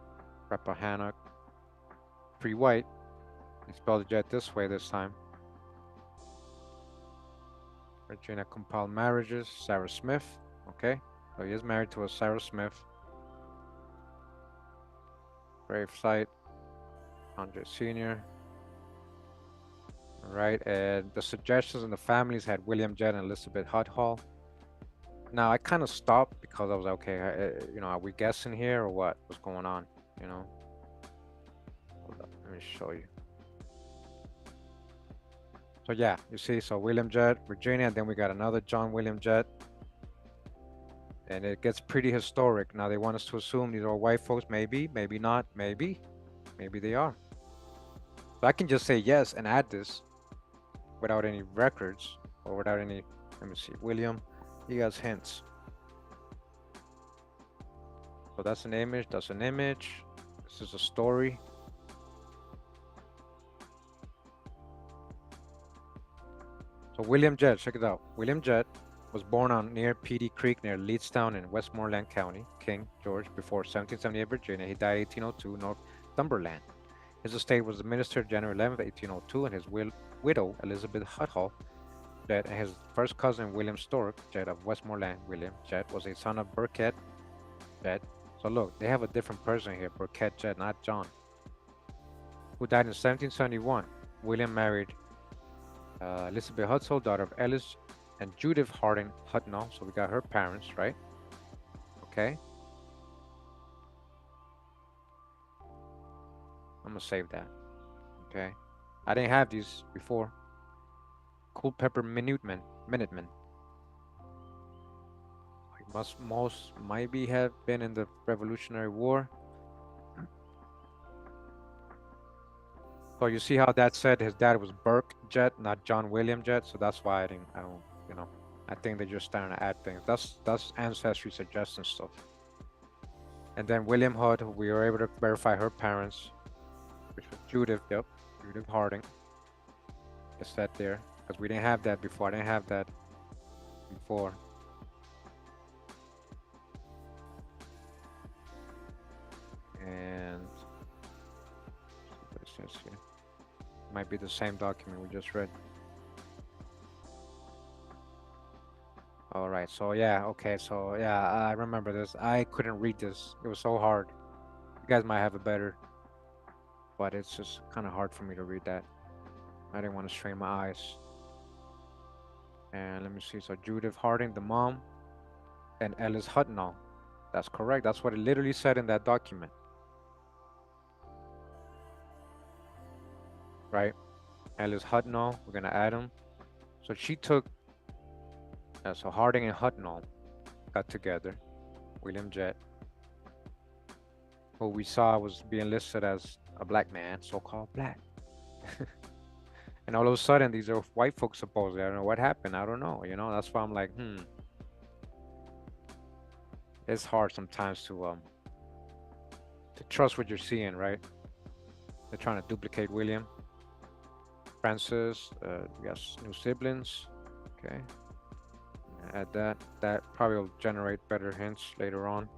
Rappahannock, pre-white. He spelled Jett this way this time. Virginia compiled marriages, Sarah Smith. Okay, so he is married to a Sarah Smith. Grave site, John Jett Sr. All right, and the suggestions in the families had William Jett and Elizabeth Hall. Now I kind of stopped because I was like, okay, are we guessing here or what? What's going on? Hold up, let me show you. So yeah, you see, so William Jett, Virginia, and then we got another John William Jett. And it gets pretty historic. Now they want us to assume these are white folks. Maybe, maybe not, maybe they are. So I can just say yes and add this without any records or without any, let me see, William, he has hints. So that's an image, this is a story. So William Jett, check it out. William Jett was born on near Petey Creek near Leedstown in Westmoreland County, King George, before 1778 Virginia. He died 1802, Northumberland. His estate was administered January 11, 1802, and his widow, Elizabeth Hall Jett, and his first cousin, William Stork Jett of Westmoreland, William Jett, was a son of Burkett Jett. So look, they have a different person here, Burkett Jett, not John, who died in 1771. William married Elizabeth Hutzel, daughter of Ellis and Judith Harding Hutnall. So we got her parents, right? Okay. I'm gonna save that. Okay. I didn't have these before. Culpeper Minutemen. Most maybe have been in the Revolutionary War. So you see how that said his dad was Burke Jett, not John William Jett. So that's why I don't, I think they're just starting to add things. That's ancestry suggestion stuff. And then William Hood, we were able to verify her parents, which was Judith, yep, Judith Harding. It's that there, because we didn't have that before. I didn't have that before. And what it says here. Might be the same document we just read. All right, so yeah, okay, so yeah, I remember this. I couldn't read this. It was so hard. You guys might have it better, but it's just kind of hard for me to read that. I didn't want to strain my eyes. And let me see. So Judith Harding, the mom, and Ellis Hutnall. That's correct. That's what it literally said in that document. Right? Ellis Hutnall, we're gonna add him. So she took, so Harding and Hutnall got together. William Jett, who we saw was being listed as a black man, so-called black. And all of a sudden, these are white folks supposedly. I don't know what happened. I don't know. That's why I'm like, It's hard sometimes to trust what you're seeing, right? They're trying to duplicate William. Francis, yes, new siblings. Okay. Add that. That probably will generate better hints later on.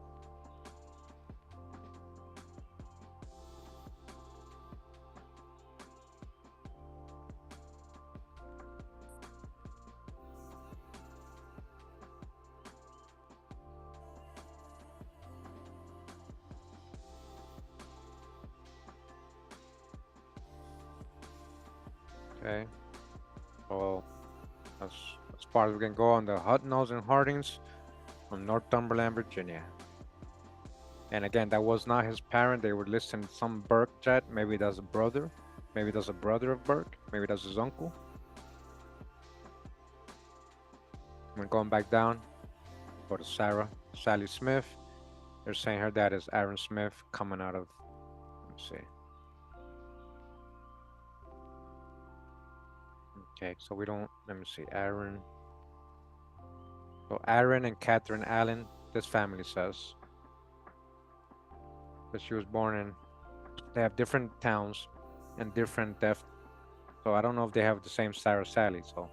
Okay. So that's as far as we can go on the Huguenots and Hardings from Northumberland, Virginia. And again, that was not his parent. They were listing some Burke jet. Maybe that's a brother. Maybe that's a brother of Burke. Maybe that's his uncle. We're going back down. Go to Sarah, Sally Smith. They're saying her dad is Aaron Smith coming out of, let's see. Okay, so we don't, let me see, Aaron. So Aaron and Catherine Allen, this family says that she was born in, they have different towns and different death. So I don't know if they have the same Sarah Sally, so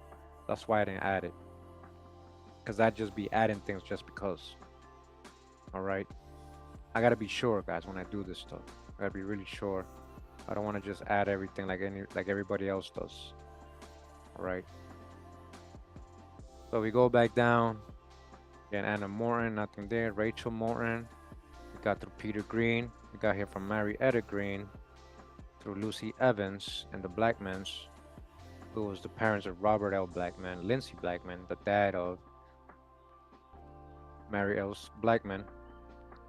that's why I didn't add it. Because I'd just be adding things just because. All right. I gotta be sure, guys, when I do this stuff. I gotta be really sure. I don't want to just add everything like everybody else does. All right. So we go back down. Again, Anna Morton, nothing there. Rachel Morton. We got through Peter Green. We got here from Mary Etta Green. Through Lucy Evans and the Blackmans, who was the parents of Robert L. Blackman, Lindsay Blackman, the dad of Mary L. Blackman.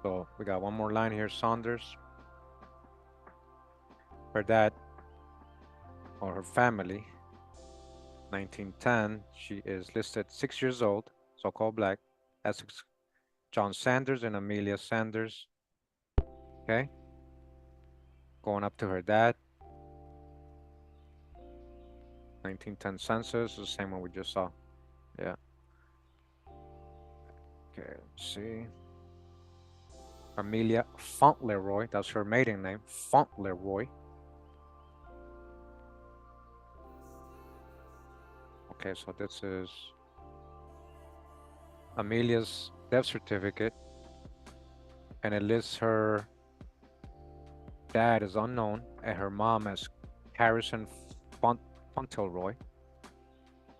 So we got one more line here, Saunders. Her dad, or her family, 1910, she is listed 6 years old, so-called black, Essex, John Sanders and Amelia Sanders. Okay. Going up to her dad, 1910 census, the same one we just saw. Yeah. Okay, let's see. Amelia Fauntleroy, that's her maiden name, Fauntleroy. Okay, so this is Amelia's death certificate, and it lists her dad as unknown and her mom as Harrison Fauntleroy.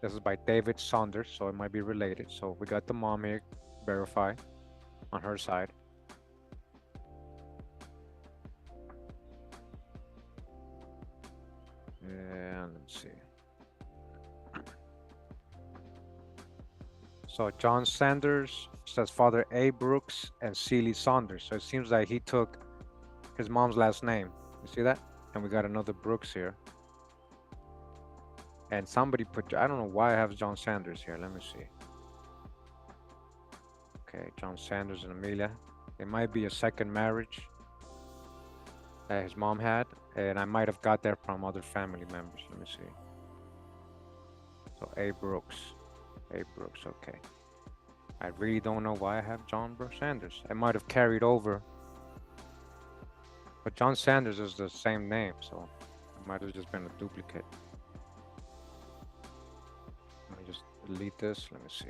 This is by David Saunders, so it might be related. So we got the mom here verified on her side. And let's see. So John Sanders says father A. Brooks and Celie Saunders. So it seems like he took his mom's last name. You see that? And we got another Brooks here. And somebody put, I don't know why I have John Sanders here. Let me see. Okay, John Sanders and Amelia. It might be a second marriage that his mom had. And I might have got that from other family members. Let me see. So A. Brooks. A. Brooks, okay. I really don't know why I have John Brooks Sanders. I might have carried over. But John Sanders is the same name, so it might have just been a duplicate. Let me just delete this. Let me see.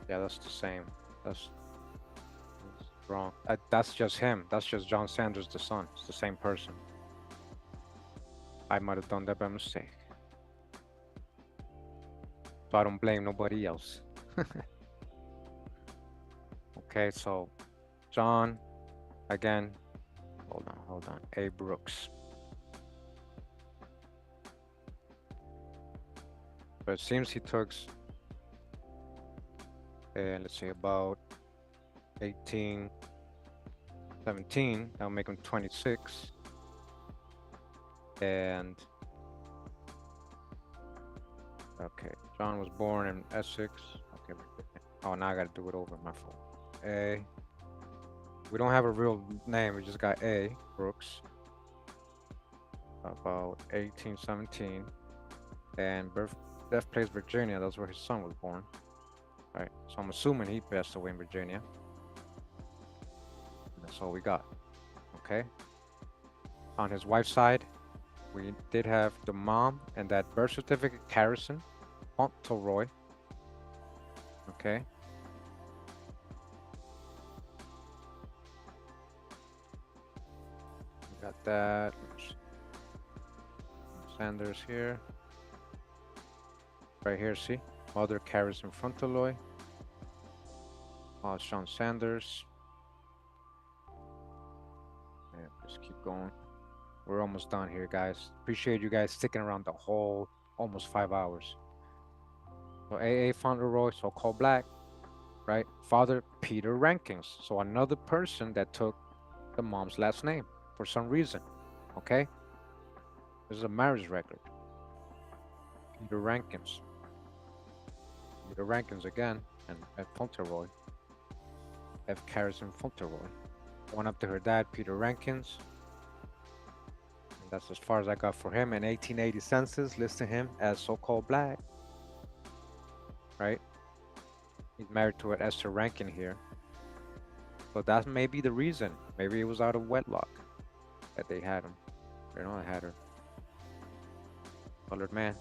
Yeah, that's the same. That's wrong. That's just him. That's just John Sanders, the son. It's the same person. I might have done that by mistake. So I don't blame nobody else. Okay, so John, again, hold on. A. Brooks. But it seems he took, let's see, about 18, 17. That'll make him 26. And okay, John was born in Essex. Okay, oh, now I gotta do it over, my fault. A. We don't have a real name, we just got A. Brooks. About 1817. And birthplace Virginia, that's where his son was born. All right, so I'm assuming he passed away in Virginia. That's all we got. Okay. On his wife's side, we did have the mom and that birth certificate, Harrison Fauntleroy. Okay. We got that. Sanders here. Right here, see? Mother Harrison Fauntleroy. Sean Sanders. Yeah, just keep going. We're almost done here, guys. Appreciate you guys sticking around the whole almost 5 hours. So AA Fauntleroy, so-called Black, right? Father Peter Rankins. So another person that took the mom's last name for some reason. Okay? This is a marriage record. Peter Rankins. Peter Rankins again, and F. Fauntleroy. F. Harrison Fauntleroy. One up to her dad, Peter Rankins. And that's as far as I got for him. In 1880 census, listed him as so-called Black, right? He's married to an Esther Rankin here. So that may be the reason. Maybe it was out of wedlock that they had him. You know, I had her. Colored man.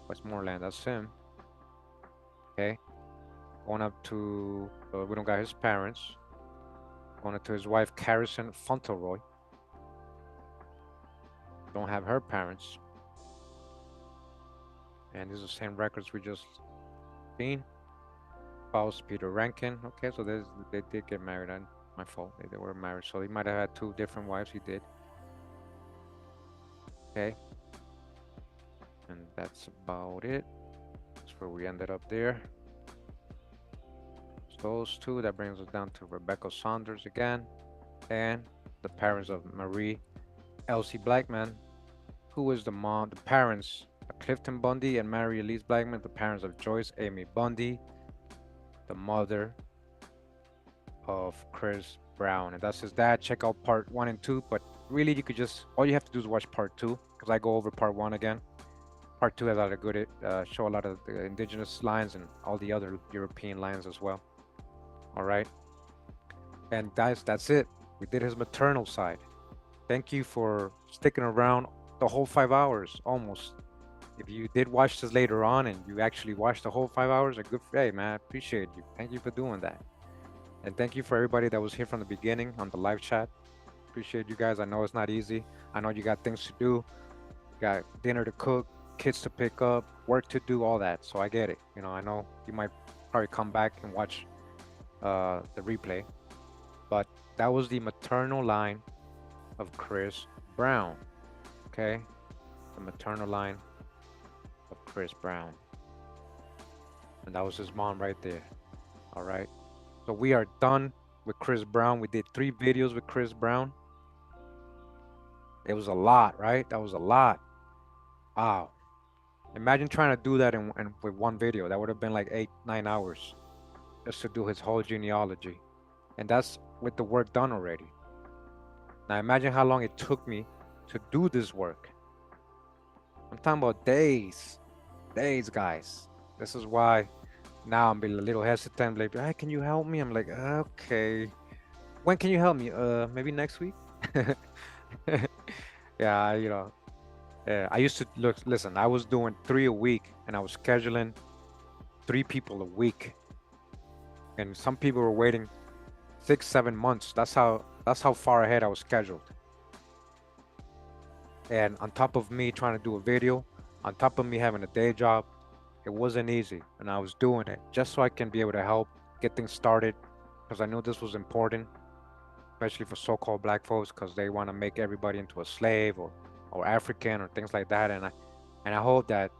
Westmoreland, that's him. Okay. Going up to, we don't got his parents. Going up to his wife, Carrison Fauntleroy. Don't have her parents. And these are the same records we just seen. Spouse Peter Rankin. Okay, so they did get married. And my fault. They were married. So he might have had 2 different wives. He did. Okay. And that's about it. That's where we ended up there. So those 2, that brings us down to Rebecca Saunders again. And the parents of Marie Elsie Blackman, who is the parents of Clifton Bundy and Mary Elise Blackman, the parents of Joyce Amy Bundy, the mother of Chris Brown. And that's his dad. Check out part 1 and 2, but really you could just, all you have to do is watch part 2, because I go over part 1 again. Part 2 has a lot of good, show a lot of the indigenous lines and all the other European lines as well. All right. And guys, that's it. We did his maternal side. Thank you for sticking around the whole 5 hours, almost. If you did watch this later on and you actually watched the whole 5 hours, a good day, man. I appreciate you. Thank you for doing that. And thank you for everybody that was here from the beginning on the live chat. Appreciate you guys. I know it's not easy. I know you got things to do. You got dinner to cook, kids to pick up, work to do, all that. So I get it. You know, I know you might probably come back and watch the replay. But that was the maternal line of Chris Brown. Okay? The maternal line of Chris Brown. And that was his mom right there. All right. So we are done with Chris Brown. We did 3 videos with Chris Brown. It was a lot, right? That was a lot. Wow. Imagine trying to do that in with 1 video. That would have been like 8-9 hours just to do his whole genealogy. And that's with the work done already. Now imagine how long it took me to do this work. I'm talking about days. Days, guys. This is why now I'm being a little hesitant. Like, hey, can you help me? I'm like, okay. When can you help me? Maybe next week? Yeah, you know. I used to listen, I was doing 3 a week and I was scheduling 3 people a week. And some people were waiting 6-7 months. That's how far ahead I was scheduled. And on top of me trying to do a video, on top of me having a day job, it wasn't easy. And I was doing it just so I can be able to help get things started, because I knew this was important, especially for so-called Black folks, because they want to make everybody into a slave or African or things like that. And I hope that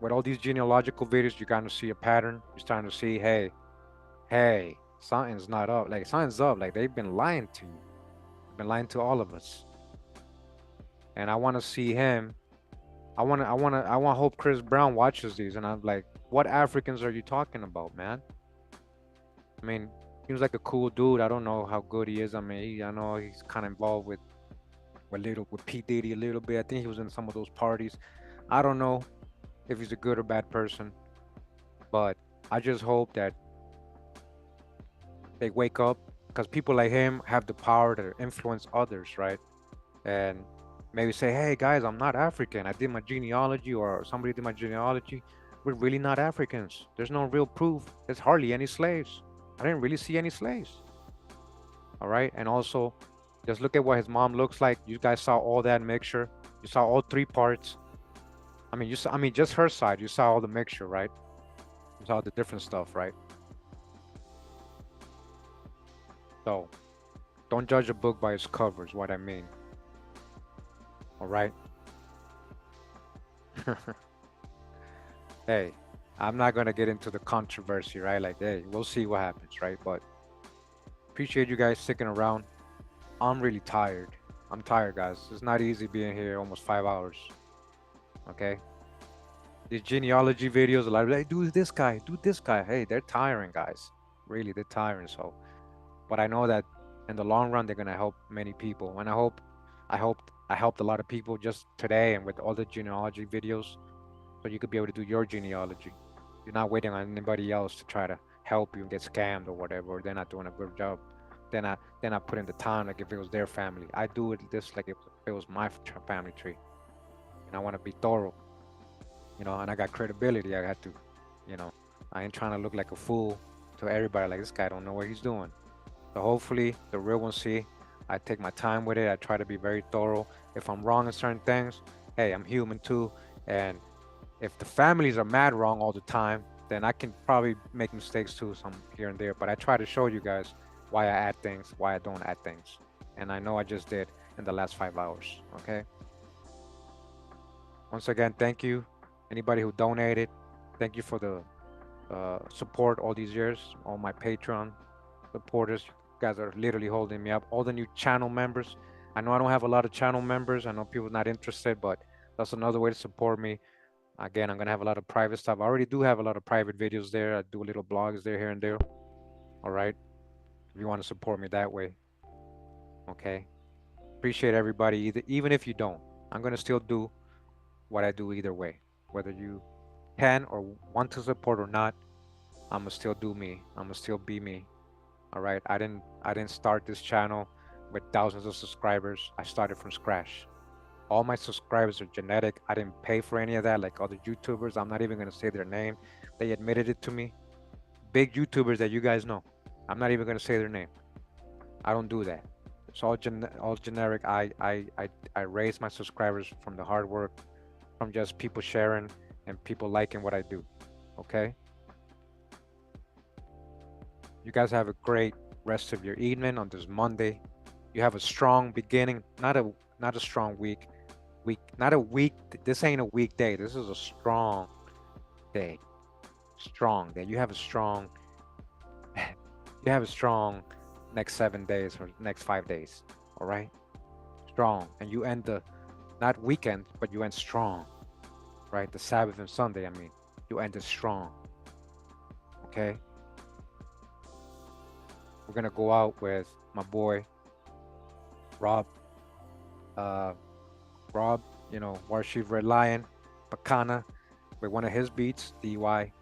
with all these genealogical videos, you're going to see a pattern. You're starting to see, hey, something's not up. Like, something's up. Like, they've been lying to you. They've been lying to all of us. And I want to see him. I want to hope Chris Brown watches these. And I'm like, what Africans are you talking about, man? I mean, seems like a cool dude. I don't know how good he is. I mean, I know he's kind of involved with P. Diddy a little bit. I think he was in some of those parties. I don't know if he's a good or bad person, but I just hope that they wake up, because people like him have the power to influence others, right? And maybe say, hey guys, I'm not African. I did my genealogy, or somebody did my genealogy. We're really not Africans. There's no real proof. There's hardly any slaves. I didn't really see any slaves. All right. And also, just look at what his mom looks like. You guys saw all that mixture. You saw all 3 parts. I mean, just her side. You saw all the mixture, right? You saw the different stuff, right? So Don't judge a book by its cover, is what I mean. All right. Hey, I'm not gonna get into the controversy, right? Like, hey, we'll see what happens, right? But appreciate you guys sticking around. I'm really tired. I'm tired, guys. It's not easy being here almost 5 hours. Okay. These genealogy videos, a lot of like, do this guy, do this guy. Hey, they're tiring, guys. Really, they're tiring. So, but I know that in the long run, they're gonna help many people. And I helped a lot of people just today and with all the genealogy videos, so you could be able to do your genealogy. You're not waiting on anybody else to try to help you and get scammed or whatever. Or they're not doing a good job. They're not putting the time like if it was their family. I do it this like if it was my family tree. And I want to be thorough, and I got credibility. I had to, you know, I ain't trying to look like a fool to everybody. Like this guy don't know what he's doing. So hopefully the real ones see. I take my time with it. I try to be very thorough. If I'm wrong in certain things, hey, I'm human too. And if the families are mad wrong all the time, then I can probably make mistakes too, some here and there. But I try to show you guys why I add things, why I don't add things. And I know I just did in the last 5 hours. Okay. Once again, thank you. Anybody who donated, thank you for the support all these years. All my Patreon supporters, you guys are literally holding me up. All the new channel members. I know I don't have a lot of channel members. I know people not interested, but that's another way to support me. Again, I'm gonna have a lot of private stuff. I already do have a lot of private videos there. I do little blogs there here and there. All right. If you want to support me that way. Okay. Appreciate everybody. Even if you don't, I'm gonna still do what I do either way. Whether you can or want to support or not, I'm gonna still do me. I'm gonna still be me. All right. I didn't start this channel with thousands of subscribers. I started from scratch. All my subscribers are genetic. I didn't pay for any of that like other YouTubers. I'm not even gonna say their name. They admitted it to me. Big YouTubers that you guys know. I'm not even gonna say their name. I don't do that. It's all generic. I raise my subscribers from the hard work, from just people sharing and people liking what I do. Okay. You guys have a great rest of your evening on this Monday. You have a strong beginning, not a strong week. Not a week. This ain't a weekday. This is a strong day. Strong day. You have a strong next 7 days or next 5 days. All right. Strong. And you end the not weekend, but you end strong. Right? The Sabbath and Sunday, I mean. You end it strong. Okay. We're gonna go out with my boy Rob. Rob, Warshiv Red Lion, Bacana, with one of his beats, DIY.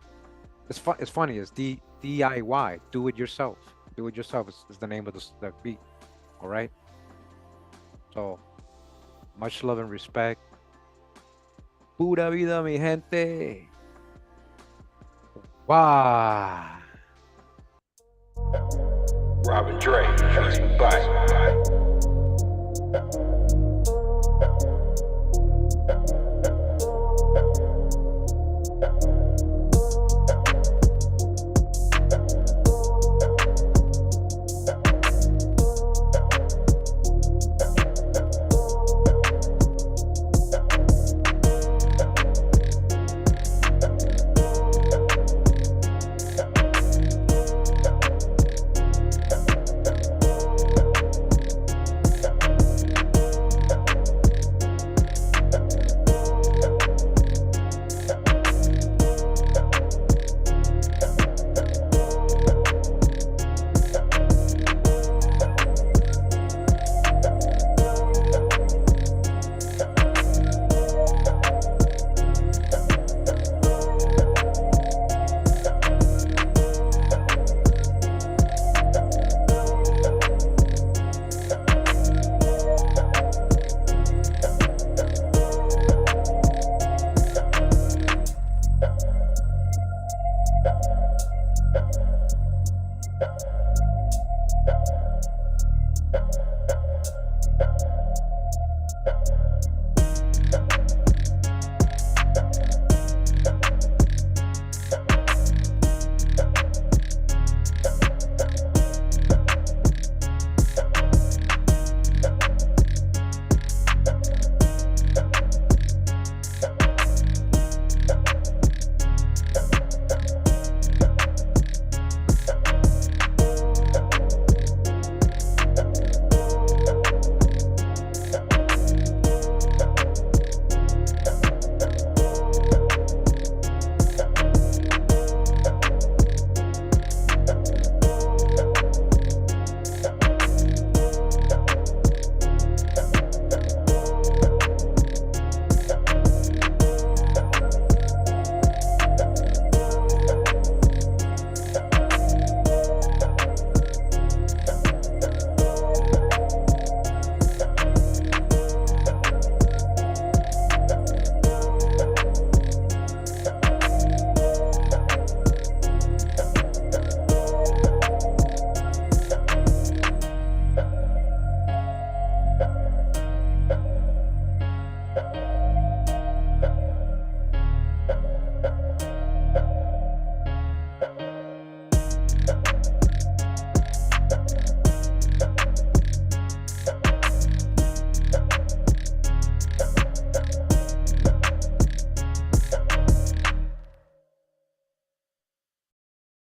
It's funny, it's DIY, do it yourself. Do it yourself is the name of the beat. All right. So much love and respect. Pura vida, mi gente. Wow. Robin Dre, bye.